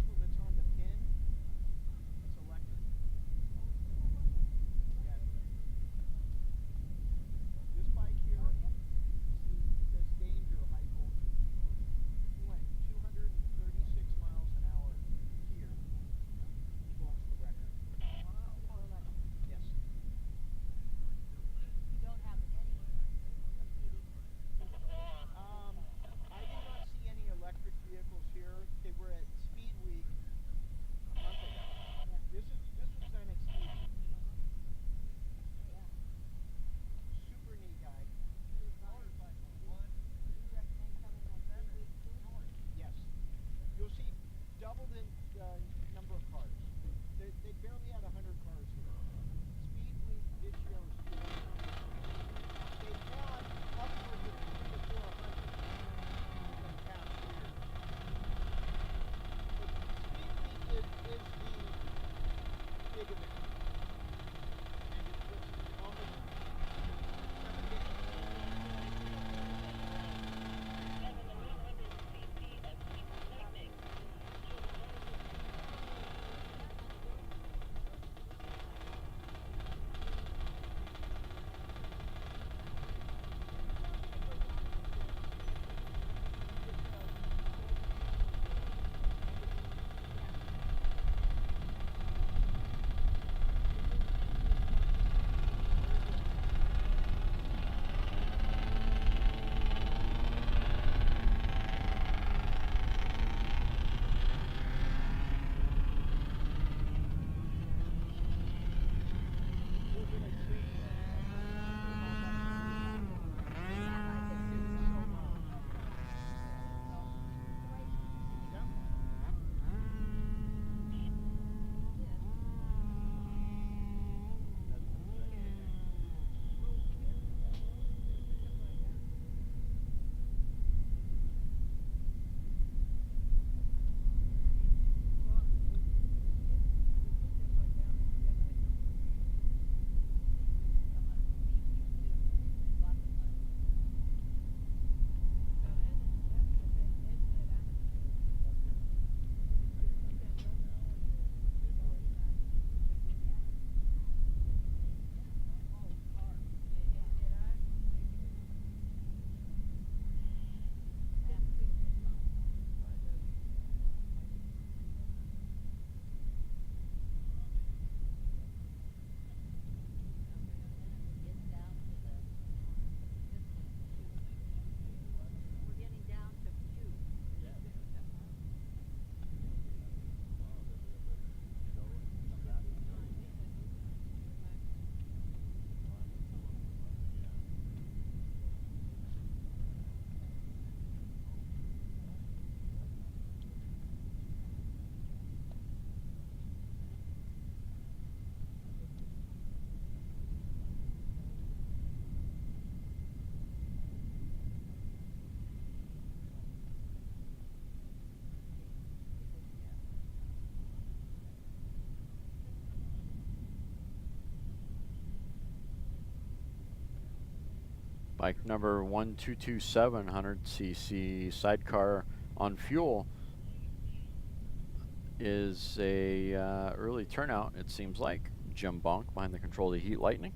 Bike number 1227, 100cc sidecar on fuel, is a early turnout, it seems like. Jim Bonk behind the control of the Heat Lightning.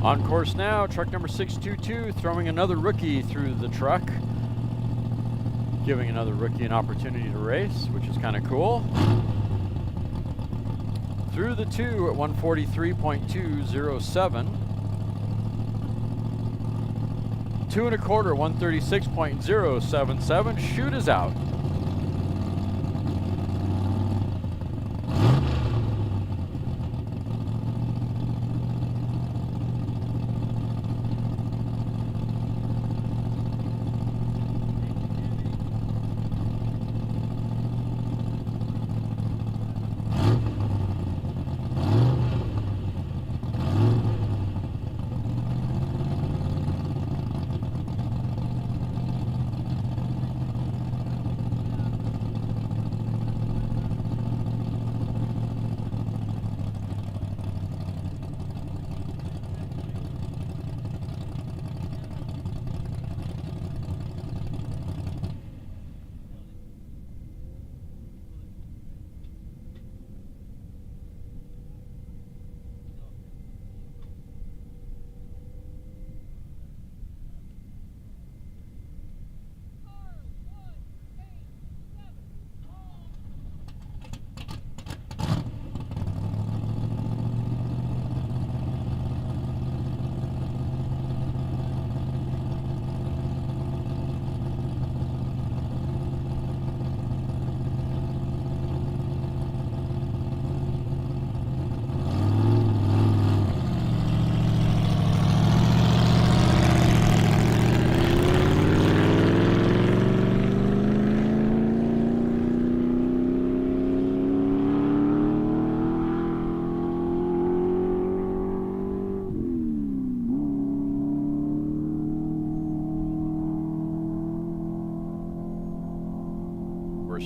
On course now, truck number 622 throwing another rookie through the truck, giving another rookie an opportunity to race, which is kind of cool. Through the 2 at 143.207. 2 1/4, 136.077. Chute is out.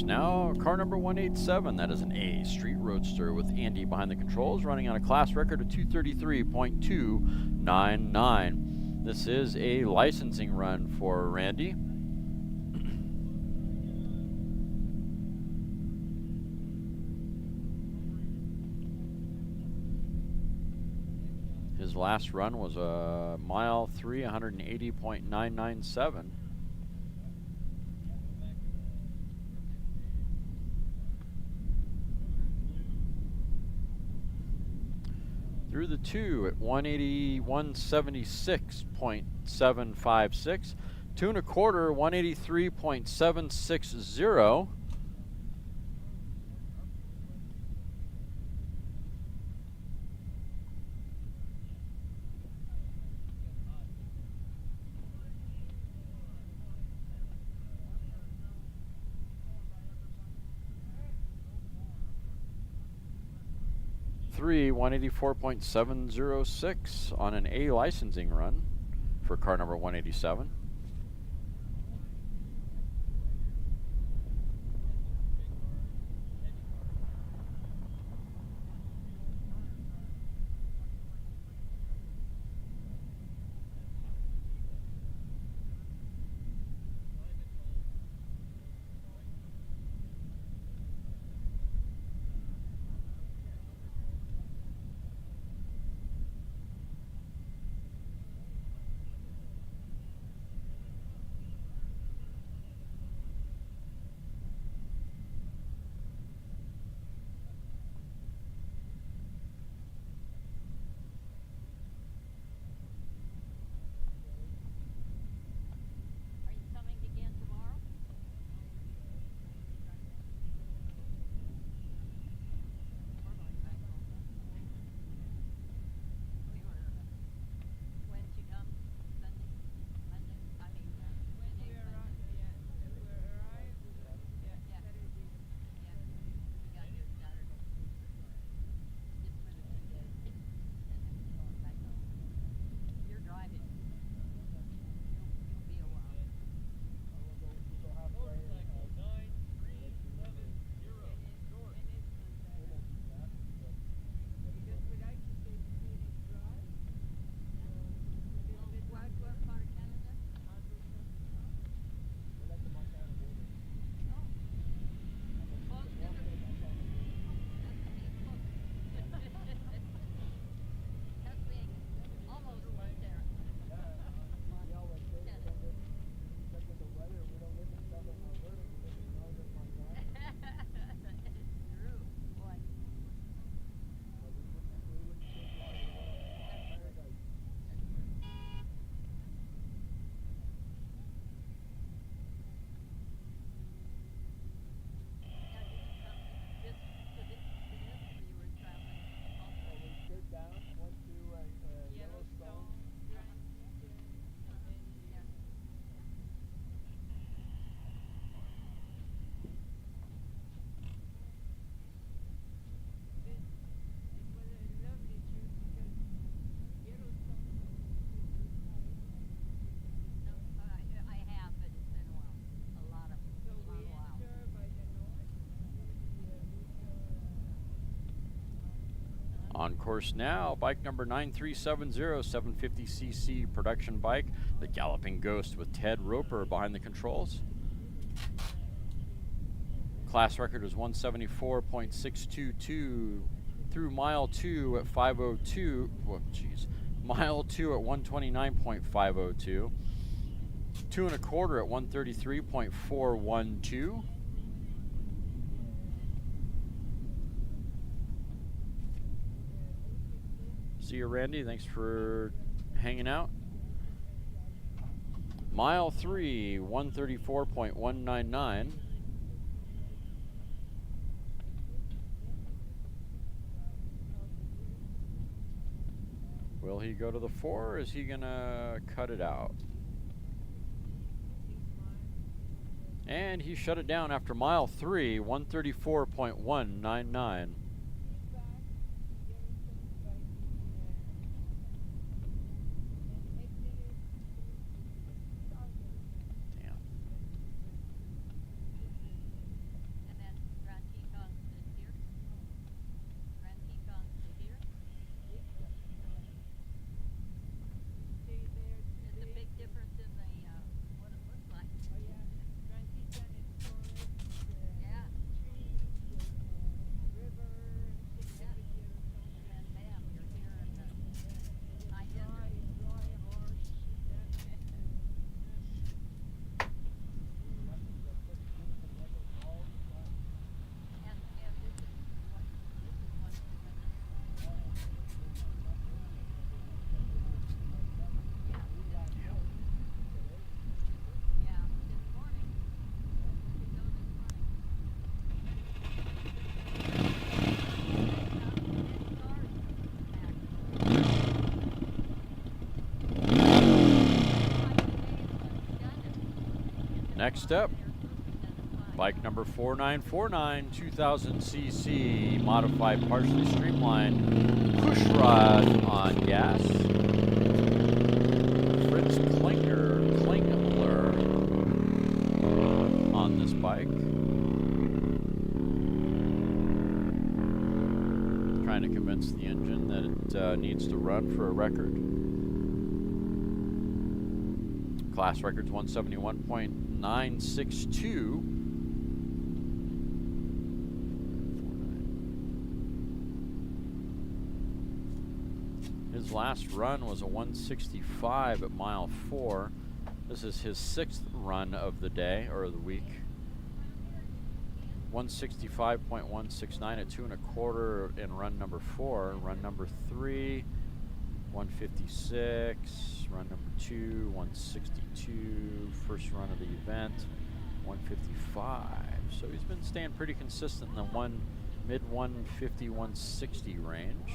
Now, car number 187, that is an A Street Roadster with Andy behind the controls, running on a class record of 233.299. This is a licensing run for Randy. His last run was a mile 3, 180.997. Through the 2 at 181.76.756. 2 1/4, 183.760. Three 184.706 on an A licensing run for car number 187. On course now, bike number 9370, 750cc production bike, the Galloping Ghost with Ted Roper behind the controls. Class record is 174.622 through mile 2 at 502. Whoa, geez. Mile 2 at 129.502. 2 1/4 at 133.412. See you, Randy. Thanks for hanging out. Mile 3, 134.199. Will he go to the 4 or is he going to cut it out? And he shut it down after mile 3, 134.199. Next up, bike number 4949, 2000cc modified partially streamlined push rod on gas. Fritz Klingler on this bike. Trying to convince the engine that it needs to run for a record. Class record's 171.962. His last run was a 165 at mile 4. This is his 6th run of the day, or the week. 165.169 at 2 1/4 in run number 4. Run number 3, 156. Run number 2, 162. First run of the event, 155. So he's been staying pretty consistent in the mid 150, 160 range.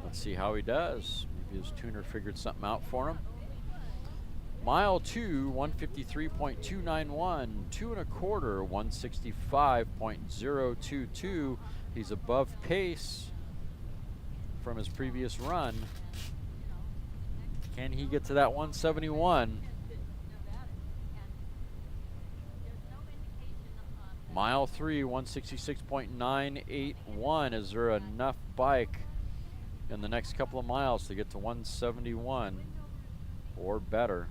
Let's see how he does. Maybe his tuner figured something out for him. Mile 2, 153.291. 2 1/4, 165.022. He's above pace from his previous run. Can he get to that 171? Mile 3, 166.981. Is there enough bike in the next couple of miles to get to 171 or better?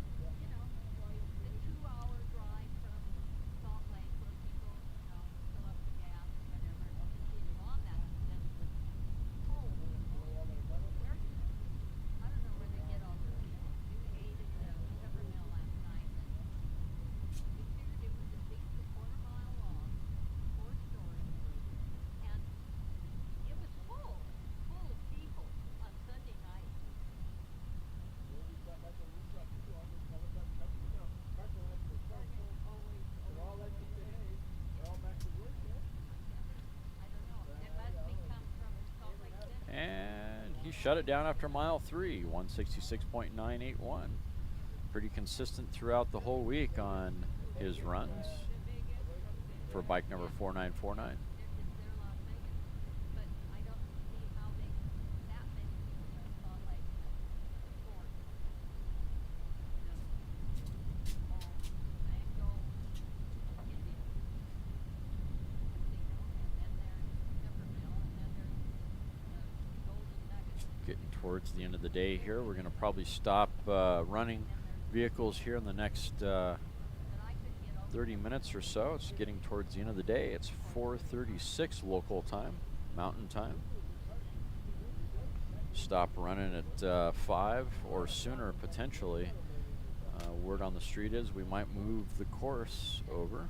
Shut it down after mile 3, 166.981. Pretty consistent throughout the whole week on his runs for bike number 4949. getting towards the end of the day here. We're going to probably stop running vehicles here in the next 30 minutes or so. It's getting towards the end of the day. It's 4:36 local time, mountain time. Stop running at 5 or sooner potentially. Word on the street is we might move the course over.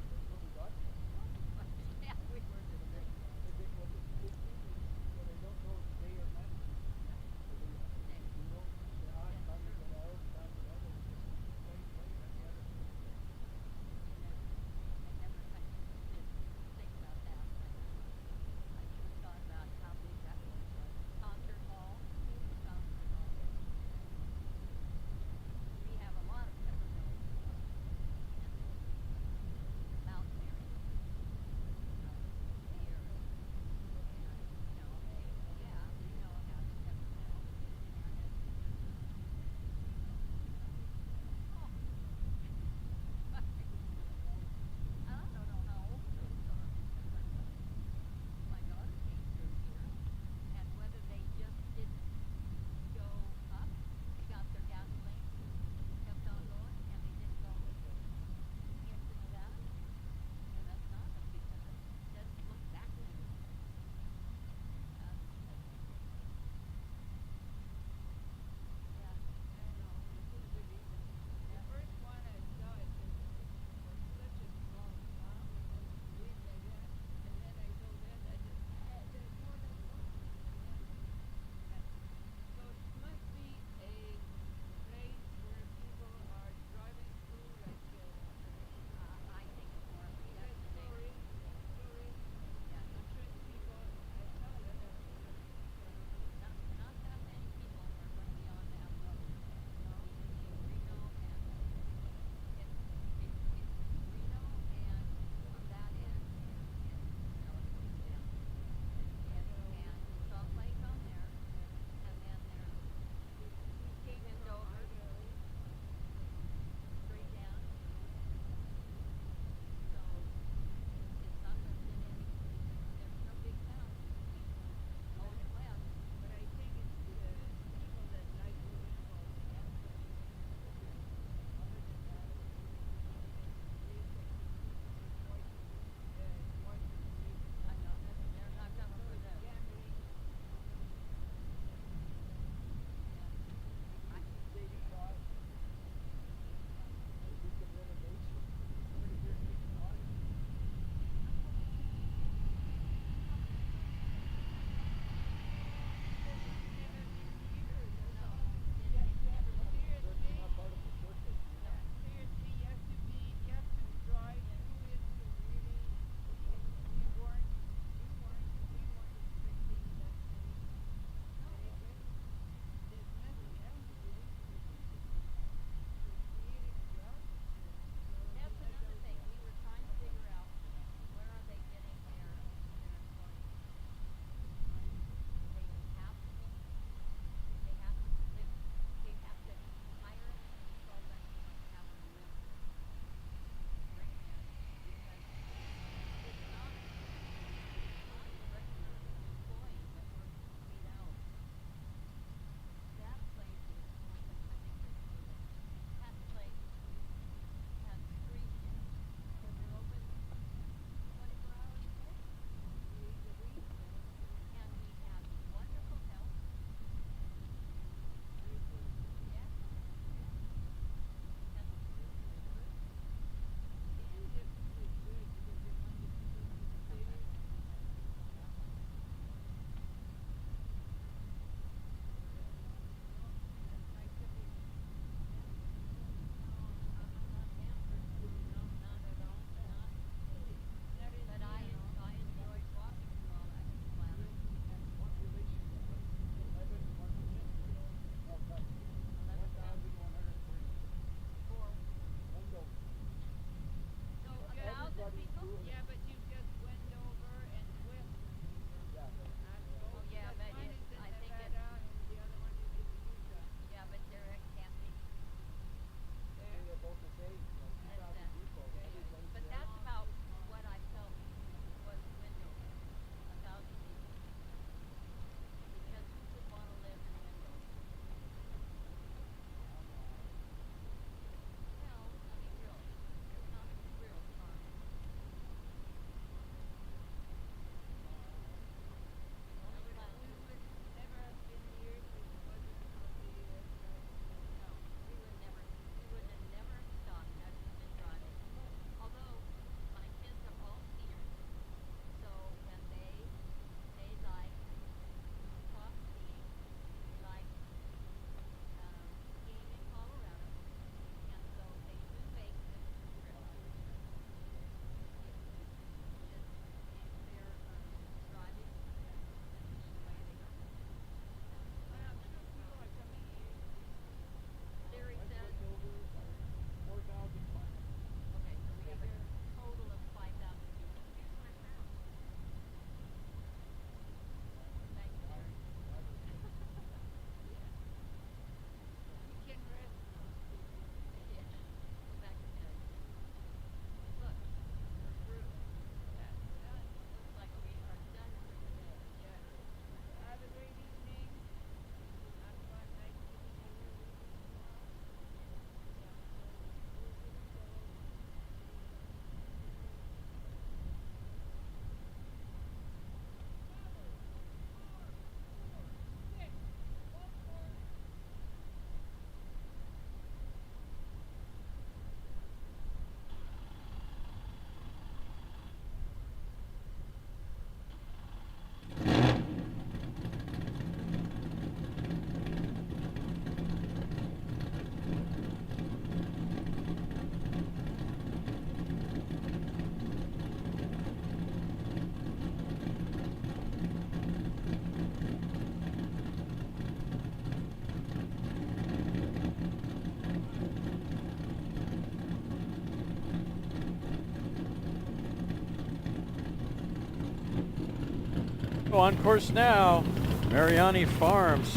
On course now, Mariani Farms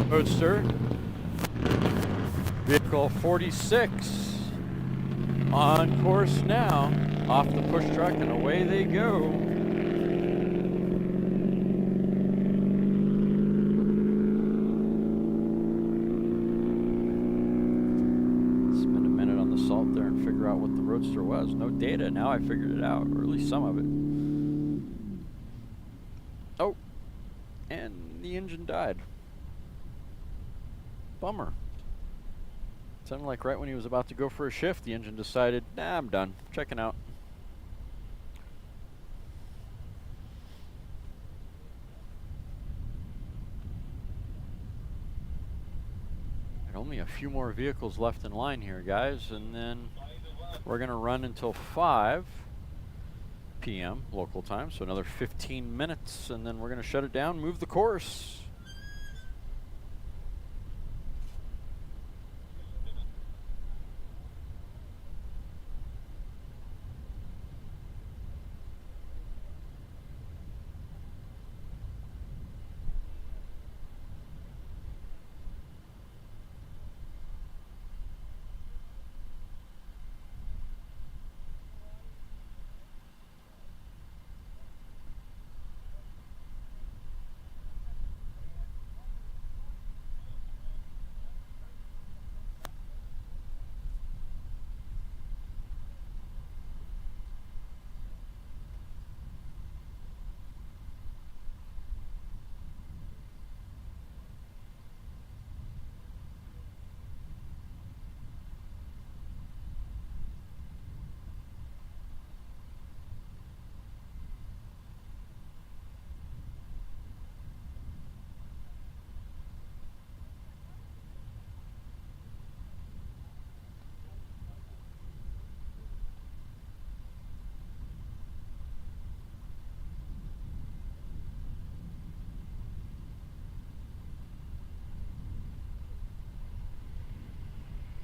Roadster. Vehicle 46 on course now, off the push truck, and away they go. Spend a minute on the salt there and figure out what the Roadster was. No data, now I figured it out, or at least some of it. Oh, and the engine died. Bummer. Sounded like right when he was about to go for a shift, the engine decided, nah, I'm done. Checking out. And only a few more vehicles left in line here, guys, and then we're going to run until 5 p.m. local time, so another 15 minutes, and then we're going to shut it down, move the course.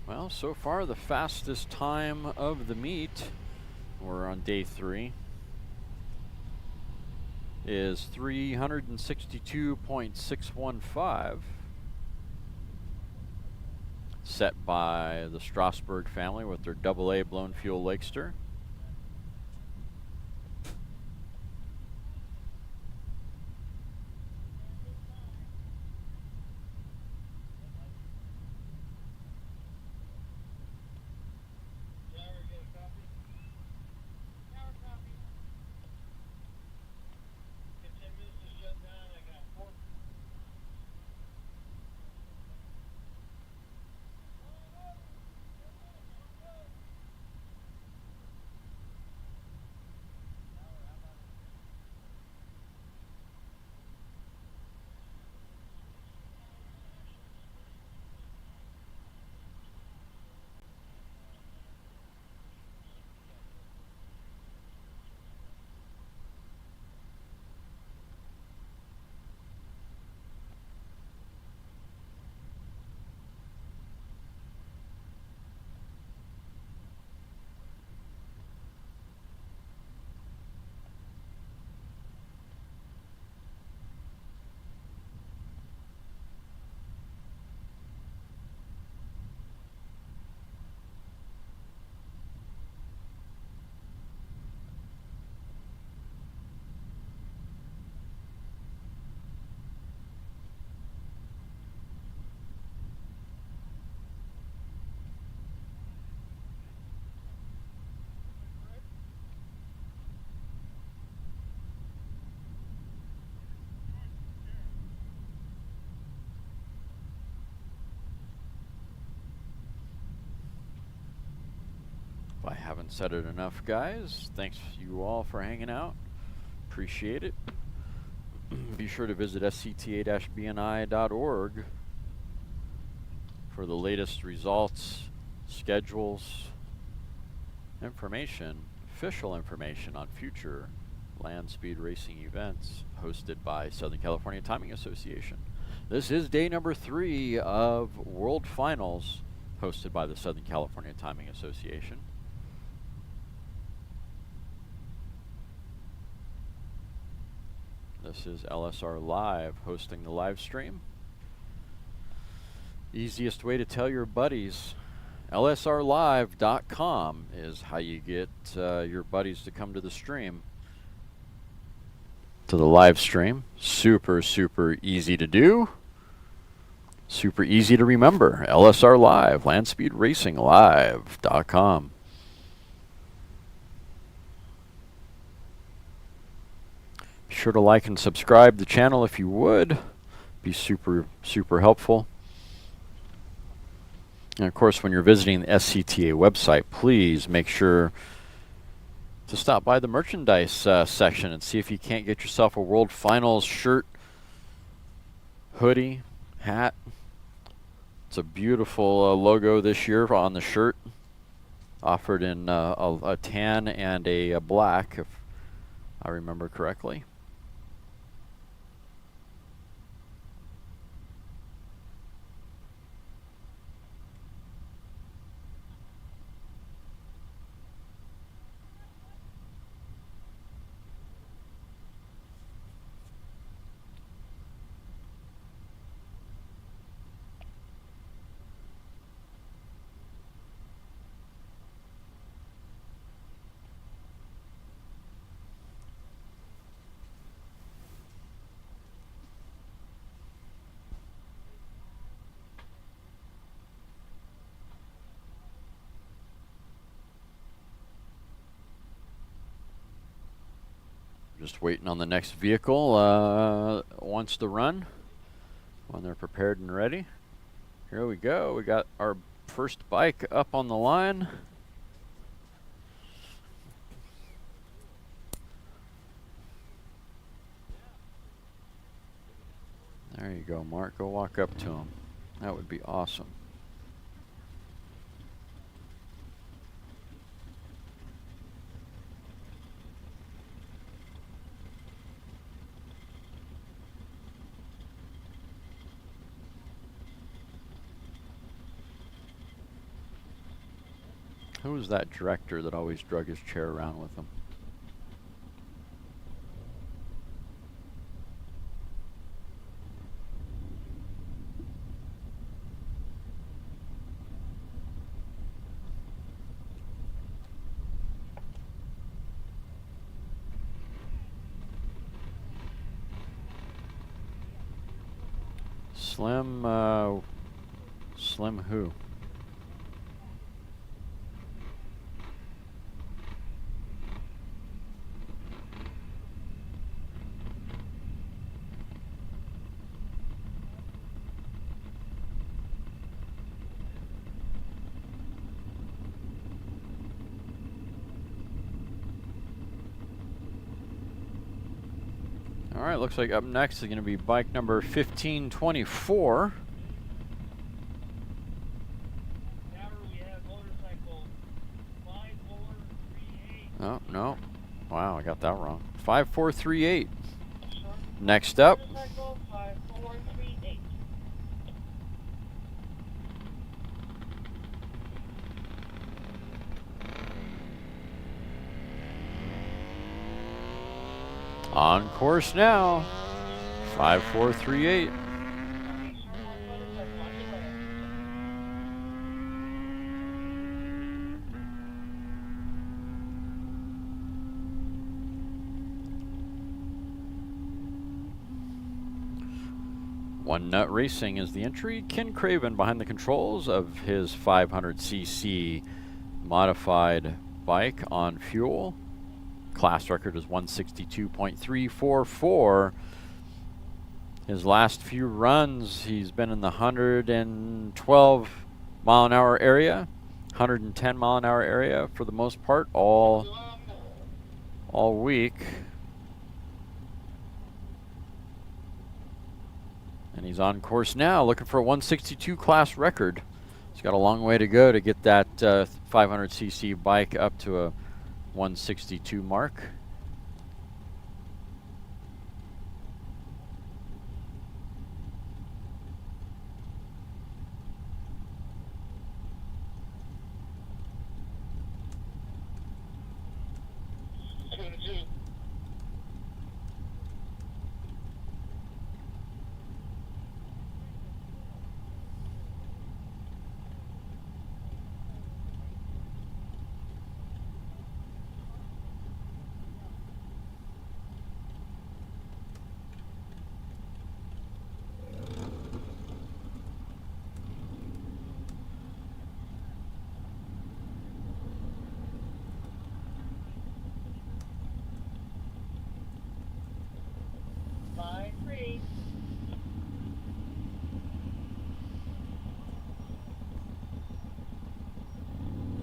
Well, so far the fastest time of the meet, we're on day 3, is 362.615, set by the Strasbourg family with their AA blown fuel Lakester. If I haven't said it enough, guys, thanks you all for hanging out. Appreciate it. Be sure to visit scta-bni.org for the latest results, schedules, information, official information on future land speed racing events hosted by Southern California Timing Association. This is day number 3 of World Finals hosted by the Southern California Timing Association. This is LSR Live hosting the live stream. Easiest way to tell your buddies, lsrlive.com is how you get your buddies to come to the stream, to the live stream. Super, super easy to do. Super easy to remember. LSR Live, landspeedracinglive.com. Be sure to like and subscribe the channel if you would. Be super, super helpful. And of course, when you're visiting the SCTA website, please make sure to stop by the merchandise section and see if you can't get yourself a World Finals shirt, hoodie, hat. It's a beautiful logo this year on the shirt, offered in a tan and a black, if I remember correctly. Just waiting on the next vehicle wants to run when they're prepared and ready. Here we go. We got our first bike up on the line. There you go, Mark. Go walk up to him. That would be awesome. Who was that director that always drug his chair around with him? Slim who? All right, looks like up next is going to be bike number 1524. Oh, no. Wow, I got that wrong. 5438. Next up. On course now. 5438. One Nut Racing is the entry. Ken Craven behind the controls of his 500cc modified bike on fuel. Class record is 162.344. His last few runs, he's been in the 112 mile an hour area, 110 mile an hour area for the most part all week. And he's on course now, looking for a 162 class record. He's got a long way to go to get that 500cc bike up to a 162 mark.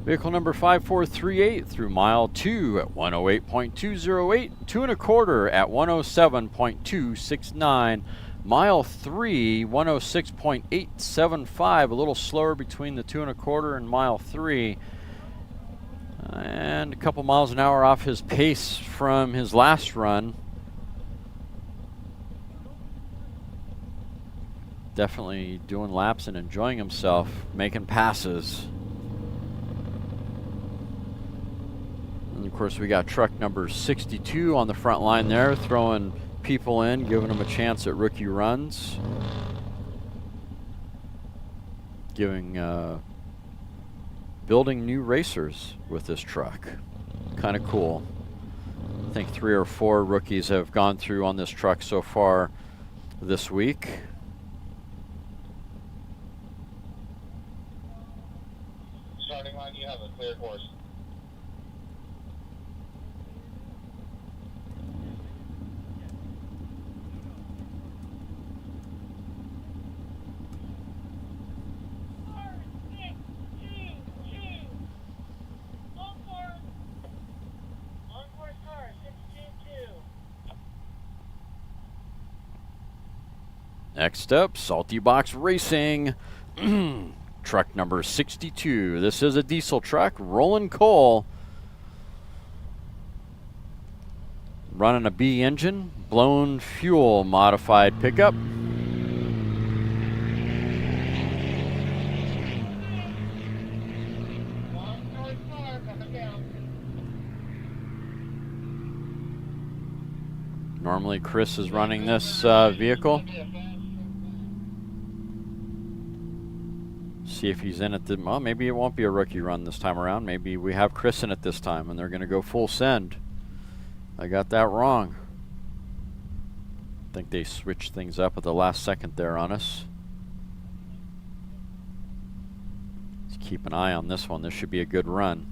Vehicle number 5438 through mile 2 at 108.208, 2 1/4 at 107.269. Mile 3, 106.875, a little slower between the 2 1/4 and mile 3. And a couple miles an hour off his pace from his last run. Definitely doing laps and enjoying himself, making passes. And of course, we got truck number 62 on the front line there, throwing people in, giving them a chance at rookie runs. Building new racers with this truck. Kind of cool. I think 3 or 4 rookies have gone through on this truck so far this week. Starting line, you have a clear course. Next up, Salty Box Racing. Truck number 62. This is a diesel truck, rolling coal. Running a B engine, blown fuel modified pickup. Normally Chris is running this vehicle. See if he's in it. Well, maybe it won't be a rookie run this time around. Maybe we have Chris in it this time and they're going to go full send. I got that wrong. I think they switched things up at the last second there on us. Let's keep an eye on this one. This should be a good run.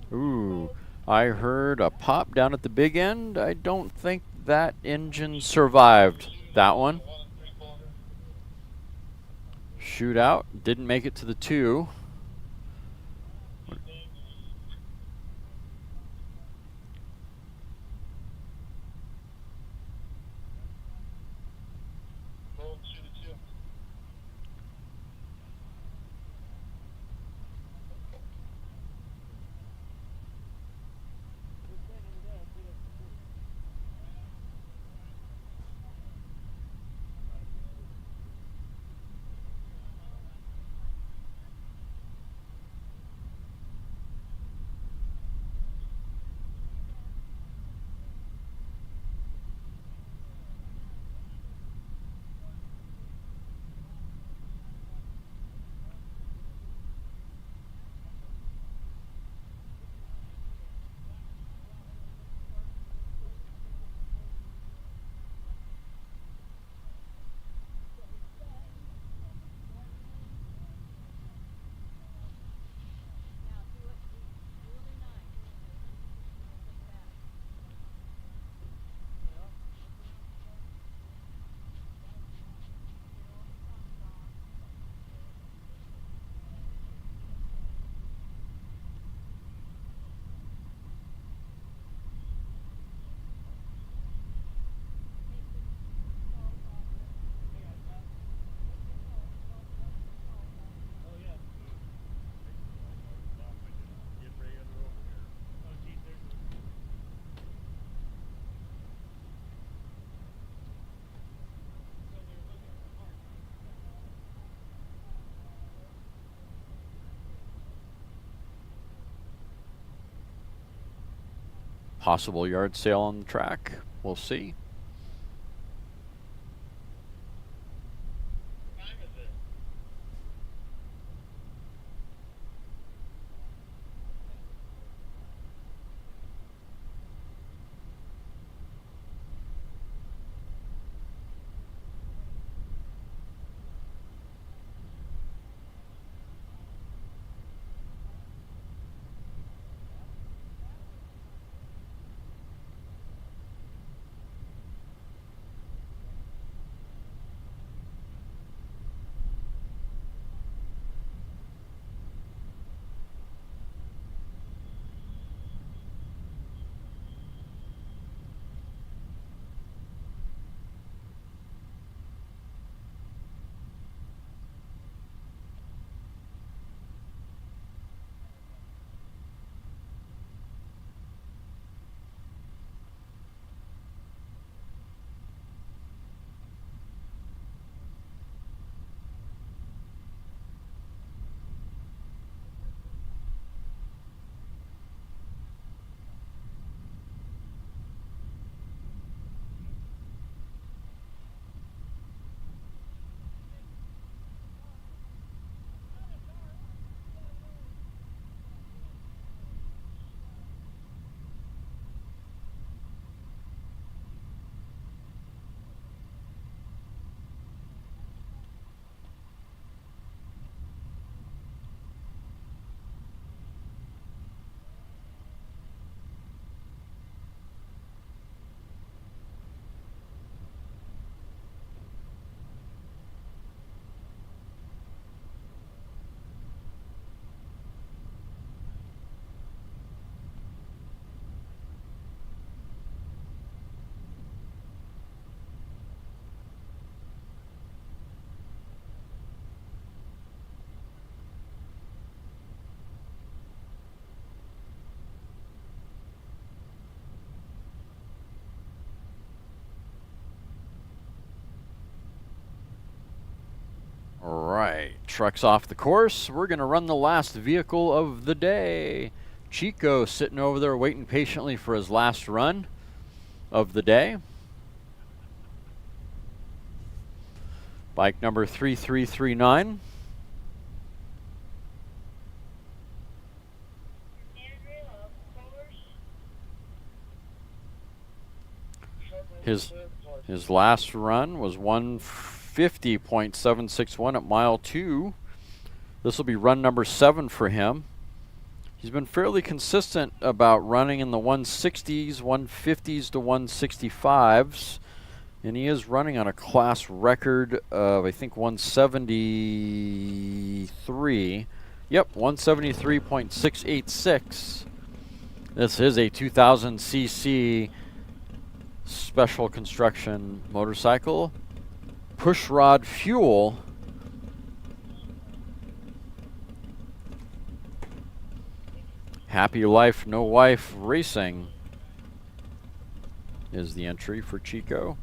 Ooh, I heard a pop down at the big end. I don't think that engine survived that one. Shootout, didn't make it to the 2. Possible yard sale on the track. We'll see. All right, truck's off the course. We're going to run the last vehicle of the day. Chico sitting over there waiting patiently for his last run of the day. Bike number 3339. His last run was 150.761 at mile 2. This will be run number 7 for him. He's been fairly consistent about running in the 160s, 150s to 165s. And he is running on a class record of, I think, 173. Yep, 173.686. This is a 2000cc special construction motorcycle. Pushrod fuel. Happy Life, No Wife Racing is the entry for Chico.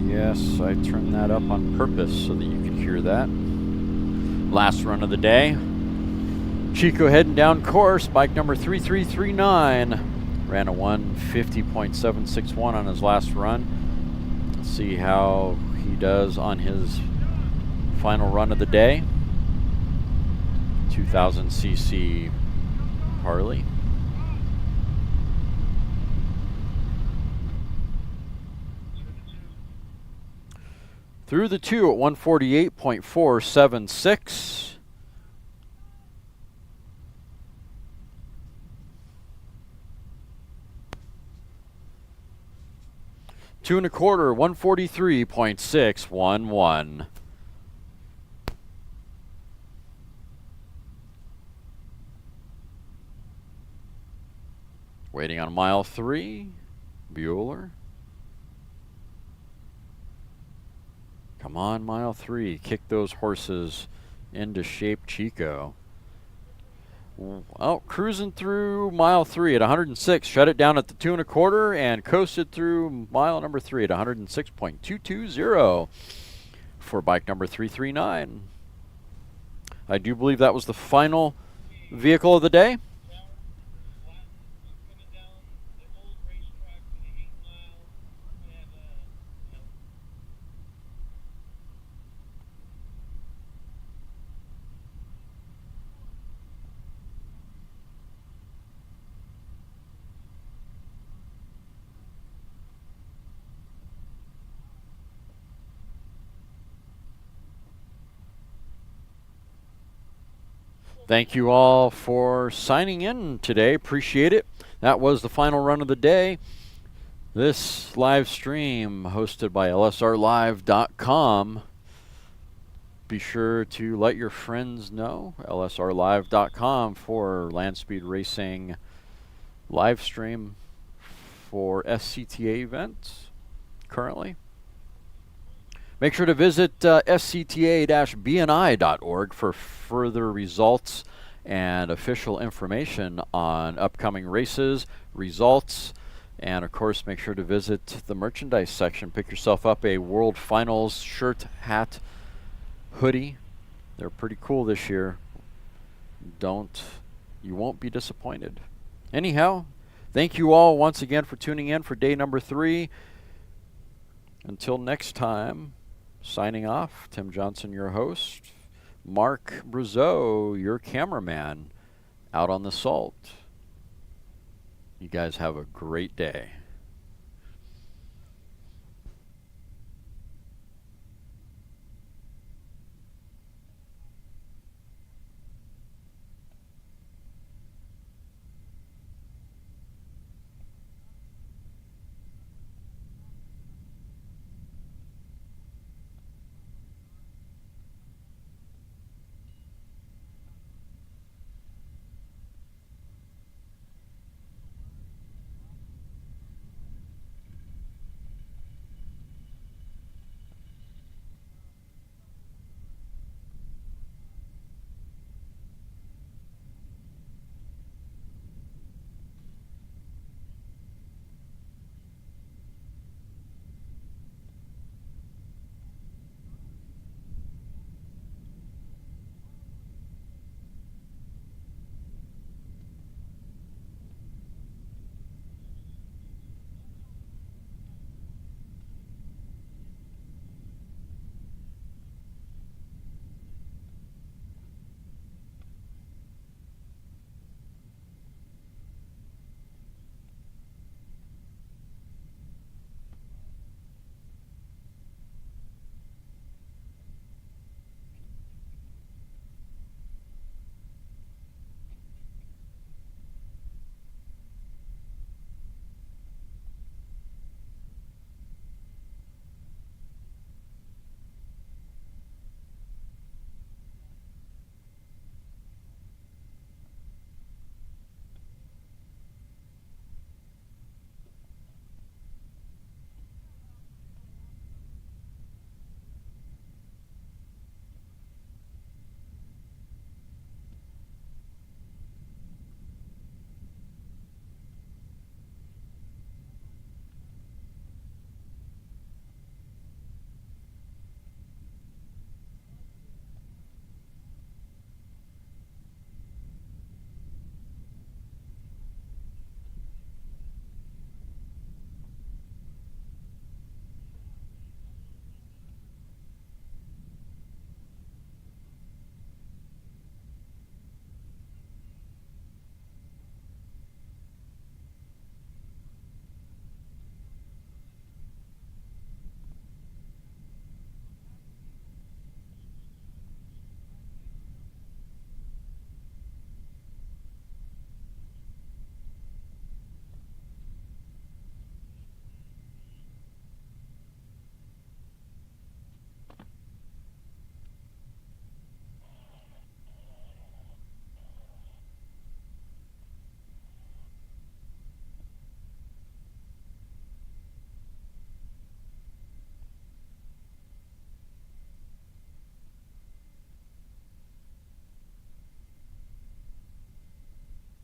Yes, I turned that up on purpose so that you could hear that. Last run of the day. Chico heading down course, bike number 3339. Ran a 150.761 on his last run. Let's see how he does on his final run of the day. 2000cc Harley. Through the 2 at 148.476. Two and a quarter, 143.611. Waiting on mile 3, Bueller. Come on, mile 3. Kick those horses into shape, Chico. Oh, cruising through mile 3 at 106. Shut it down at the 2 and a quarter and coasted through mile number 3 at 106.220 for bike number 339. I do believe that was the final vehicle of the day. Thank you all for signing in today. Appreciate it. That was the final run of the day. This live stream hosted by lsrlive.com. Be sure to let your friends know. lsrlive.com for Land Speed Racing live stream for SCTA events currently. Make sure to visit scta-bni.org for further results and official information on upcoming races, results, And of course, make sure to visit the merchandise section. Pick yourself up a World Finals shirt, hat, hoodie. They're pretty cool this year. You won't be disappointed. Anyhow, thank you all once again for tuning in for day number 3. Until next time, signing off, Tim Johnson, your host. Mark Brazeau, your cameraman, out on the salt. You guys have a great day.